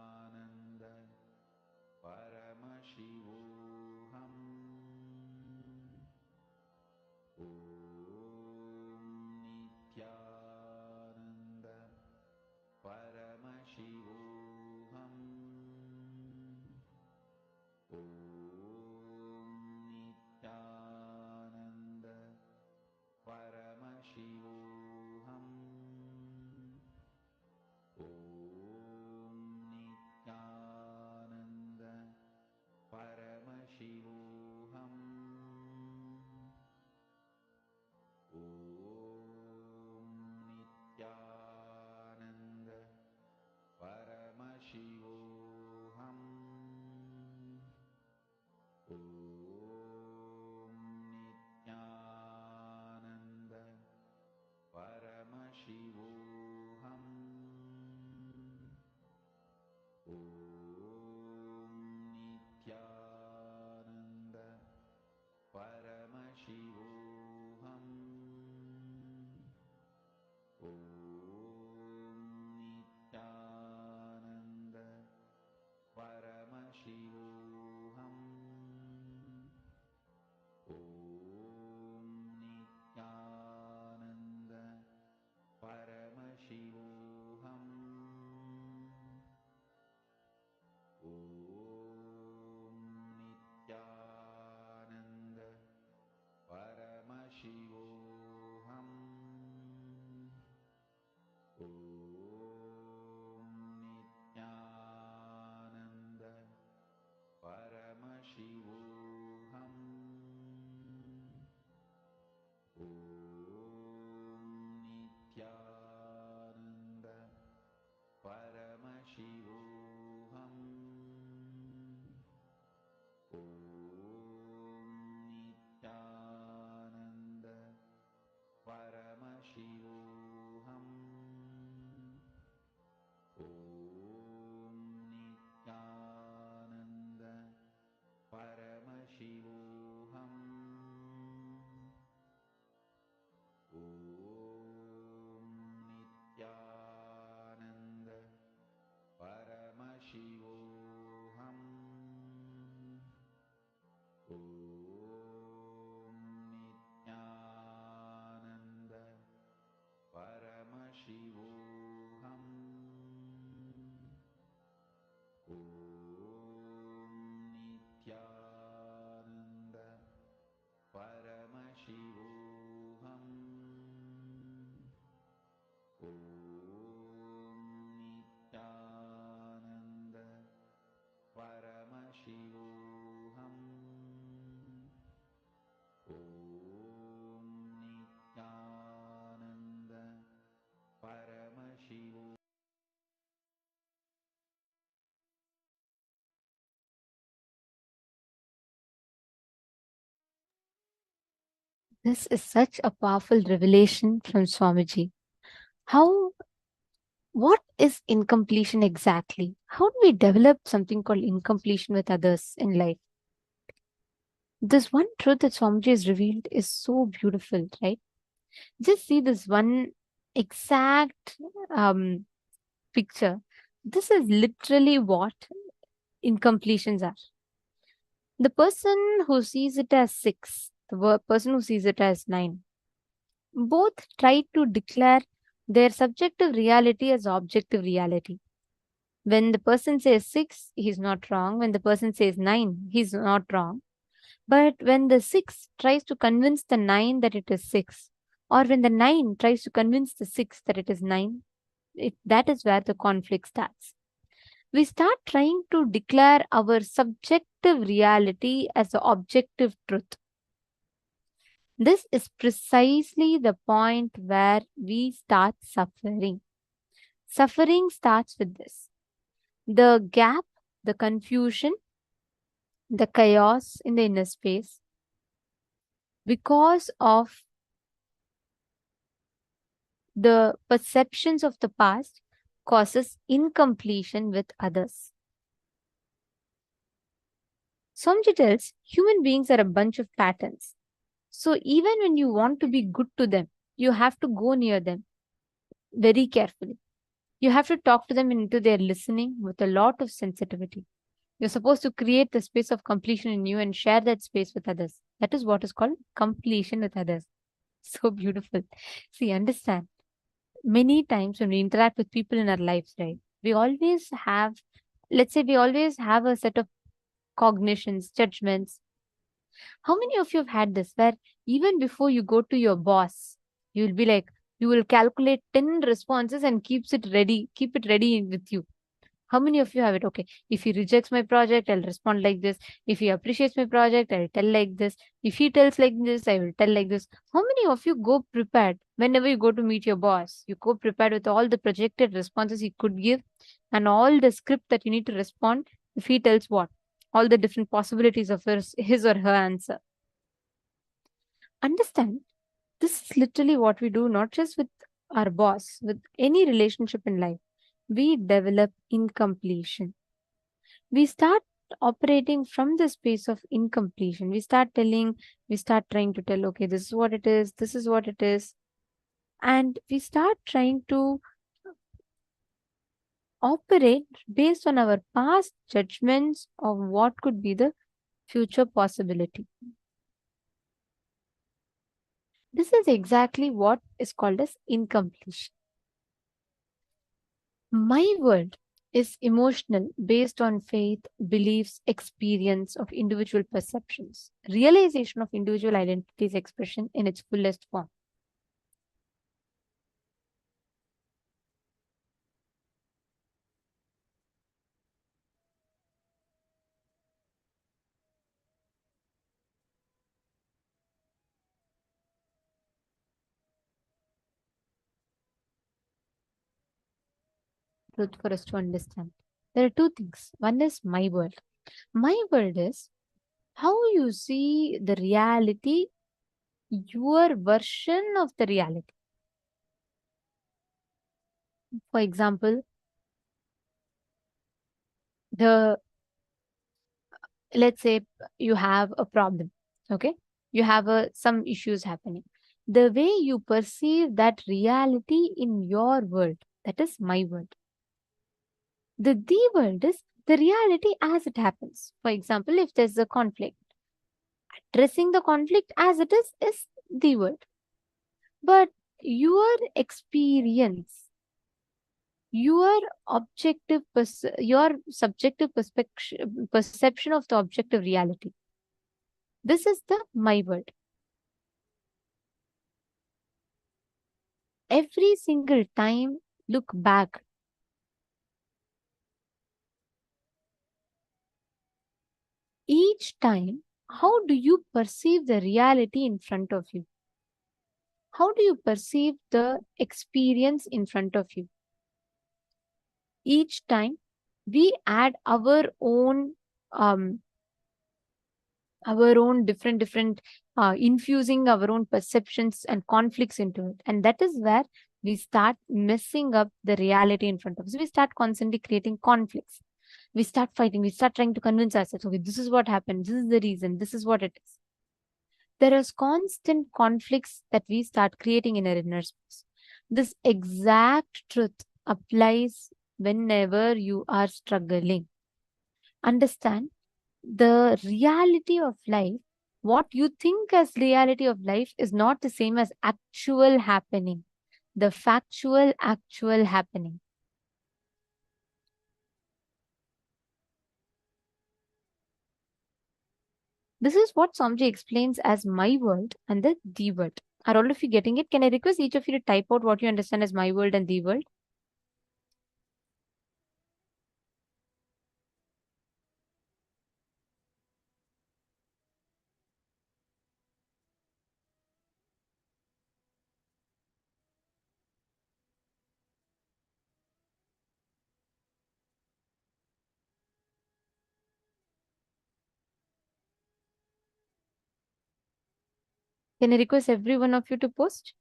Nithyananda Paramashivoham. Nithyananda Paramashivoham. Nithyananda Paramashivoham. Nithyananda Paramashivoham. Nithyananda Paramashivoham. Nithyananda Paramashivoham. Nithyananda Paramashivoham. Nithyananda Paramashivoham. Nithyananda Paramashivoham. Nithyananda Paramashivoham. Nithyananda Paramashivoham. Nithyananda Paramashivoham. Nithyananda Paramashivoham. Nithyananda Paramashivoham. Nithyananda Paramashivoham. Nithyananda Paramashivoham. Nithyananda Paramashivoham. Nithyananda Paramashivoham. Nithyananda Paramashivoham. This is such a powerful revelation from Swamiji. What is incompletion exactly? How do we develop something called incompletion with others in life? This one truth that Swamiji has revealed is so beautiful, right? Just see this one exact picture. This is literally what incompletions are. The person who sees it as 6, the person who sees it as 9, both try to declare their subjective reality as objective reality. When the person says 6, he's not wrong. When the person says 9, he's not wrong. But when the 6 tries to convince the 9 that it is 6, or when the 9 tries to convince the 6 that it is 9, that is where the conflict starts. We start trying to declare our subjective reality as the objective truth. This is precisely the point where we start suffering. Suffering starts with this: the gap, the confusion, the chaos in the inner space, because of the perceptions of the past causes incompletion with others. Swamiji tells human beings are a bunch of patterns. So even when you want to be good to them, you have to go near them very carefully. You have to talk to them into their listening with a lot of sensitivity. You're supposed to create the space of completion in you and share that space with others. That is what is called completion with others. So beautiful. See, understand. Many times when we interact with people in our lives, right, we always have, let's say, we always have a set of cognitions, judgments. How many of you have had this where even before you go to your boss, you'll be like, you will calculate 10 responses and keep it ready with you. How many of you have it? Okay, if he rejects my project, I'll respond like this. If he appreciates my project, I'll tell like this. If he tells like this, I will tell like this. How many of you go prepared whenever you go to meet your boss? You go prepared with all the projected responses he could give and all the script that you need to respond if he tells what? All the different possibilities of his or her answer. Understand, this is literally what we do, not just with our boss, with any relationship in life. We develop incompletion. We start operating from the space of incompletion. We start trying to tell, okay, this is what it is, this is what it is. And we start trying to operate based on our past judgments of what could be the future possibility. This is exactly what is called as incompletion. My world is emotional, based on faith, beliefs, experience of individual perceptions, realization of individual identity's expression in its fullest form. Truth for us to understand. There are two things. One is my world. My world is how you see the reality, your version of the reality. For example, let's say you have a problem, okay? You have some issues happening. The way you perceive that reality in your world, that is my world. The world is the reality as it happens. For example, if there's a conflict, addressing the conflict as it is the world. But your experience, your your subjective perception of the objective reality, this is the my world. Every single time, look back. Each time, how do you perceive the reality in front of you? How do you perceive the experience in front of you? Each time, we add our own different infusing our own perceptions and conflicts into it, and that is where we start messing up the reality in front of us. We start constantly creating conflicts. We start fighting. We start trying to convince ourselves, okay, this is what happened, this is the reason, this is what it is. There is constant conflicts that we start creating in our inner space. This exact truth applies whenever you are struggling. Understand, the reality of life, what you think as reality of life, is not the same as actual happening, the factual actual happening. This is what Swamiji explains as my world and the world. Are all of you getting it? Can I request each of you to type out what you understand as my world and the world? Can I request every one of you to post?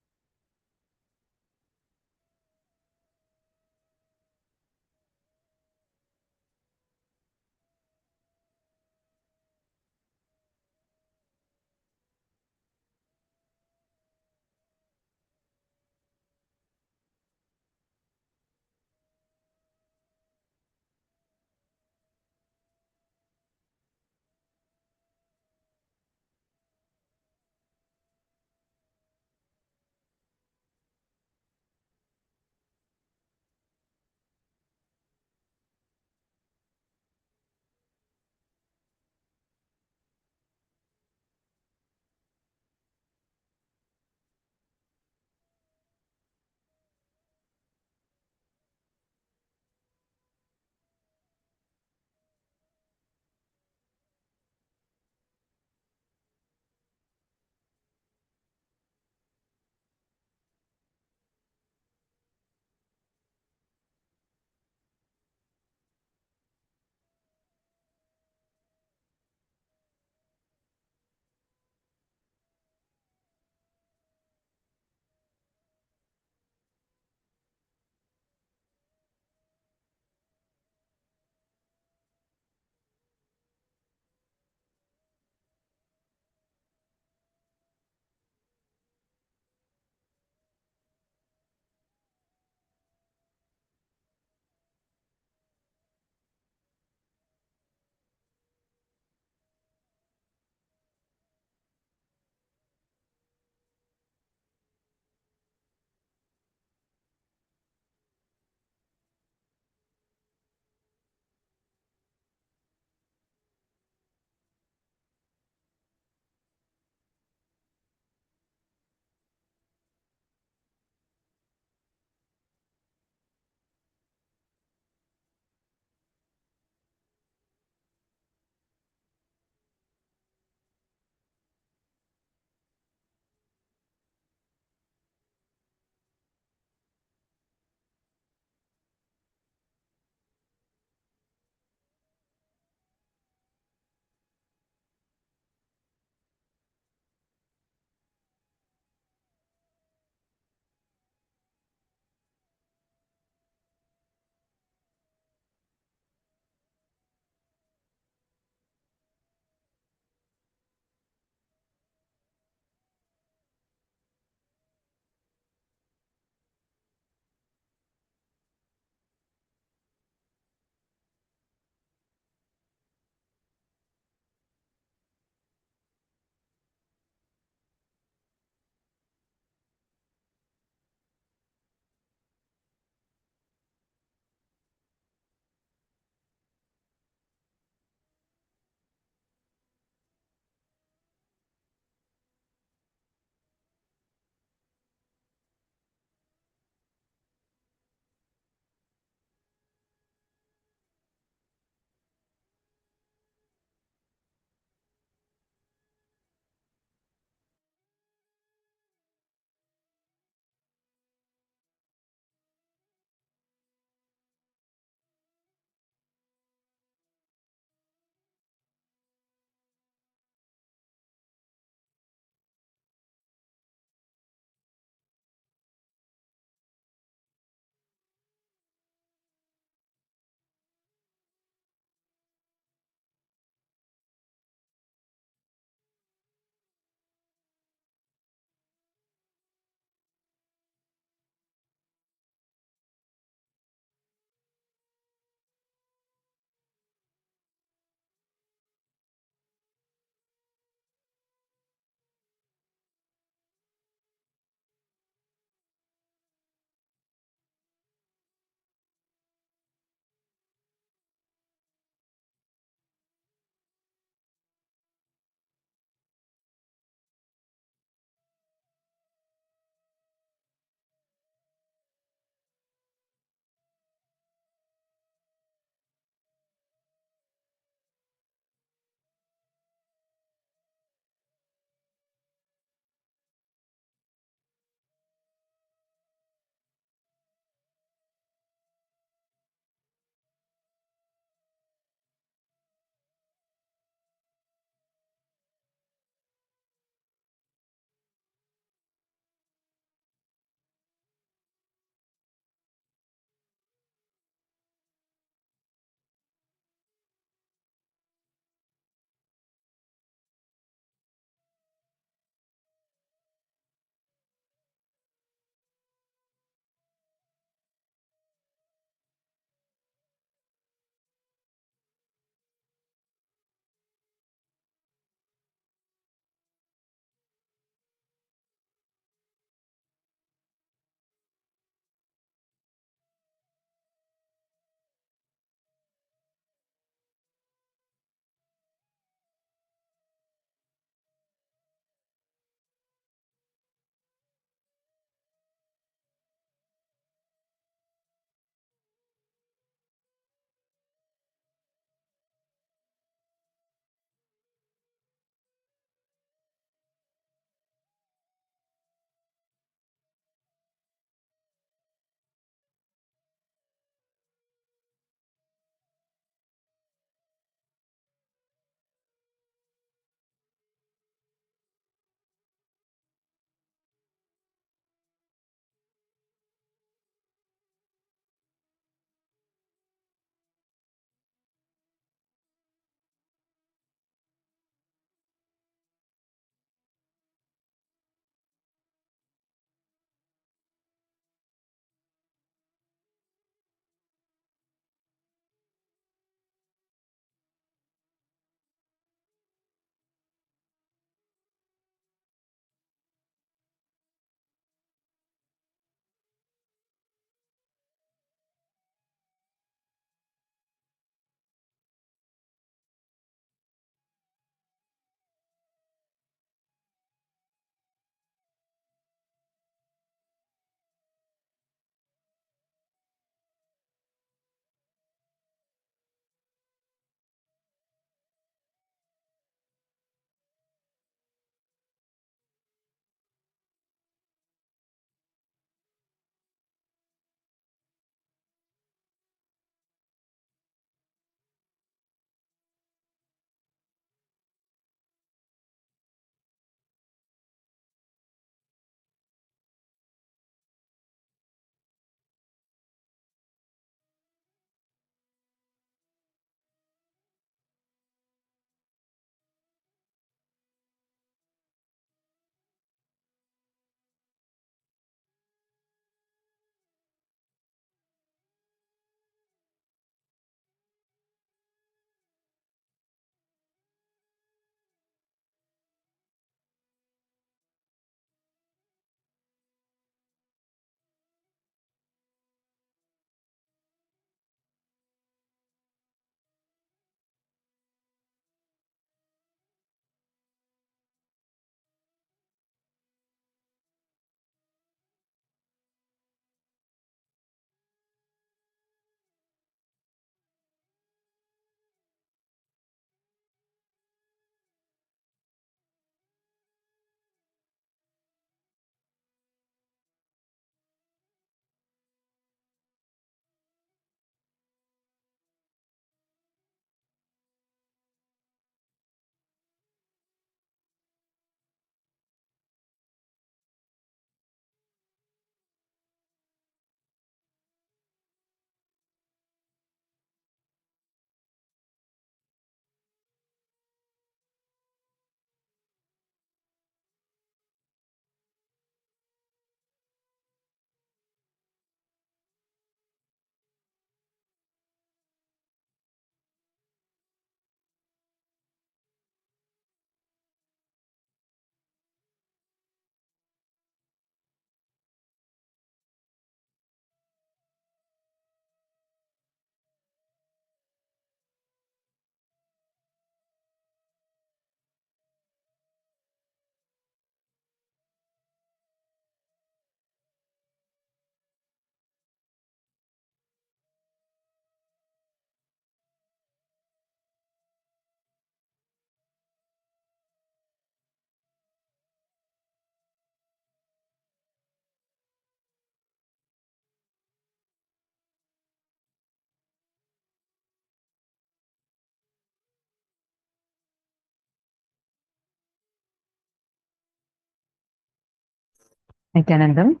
Nithyanandam,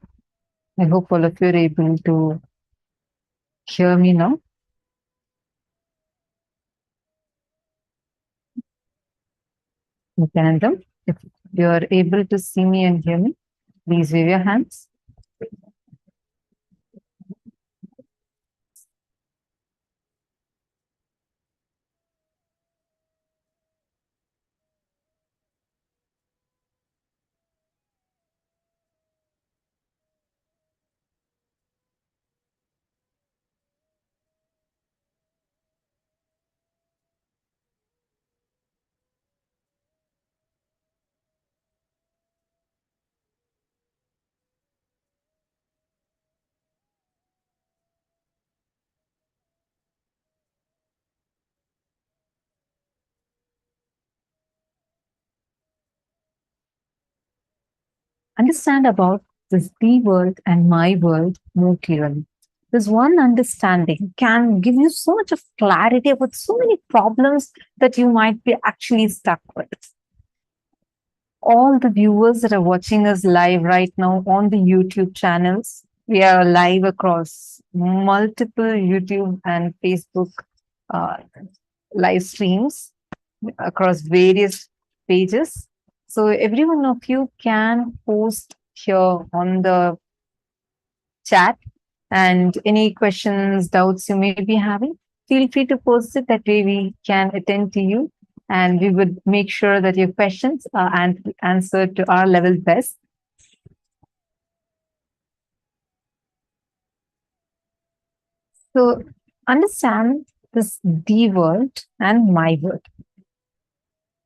I hope all of you are able to hear me now. Nithyanandam, if you are able to see me and hear me, please wave your hands. Understand about this the world and my world more clearly. This one understanding can give you so much of clarity about so many problems that you might be actually stuck with. All the viewers that are watching us live right now on the YouTube channels, we are live across multiple YouTube and Facebook uh, live streams across various pages. So every one of you can post here on the chat, and any questions, doubts you may be having, feel free to post it. That way we can attend to you, and we would make sure that your questions are answered to our level best. So understand this the world and my world.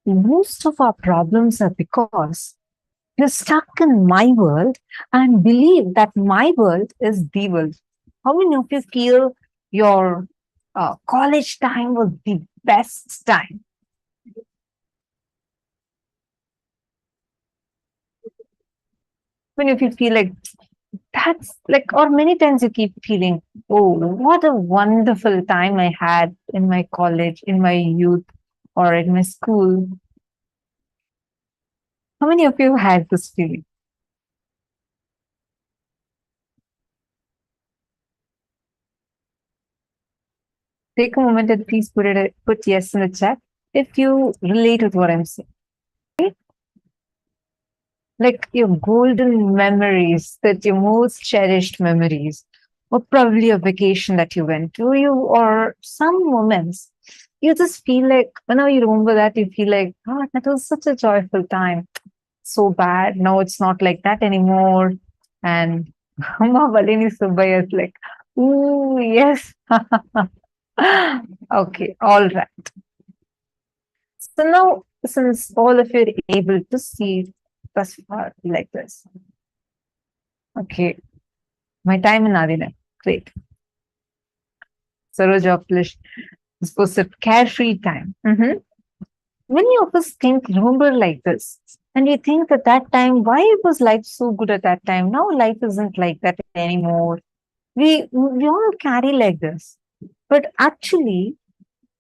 Most of our problems are because you're stuck in my world and believe that my world is the world. How many of you feel your college time was the best time? When you feel like that's like, or many times you keep feeling, oh, what a wonderful time I had in my college, in my youth, or in my school. How many of you had this feeling? Take a moment and please put yes in the chat if you relate with what I'm saying. Like your golden memories, that your most cherished memories, or probably a vacation that you went to, or some moments, you just feel like whenever you remember that, you feel like, oh, that was such a joyful time. So bad. Now it's not like that anymore. And Amma Balini Subbai is like, ooh, yes. Okay, all right. So now, since all of you are able to see thus far like this, okay, my time in Adina, great. Saroj Polish is supposed to carefree time. Many of us think, remember like this, and we think at that time, why was life so good at that time? Now life isn't like that anymore. We all carry like this, but actually,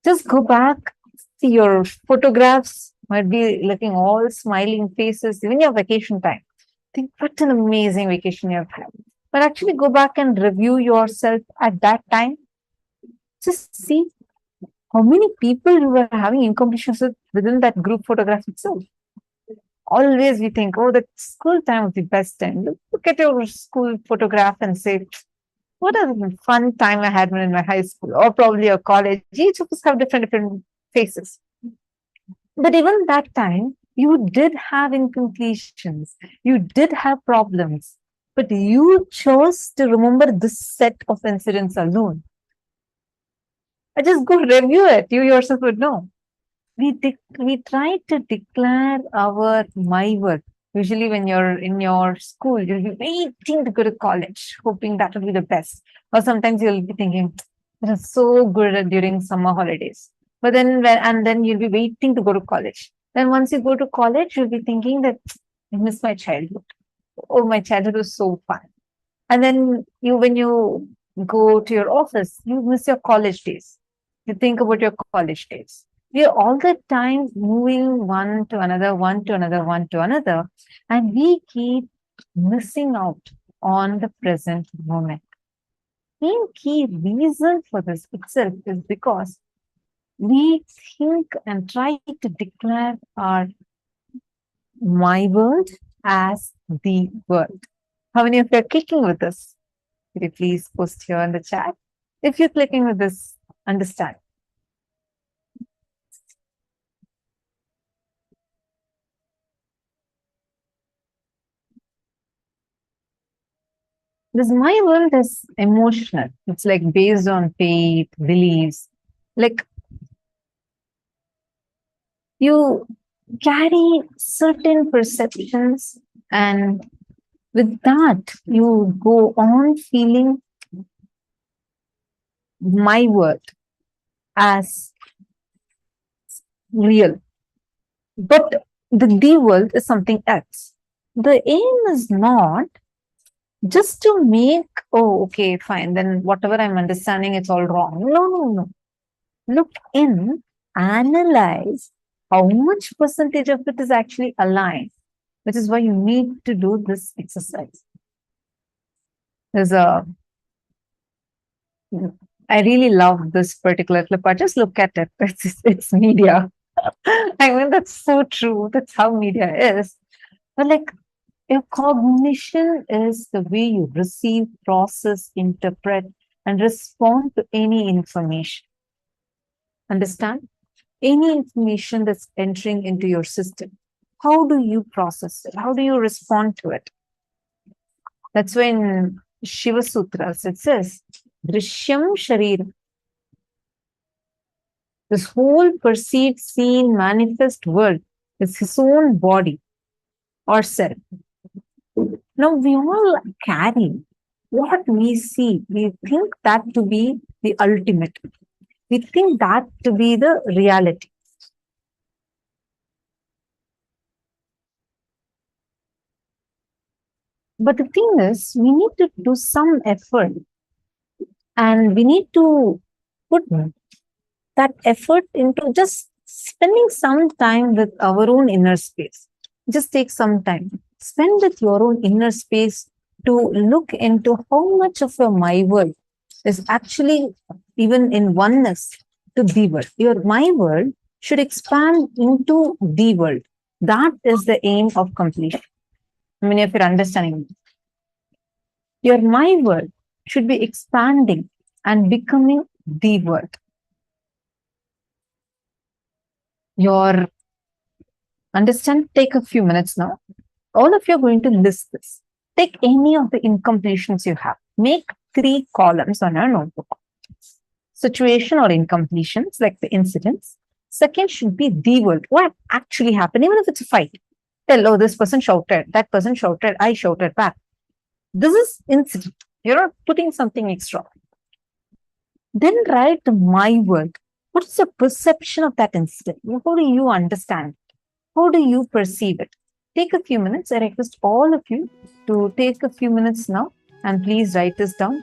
just go back, see your photographs, might be looking all smiling faces, even your vacation time. Think what an amazing vacation you have had. But actually go back and review yourself at that time. Just see how many people you were having incompletions within that group photograph itself. Always we think, oh, the school time was the best time. Look at your school photograph and say, what a fun time I had when in my high school or probably a college. Each of us have different faces. But even that time, you did have incompletions. You did have problems. But you chose to remember this set of incidents alone. I just go review it. You yourself would know. We try to declare our my worth. Usually when you're in your school, you'll be waiting to go to college, hoping that will be the best. Or sometimes you'll be thinking, it was so good during summer holidays. But then you'll be waiting to go to college. Then once you go to college, you'll be thinking that I miss my childhood. Oh, my childhood was so fun. And then when you go to your office, you miss your college days. You think about your college days. We are all the time moving one to another, one to another, one to another. And we keep missing out on the present moment. Main key reason for this itself is because we think and try to declare our my world as the world. How many of you are clicking with this? Could you please post here in the chat? If you're clicking with this, understand. This my world is emotional. It's like based on faith, beliefs. Like you carry certain perceptions, and with that, you go on feeling my world as real. But the world is something else. The aim is not just to make, oh, okay, fine, then whatever I'm understanding, it's all wrong. No, no, no. Look in, analyze how much percentage of it is actually aligned, which is why you need to do this exercise. There's a, I really love this particular clip. I just look at it. It's media. I mean, that's so true. That's how media is. But like, your cognition is the way you receive, process, interpret, and respond to any information. Understand? Any information that's entering into your system. How do you process it? How do you respond to it? That's when Shiva Sutras, it says, Drishyam Shariram. This whole perceived, seen, manifest world is his own body or self. Now, we all carry what we see. We think that to be the ultimate. We think that to be the reality. But the thing is, we need to do some effort, and we need to put that effort into just spending some time with our own inner space. Just take some time. Spend with your own inner space to look into how much of your my world is actually even in oneness to the world. Your my world should expand into the world. That is the aim of completion. I mean, if you're understanding, your my world should be expanding and becoming the world. Your understand, take a few minutes now. All of you are going to list this. Take any of the incompletions you have. Make 3 columns on your notebook. Situation or incompletions, like the incidents. Second should be the world. What actually happened, even if it's a fight. Tell, oh, this person shouted, that person shouted, I shouted back. This is incident. You're not putting something extra. Then write my world. What is your perception of that incident? How do you understand it? How do you perceive it? Take a few minutes. I request all of you to take a few minutes now and please write this down.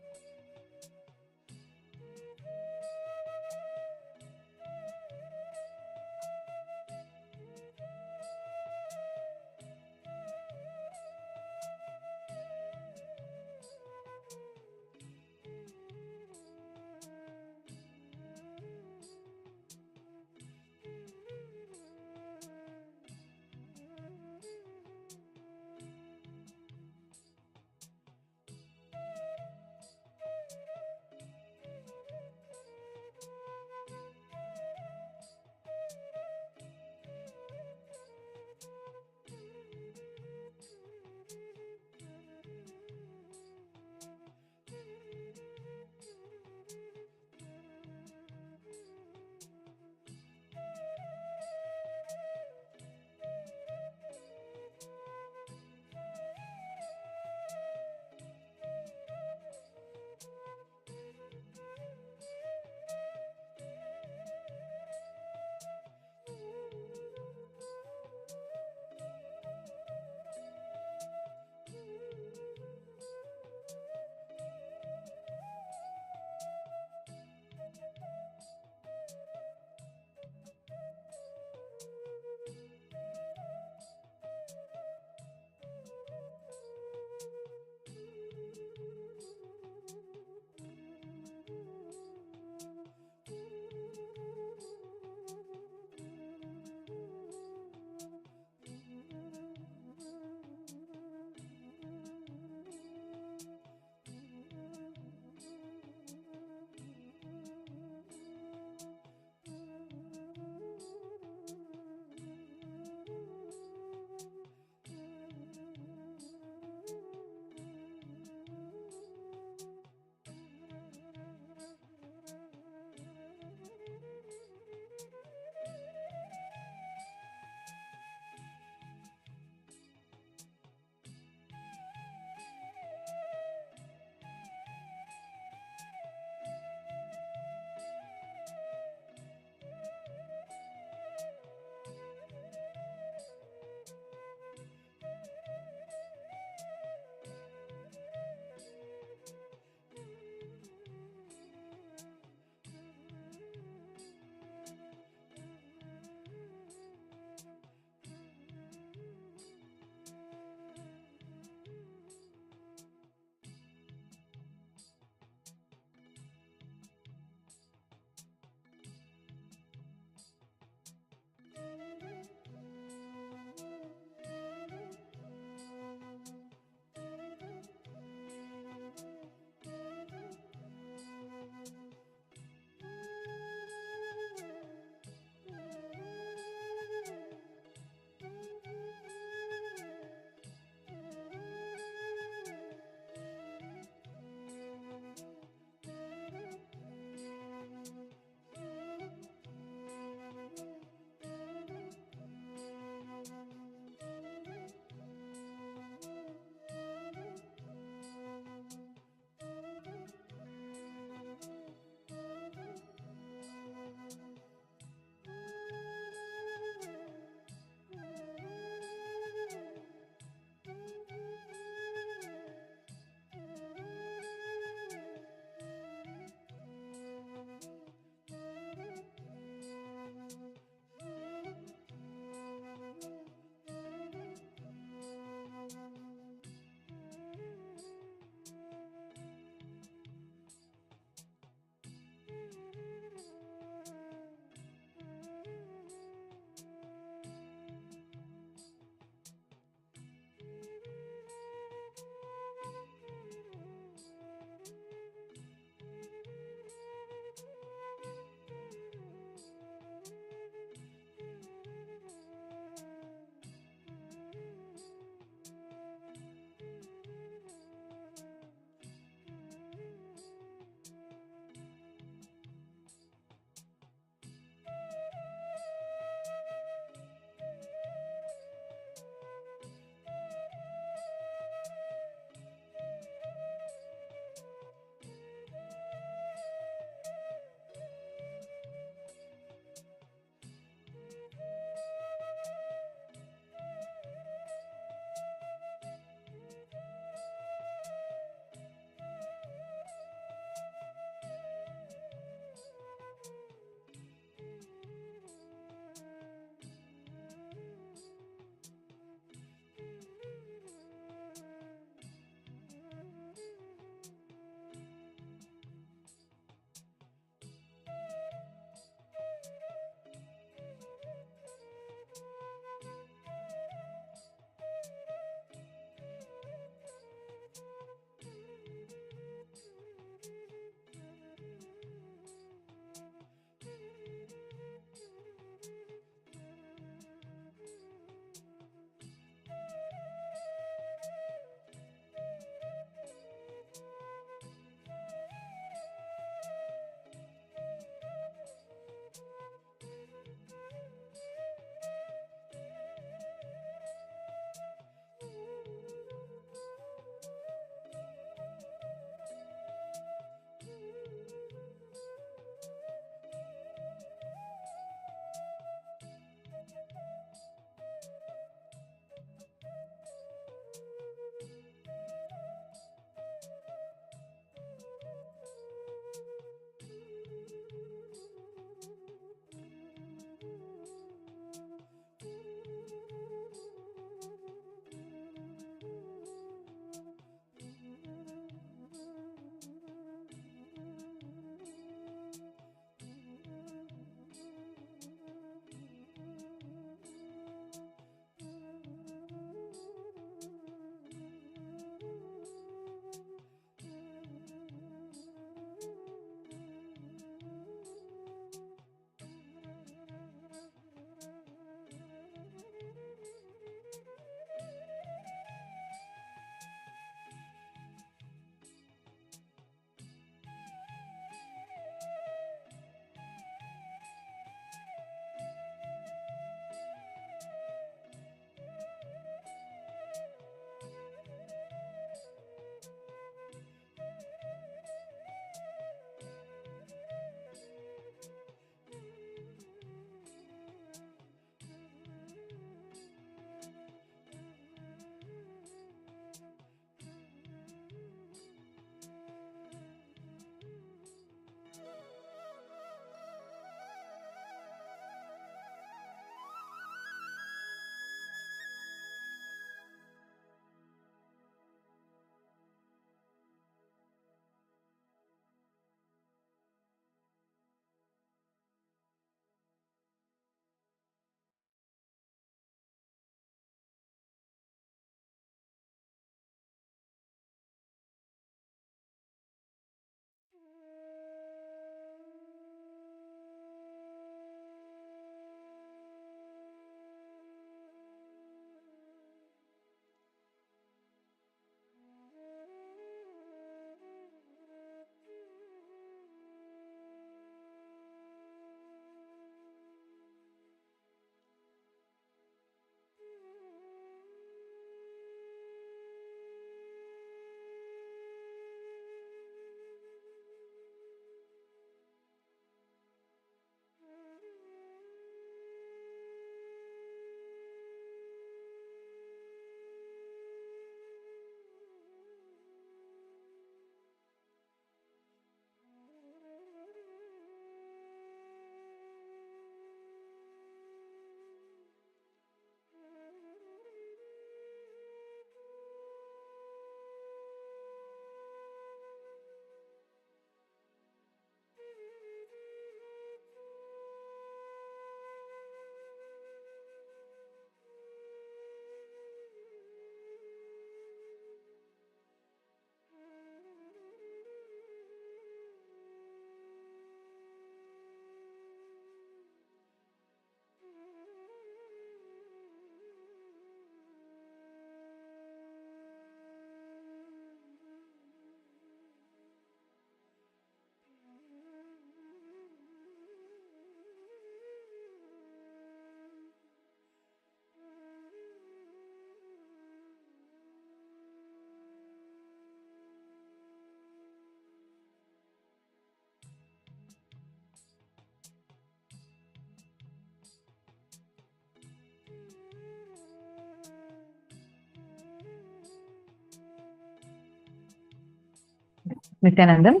Nithyananda,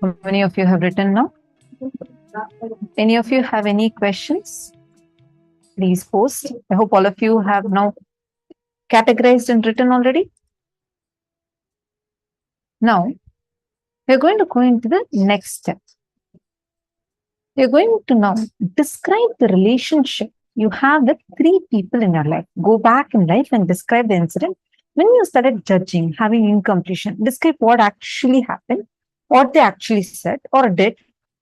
how many of you have written now? Any of you have any questions? Please post. I hope all of you have now categorized and written already. Now, we're going to go into the next step. You're going to now describe the relationship you have with 3 people in your life. Go back in life and describe the incident. When you started judging, having incompletion, describe what actually happened, what they actually said or did,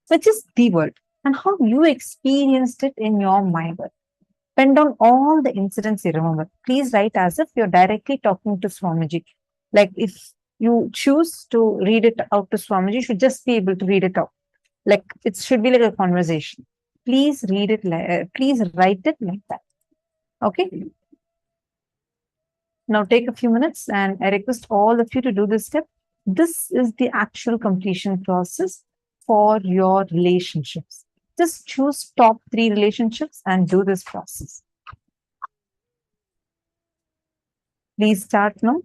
which is the word, and how you experienced it in your mind. Depend on all the incidents you remember. Please write as if you're directly talking to Swamiji. Like if you choose to read it out to Swamiji, you should just be able to read it out. Like it should be like a conversation. Please read it, please write it like that. Okay. Now take a few minutes and I request all of you to do this step. This is the actual completion process for your relationships. Just choose top 3 relationships and do this process. Please start now.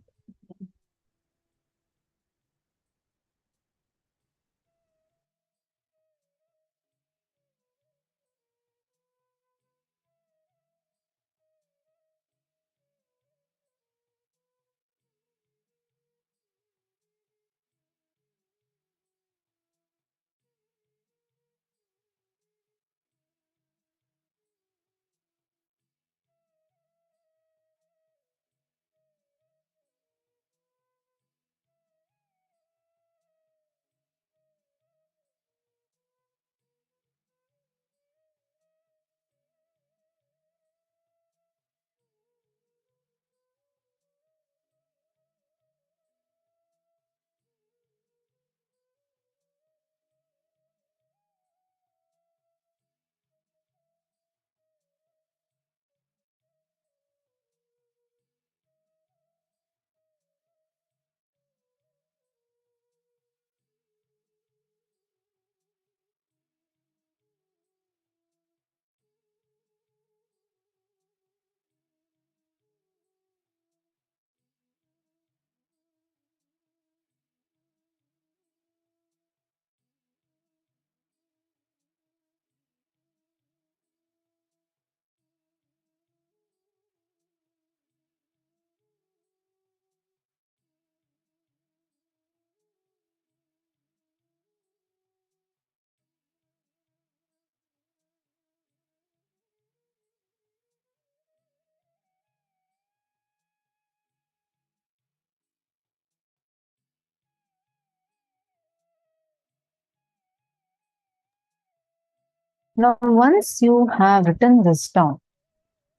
Now, once you have written this down,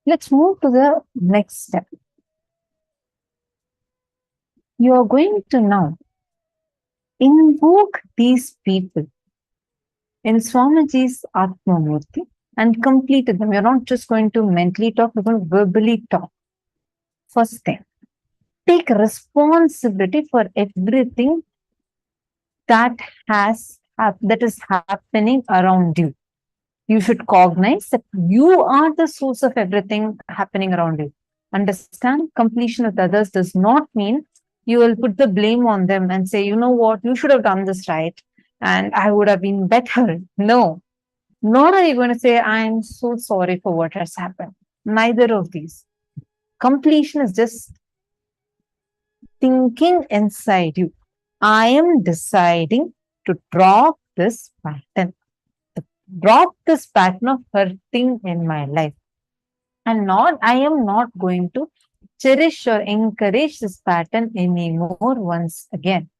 let's move to the next step. You are going to now invoke these people in Swamiji's Atma Murti and complete them. You're not just going to mentally talk, you're going to verbally talk. First thing, take responsibility for everything that is happening around you. You should cognize that you are the source of everything happening around you. Understand, completion with others does not mean you will put the blame on them and say, you know what, you should have done this right and I would have been better. No, nor are you going to say, I'm so sorry for what has happened. Neither of these. Completion is just thinking inside you. I am deciding to drop this pattern. Drop this pattern of hurting in my life. And I am not going to cherish or encourage this pattern anymore once again.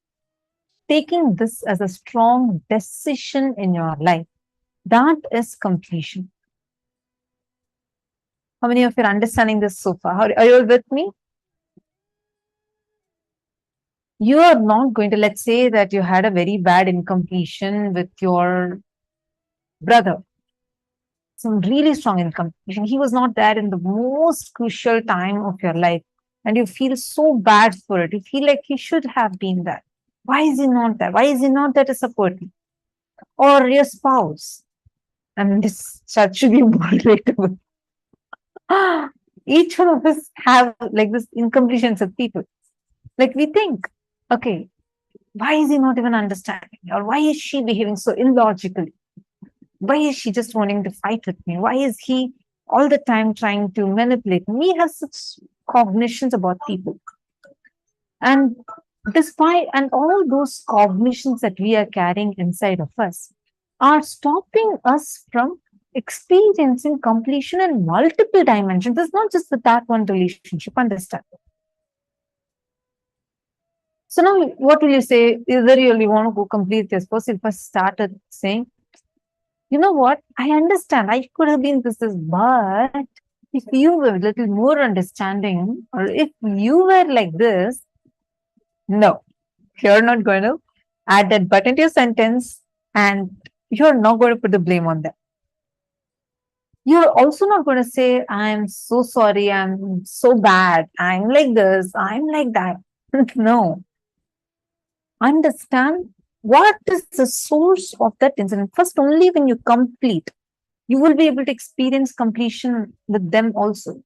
Taking this as a strong decision in your life, that is completion. How many of you are understanding this so far? Are you all with me? You are not going to, let's say that you had a very bad incompletion with your brother. Some really strong incompletion. He was not there in the most crucial time of your life. And you feel so bad for it. You feel like he should have been there. Why is he not there? Why is he not there to support you? Or your spouse. I mean, this chat should be more relatable. Each one of us have like this incompletions of people. Like we think, okay, Why is he not even understanding? Or why is she behaving so illogically? Why is she just wanting to fight with me? Why is he all the time trying to manipulate me? We have such cognitions about people. And despite, and all those cognitions that we are carrying inside of us are stopping us from experiencing completion in multiple dimensions. It's not just with that one relationship, understand? So now what will you say? Either you want to go complete this post, if I started saying, you know what, I understand, I could have been this, but if you were a little more understanding, or if you were like this, no, you're not going to add that but into your sentence, and you're not going to put the blame on them. You're also not going to say, I'm so sorry, I'm so bad, I'm like this, I'm like that. No. Understand what is the source of that incident. First, only when you complete, you will be able to experience completion with them also.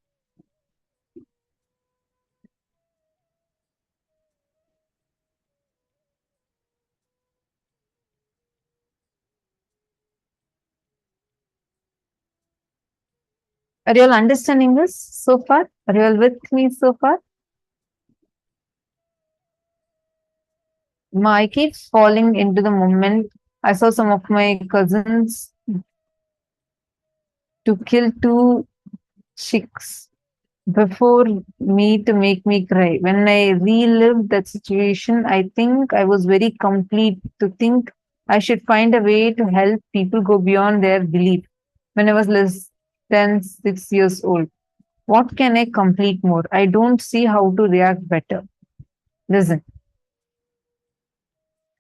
Are you all understanding this so far? Are you all with me so far? I keep falling into the moment. I saw some of my cousins to kill 2 chicks before me to make me cry. When I relived that situation, I think I was very complete to think I should find a way to help people go beyond their belief. When I was less than 6 years old, what can I complete more? I don't see how to react better. Listen.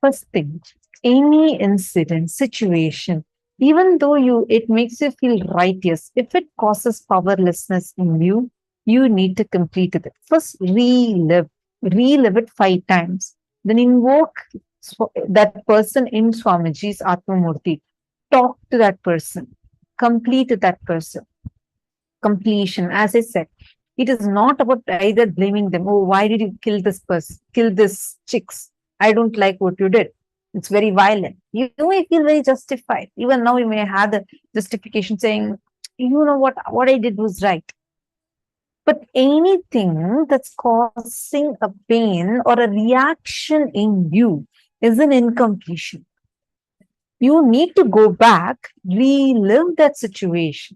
First thing, any incident, situation, even though it makes you feel righteous, if it causes powerlessness in you, you need to complete it. First, relive it 5 times. Then invoke that person in Swamiji's Atmamurti. Talk to that person. Complete that person. Completion, as I said, it is not about either blaming them. Oh, why did you kill this person, kill this chicks? I don't like what you did. It's very violent. You may feel very justified. Even now, you may have the justification saying, you know what I did was right. But anything that's causing a pain or a reaction in you is an incompletion. You need to go back, relive that situation.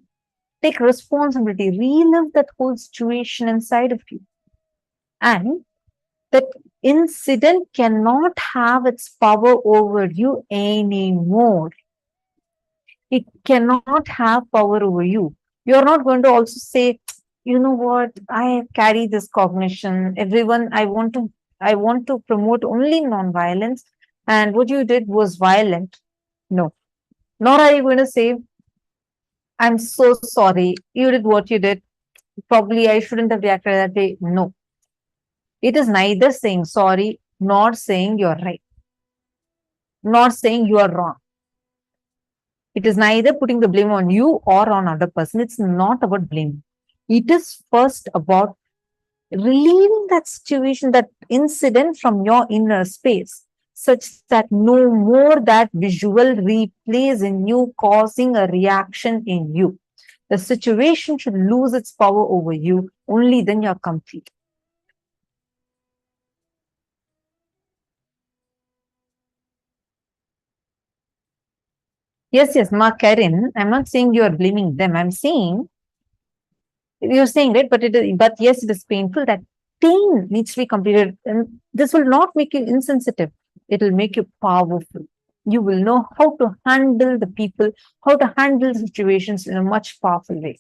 Take responsibility, relive that whole situation inside of you. And that incident cannot have its power over you anymore. It cannot have power over you. You're not going to also say, you know what, I carry this cognition. Everyone, I want to promote only non-violence, and what you did was violent. No. Nor are you going to say, I'm so sorry, you did what you did. Probably I shouldn't have reacted that way. No. It is neither saying sorry nor saying you're right, nor saying you are wrong. It is neither putting the blame on you or on other person. It's not about blame. It is first about relieving that situation, that incident from your inner space, such that no more that visual replays in you, causing a reaction in you. The situation should lose its power over you. Only then you're complete. Yes, Ma Karen, I'm not saying you are blaming them. I'm saying, you're saying, right, but yes, it is painful. That pain needs to be completed. And this will not make you insensitive. It will make you powerful. You will know how to handle the people, how to handle situations in a much powerful way.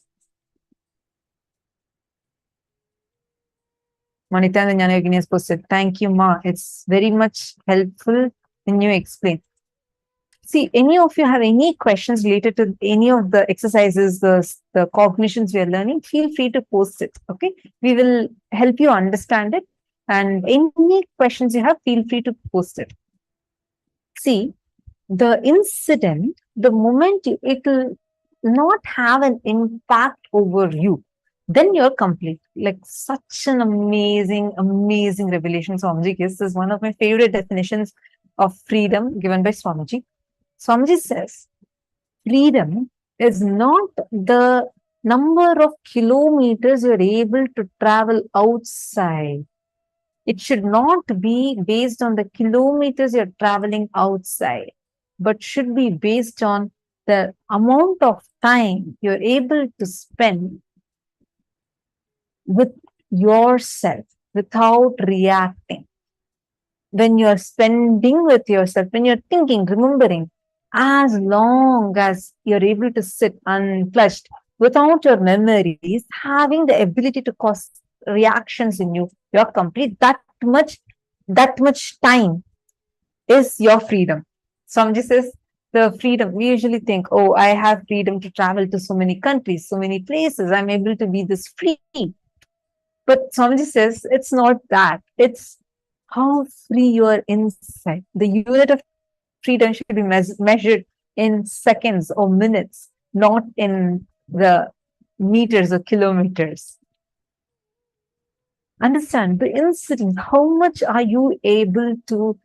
Nithyananda Jnana Yogini has posted, thank you, Ma. It's very much helpful when you explain. See, any of you have any questions related to any of the exercises, the cognitions we are learning, feel free to post it, okay? We will help you understand it. And any questions you have, feel free to post it. See, the incident, the moment it will not have an impact over you. then you're complete. Like such an amazing, amazing revelation Swamiji gives. This is one of my favorite definitions of freedom given by Swamiji. Swamiji says, freedom is not the number of kilometers you're able to travel outside. It should not be based on the kilometers you're traveling outside, but should be based on the amount of time you're able to spend with yourself without reacting. When you're spending with yourself, when you're thinking, remembering, as long as you're able to sit unclutched without your memories, having the ability to cause reactions in you, you're complete. That much time is your freedom. Swamiji says the freedom, we usually think, oh, I have freedom to travel to so many countries, so many places, I'm able to be this free. But Swamiji says it's not that. It's how free you are inside. The unit of freedom should be measured in seconds or minutes, not in the meters or kilometers. Understand the incident. How much are you able to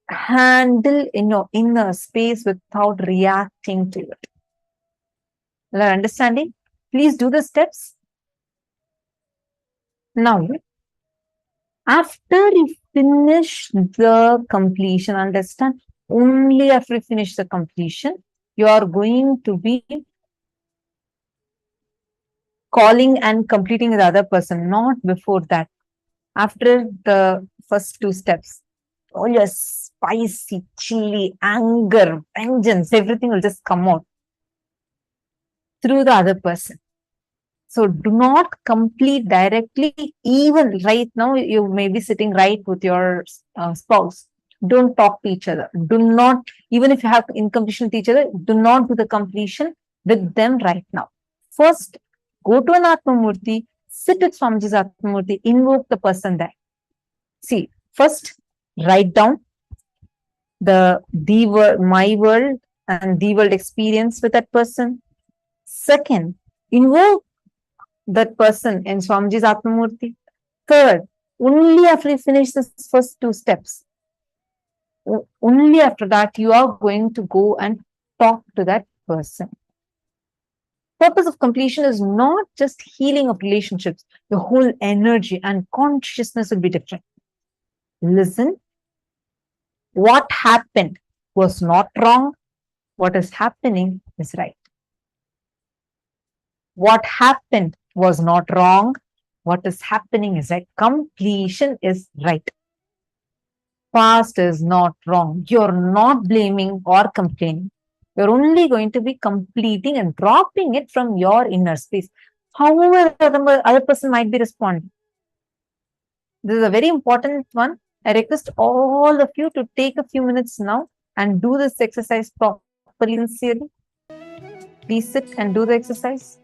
handle in your inner space without reacting to it? Are you understanding? Please do the steps. Now, after you finish the completion, understand, only after you finish the completion, you are going to be calling and completing the other person, not before that. After the first two steps, all your spicy, chilly, anger, vengeance, everything will just come out through the other person. So do not complete directly. Even right now, you may be sitting right with your spouse. Don't talk to each other. Do not, even if you have incompletion with each other, do not do the completion with them right now. First, go to an Atmamurti, sit with Swamiji's Atmamurti, invoke the person there. See, first, write down the world, my world, and the world experience with that person. Second, invoke that person in Swamiji's Atmamurti. Third, only after you finish the first two steps, only after that you are going to go and talk to that person. Purpose of completion is not just healing of relationships. The whole energy and consciousness will be different. Listen, what happened was not wrong. What is happening is right. What happened was not wrong. What is happening is right. Completion is right. Past is not wrong. You're not blaming or complaining. You're only going to be completing and dropping it from your inner space. However, the other person might be responding. This is a very important one. I request all of you to take a few minutes now and do this exercise properly, sincerely. Please sit and do the exercise.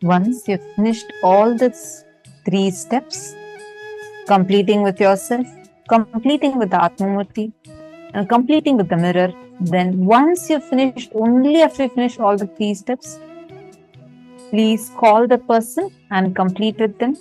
Once you've finished all these 3 steps, completing with yourself, completing with the Atmamurti, and completing with the mirror, then once you've finished, only after you finish all the 3 steps, please call the person and complete with them.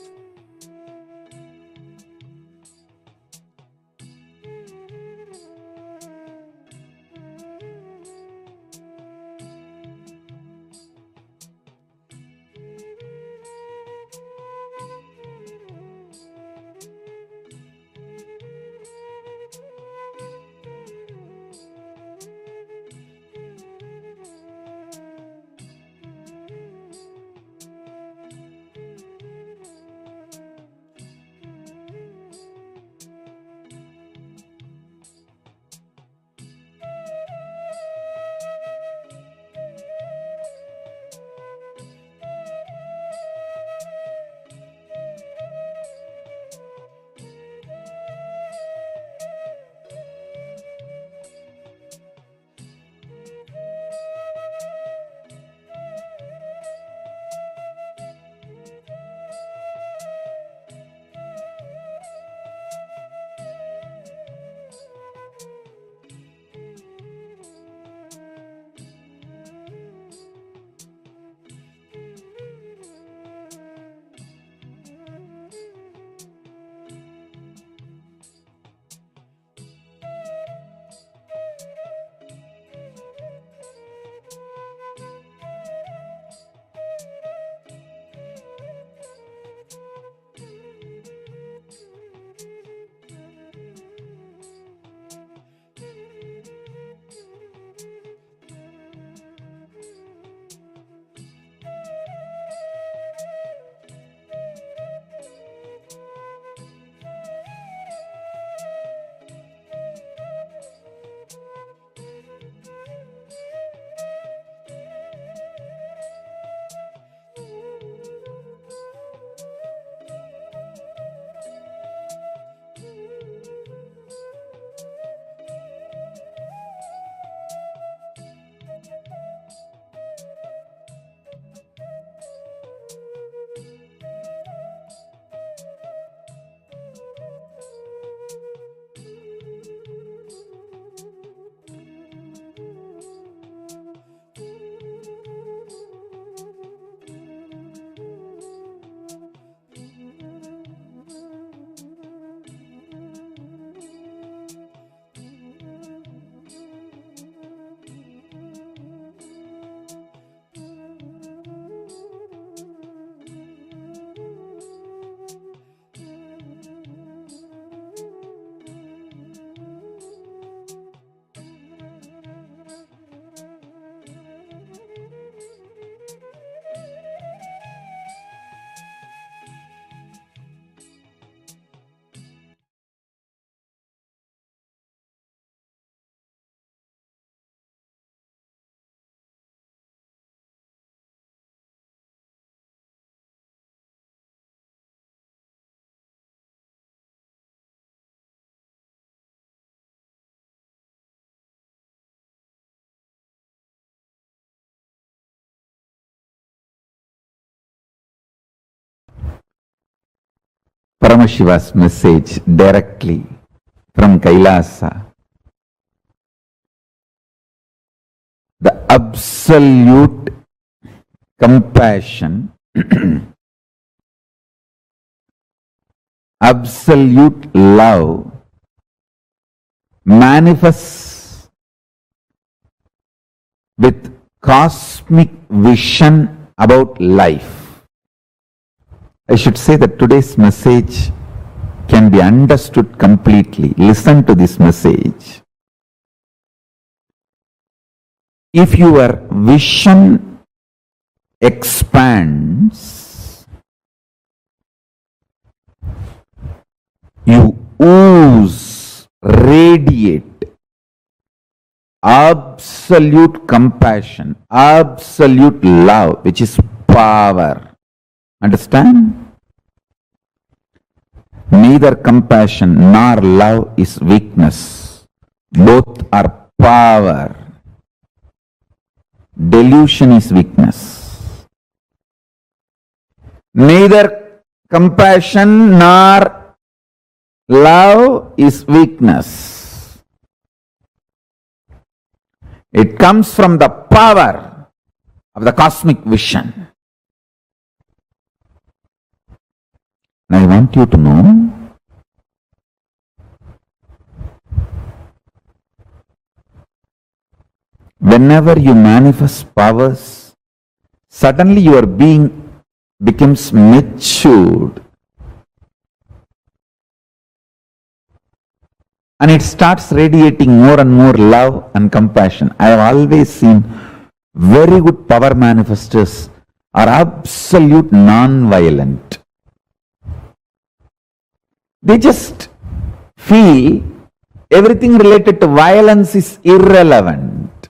Paramashiva's message directly from KAILASA. The absolute compassion, absolute love manifests with cosmic vision about life. I should say that today's message can be understood completely. Listen to this message. If your vision expands, you ooze, radiate absolute compassion, absolute love, which is power. Understand? Neither compassion nor love is weakness. Both are power. Delusion is weakness. Neither compassion nor love is weakness. It comes from the power of the cosmic vision. Now I want you to know, whenever you manifest powers, suddenly your being becomes matured. And it starts radiating more and more love and compassion. I have always seen very good power manifestors are absolute non-violent. They just feel everything related to violence is irrelevant.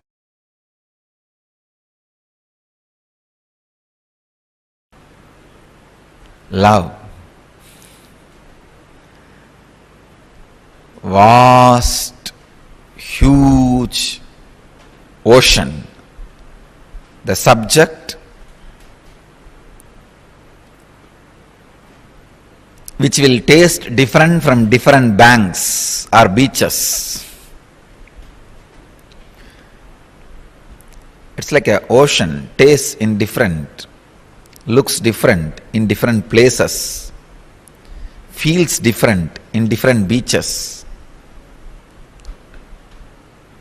Love. Vast, huge ocean. The subject, which will taste different from different banks or beaches. It's like an ocean, tastes in different, looks different in different places, feels different in different beaches.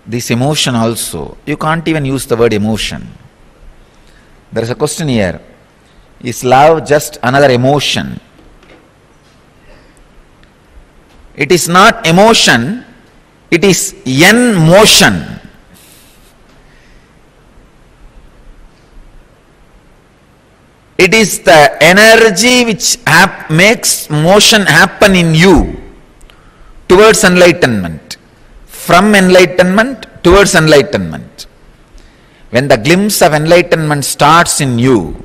This emotion also, you can't even use the word emotion. There is a question here. Is love just another emotion? It is not emotion, it is yen motion. It is the energy which makes motion happen in you towards enlightenment, from enlightenment towards enlightenment. When the glimpse of enlightenment starts in you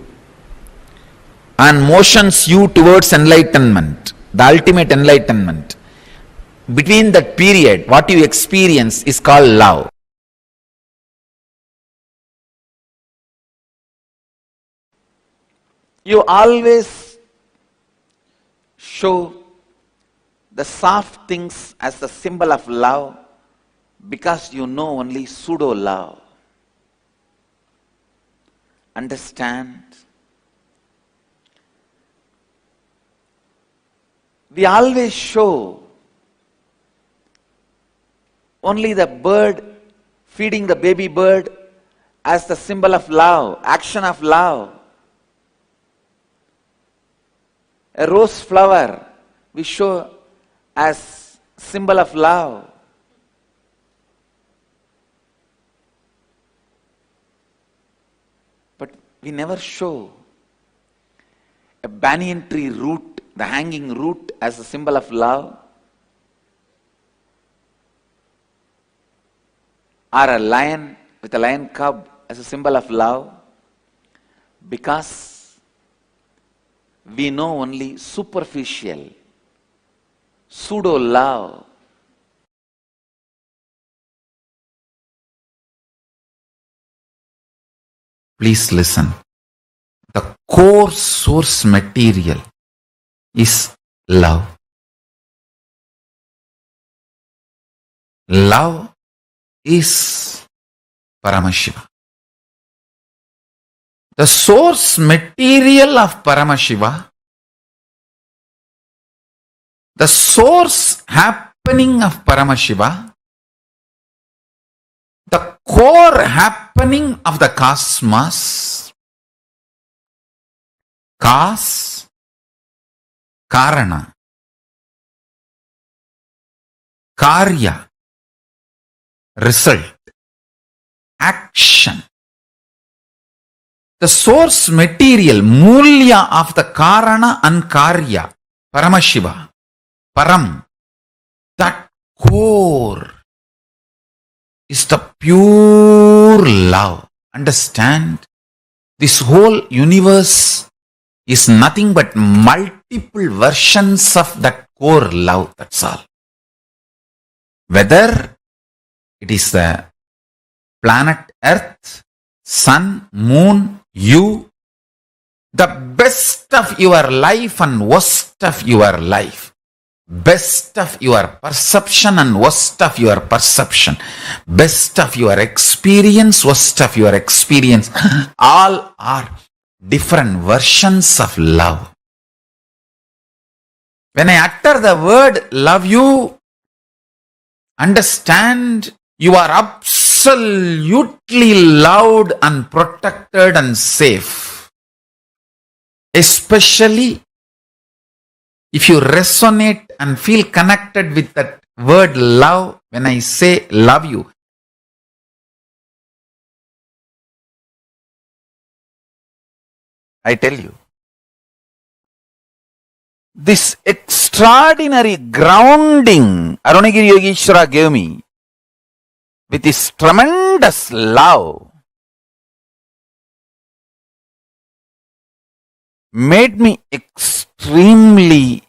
and motions you towards enlightenment, the ultimate enlightenment, between that period, what you experience is called love. You always show the soft things as the symbol of love because you know only pseudo love. Understand? We always show only the bird feeding the baby bird as the symbol of love, action of love. A rose flower we show as symbol of love. But we never show a banyan tree root, the hanging root, as a symbol of love, or a lion with a lion cub as a symbol of love, because we know only superficial, pseudo love. Please listen. The core source material is love. Love is Paramashiva. The source material of Paramashiva, the source happening of Paramashiva, the core happening of the cosmos, cause, karana, karya, result, action. The source material, mulya of the karana and karya, Paramashiva, Param, that core is the pure love. Understand? This whole universe is nothing but multiple versions of that core love, that's all. Whether it is the planet Earth, sun, moon, you, the best of your life and worst of your life, best of your perception and worst of your perception, best of your experience, worst of your experience, all are different versions of love. When I utter the word love you, understand you are absolutely loved and protected and safe. Especially if you resonate and feel connected with that word love, when I say love you, I tell you, this extraordinary grounding Arunagiri Yogeshwara gave me with his tremendous love made me extremely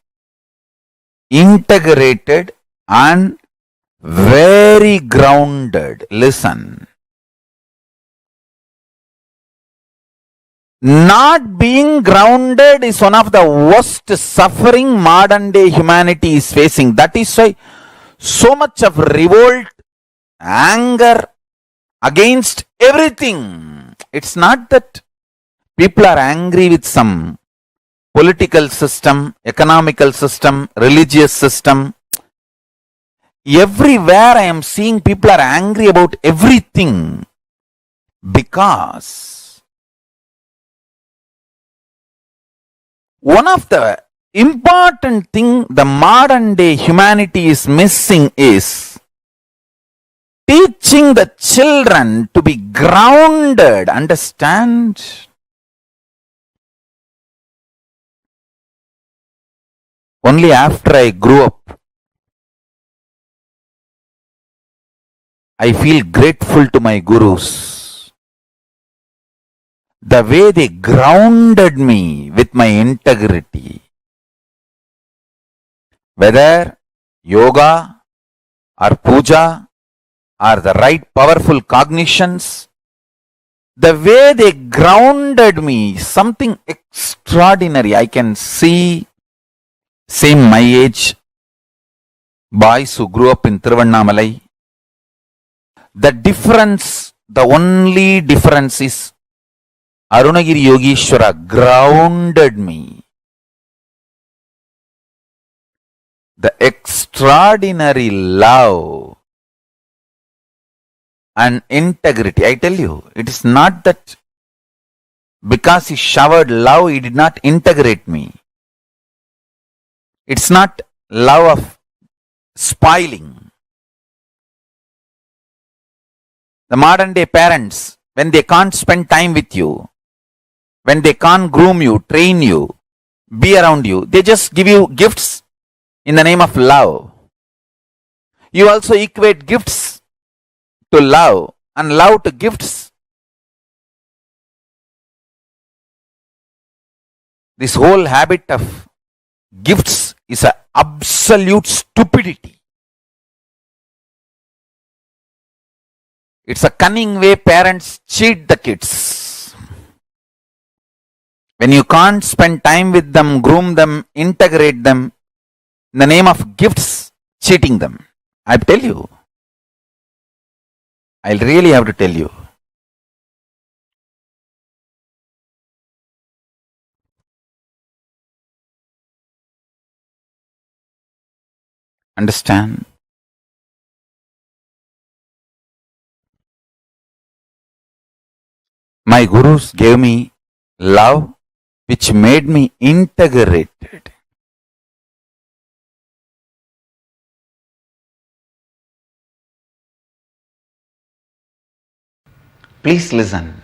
integrated and very grounded. Listen. Not being grounded is one of the worst suffering modern day humanity is facing. That is why so much of revolt, anger against everything. It's not that people are angry with some political system, economical system, religious system. Everywhere I am seeing people are angry about everything because one of the important thing the modern day humanity is missing is teaching the children to be grounded. Understand? Only after I grew up, I feel grateful to my gurus. The way they grounded me with my integrity. Whether yoga or puja or the right powerful cognitions, the way they grounded me, something extraordinary. I can see same my age boys who grew up in Tiruvannamalai. The difference, the only difference is Arunagiri Yogeshwara grounded me. The extraordinary love and integrity. I tell you, it is not that because he showered love, he did not integrate me. It's not love of spoiling. The modern day parents, when they can't spend time with you, when they can't groom you, train you, be around you, they just give you gifts in the name of love. You also equate gifts to love and love to gifts. This whole habit of gifts is an absolute stupidity. It's a cunning way parents cheat the kids. When you can't spend time with them, groom them, integrate them, in the name of gifts, cheating them. I tell you. I'll really have to tell you. Understand? My gurus gave me love which made me integrated. Please listen.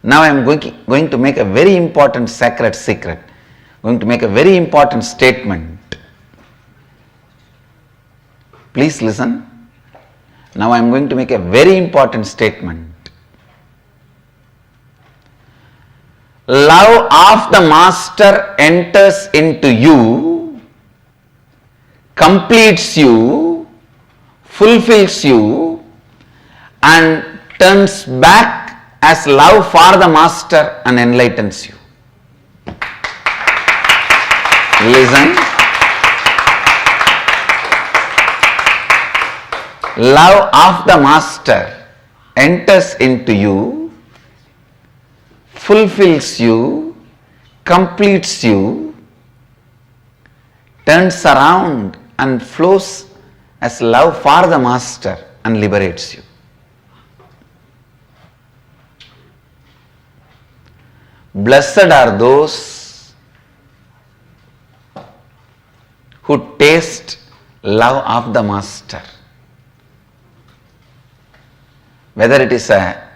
Now I am going to make a very important sacred secret. Going to make a very important statement. Please listen. Now I am going to make a very important statement. Love of the Master enters into you, completes you, fulfills you, and turns back as love for the Master and enlightens you. Listen. Love of the Master enters into you, fulfills you, completes you, turns around and flows as love for the Master and liberates you. Blessed are those who taste love of the Master. Whether it is a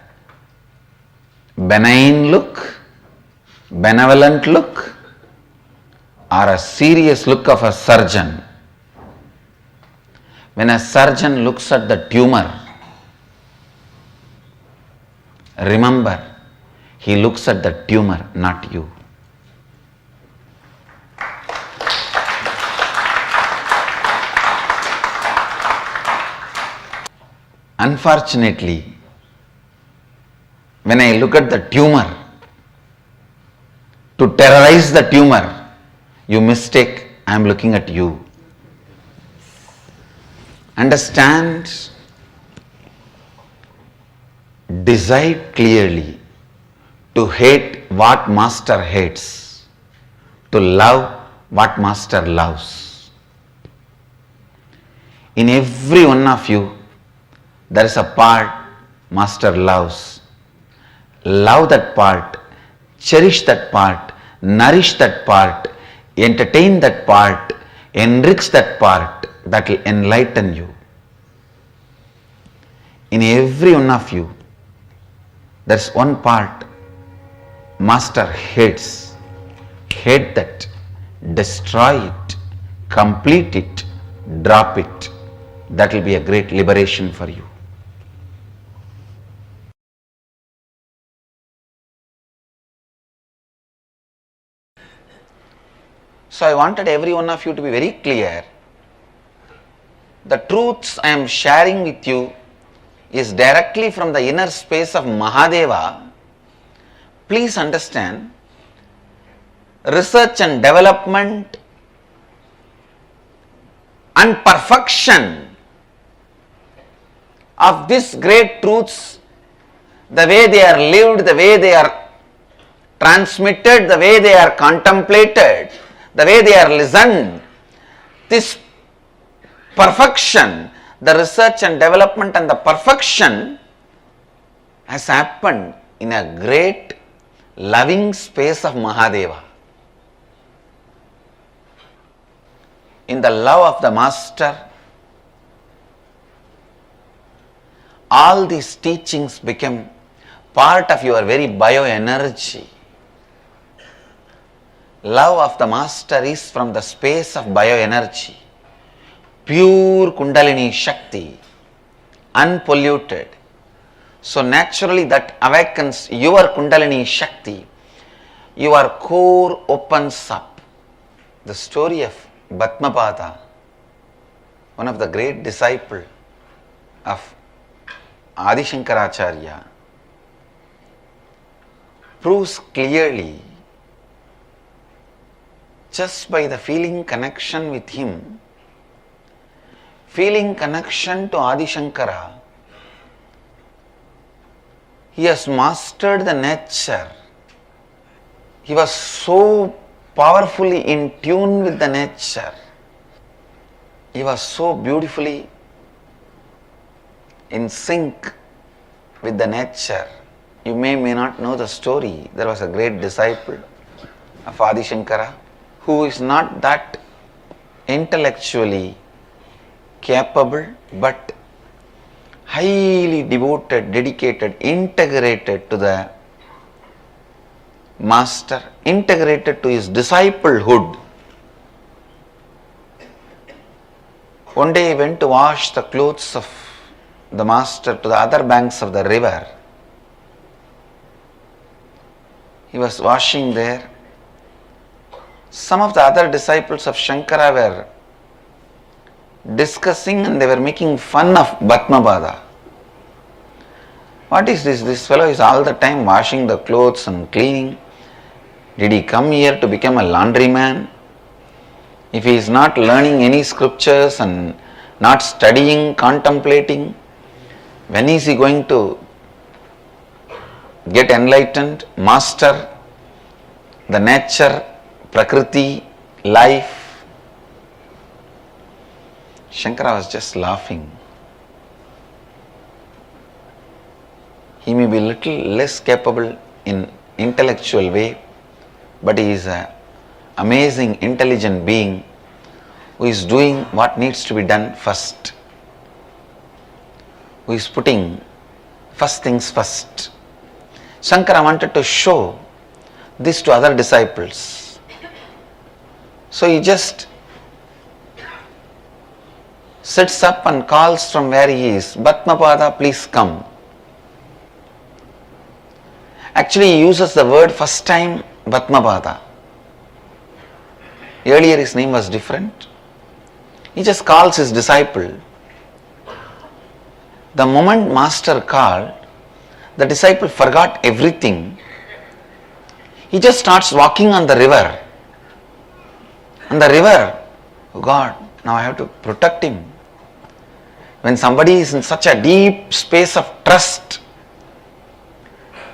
benign look, benevolent look, or a serious look of a surgeon. When a surgeon looks at the tumor, remember, he looks at the tumor, not you. Unfortunately, when I look at the tumor, to terrorize the tumor, you mistake, I am looking at you. Understand, decide clearly to hate what Master hates, to love what Master loves. In every one of you, there is a part Master loves. Love that part, cherish that part, nourish that part, entertain that part, enrich that part, that will enlighten you. In every one of you, there is one part Master hates. Hate that, destroy it, complete it, drop it. That will be a great liberation for you. So I wanted every one of you to be very clear. The truths I am sharing with you is directly from the inner space of Mahadeva. Please understand, research and development and perfection of these great truths, the way they are lived, the way they are transmitted, the way they are contemplated, the way they are listened, this perfection, the research and development and the perfection has happened in a great loving space of Mahadeva. In the love of the Master, all these teachings become part of your very bioenergy. Love of the Master is from the space of bioenergy, pure Kundalini Shakti, unpolluted. So naturally that awakens your Kundalini Shakti, your core opens up. The story of Bhatmapada, one of the great disciples of Adi Shankaracharya, proves clearly, just by the feeling connection with him, feeling connection to Adi Shankara, he has mastered the nature. He was so powerfully in tune with the nature. He was so beautifully in sync with the nature. You may not know the story. There was a great disciple of Adi Shankara who is not that intellectually capable, but highly devoted, dedicated, integrated to the Master, integrated to his disciplehood. One day he went to wash the clothes of the Master to the other banks of the river. He was washing there. Some of the other disciples of Shankara were discussing and they were making fun of Bhatmapada. What is this? This fellow is all the time washing the clothes and cleaning. Did he come here to become a laundryman? if he is not learning any scriptures and not studying, contemplating, when is he going to get enlightened, master the nature, prakriti, life? Shankara was just laughing. He may be little less capable in intellectual way, but he is an amazing, intelligent being who is doing what needs to be done first, who is putting first things first. Shankara wanted to show this to other disciples. So he just sits up and calls from where he is, Batmapada, please come. Actually, he uses the word first time, Batmapada. Earlier his name was different. He just calls his disciple. The moment Master called, the disciple forgot everything. He just starts walking on the river. And the river, oh God, now I have to protect him. When somebody is in such a deep space of trust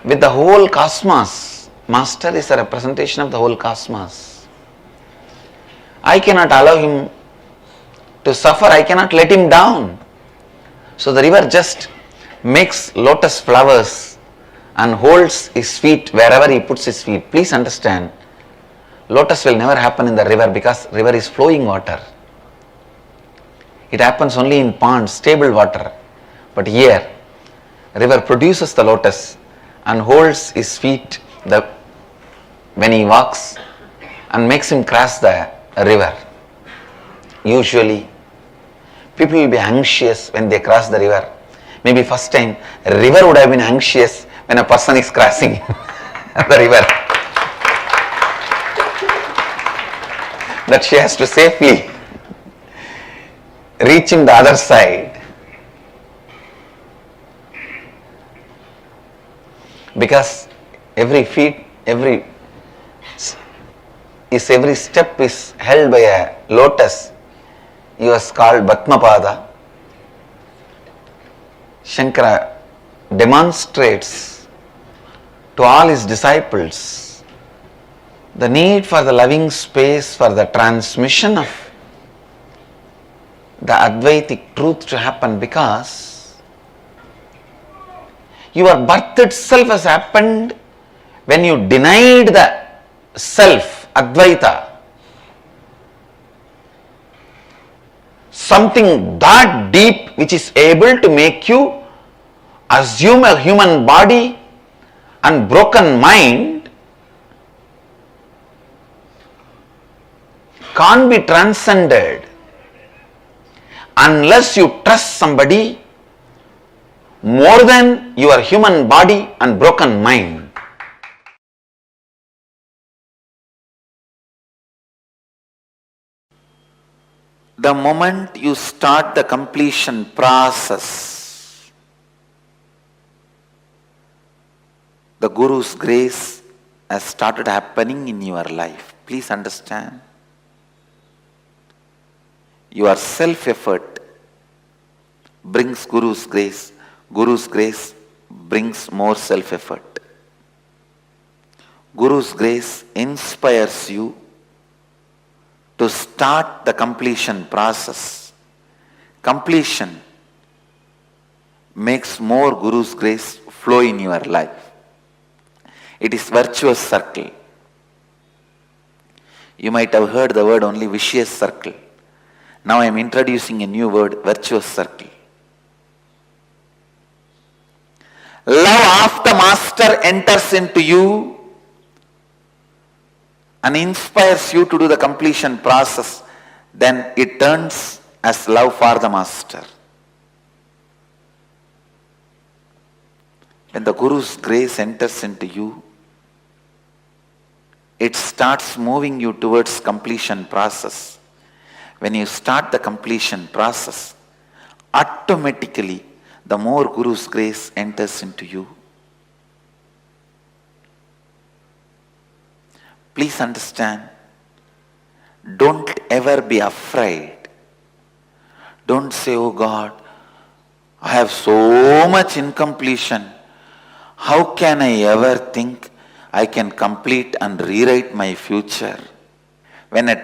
with the whole cosmos, Master is a representation of the whole cosmos. I cannot allow him to suffer, I cannot let him down. So the river just makes lotus flowers and holds his feet wherever he puts his feet. Please understand, lotus will never happen in the river because river is flowing water. It happens only in ponds, stable water. But here, river produces the lotus and holds his feet when he walks and makes him cross the river. Usually, people will be anxious when they cross the river. Maybe first time, a river would have been anxious when a person is crossing the river. That she has to safely reach him the other side. Because every step is held by a lotus. He was called Batmapada. Shankara demonstrates to all his disciples the need for the loving space for the transmission of the Advaitic truth to happen, because your birth itself has happened when you denied the self, Advaita. Something that deep which is able to make you assume a human body and broken mind can't be transcended unless you trust somebody more than your human body and broken mind. The moment you start the completion process, the Guru's grace has started happening in your life. Please understand. Your self-effort brings Guru's grace. Guru's grace brings more self-effort. Guru's grace inspires you to start the completion process. Completion makes more Guru's grace flow in your life. It is virtuous circle. You might have heard the word only vicious circle. Now I am introducing a new word, virtuous circle. Love of the Master enters into you and inspires you to do the completion process. Then it turns as love for the Master. When the Guru's grace enters into you, it starts moving you towards completion process. When you start the completion process, automatically the more Guru's grace enters into you. Please understand, don't ever be afraid. Don't say, oh God, I have so much incompletion. How can I ever think I can complete and rewrite my future? When a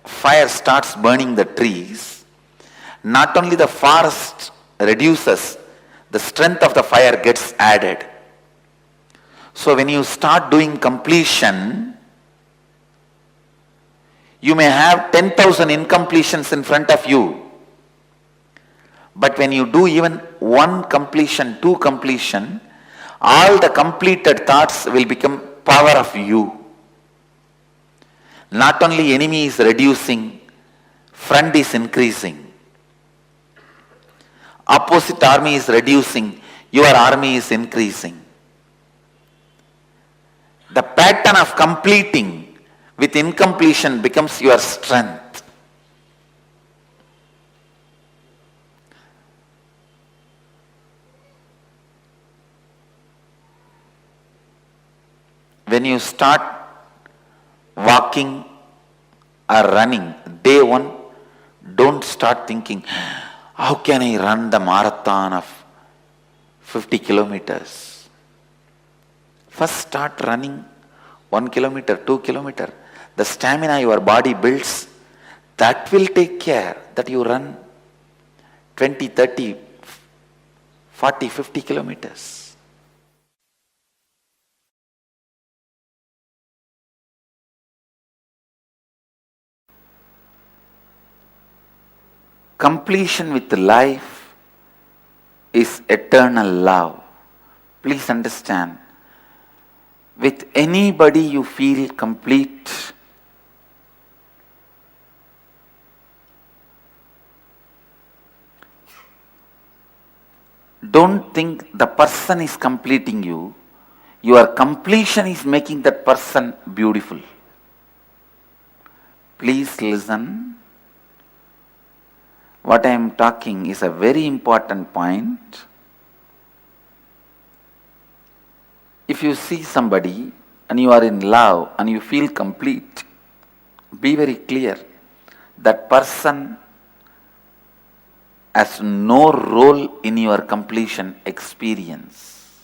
fire starts burning the trees, not only the forest reduces, the strength of the fire gets added. So when you start doing completion, you may have 10,000 incompletions in front of you. But when you do even one completion, two completion, all the completed thoughts will become power of you. Not only enemy is reducing, friend is increasing. Opposite army is reducing, your army is increasing. The pattern of completing with incompletion becomes your strength. When you start walking or running, day one, don't start thinking, how can I run the marathon of 50 kilometers? First start running 1 kilometer, 2 kilometer. The stamina your body builds, that will take care that you run 20, 30, 40, 50 kilometers. Completion with life is eternal love. Please understand. With anybody you feel complete. Don't think the person is completing you. Your completion is making that person beautiful. Please listen. What I am talking is a very important point. If you see somebody and you are in love and you feel complete, be very clear. That person has no role in your completion experience.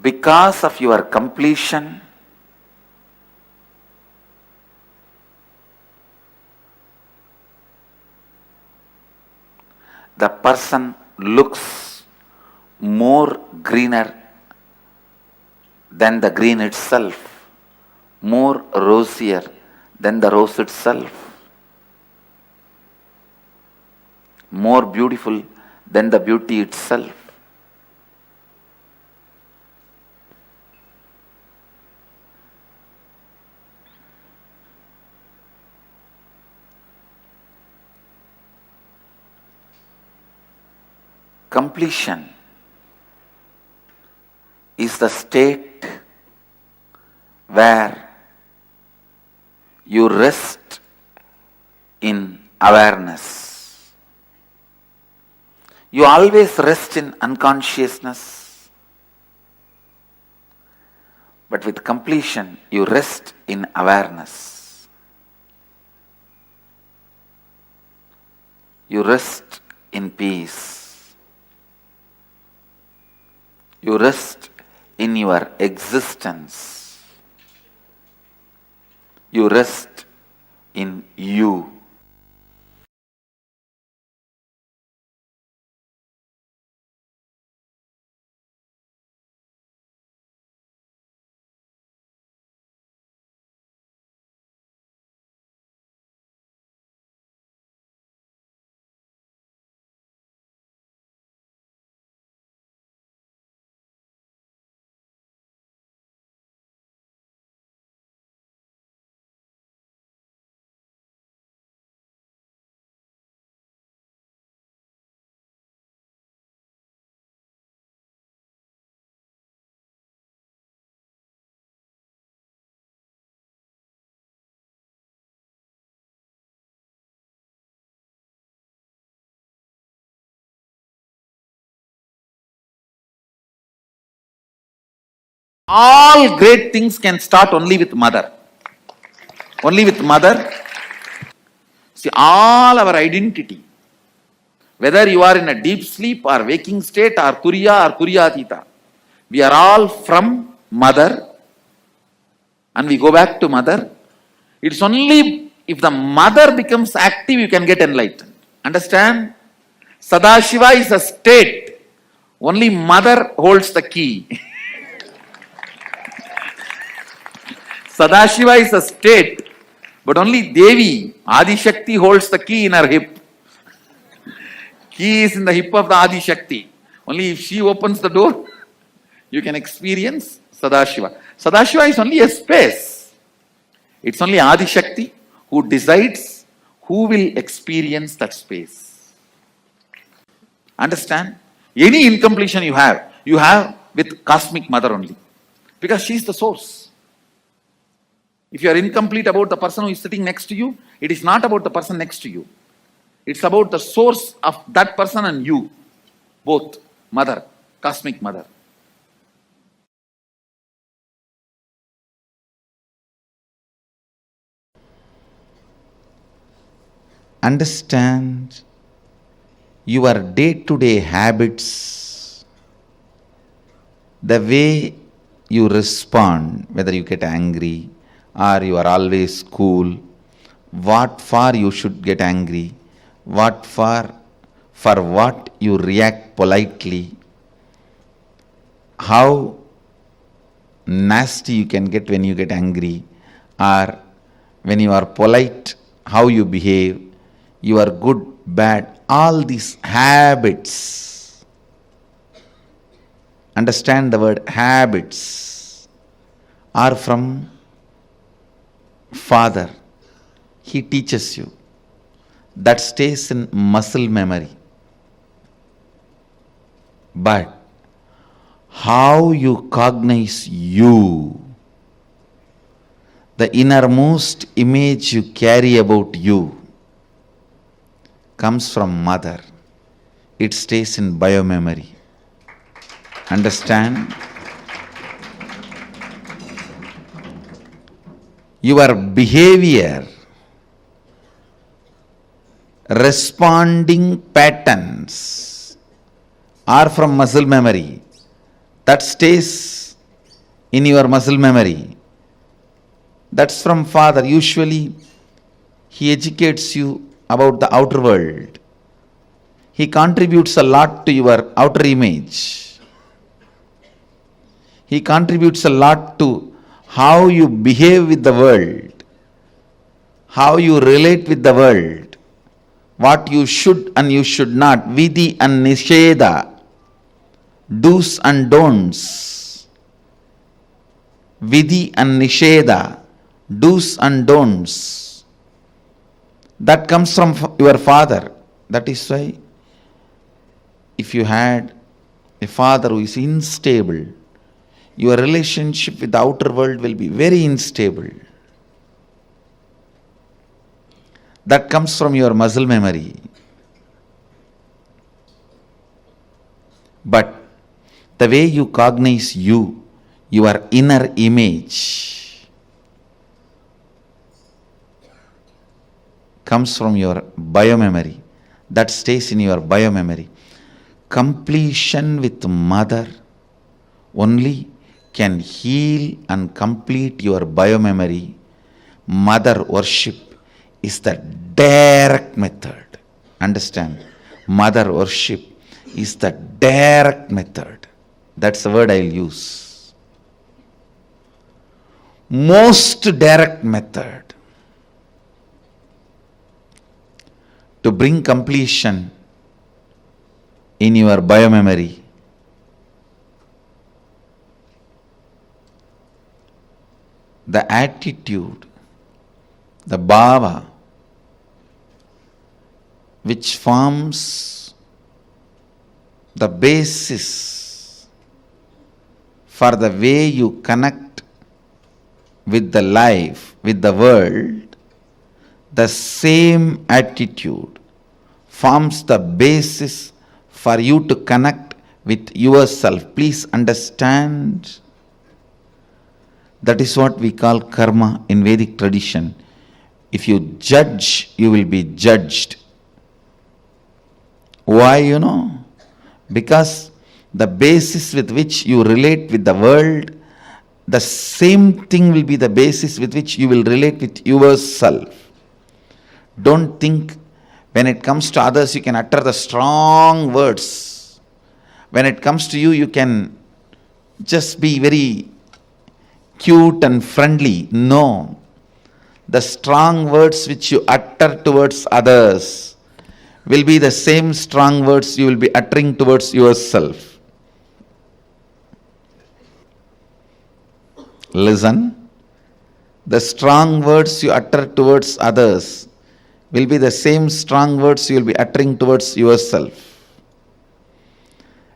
Because of your completion, the person looks more greener than the green itself, more rosier than the rose itself, more beautiful than the beauty itself. Completion is the state where you rest in awareness. You always rest in unconsciousness, but with completion you rest in awareness. You rest in peace. You rest in your existence. You rest in you. All great things can start only with mother. Only with mother. See, all our identity, whether you are in a deep sleep or waking state or Turiya or Turiyatita, we are all from mother and we go back to mother. It's only if the mother becomes active you can get enlightened. Understand? Sadashiva is a state. Only mother holds the key. Sadashiva is a state. But only Devi, Adi Shakti, holds the key in her hip. Key is in the hip of the Adi Shakti. Only if she opens the door, you can experience Sadashiva. Sadashiva is only a space. It's only Adi Shakti who decides who will experience that space. Understand? Any incompletion you have with Cosmic Mother only. Because she is the source. If you are incomplete about the person who is sitting next to you, it is not about the person next to you. It's about the source of that person and you. Both. Mother. Cosmic Mother. Understand your day-to-day habits, the way you respond, whether you get angry, or you are always cool, what for you should get angry, what for what you react politely, how nasty you can get when you get angry, or when you are polite, how you behave, you are good, bad, all these habits. Understand the word habits are from Father. He teaches you. That stays in muscle memory. But how you cognize you, the innermost image you carry about you, comes from Mother. It stays in biomemory. Understand? Your behavior, responding patterns are from muscle memory. That stays in your muscle memory. That's from Father. Usually, he educates you about the outer world. He contributes a lot to your outer image. He contributes a lot to how you behave with the world, how you relate with the world, what you should and you should not, vidhi and nisheda, do's and don'ts. Vidhi and nisheda, do's and don'ts. That comes from your Father. That is why if you had a father who is unstable, your relationship with the outer world will be very unstable. That comes from your muscle memory. But the way you cognize you, your inner image, comes from your biomemory. That stays in your biomemory. Completion with Mother only can heal and complete your biomemory. Mother worship is the direct method. Understand? Mother worship is the direct method. That's the word I'll use. Most direct method to bring completion in your biomemory. The attitude, the bhava, which forms the basis for the way you connect with the life, with the world, the same attitude forms the basis for you to connect with yourself. Please understand. That is what we call karma in Vedic tradition. If you judge, you will be judged. Why, Because the basis with which you relate with the world, the same thing will be the basis with which you will relate with yourself. Don't think when it comes to others you can utter the strong words. When it comes to you, you can just be very cute and friendly. No. The strong words which you utter towards others will be the same strong words you will be uttering towards yourself. Listen. The strong words you utter towards others will be the same strong words you will be uttering towards yourself.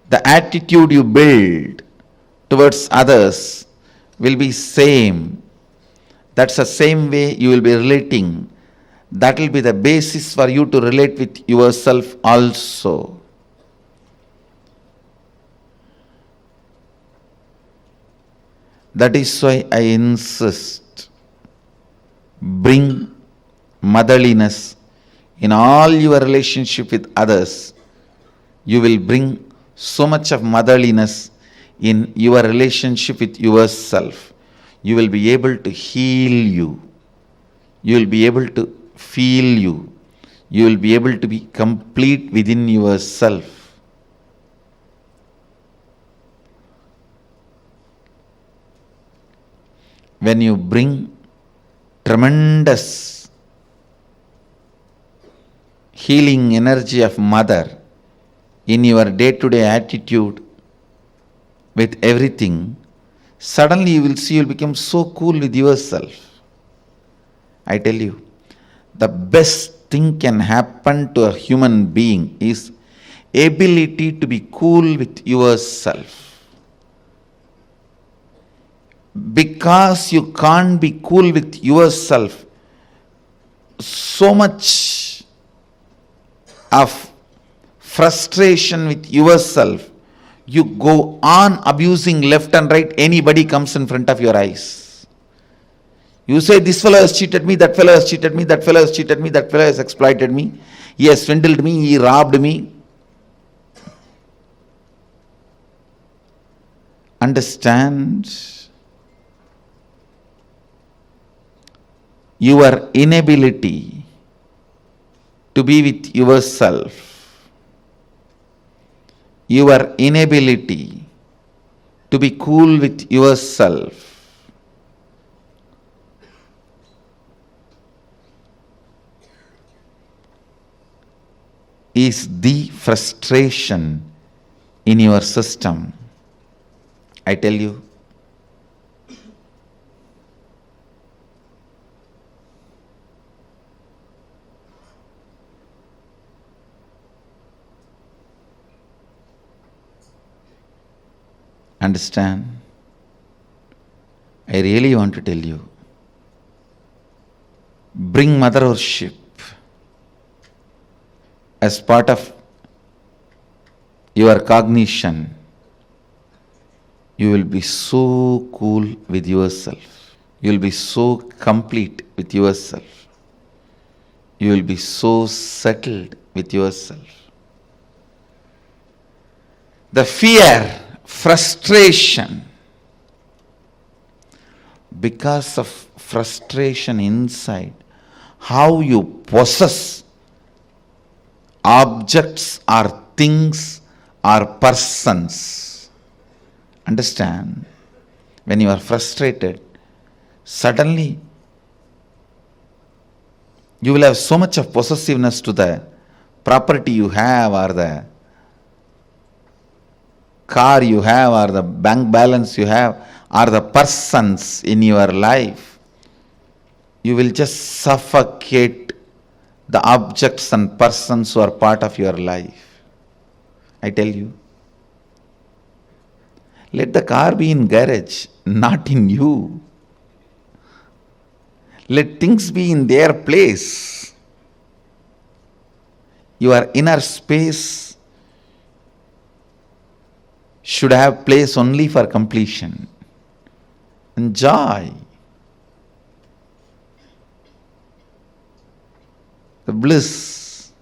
The attitude you build towards others will be same. That's the same way you will be relating. That will be the basis for you to relate with yourself also. That is why I insist, bring motherliness in all your relationship with others. You will bring so much of motherliness in your relationship with yourself. You will be able to heal you. You will be able to feel you. You will be able to be complete within yourself. When you bring tremendous healing energy of mother in your day-to-day attitude with everything, suddenly you will see you will become so cool with yourself. I tell you, the best thing can happen to a human being is ability to be cool with yourself. Because you can't be cool with yourself, so much of frustration with yourself, you go on abusing left and right. Anybody comes in front of your eyes. You say, this fellow has cheated me, that fellow has cheated me, that fellow has cheated me, that fellow has exploited me, he has swindled me, he robbed me. Understand your inability to be with yourself. Your inability to be cool with yourself is the frustration in your system. I tell you, understand? I really want to tell you, bring mother worship as part of your cognition. You will be so cool with yourself. You will be so complete with yourself. You will be so settled with yourself. The fear, frustration, because of frustration inside, how you possess objects or things or persons. Understand? When you are frustrated, suddenly you will have so much of possessiveness to the property you have, or the car you have, or the bank balance you have, or the persons in your life. You will just suffocate the objects and persons who are part of your life. I tell you. Let the car be in garage, not in you. Let things be in their place. Your inner space should have place only for completion and joy. bliss.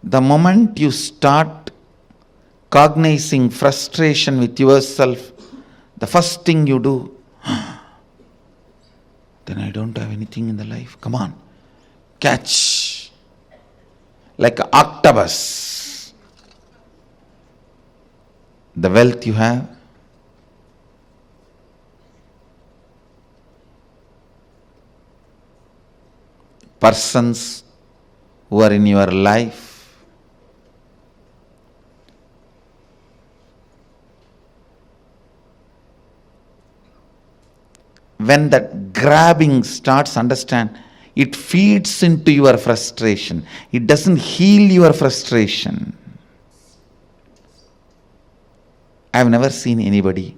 The moment you start cognizing frustration with yourself, the first thing you do, then I don't have anything in the life. Come on, catch. Like an octopus. The wealth you have, persons who are in your life, when that grabbing starts, understand, it feeds into your frustration. It doesn't heal your frustration. I have never seen anybody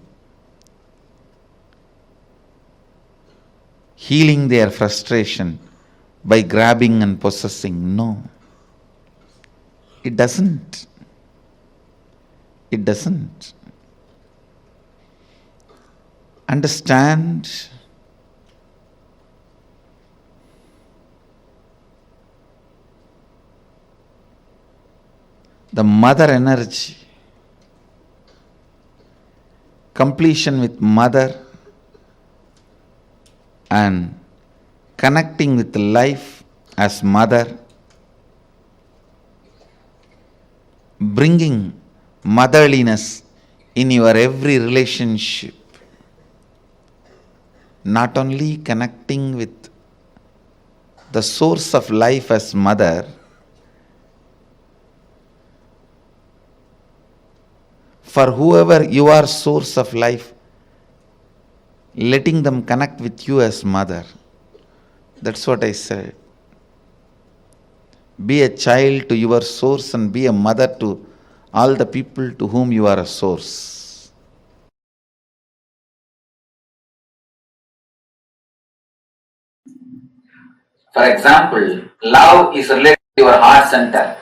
healing their frustration by grabbing and possessing. No. It doesn't. It doesn't. Understand, the mother energy, completion with mother and connecting with life as mother, bringing motherliness in your every relationship, not only connecting with the source of life as mother, for whoever you are source of life, letting them connect with you as mother. That's what I said. Be a child to your source and be a mother to all the people to whom you are a source. For example, love is related to your heart center.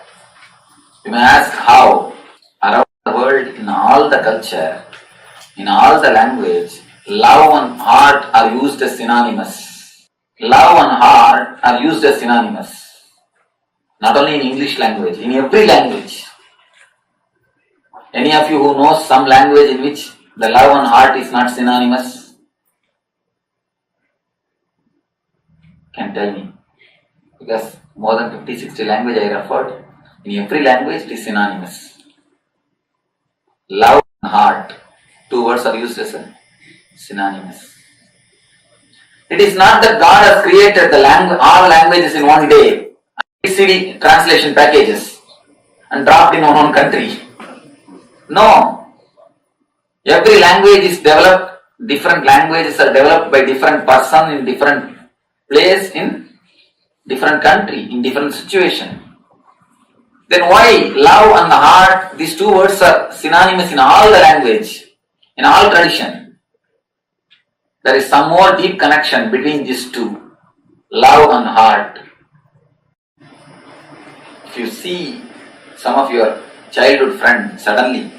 You may ask how. Around the world, in all the culture, in all the language, love and heart are used as synonymous. Love and heart are used as synonymous. Not only in English language, in every language. Any of you who knows some language in which the love and heart is not synonymous? Can tell me. Because more than 50-60 language I referred, in every language it is synonymous. Love and heart, two words are used as synonymous. It is not that God has created all languages in one day, CD translation packages, and dropped in one country. No. Every language is developed, different languages are developed by different person in different place, in different country, in different situation. Then why love and the heart, these two words are synonymous in all the language, in all tradition? There is some more deep connection between these two, love and heart. If you see some of your childhood friend, suddenly,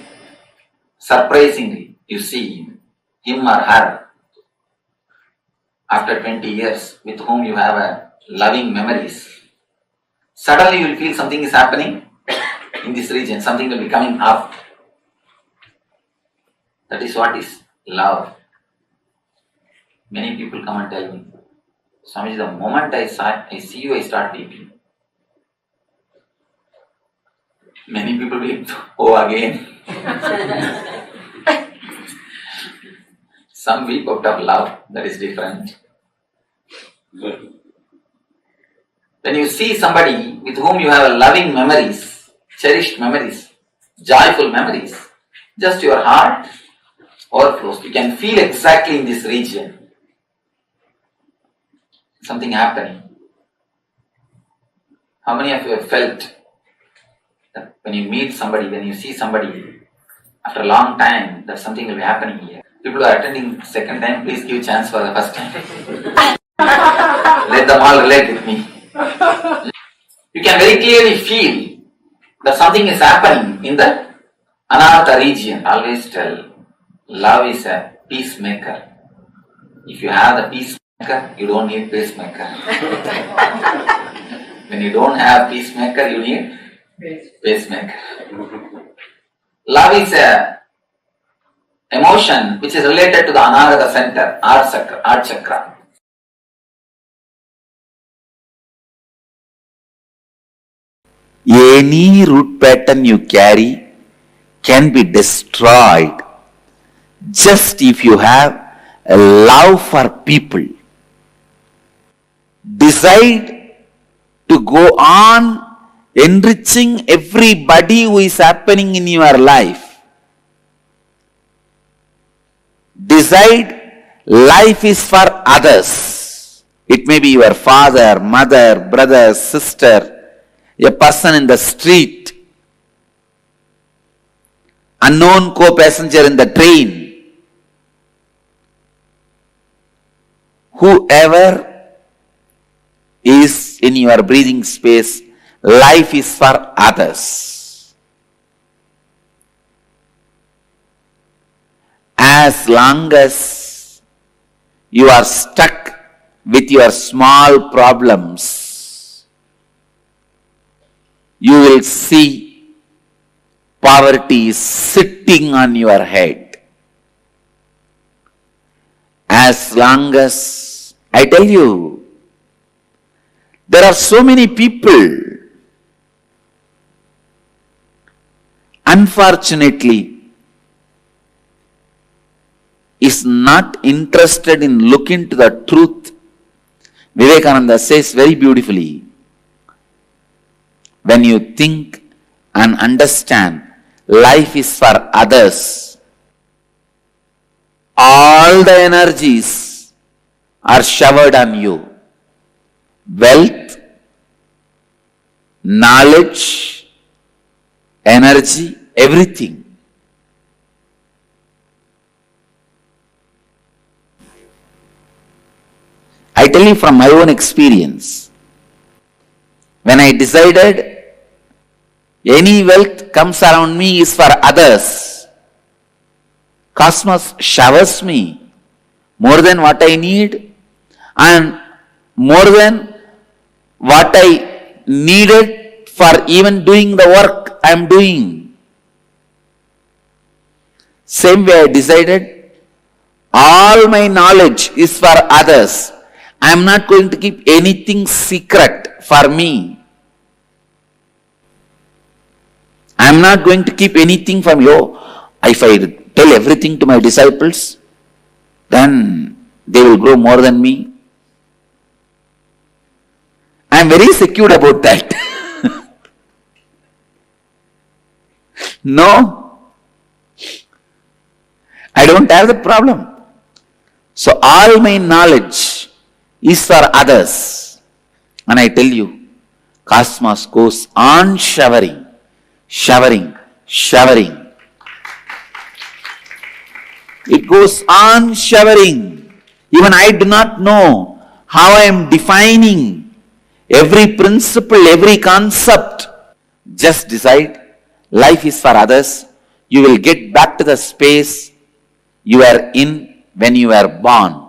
surprisingly, you see him or her after 20 years with whom you have a loving memories. Suddenly you will feel something is happening in this region, something will be coming up. That is what is love. Many people come and tell me, Swamiji, the moment I see you, I start weeping. Many people weep, oh again. Some weep out of love, that is different. When you see somebody with whom you have loving memories, cherished memories, joyful memories, just your heart overflows. You can feel exactly in this region something happening. How many of you have felt that when you meet somebody, when you see somebody after a long time, that something will be happening here? People who are attending second time, please give chance for the first time. Let them all relate with me. You can very clearly feel that something is happening in the Anahata region. Always tell, love is a peacemaker. If you have the peacemaker, you don't need pacemaker. When you don't have peacemaker, you need pacemaker. Love is a emotion which is related to the Anahata center, heart chakra. Any root pattern you carry can be destroyed just if you have a love for people. Decide to go on enriching everybody who is happening in your life. Decide life is for others. It may be your father, mother, brother, sister, a person in the street, unknown co-passenger in the train, whoever is in your breathing space, life is for others. As long as you are stuck with your small problems, you will see poverty sitting on your head. As long as, I tell you, there are so many people, unfortunately, is not interested in looking to the truth. Vivekananda says very beautifully, when you think and understand life is for others, all the energies are showered on you. Wealth, knowledge, energy, everything. I tell you from my own experience, when I decided any wealth comes around me is for others, cosmos showers me more than what I need and more than what I needed for even doing the work I am doing. Same way I decided, all my knowledge is for others. I am not going to keep anything secret for me. I am not going to keep anything from you. If I tell everything to my disciples, then they will grow more than me. I am very secure about that. No, I don't have the problem. So all my knowledge is for others. And I tell you, cosmos goes on showering, showering, showering. It goes on showering. Even I do not know how I am defining every principle, every concept. Just decide, life is for others. You will get back to the space you were in when you were born.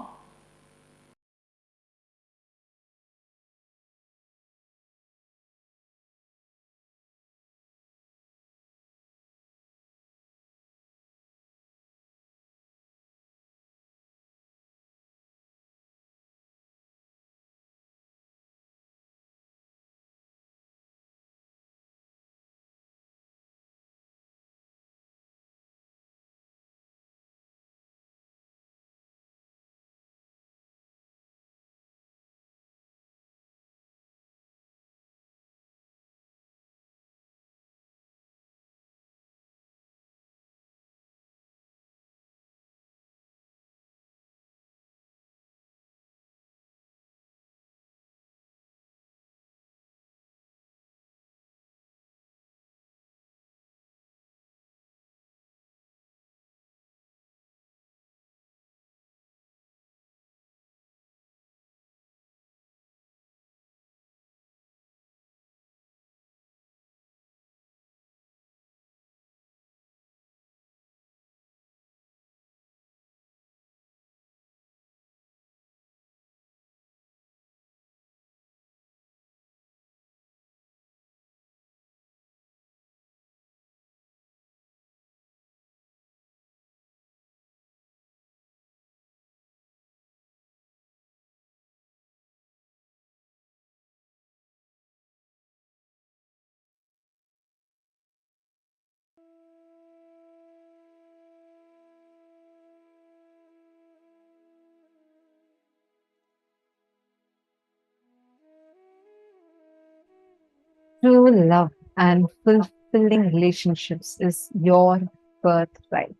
True love and fulfilling relationships is your birthright.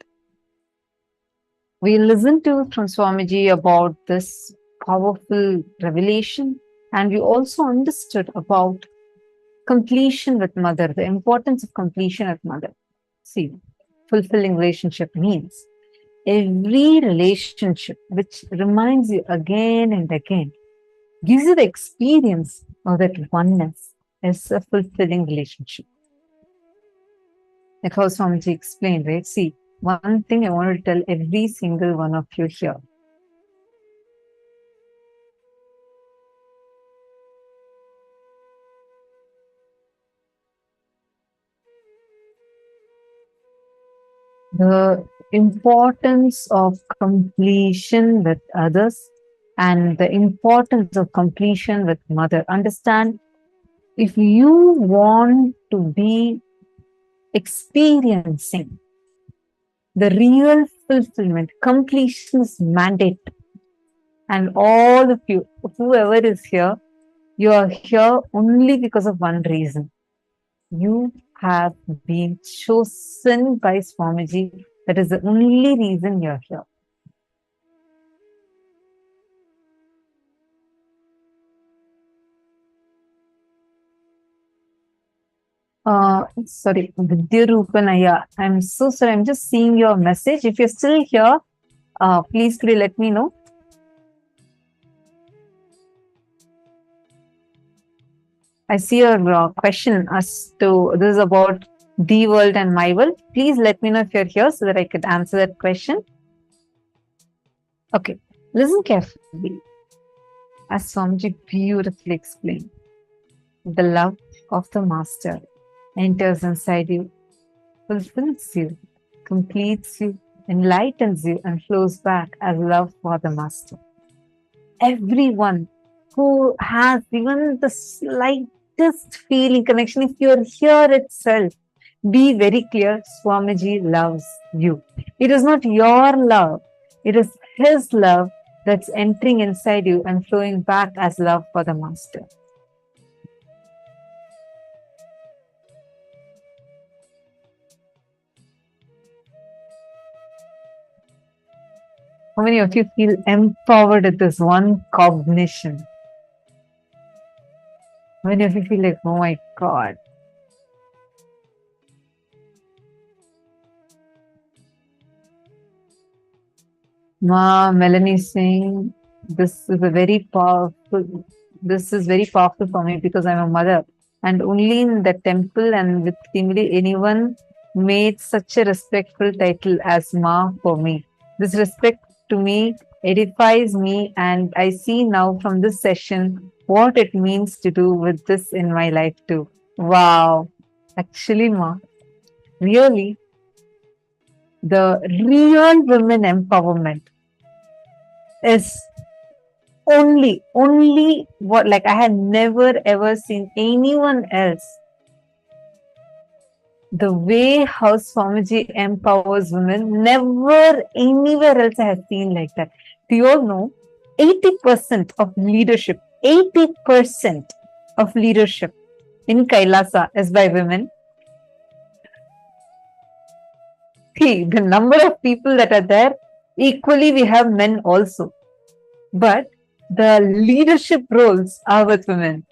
We listened to from Swamiji about this powerful revelation, and we also understood about completion with mother, the importance of completion with mother. See, fulfilling relationship means every relationship which reminds you again and again, gives you the experience of that oneness, is a fulfilling relationship. Like how Swamiji explained, right? See, one thing I want to tell every single one of you here. The importance of completion with others and the importance of completion with mother. Understand, if you want to be experiencing the real fulfillment, completion is mandate. And all of you, whoever is here, you are here only because of one reason. You have been chosen by Swamiji. That is the only reason you're here. Sorry, Vidyarupanaya. I'm so sorry. I'm just seeing your message. If you're still here, please could you let me know? I see your question as to this is about the world and my world. Please let me know if you're here so that I could answer that question. Okay, listen carefully. As Swamiji beautifully explained, the love of the Master enters inside you, fulfills you, completes you, enlightens you, and flows back as love for the Master. Everyone who has even the slightest feeling connection, if you're here itself, be very clear, Swamiji loves you. It is not your love, it is his love that's entering inside you and flowing back as love for the Master. How many of you feel empowered at this one cognition? How many of you feel like, oh my God? Melanie saying, this is very powerful for me because I'm a mother. And only in the temple and with anyone made such a respectful title as Ma for me. This respect to me edifies me, and I see now from this session what it means to do with this in my life too. Wow. Actually, Ma, really, the real women empowerment is only what, like, I had never ever seen anyone else. The way how Swamiji empowers women, never anywhere else I have seen like that. Do you all know 80% of leadership, 80% of leadership in KAILASA is by women? See, the number of people that are there, equally we have men also. But the leadership roles are with women.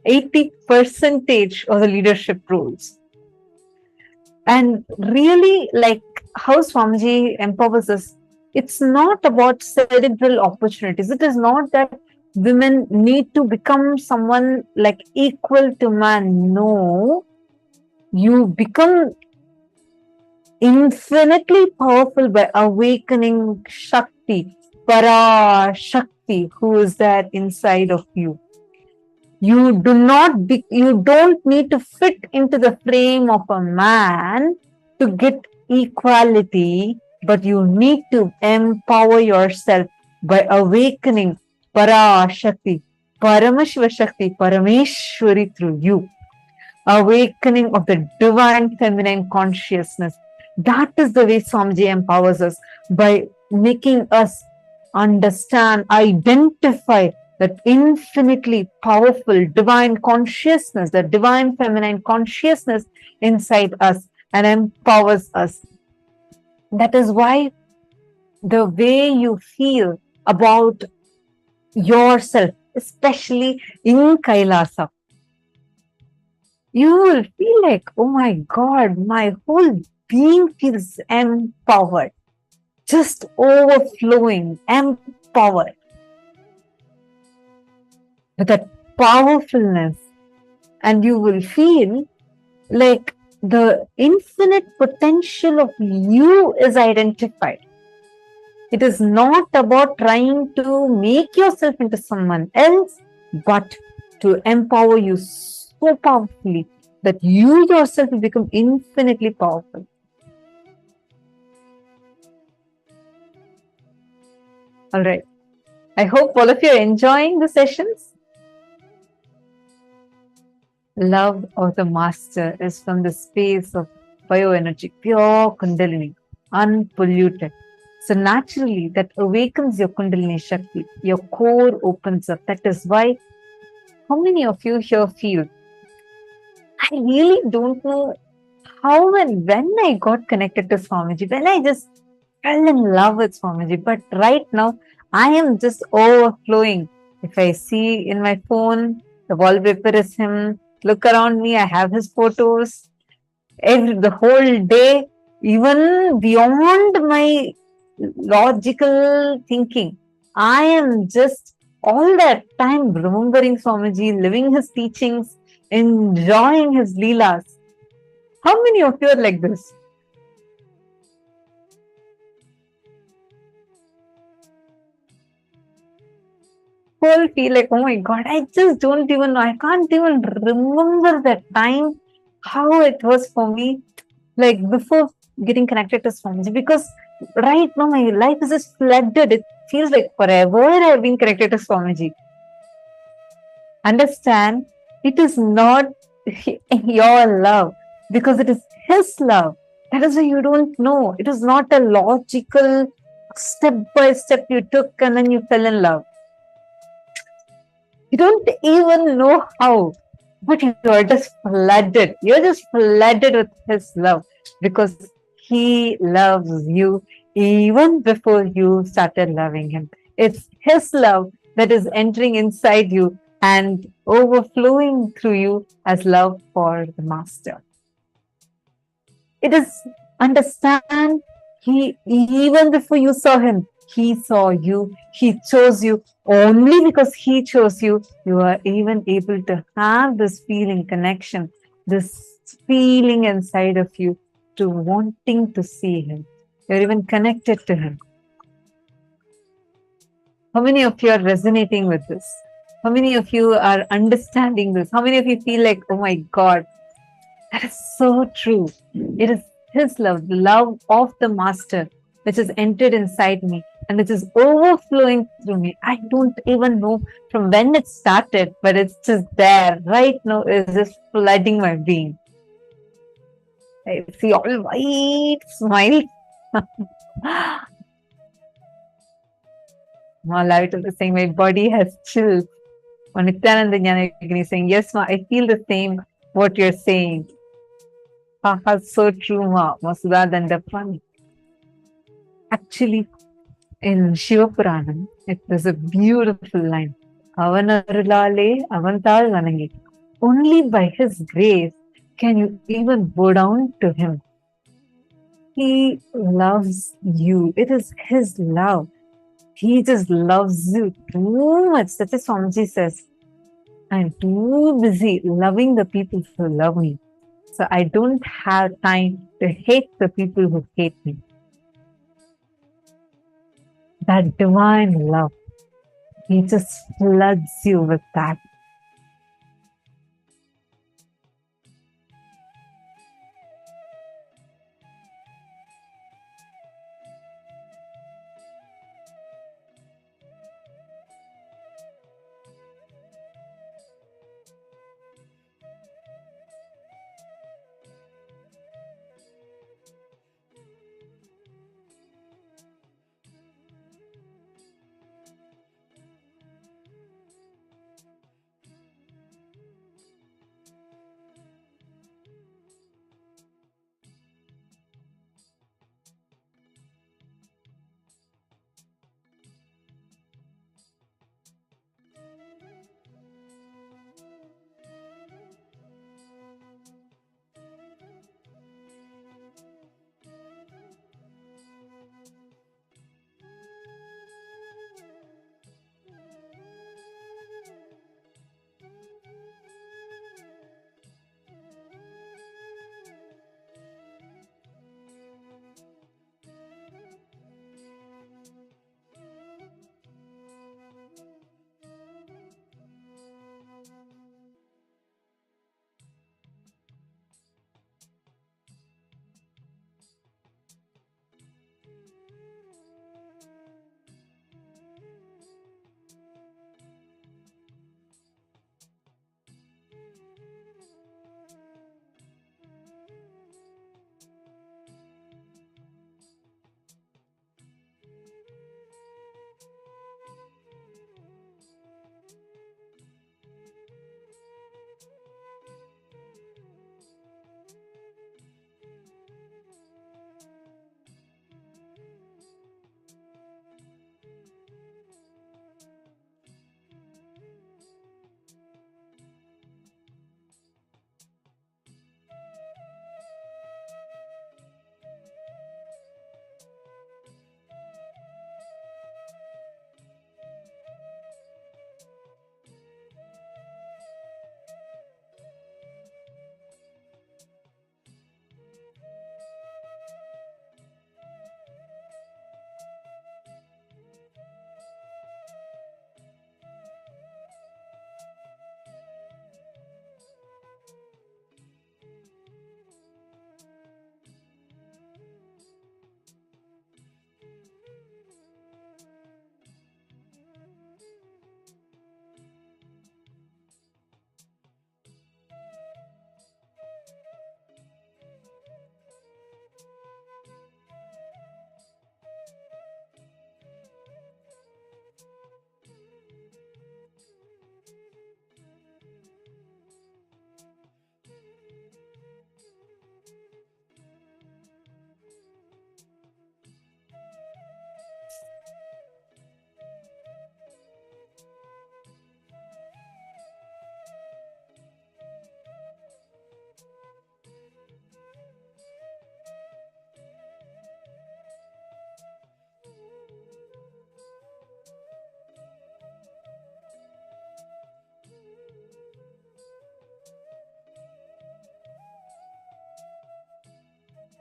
80% of the leadership roles. And really, like how Swamiji empowers us, it's not about cerebral opportunities. It is not that women need to become someone like equal to man. No, you become infinitely powerful by awakening Shakti, Parashakti, who is there inside of you. You don't need to fit into the frame of a man to get equality, but you need to empower yourself by awakening Parashakti, Paramashiva Shakti, Parameshwari through you. Awakening of the divine feminine consciousness. That is the way Swamiji empowers us, by making us understand, identify that infinitely powerful divine consciousness, the divine feminine consciousness inside us and empowers us. That is why the way you feel about yourself, especially in Kailasa, you will feel like, oh my God, my whole being feels empowered, just overflowing, empowered with that powerfulness. And you will feel like the infinite potential of you is identified. It is not about trying to make yourself into someone else, but to empower you so powerfully that you yourself will become infinitely powerful. All right. I hope all of you are enjoying the sessions. Love of the Master is from the space of bioenergy, pure Kundalini, unpolluted. So naturally, that awakens your Kundalini Shakti. Your core opens up. That is why, how many of you here feel, I really don't know how and when I got connected to Swamiji, when I just fell in love with Swamiji. But right now, I am just overflowing. If I see in my phone, the wallpaper is him. Look around me, I have his photos. The whole day, even beyond my logical thinking, I am just all that time remembering Swamiji, living his teachings, enjoying his leelas. How many of you are like this? Whole feel like, oh my God, I just don't even know. I can't even remember that time, how it was for me, like before getting connected to Swamiji. Because right now my life is just flooded. It feels like forever I've been connected to Swamiji. Understand, it is not your love, because it is his love. That is why you don't know. It is not a logical step by step you took and then you fell in love. You don't even know how, but you are just flooded. You're just flooded with his love because he loves you even before you started loving him. It's his love that is entering inside you and overflowing through you as love for the Master. It is, understand, he, even before you saw him, he saw you, he chose you. Only because he chose you, you are even able to have this feeling connection, this feeling inside of you to wanting to see him. You're even connected to him. How many of you are resonating with this? How many of you are understanding this? How many of you feel like, oh my God, that is so true. It is his love, the love of the Master, which has entered inside me and which is overflowing through me. I don't even know from when it started, but it's just there right now. It's just flooding my being. I see all white smile. Ma light is saying my body has chills. Nithyananda Jnana is saying, yes, ma, I feel the same what you're saying. Haha, so true, ma. Masuda Dandapani. Actually, in Shiva Puranam, there's a beautiful line. Avanarulale avantal vanangi. Only by his grace can you even bow down to him. He loves you. It is his love. He just loves you too much. That's what Swamiji says. I'm too busy loving the people who love me. So I don't have time to hate the people who hate me. That divine love, he just floods you with that.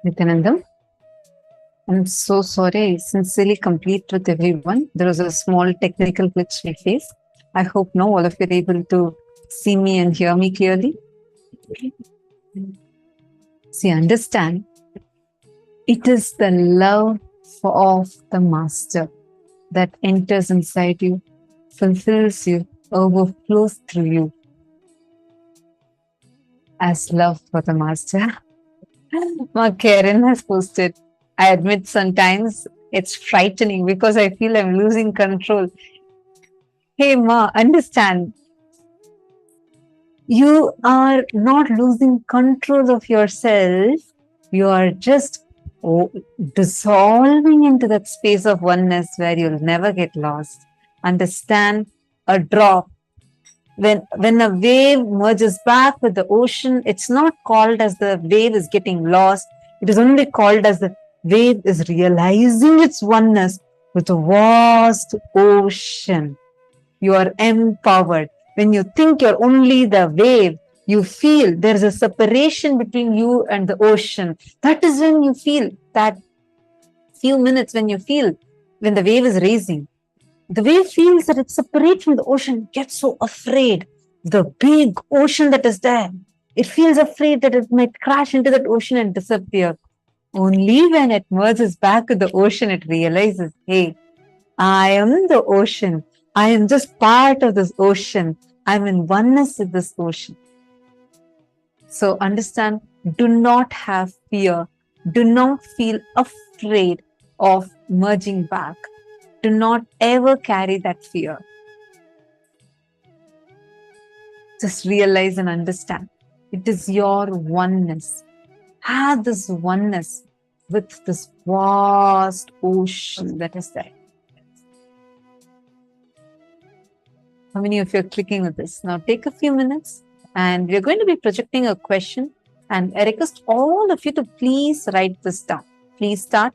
Nithyananda, I'm so sorry. I sincerely complete with everyone. There was a small technical glitch we faced. I hope now all of you are able to see me and hear me clearly. See, understand, it is the love of the Master that enters inside you, fulfills you, overflows through you as love for the Master. Ma Karen has posted, I admit sometimes it's frightening because I feel I'm losing control. Hey Ma, understand, you are not losing control of yourself. You are just dissolving into that space of oneness where you'll never get lost. Understand, a drop. When a wave merges back with the ocean, it's not called as the wave is getting lost. It is only called as the wave is realizing its oneness with the vast ocean. You are empowered. When you think you're only the wave, you feel there's a separation between you and the ocean. That is when you feel that few minutes when you feel when the wave is raising. The wave feels that it's separate from the ocean, gets so afraid. The big ocean that is there, it feels afraid that it might crash into that ocean and disappear. Only when it merges back with the ocean, it realizes, hey, I am the ocean. I am just part of this ocean. I'm in oneness with this ocean. So understand, do not have fear. Do not feel afraid of merging back. Do not ever carry that fear. Just realize and understand. It is your oneness. Have this oneness with this vast ocean that is there. How many of you are clicking with this? Now take a few minutes and we're going to be projecting a question, and I request all of you to please write this down. Please start.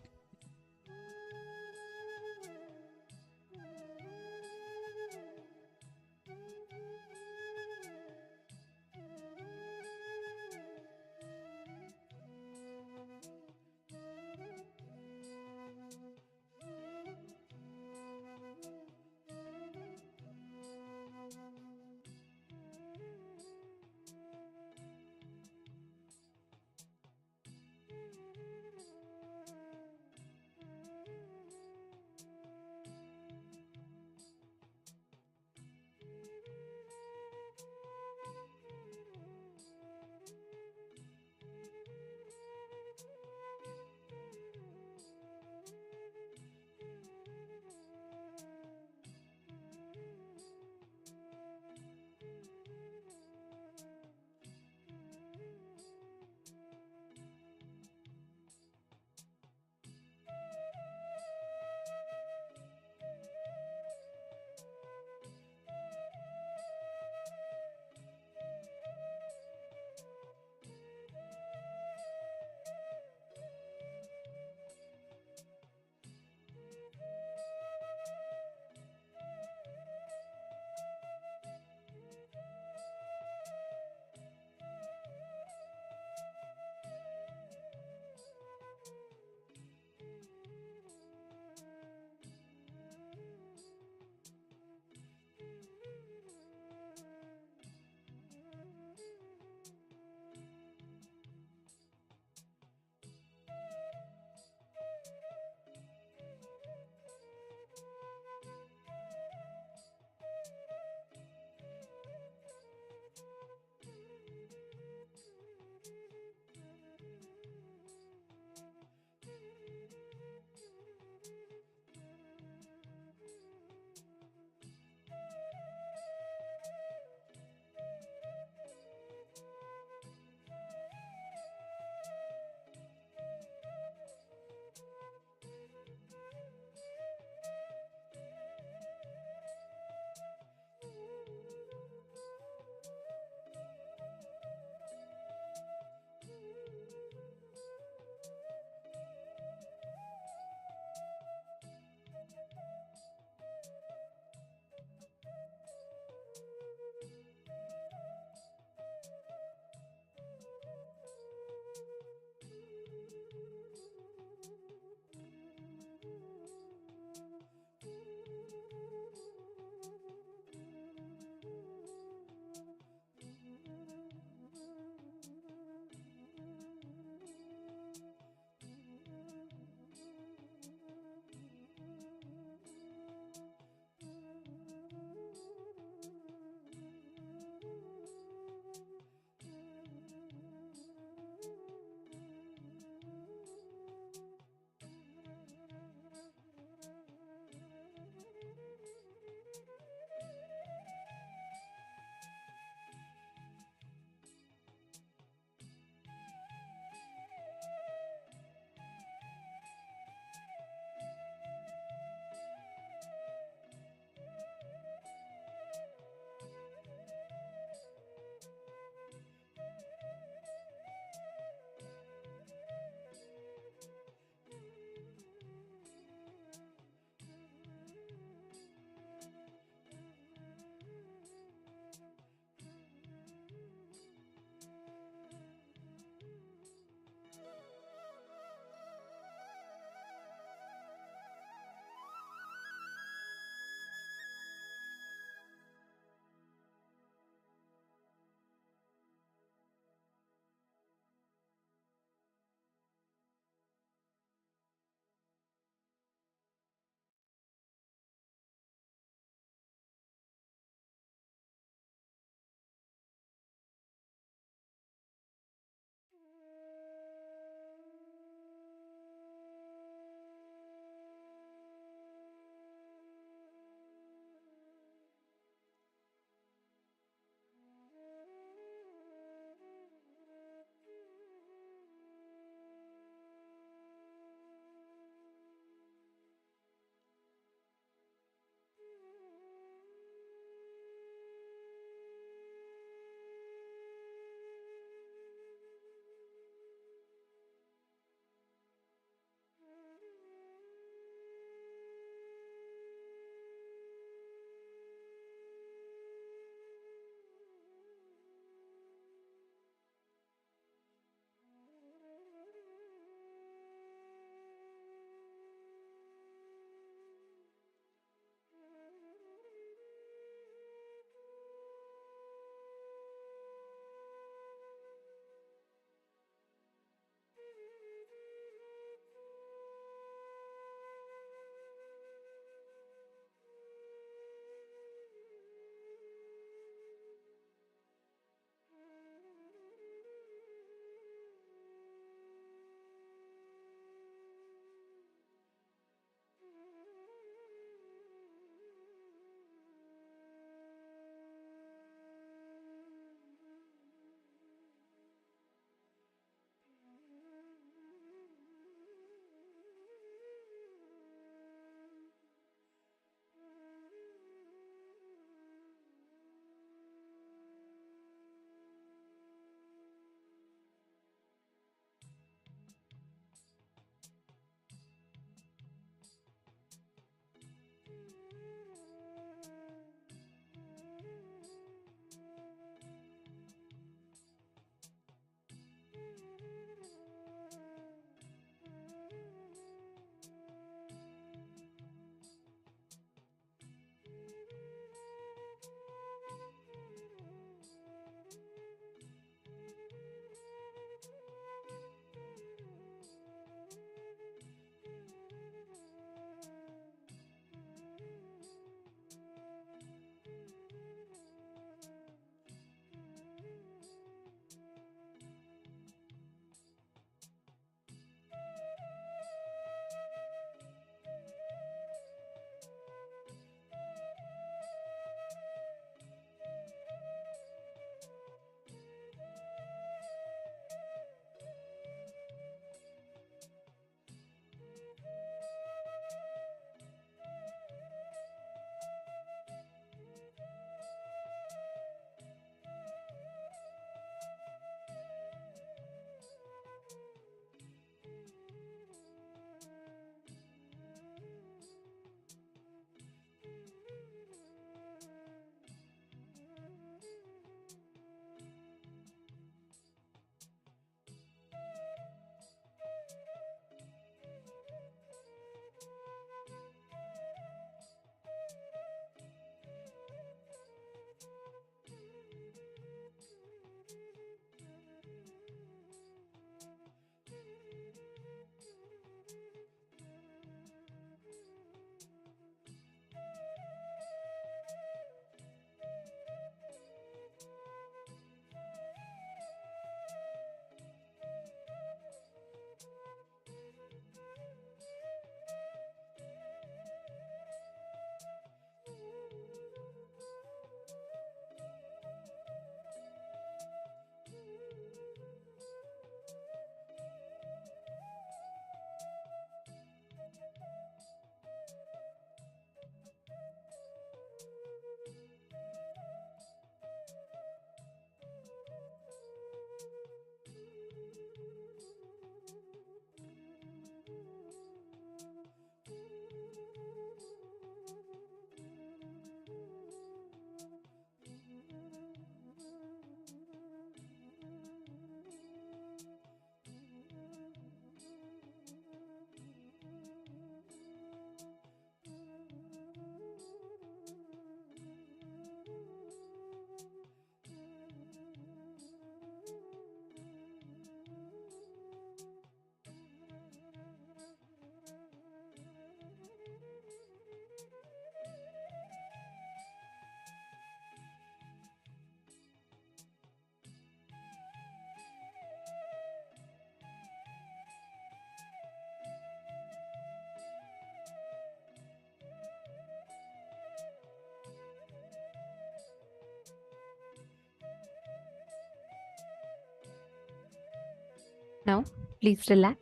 Now, please relax.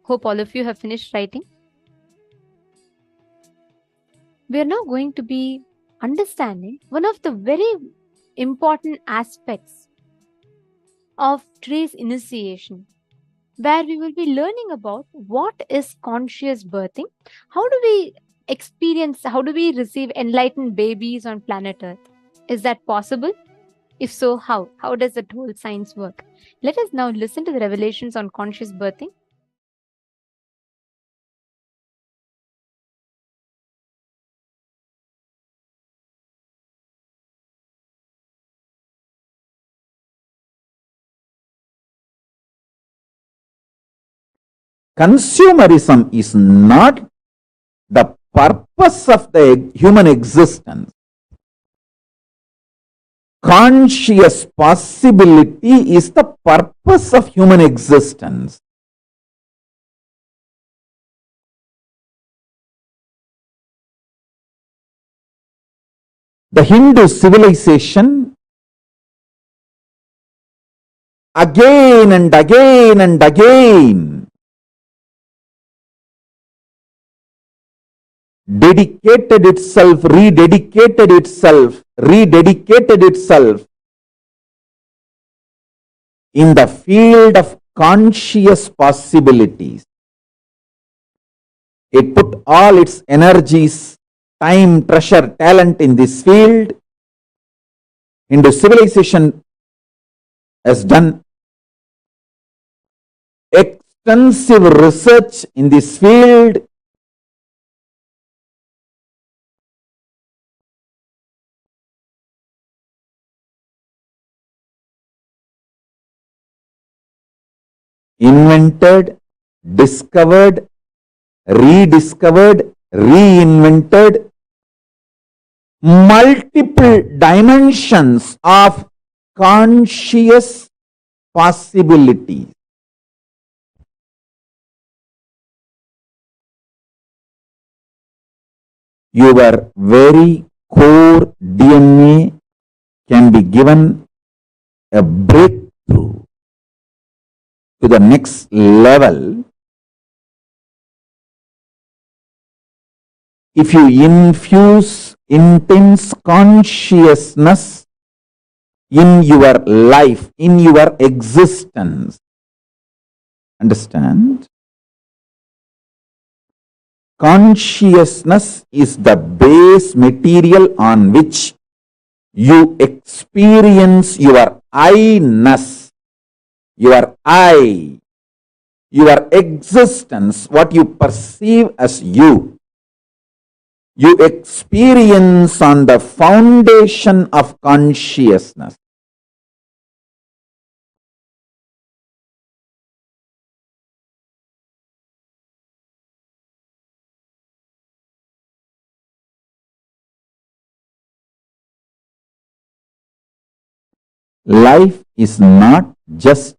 Hope all of you have finished writing. We are now going to be understanding one of the very important aspects of today's initiation, where we will be learning about what is conscious birthing, how do we experience, how do we receive enlightened babies on planet Earth? Is that possible? If so, how? How does that whole science work? Let us now listen to the revelations on conscious birthing. Consumerism is not the purpose of the human existence. Conscious possibility is the purpose of human existence. The Hindu civilization again and again and again dedicated itself, rededicated itself in the field of conscious possibilities. It put all its energies, time, treasure, talent in this field. Hindu civilization has done extensive research in this field. Invented, discovered, rediscovered, reinvented multiple dimensions of conscious possibilities. Your very core DNA can be given a breakthrough to the next level if you infuse intense consciousness in your life, in your existence. Understand? Consciousness is the base material on which you experience your I-ness, your I, your existence, what you perceive as you. You experience on the foundation of consciousness. Life is not just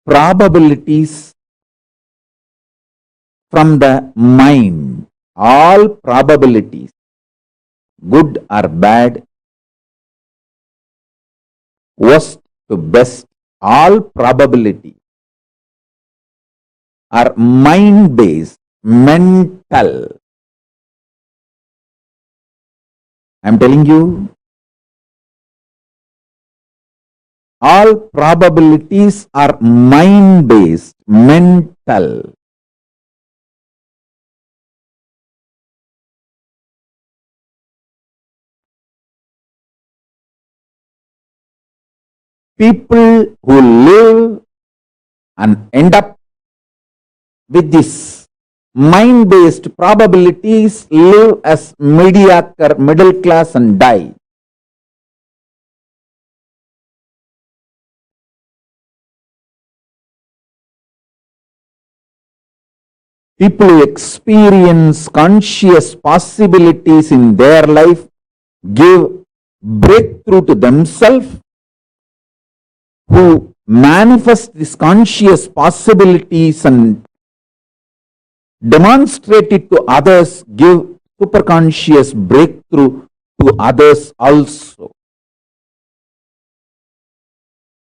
probabilities from the mind. All probabilities, good or bad, worst to best, all probabilities are mind-based, mental. I am telling you, all probabilities are mind-based, mental. People who live and end up with this mind-based probabilities live as mediocre, middle class and die. People who experience conscious possibilities in their life give breakthrough to themselves, who manifest these conscious possibilities and demonstrate it to others, give superconscious breakthrough to others also.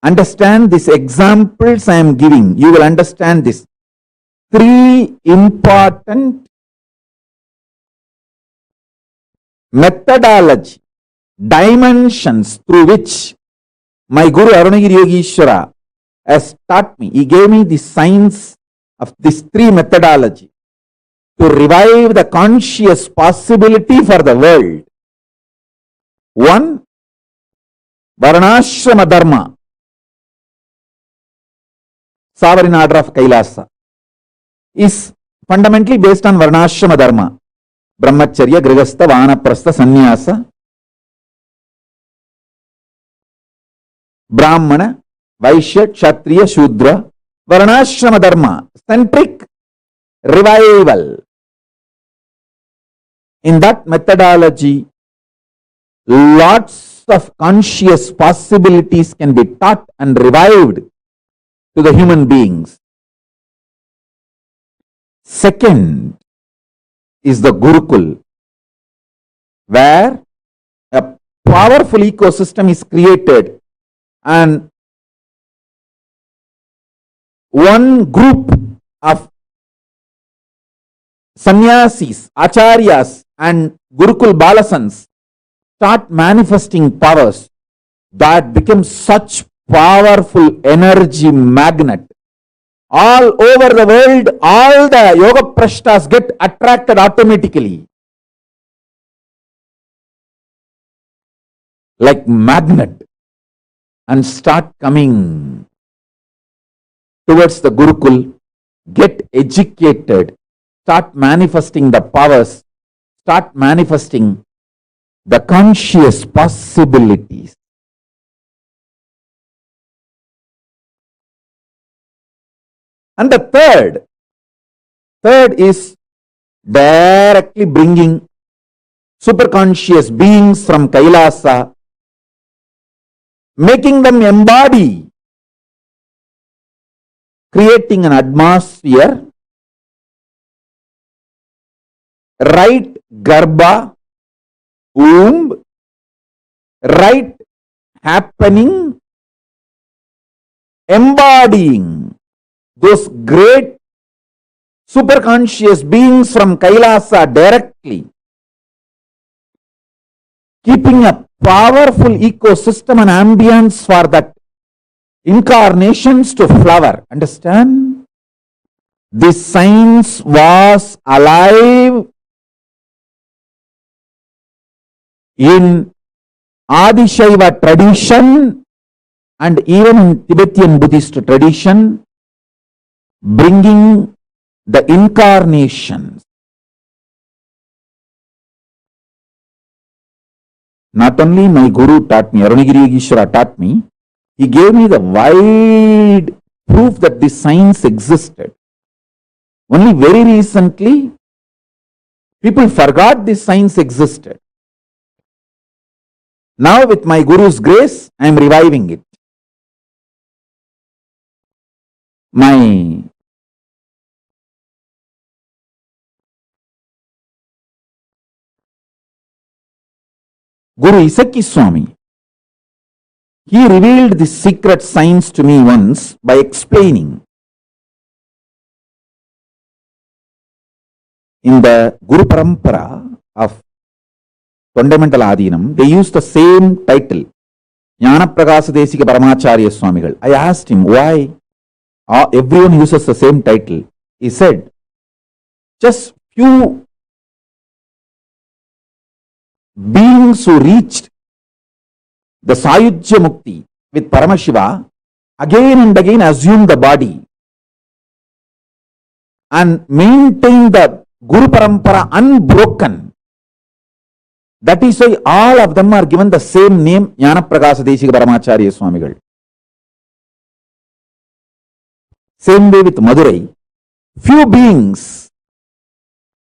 understand these examples I am giving, you will understand this. Three important methodology, dimensions through which my Guru Arunagiri Yogeshwara has taught me. He gave me the science of these three methodology to revive the conscious possibility for the world. One, Varnashrama Dharma, sovereign order of KAILASA, is fundamentally based on Varnashrama Dharma. Brahmacharya, Grihastha, Vanaprastha, Sannyasa, Brahmana, Vaishya, Kshatriya, Shudra, Varnashrama Dharma, centric revival. In that methodology, lots of conscious possibilities can be taught and revived to the human beings. Second is the Gurukul, where a powerful ecosystem is created and one group of sannyasis, acharyas and Gurukul balasans start manifesting powers that become such powerful energy magnet. All over the world, all the yoga prashtas get attracted automatically. Like magnet, and start coming towards the Gurukul, get educated, start manifesting the powers, start manifesting the conscious possibilities. And the third is directly bringing superconscious beings from KAILASA, making them embody, creating an atmosphere, right garbha, womb, right happening, embodying those great superconscious beings from KAILASA directly, keeping a powerful ecosystem and ambience for that incarnations to flower. Understand? This science was alive in Adishaiva tradition and even in Tibetan Buddhist tradition, bringing the incarnations. Not only my Guru taught me, Arunagiri Yogeshwara taught me, he gave me the wide proof that this science existed. Only very recently, people forgot this science existed. Now with my Guru's grace, I am reviving it. My Guru Isaki Swami, he revealed this secret science to me once by explaining. In the Guru Parampara of fundamental Adinam, they used the same title, Jnana Prakasa Desika Paramacharya Swamigal. I asked him why everyone uses the same title. He said, just few beings who reached the Sayujya Mukti with Paramashiva again and again assume the body and maintain the Guru Parampara unbroken. That is why all of them are given the same name, Jnana Prakasa Desika Paramacharya Swamigal. Same way with Madurai. Few beings.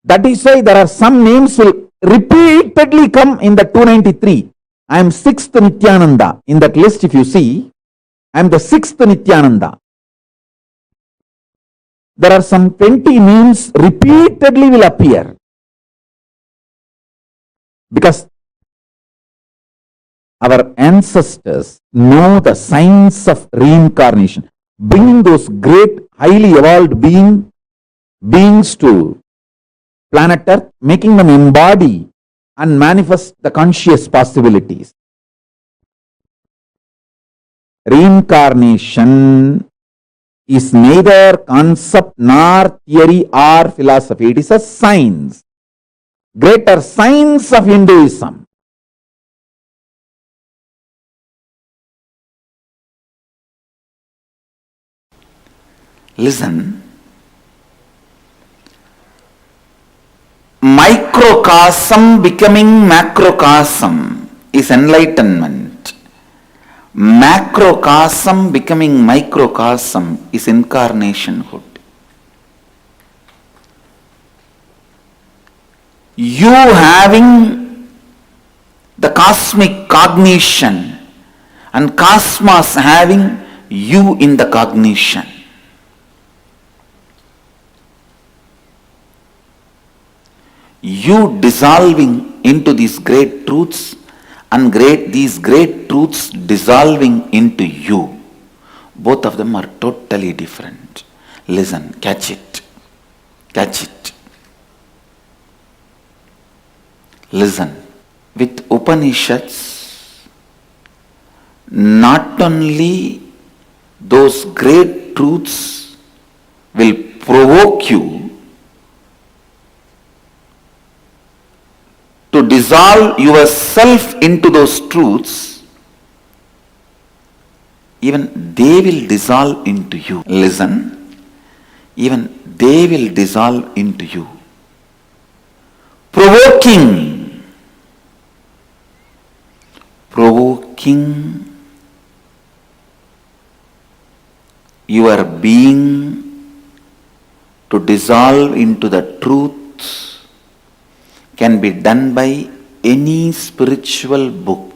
That is why there are some names will repeatedly come in the 293. I am 6th Nithyananda. In that list, if you see, I am the 6th Nithyananda. There are some 20 names repeatedly will appear. Because our ancestors know the science of reincarnation, bringing those great, highly evolved beings to planet Earth, making them embody and manifest the conscious possibilities. Reincarnation is neither concept nor theory or philosophy. It is a science, greater science of Hinduism. Listen, microcosm becoming macrocosm is enlightenment. Macrocosm becoming microcosm is incarnationhood. You having the cosmic cognition and cosmos having you in the cognition. You dissolving into these great truths and these great truths dissolving into you. Both of them are totally different. Listen, catch it. Catch it. Listen. With Upanishads, not only those great truths will provoke you to dissolve yourself into those truths, even they will dissolve into you. Listen, even they will dissolve into you. Provoking your being to dissolve into the truth can be done by any spiritual book.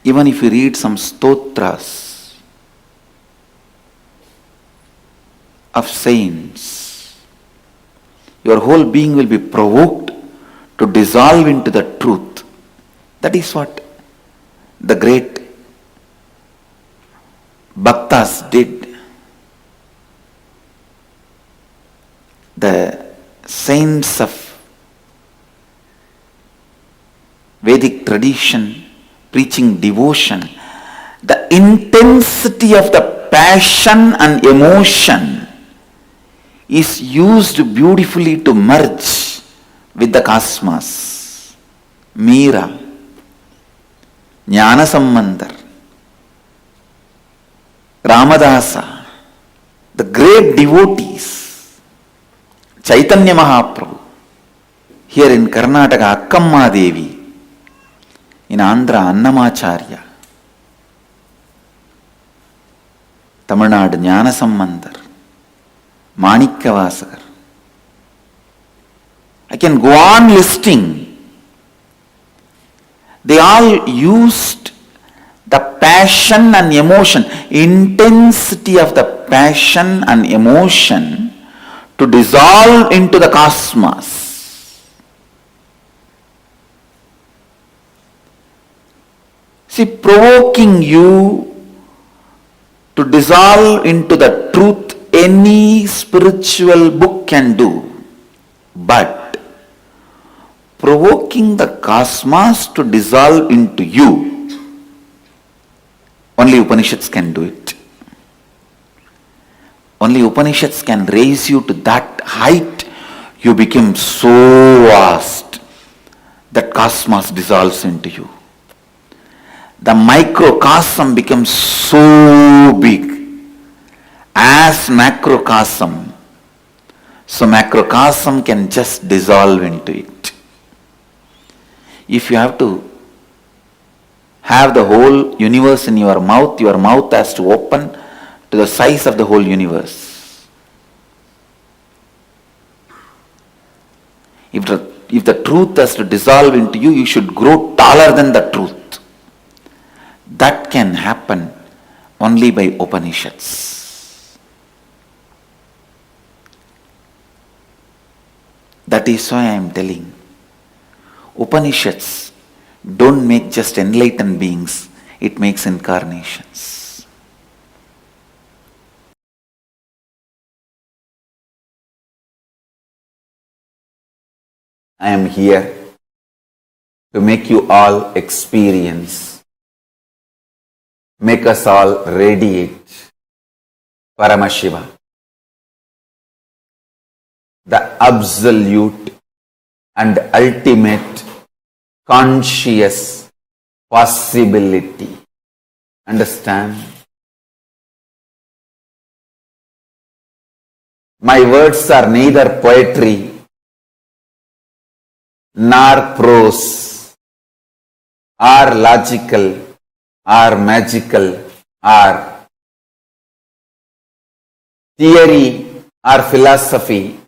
Even if you read some stotras of saints, your whole being will be provoked to dissolve into the truth. That is what the great bhaktas did. The saints of Vedic tradition preaching devotion, the intensity of the passion and emotion is used beautifully to merge with the cosmos. Meera, Jnana Sambandar, Ramadasa, the great devotees, Chaitanya Mahaprabhu, here in Karnataka, Akkamma Devi, in Andhra, Annamacharya, Tamil Nadu, Jnana Sambandar, Manikkavasagar. I can go on listing. They all used the passion and emotion, intensity of the passion and emotion to dissolve into the cosmos. See, provoking you to dissolve into the truth, any spiritual book can do, but provoking the cosmos to dissolve into you, only Upanishads can do it. Only Upanishads can raise you to that height. You become so vast that cosmos dissolves into you. The microcosm becomes so big as macrocosm. So macrocosm can just dissolve into it. If you have to have the whole universe in your mouth has to open to the size of the whole universe. If the truth has to dissolve into you, you should grow taller than the truth. That can happen only by Upanishads. That is why I am telling. Upanishads don't make just enlightened beings, it makes incarnations. I am here to make you all experience, make us all radiate Paramashiva, the absolute and ultimate conscious possibility. Understand? My words are neither poetry nor prose, or logical, or magical, or theory, or philosophy.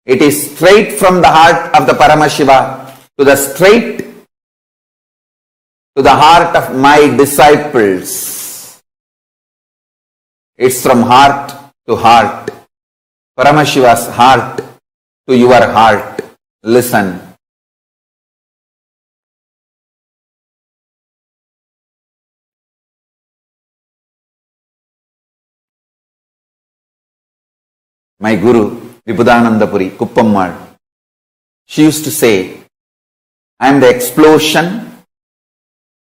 It is straight from the heart of the Paramashiva to the heart of my disciples. It's from heart to heart. Paramashiva's heart to your heart. Listen. My Guru, Vibhudanandapuri, Kuppammal, she used to say, I am the explosion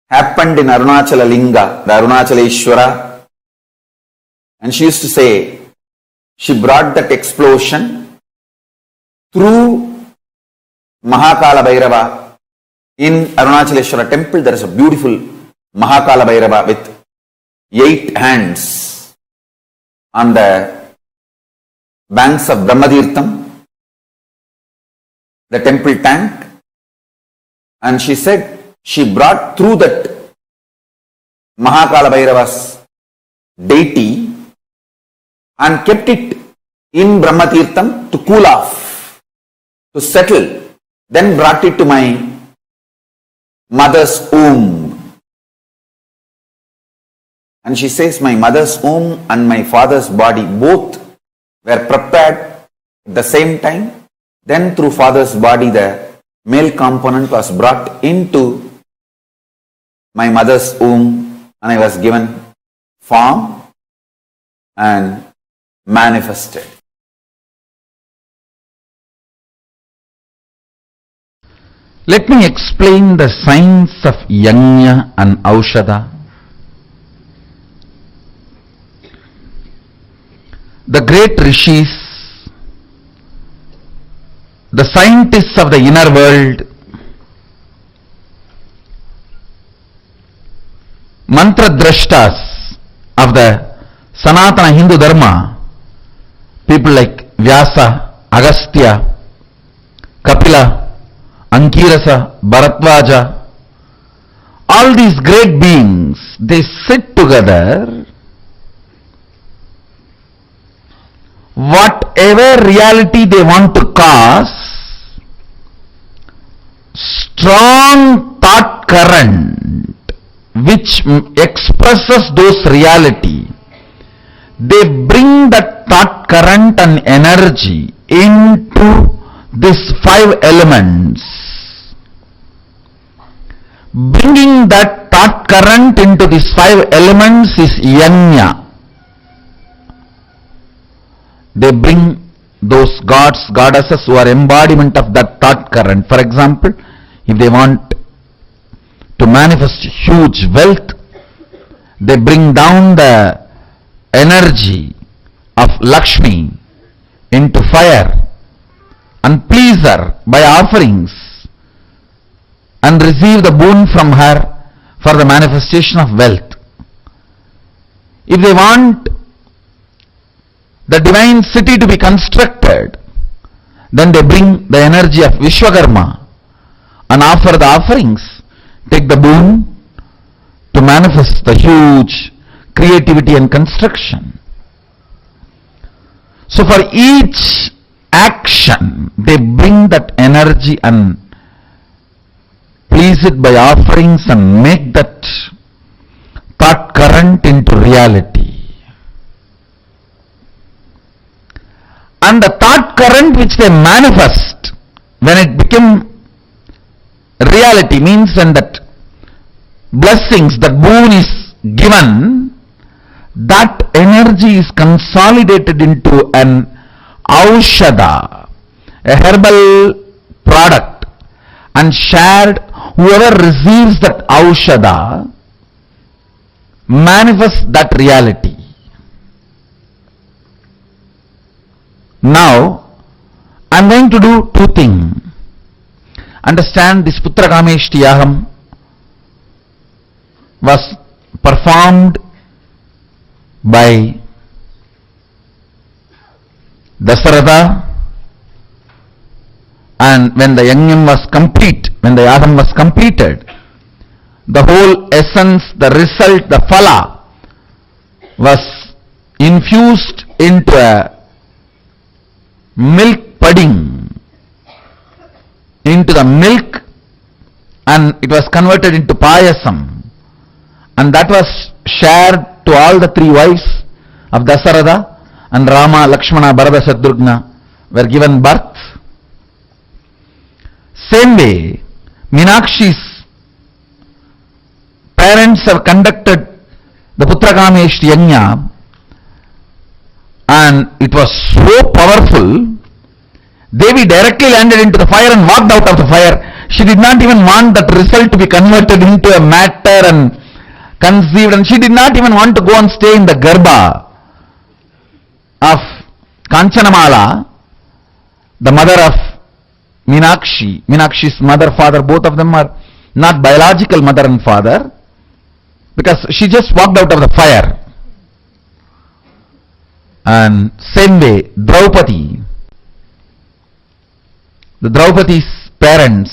happened in Arunachala Linga, the Arunachaleshwara. And she used to say, she brought that explosion through Mahakala Bhairava. In Arunachaleshwara temple, there is a beautiful Mahakala Bhairava with 8 hands on the banks of Brahmadirtham, the temple tank. And she said, she brought through that Mahakala Bhairava's deity and kept it in Brahmatirtham to cool off, to settle, then brought it to my mother's womb. And she says, my mother's womb and my father's body both were prepared at the same time. Then through father's body the male component was brought into my mother's womb and I was given form and manifested. Let me explain the science of Yajna and Aushadha. The great rishis, the scientists of the inner world, mantra drashtas of the Sanatana Hindu Dharma, people like Vyasa, Agastya, Kapila, Ankirasa, Bharadvaja, all these great beings, they sit together. Whatever reality they want to cause, strong thought current which expresses those reality, they bring that thought current and energy into these 5 elements. Bringing that thought current into these 5 elements is Yajna. They bring those gods, goddesses who are embodiment of that thought current. For example, if they want to manifest huge wealth, they bring down the energy of Lakshmi into fire and please her by offerings and receive the boon from her for the manifestation of wealth. If they want the divine city to be constructed, then they bring the energy of Vishwakarma and offer the offerings, take the boon to manifest the huge creativity and construction. So for each action, they bring that energy and please it by offerings and make that thought current into reality. And the thought current which they manifest when it became reality, means when that blessings, that boon is given, that energy is consolidated into an aushada, a herbal product, and shared. Whoever receives that aushada manifests that reality. Now, I am going to do two things. Understand, this Putra Kameshtiyaham was performed by Dasaratha, and when the yajnam was complete, when the yagam was completed, the whole essence, the result, the phala was infused into a milk pudding, into the milk, and it was converted into payasam, and that was shared to all the three wives of Dasaratha, and Rama, Lakshmana, Bharata, Shatrugna were given birth. Same way, Meenakshi's parents have conducted the Putra Kameshti Yajna, and it was so powerful. Devi directly landed into the fire and walked out of the fire. She did not even want that result to be converted into a matter and conceived, and she did not even want to go and stay in the Garbha of Kanchanamala, the mother of Meenakshi. Meenakshi's mother, father, both of them are not biological mother and father, because she just walked out of the fire. And same way, Draupadi, the Draupadi's parents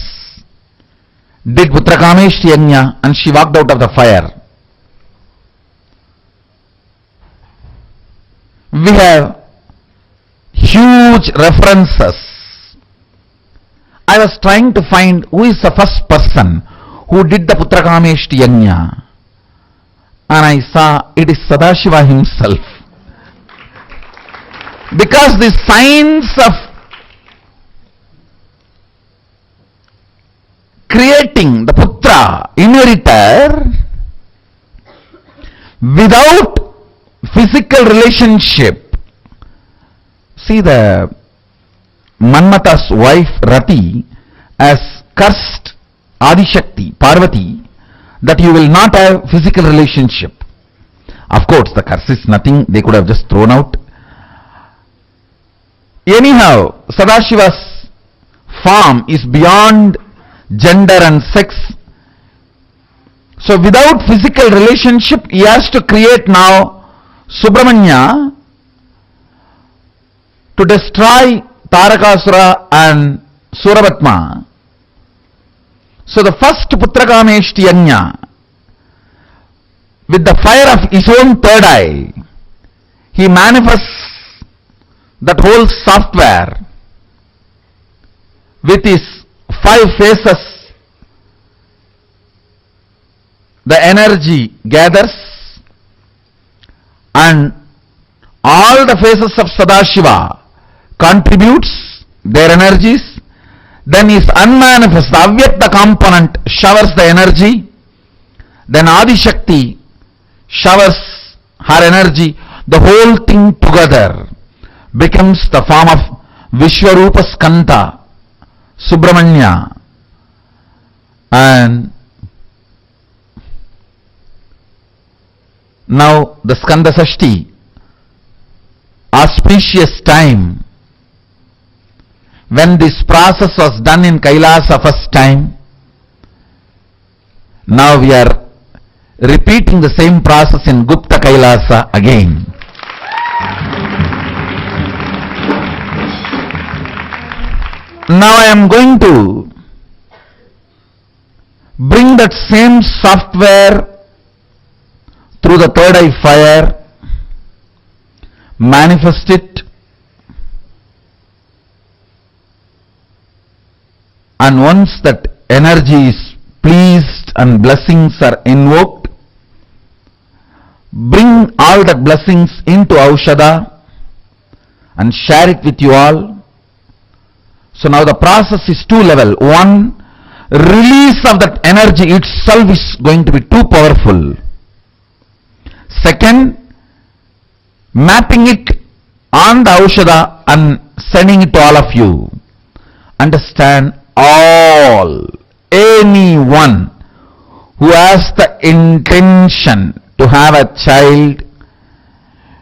did Putra Kameshti Yajna, and she walked out of the fire. We have huge references. I was trying to find who is the first person who did the Putra Kameshti Yajna, and I saw it is Sadashiva himself. Because the science of creating the Putra, inheritor, without physical relationship. See, the Manmata's wife Rati has cursed Adishakti, Parvati, that you will not have physical relationship. Of course, the curse is nothing, they could have just thrown out. Anyhow, Sadashiva's form is beyond gender and sex. So without physical relationship, he has to create now Subramanya to destroy Tarakasura and Suravatma. So the first Putra Kameshti Yajna, with the fire of his own third eye, he manifests that whole software with his 5 faces. The energy gathers, and all the faces of Sadashiva contributes their energies. Then his unmanifest, the Avyakta component showers the energy. Then Adishakti showers her energy. The whole thing together becomes the form of Vishwarupa Skanda, Subramanya. And now the Skanda Sashti, auspicious time, when this process was done in Kailasa first time, now we are repeating the same process in Gupta Kailasa again. Now I am going to bring that same software through the third eye fire, manifest it, and once that energy is pleased and blessings are invoked, bring all the blessings into Aushada and share it with you all. So now the process is two level. One, release of that energy itself is going to be too powerful. Second, mapping it on the Aushadha and sending it to all of you. Understand, all, anyone who has the intention to have a child,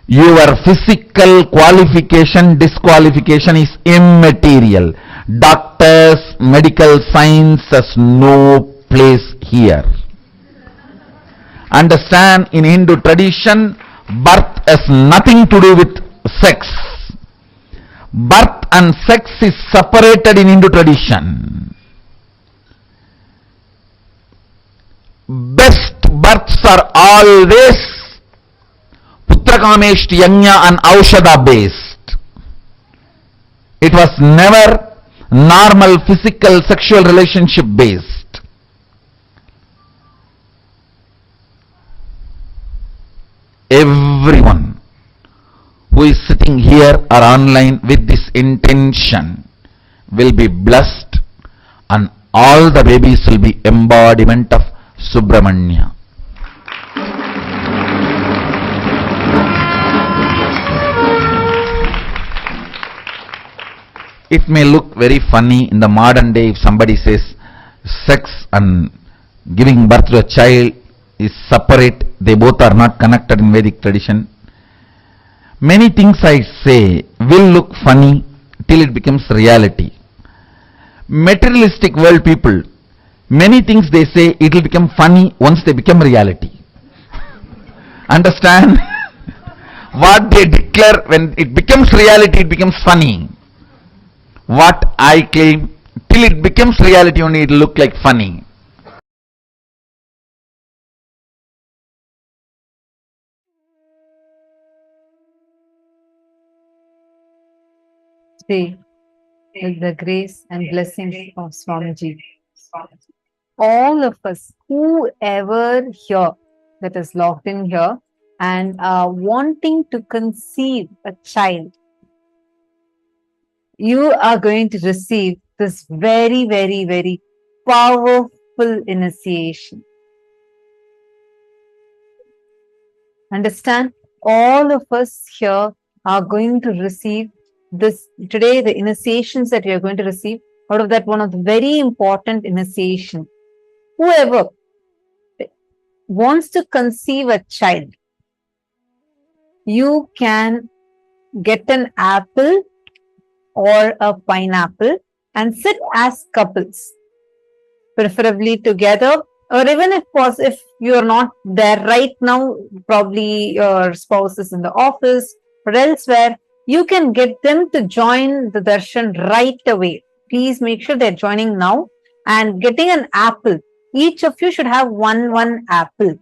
your physical qualification, disqualification is immaterial. Doctors, medical science has no place here. Understand, in Hindu tradition, birth has nothing to do with sex. Birth and sex is separated in Hindu tradition. Best births are always Putrakameshti Yajna and Aushadha based. It was never normal physical sexual relationship based. Everyone who is sitting here or online with this intention will be blessed, and all the babies will be embodiment of Subramanya. It may look very funny in the modern day if somebody says sex and giving birth to a child is separate, they both are not connected in Vedic tradition. Many things I say will look funny till it becomes reality. Materialistic world people, many things they say it will become funny once they become reality. Understand? What they declare, when it becomes reality, it becomes funny. What I claim, till it becomes reality only, it will look like funny. Today, with the grace and blessings of Swamiji, all of us, whoever here that is logged in here and are wanting to conceive a child, you are going to receive this very, very, very powerful initiation. Understand? All of us here are going to receive this today, the initiations that we are going to receive. Out of that, one of the very important initiation. Whoever wants to conceive a child, you can get an apple or a pineapple and sit as couples, preferably together, or even if you are not there right now, probably your spouse is in the office or elsewhere, you can get them to join the darshan right away. Please make sure they're joining now and getting an apple. Each of you should have one apple.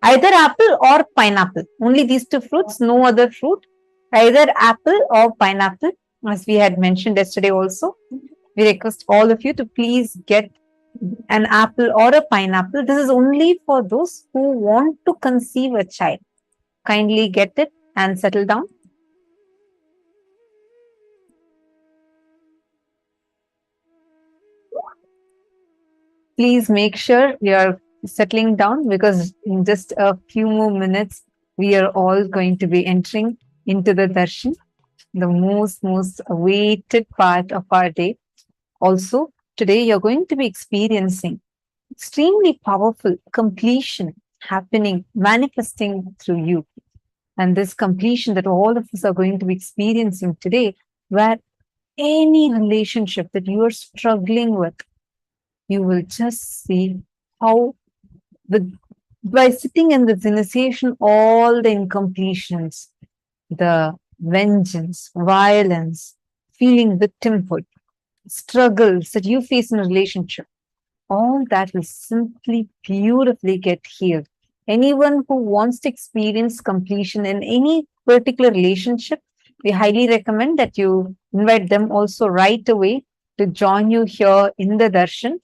Either apple or pineapple. Only these two fruits, no other fruit. Either apple or pineapple, as we had mentioned yesterday also. We request all of you to please get an apple or a pineapple. This is only for those who want to conceive a child. Kindly get it and settle down. Please make sure you are settling down, because in just a few more minutes, we are all going to be entering into the darshan, the most awaited part of our day. Also, today you're going to be experiencing extremely powerful completion happening, manifesting through you. And this completion that all of us are going to be experiencing today, where any relationship that you are struggling with, you will just see how by sitting in this initiation, all the incompletions, the vengeance, violence, feeling victimhood, struggles that you face in a relationship, all that will simply beautifully get healed. Anyone who wants to experience completion in any particular relationship, we highly recommend that you invite them also right away to join you here in the darshan.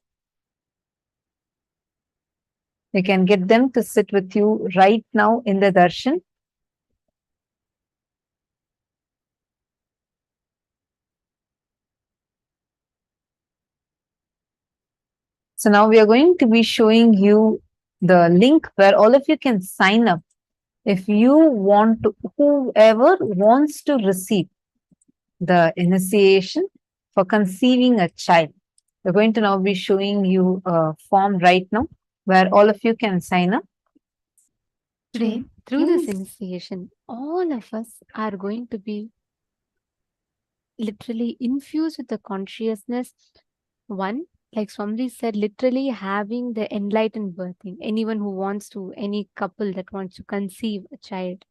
You can get them to sit with you right now in the darshan. So now we are going to be showing you the link where all of you can sign up if you want to, whoever wants to receive the initiation for conceiving a child. We're going to now be showing you a form right now where all of you can sign up. Today, through this initiation, all of us are going to be literally infused with the consciousness. One, like Swami said, literally having the enlightened birthing. Anyone who wants to, any couple that wants to conceive a child.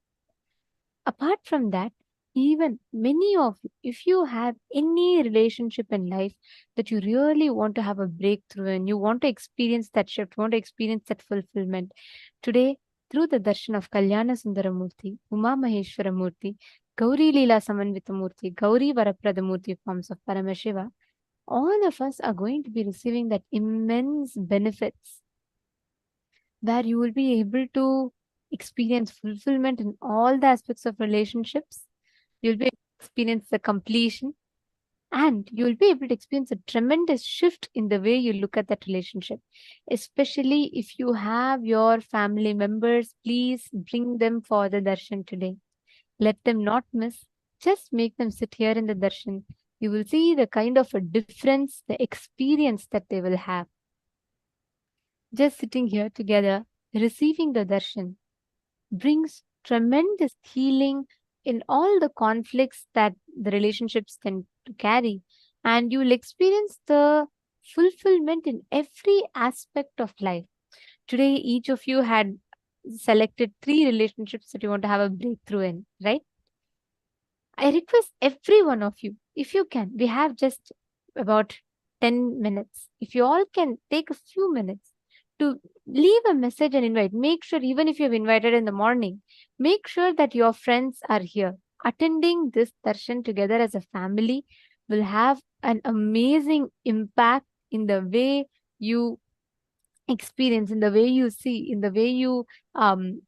Apart from that, even many of you, if you have any relationship in life that you really want to have a breakthrough and you want to experience that shift, want to experience that fulfillment, today, through the darshan of Kalyana Sundaramurti, Uma Maheshwara Murti, Gauri Leela Samanvita Murti, Gauri Varaprada Murti forms of Paramashiva, all of us are going to be receiving that immense benefits where you will be able to experience fulfillment in all the aspects of relationships. You'll be able to experience the completion, and you'll be able to experience a tremendous shift in the way you look at that relationship. Especially if you have your family members, please bring them for the darshan today. Let them not miss. Just make them sit here in the darshan. You will see the kind of a difference, the experience that they will have. Just sitting here together, receiving the darshan, brings tremendous healing in all the conflicts that the relationships tend to carry. And you will experience the fulfillment in every aspect of life. Today, each of you had selected 3 relationships that you want to have a breakthrough in, right? I request every one of you, if you can, we have just about 10 minutes. If you all can take a few minutes to leave a message and invite, make sure, even if you've invited in the morning, make sure that your friends are here. Attending this darshan together as a family will have an amazing impact in the way you experience, in the way you see, in the way you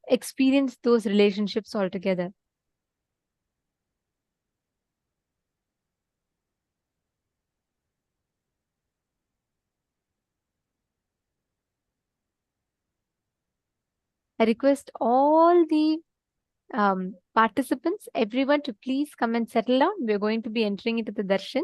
experience those relationships altogether. I request all the participants, everyone to please come and settle down. We're going to be entering into the darshan.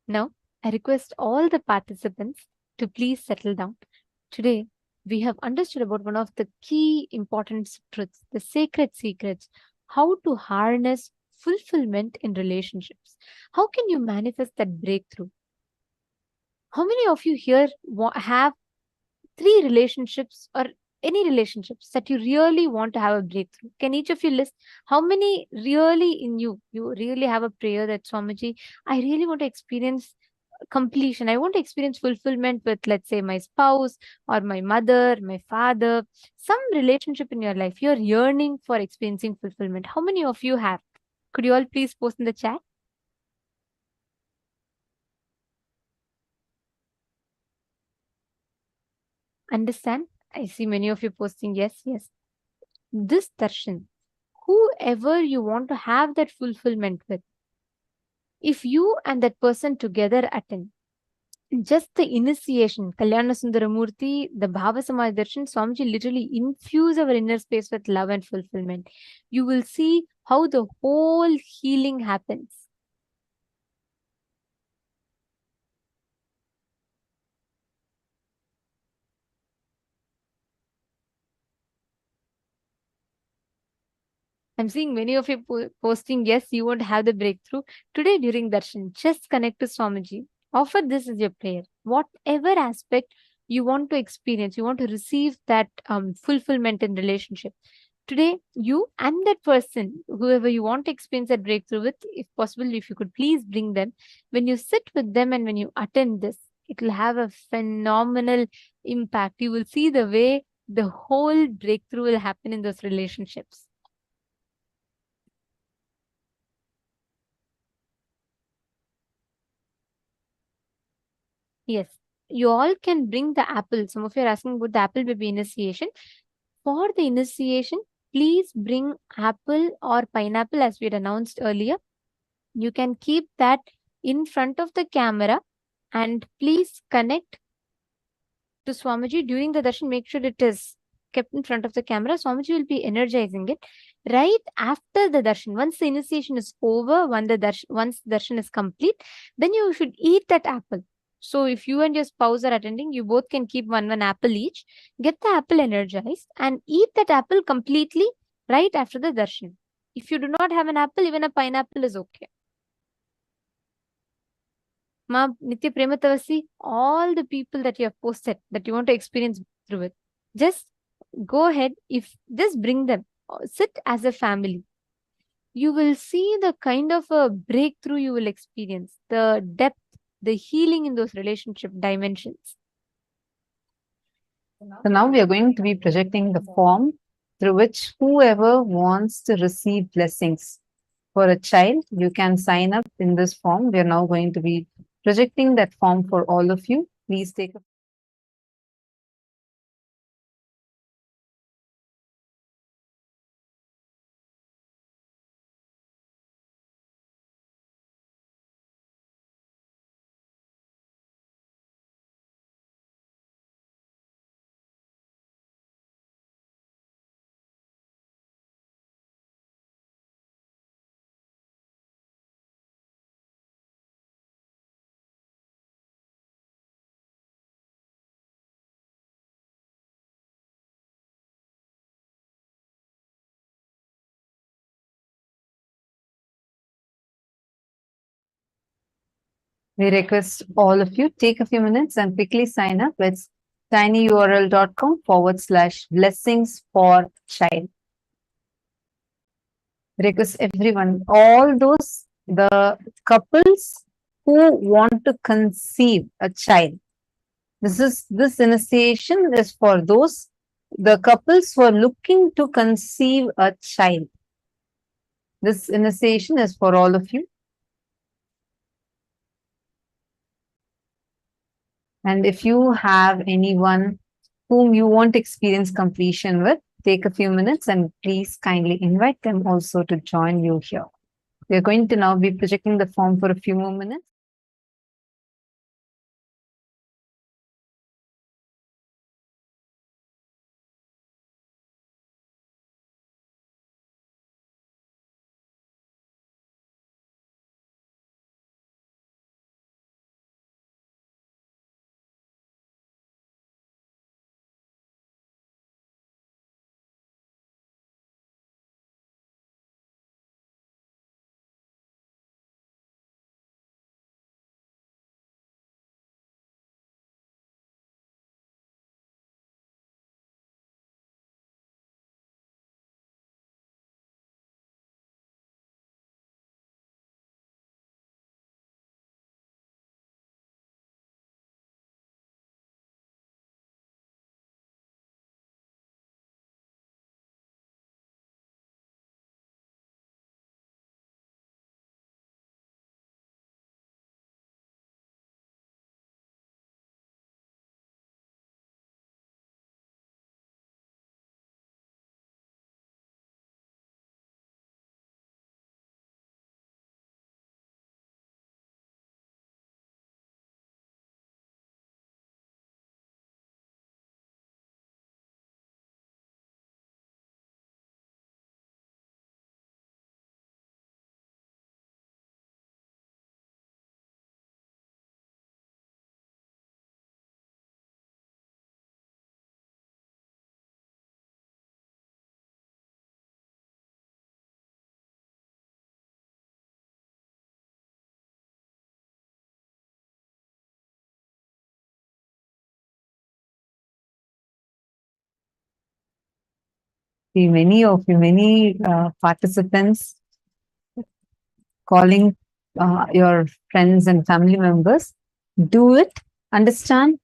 Now, I request all the participants to please settle down. Today, we have understood about one of the key important truths, the sacred secrets, how to harness fulfillment in relationships. How can you manifest that breakthrough? How many of you here have 3 relationships or any relationships that you really want to have a breakthrough? Can each of you list how many really in you really have a prayer that Swamiji, I really want to experience completion. I want to experience fulfillment with, let's say, my spouse or my mother, my father, some relationship in your life. You're yearning for experiencing fulfillment. How many of you have? Could you all please post in the chat? Understand? I see many of you posting yes, yes. This darshan, whoever you want to have that fulfillment with, if you and that person together attend, just the initiation, Kalyana Sundaramurti, the Bhava Samadhi Darshan, Swamiji literally infuse our inner space with love and fulfillment. You will see how the whole healing happens. I'm seeing many of you posting, yes, you won't have the breakthrough. Today during darshan, just connect to Swamiji. Offer this as your prayer. Whatever aspect you want to experience, you want to receive that fulfillment in relationship. Today, you and that person, whoever you want to experience that breakthrough with, if possible, if you could please bring them. When you sit with them and when you attend this, it will have a phenomenal impact. You will see the way the whole breakthrough will happen in those relationships. Yes, you all can bring the apple. Some of you are asking about the apple baby initiation. For the initiation, please bring apple or pineapple as we had announced earlier. You can keep that in front of the camera and please connect to Swamiji during the darshan. Make sure it is kept in front of the camera. Swamiji will be energizing it right after the darshan. Once the initiation is over, once the darshan is complete, then you should eat that apple. So if you and your spouse are attending, you both can keep one apple each. Get the apple energized and eat that apple completely right after the darshan. If you do not have an apple, even a pineapple is okay. Ma Nitya Prematavasi, all the people that you have posted that you want to experience through it, just go ahead. Just bring them, sit as a family. You will see the kind of a breakthrough you will experience, the depth, the healing in those relationship dimensions. So now we are going to be projecting the form through which whoever wants to receive blessings. For a child, you can sign up in this form. We are now going to be projecting that form for all of you. Please take a We request all of you take a few minutes and quickly sign up. It's tinyurl.com/blessings for child. Request everyone, all those, the couples who want to conceive a child. This initiation is for those, the couples who are looking to conceive a child. This initiation is for all of you. And if you have anyone whom you want to experience completion with, take a few minutes and please kindly invite them also to join you here. We are going to now be projecting the form for a few more minutes. See many participants calling your friends and family members. Do it. Understand,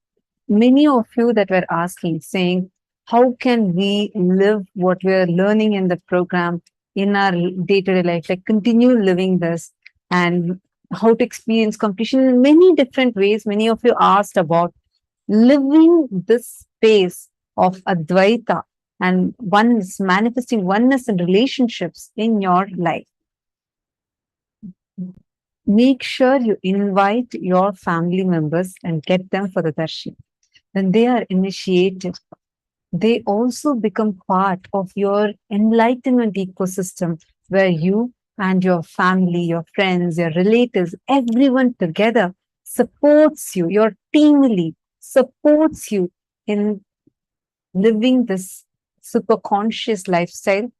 many of you that were asking, saying, how can we live what we're learning in the program in our day-to-day life, like continue living this, and how to experience completion in many different ways. Many of you asked about living this space of Advaita and oneness, manifesting oneness in relationships in your life. Make sure you invite your family members and get them for the darshan. When they are initiated, they also become part of your enlightenment ecosystem where you and your family, your friends, your relatives, everyone together supports you, your team lead supports you in living this super conscious lifestyle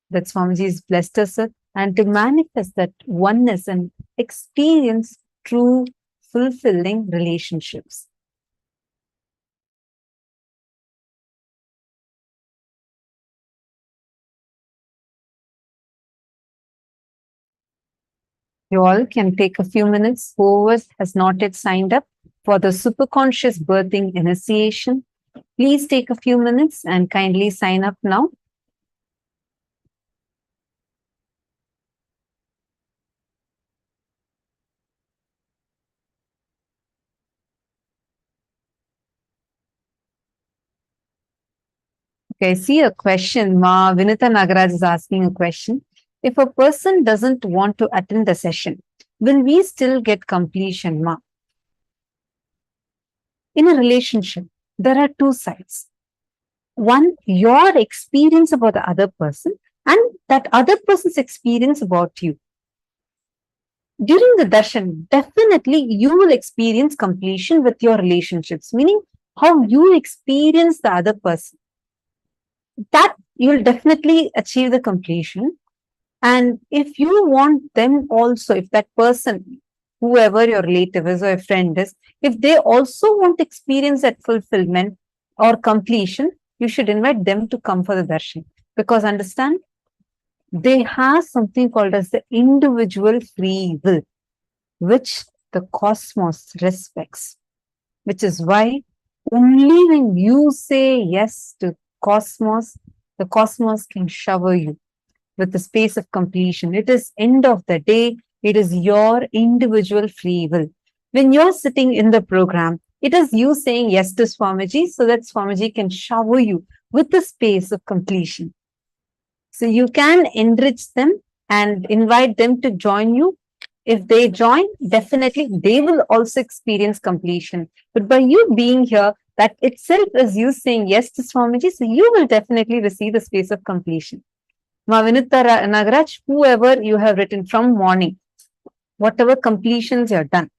that Swamiji has blessed us with, and to manifest that oneness and experience true fulfilling relationships. You all can take a few minutes. Whoever has not yet signed up for the superconscious birthing initiation, please take a few minutes and kindly sign up now. Okay, I see a question. Ma Vinita Nagaraj is asking a question. If a person doesn't want to attend the session, will we still get completion, Ma? In a relationship, there are two sides. One, your experience about the other person, and that other person's experience about you. During the darshan, definitely you will experience completion with your relationships, meaning how you experience the other person. That you'll definitely achieve the completion. And if you want them also, if that person, whoever your relative is or a friend is, if they also want to experience that fulfillment or completion, you should invite them to come for the darshan. Because understand, they have something called as the individual free will, which the cosmos respects. Which is why only when you say yes to cosmos, the cosmos can shower you with the space of completion. It is end of the day, it is your individual free will. When you're sitting in the program, it is you saying yes to Swamiji so that Swamiji can shower you with the space of completion. So you can enrich them and invite them to join you. If they join, definitely they will also experience completion. But by you being here, that itself is you saying yes to Swamiji, so you will definitely receive the space of completion. Vinita Nagaraj, whoever you have written from morning, whatever completions you have done,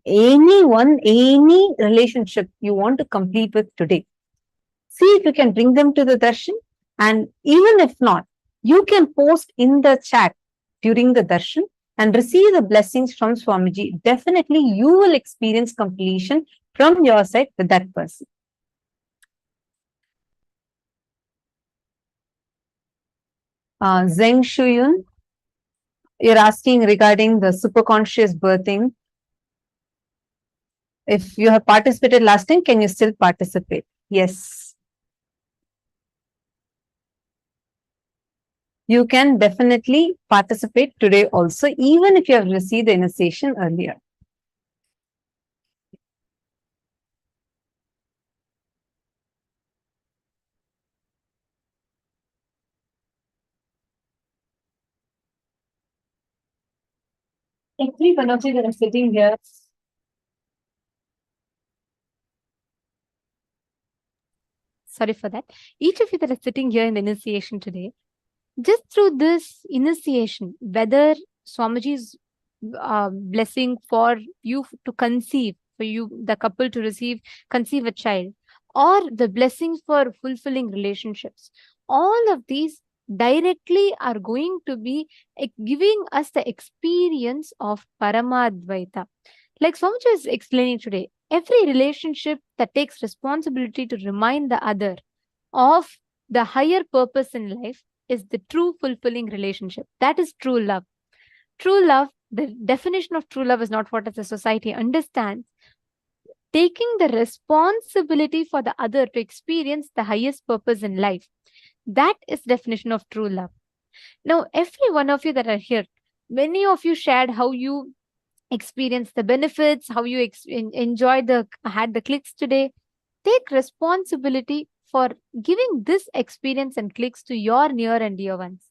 anyone, any relationship you want to complete with today, see if you can bring them to the darshan. And even if not, you can post in the chat during the darshan and receive the blessings from Swamiji. Definitely you will experience completion from your side with that person. Zheng Shuyun, you're asking regarding the superconscious birthing. If you have participated last time, can you still participate? Yes. You can definitely participate today also, even if you have received the initiation earlier. Every one of you that are sitting here, Sorry for that. Each of you that are sitting here in the initiation today, just through this initiation, whether Swamiji's blessing for you to conceive, for you, the couple to conceive a child, or the blessings for fulfilling relationships, all of these directly are going to be giving us the experience of Paramadvaita. Like Swamiji is explaining today, every relationship that takes responsibility to remind the other of the higher purpose in life is the true fulfilling relationship. That is true love. True love, the definition of true love is not what the society understands. Taking the responsibility for the other to experience the highest purpose in life. That is definition of true love. Now, every one of you that are here, many of you shared how you experience the benefits, how you enjoyed had the clicks today. Take responsibility for giving this experience and clicks to your near and dear ones.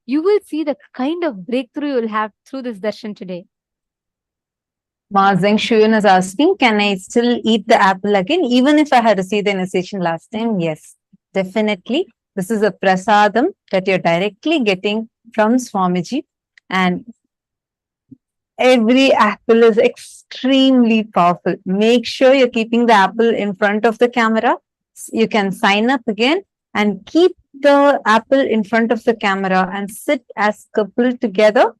You will see the kind of breakthrough you will have through this darshan today. Ma Zheng Shuyun is asking, can I still eat the apple again, even if I had received the initiation last time? Yes, definitely. This is a prasadam that you're directly getting from Swamiji, and every apple is extremely powerful. Make sure you're keeping the apple in front of the camera. You can sign up again and keep the apple in front of the camera and sit as couple together.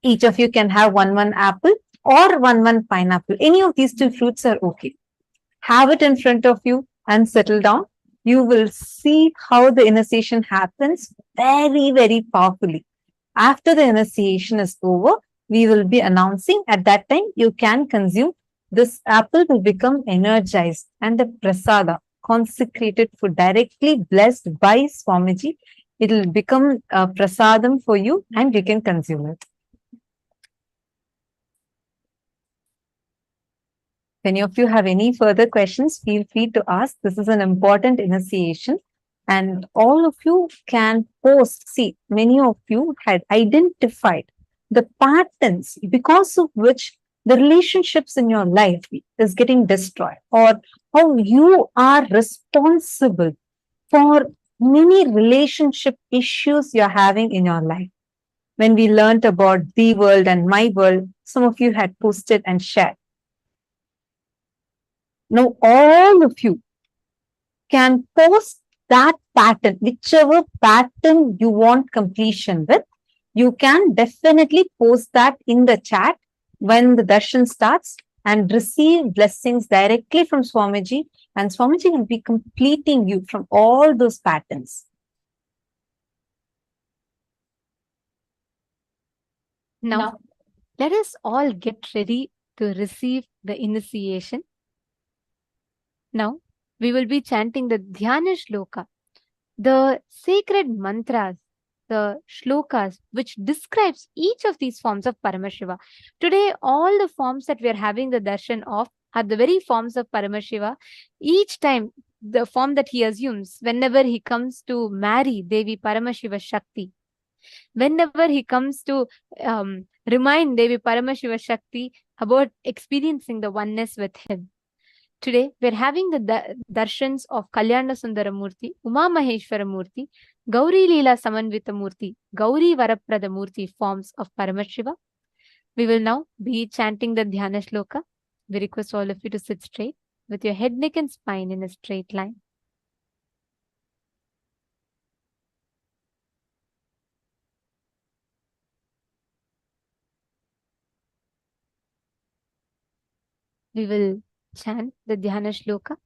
Each of you can have one apple or one pineapple. Any of these two fruits are okay. Have it in front of you and settle down. You will see how the initiation happens very, very powerfully. After the initiation is over, we will be announcing. At that time, you can consume. This apple will become energized, and the prasada, consecrated food, directly blessed by Swamiji, it will become a prasadam for you and you can consume it. If any of you have any further questions, feel free to ask. This is an important initiation. And all of you can post. See, many of you had identified the patterns because of which the relationships in your life is getting destroyed, or how you are responsible for many relationship issues you're having in your life. When we learned about the world and my world, some of you had posted and shared. Now, all of you can post that pattern, whichever pattern you want completion with. You can definitely post that in the chat when the darshan starts and receive blessings directly from Swamiji, and Swamiji will be completing you from all those patterns. Now, let us all get ready to receive the initiation. Now, we will be chanting the Dhyana Shloka, the sacred mantras, the shlokas, which describes each of these forms of Paramashiva. Today, all the forms that we are having the darshan of are the very forms of Paramashiva. Each time, the form that he assumes, whenever he comes to marry Devi Paramashiva Shakti, whenever he comes to remind Devi Paramashiva Shakti about experiencing the oneness with him. Today, we're having the darshans of Kalyana Sundara Murti, Uma Maheshwara Murti, Gauri Leela Samanvita Murti, Gauri Varaprada Murti forms of Paramashiva. We will now be chanting the Dhyana Shloka. We request all of you to sit straight with your head, neck and spine in a straight line. We will chant the Dhyana Shloka.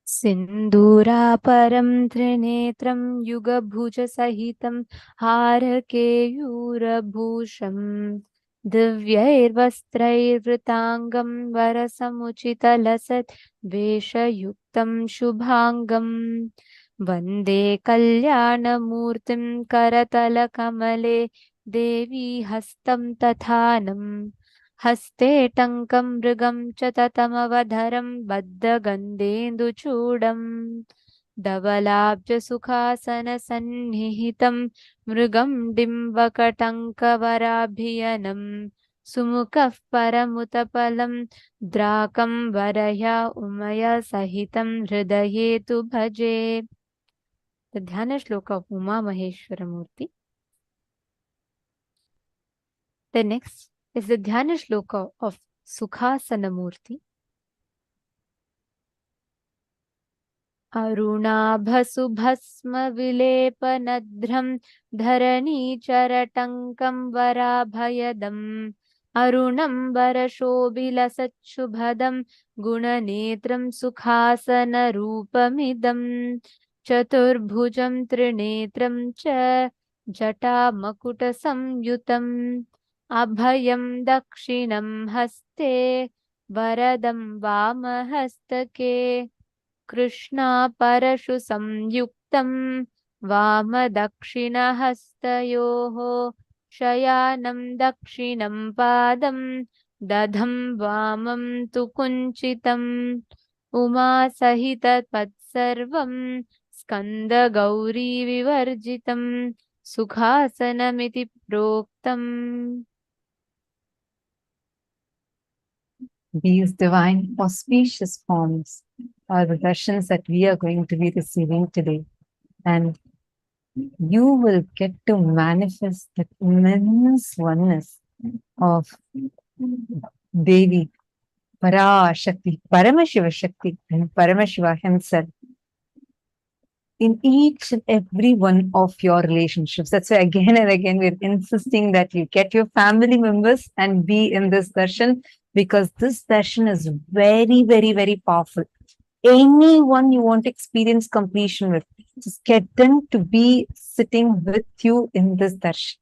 सिन्दूरापरं त्रिनेत्रं युगभुजसहितं हारकेयूरभूषं दिव्यैर्वस्त्रैर्वृताङ्गं वरसमुचितलसत् वेषयुक्तं शुभाङ्गं वन्दे कल्याणमूर्तिं करतलकमले देवी हस्तं तथानम् हस्ते टङ्कं मृगं च ततमवधरं बद्धगन्धेन्दुचूडम् धवलाब्जसुखासनसन्निहितं मृगं डिम्बकटङ्कवराभियनं सुमुखः परमुतपलं द्राकं वरया उमया सहितं हृदये तु भजे. The Dhyana Shloka of Uma Maheshwara Murti. The next is the Dhyana Shloka of Sukhasanamurti. अरुणाभसुभस्मविलेपनद्रं धरणीचरटङ्कं वराभयदम् अरुणं वरशोभिलसच्छुभदं गुणनेत्रं सुखासनरूपमिदं चतुर्भुजं त्रिनेत्रं च जटामकुटसंयुतम् अभयं दक्षिणं हस्ते वरदं वामहस्तके कृष्णापरशु संयुक्तं वामदक्षिणहस्तयोः शयानं दक्षिणं पादं दधं वामं तु कुञ्चितम् उमासहितत्सर्वं स्कन्दगौरीविवर्जितं सुखासनमिति प्रोक्तम्. These divine auspicious forms are the darshans that we are going to be receiving today. And you will get to manifest that immense oneness of Devi, Parashakti, Paramashiva Shakti, and Paramashiva himself in each and every one of your relationships. That's why again and again we're insisting that you get your family members and be in this darshan, because this darshan is very, very, very powerful. Anyone you want to experience completion with, just get them to be sitting with you in this darshan.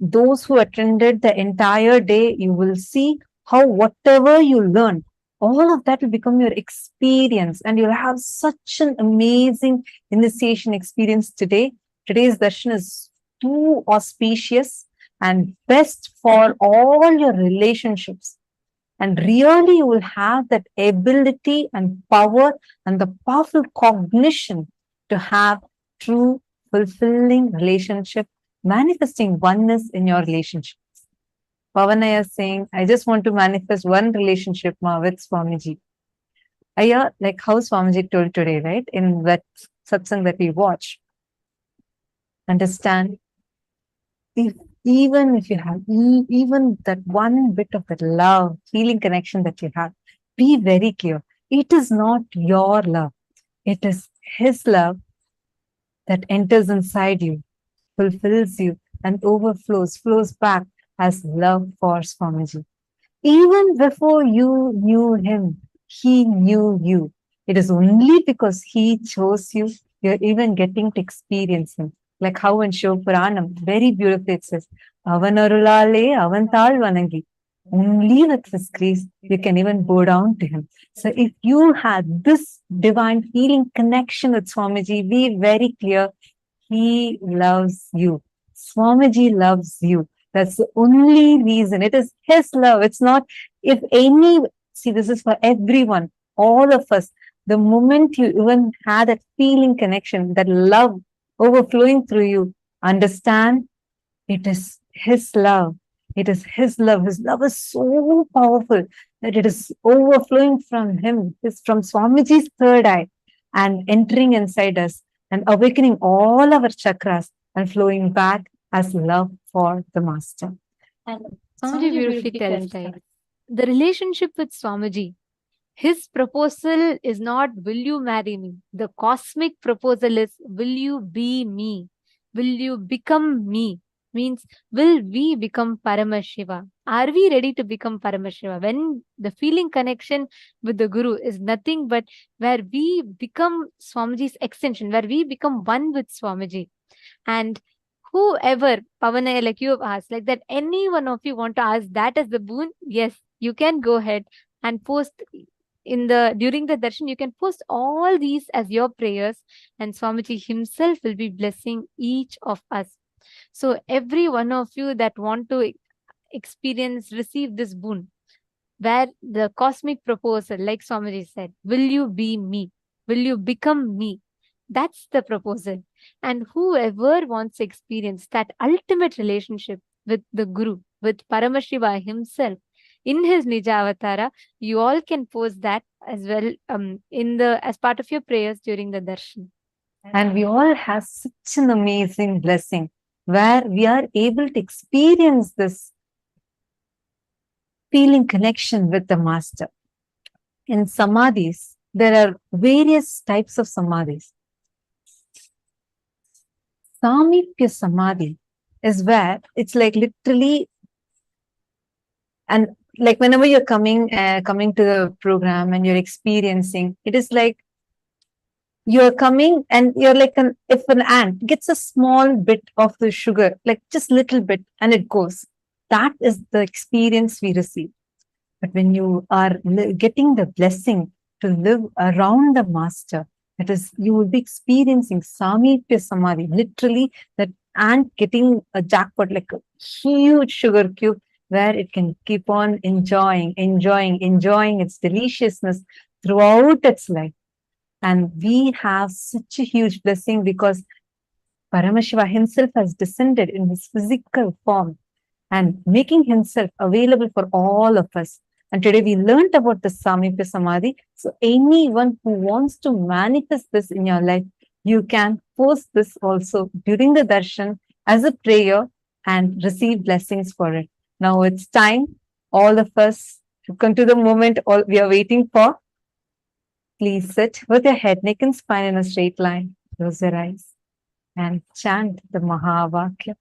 Those who attended the entire day, you will see how whatever you learn, all of that will become your experience, and you'll have such an amazing initiation experience today. Today's darshan is too auspicious and best for all your relationships. And really, you will have that ability and power and the powerful cognition to have true, fulfilling relationship, manifesting oneness in your relationships. Pavanaya is saying, I just want to manifest one relationship with Swamiji. Like how Swamiji told today, right? In that satsang that we watch. Understand, even if you have even that one bit of that love, healing connection that you have, be very clear. It is not your love. It is his love that enters inside you, fulfills you, and flows back as love for Swamiji. Even before you knew him, he knew you. It is only because he chose you, you're even getting to experience him. Like how in Shiva Puranam, very beautifully it says, Avanarulale Avantal Vanangi. Only with his grace, you can even go down to him. So if you had this divine healing connection with Swamiji, be very clear, he loves you. Swamiji loves you. That's the only reason. It is his love. It's not, if any, see, this is for everyone, all of us. The moment you even had that feeling connection, that love overflowing through you, understand it is his love. It is his love. His love is so powerful that it is overflowing from him. It's from Swamiji's third eye and entering inside us and awakening all our chakras and flowing back as love for the master. And Swamiji beautifully tells that the relationship with Swamiji, his proposal is not, will you marry me? The cosmic proposal is, will you be me? Will you become me? Means, will we become Paramashiva? Are we ready to become Paramashiva? When the feeling connection with the Guru is nothing but where we become Swamiji's extension, where we become one with Swamiji. And whoever, Pavanaya, like you have asked, like that, any one of you want to ask that as the boon, yes, you can go ahead and post during the darshan, you can post all these as your prayers, and Swamiji himself will be blessing each of us. So every one of you that want to receive this boon, where the cosmic proposal, like Swamiji said, will you be me? Will you become me? That's the proposal. And whoever wants to experience that ultimate relationship with the Guru, with Paramashiva himself, in his Nija Avatara, you all can post that as well as part of your prayers during the darshan. And we all have such an amazing blessing where we are able to experience this feeling connection with the master. In samadhis, there are various types of samadhis. Sameepya Samādhi is where it's like literally, and like whenever you're coming to the program and you're experiencing, it is like you're coming and you're like if an ant gets a small bit of the sugar, like just little bit, and it goes. That is the experience we receive. But when you are getting the blessing to live around the master, that is, you will be experiencing Sameepya Samādhi, literally that ant getting a jackpot, like a huge sugar cube, where it can keep on enjoying its deliciousness throughout its life. And we have such a huge blessing because Paramashiva himself has descended in his physical form and making himself available for all of us. And today we learned about the Sameepya Samādhi. So anyone who wants to manifest this in your life, you can post this also during the darshan as a prayer and receive blessings for it. Now it's time, all of us, to come to the moment all we are waiting for. Please sit with your head, neck and spine in a straight line. Close your eyes and chant the Mahavakya.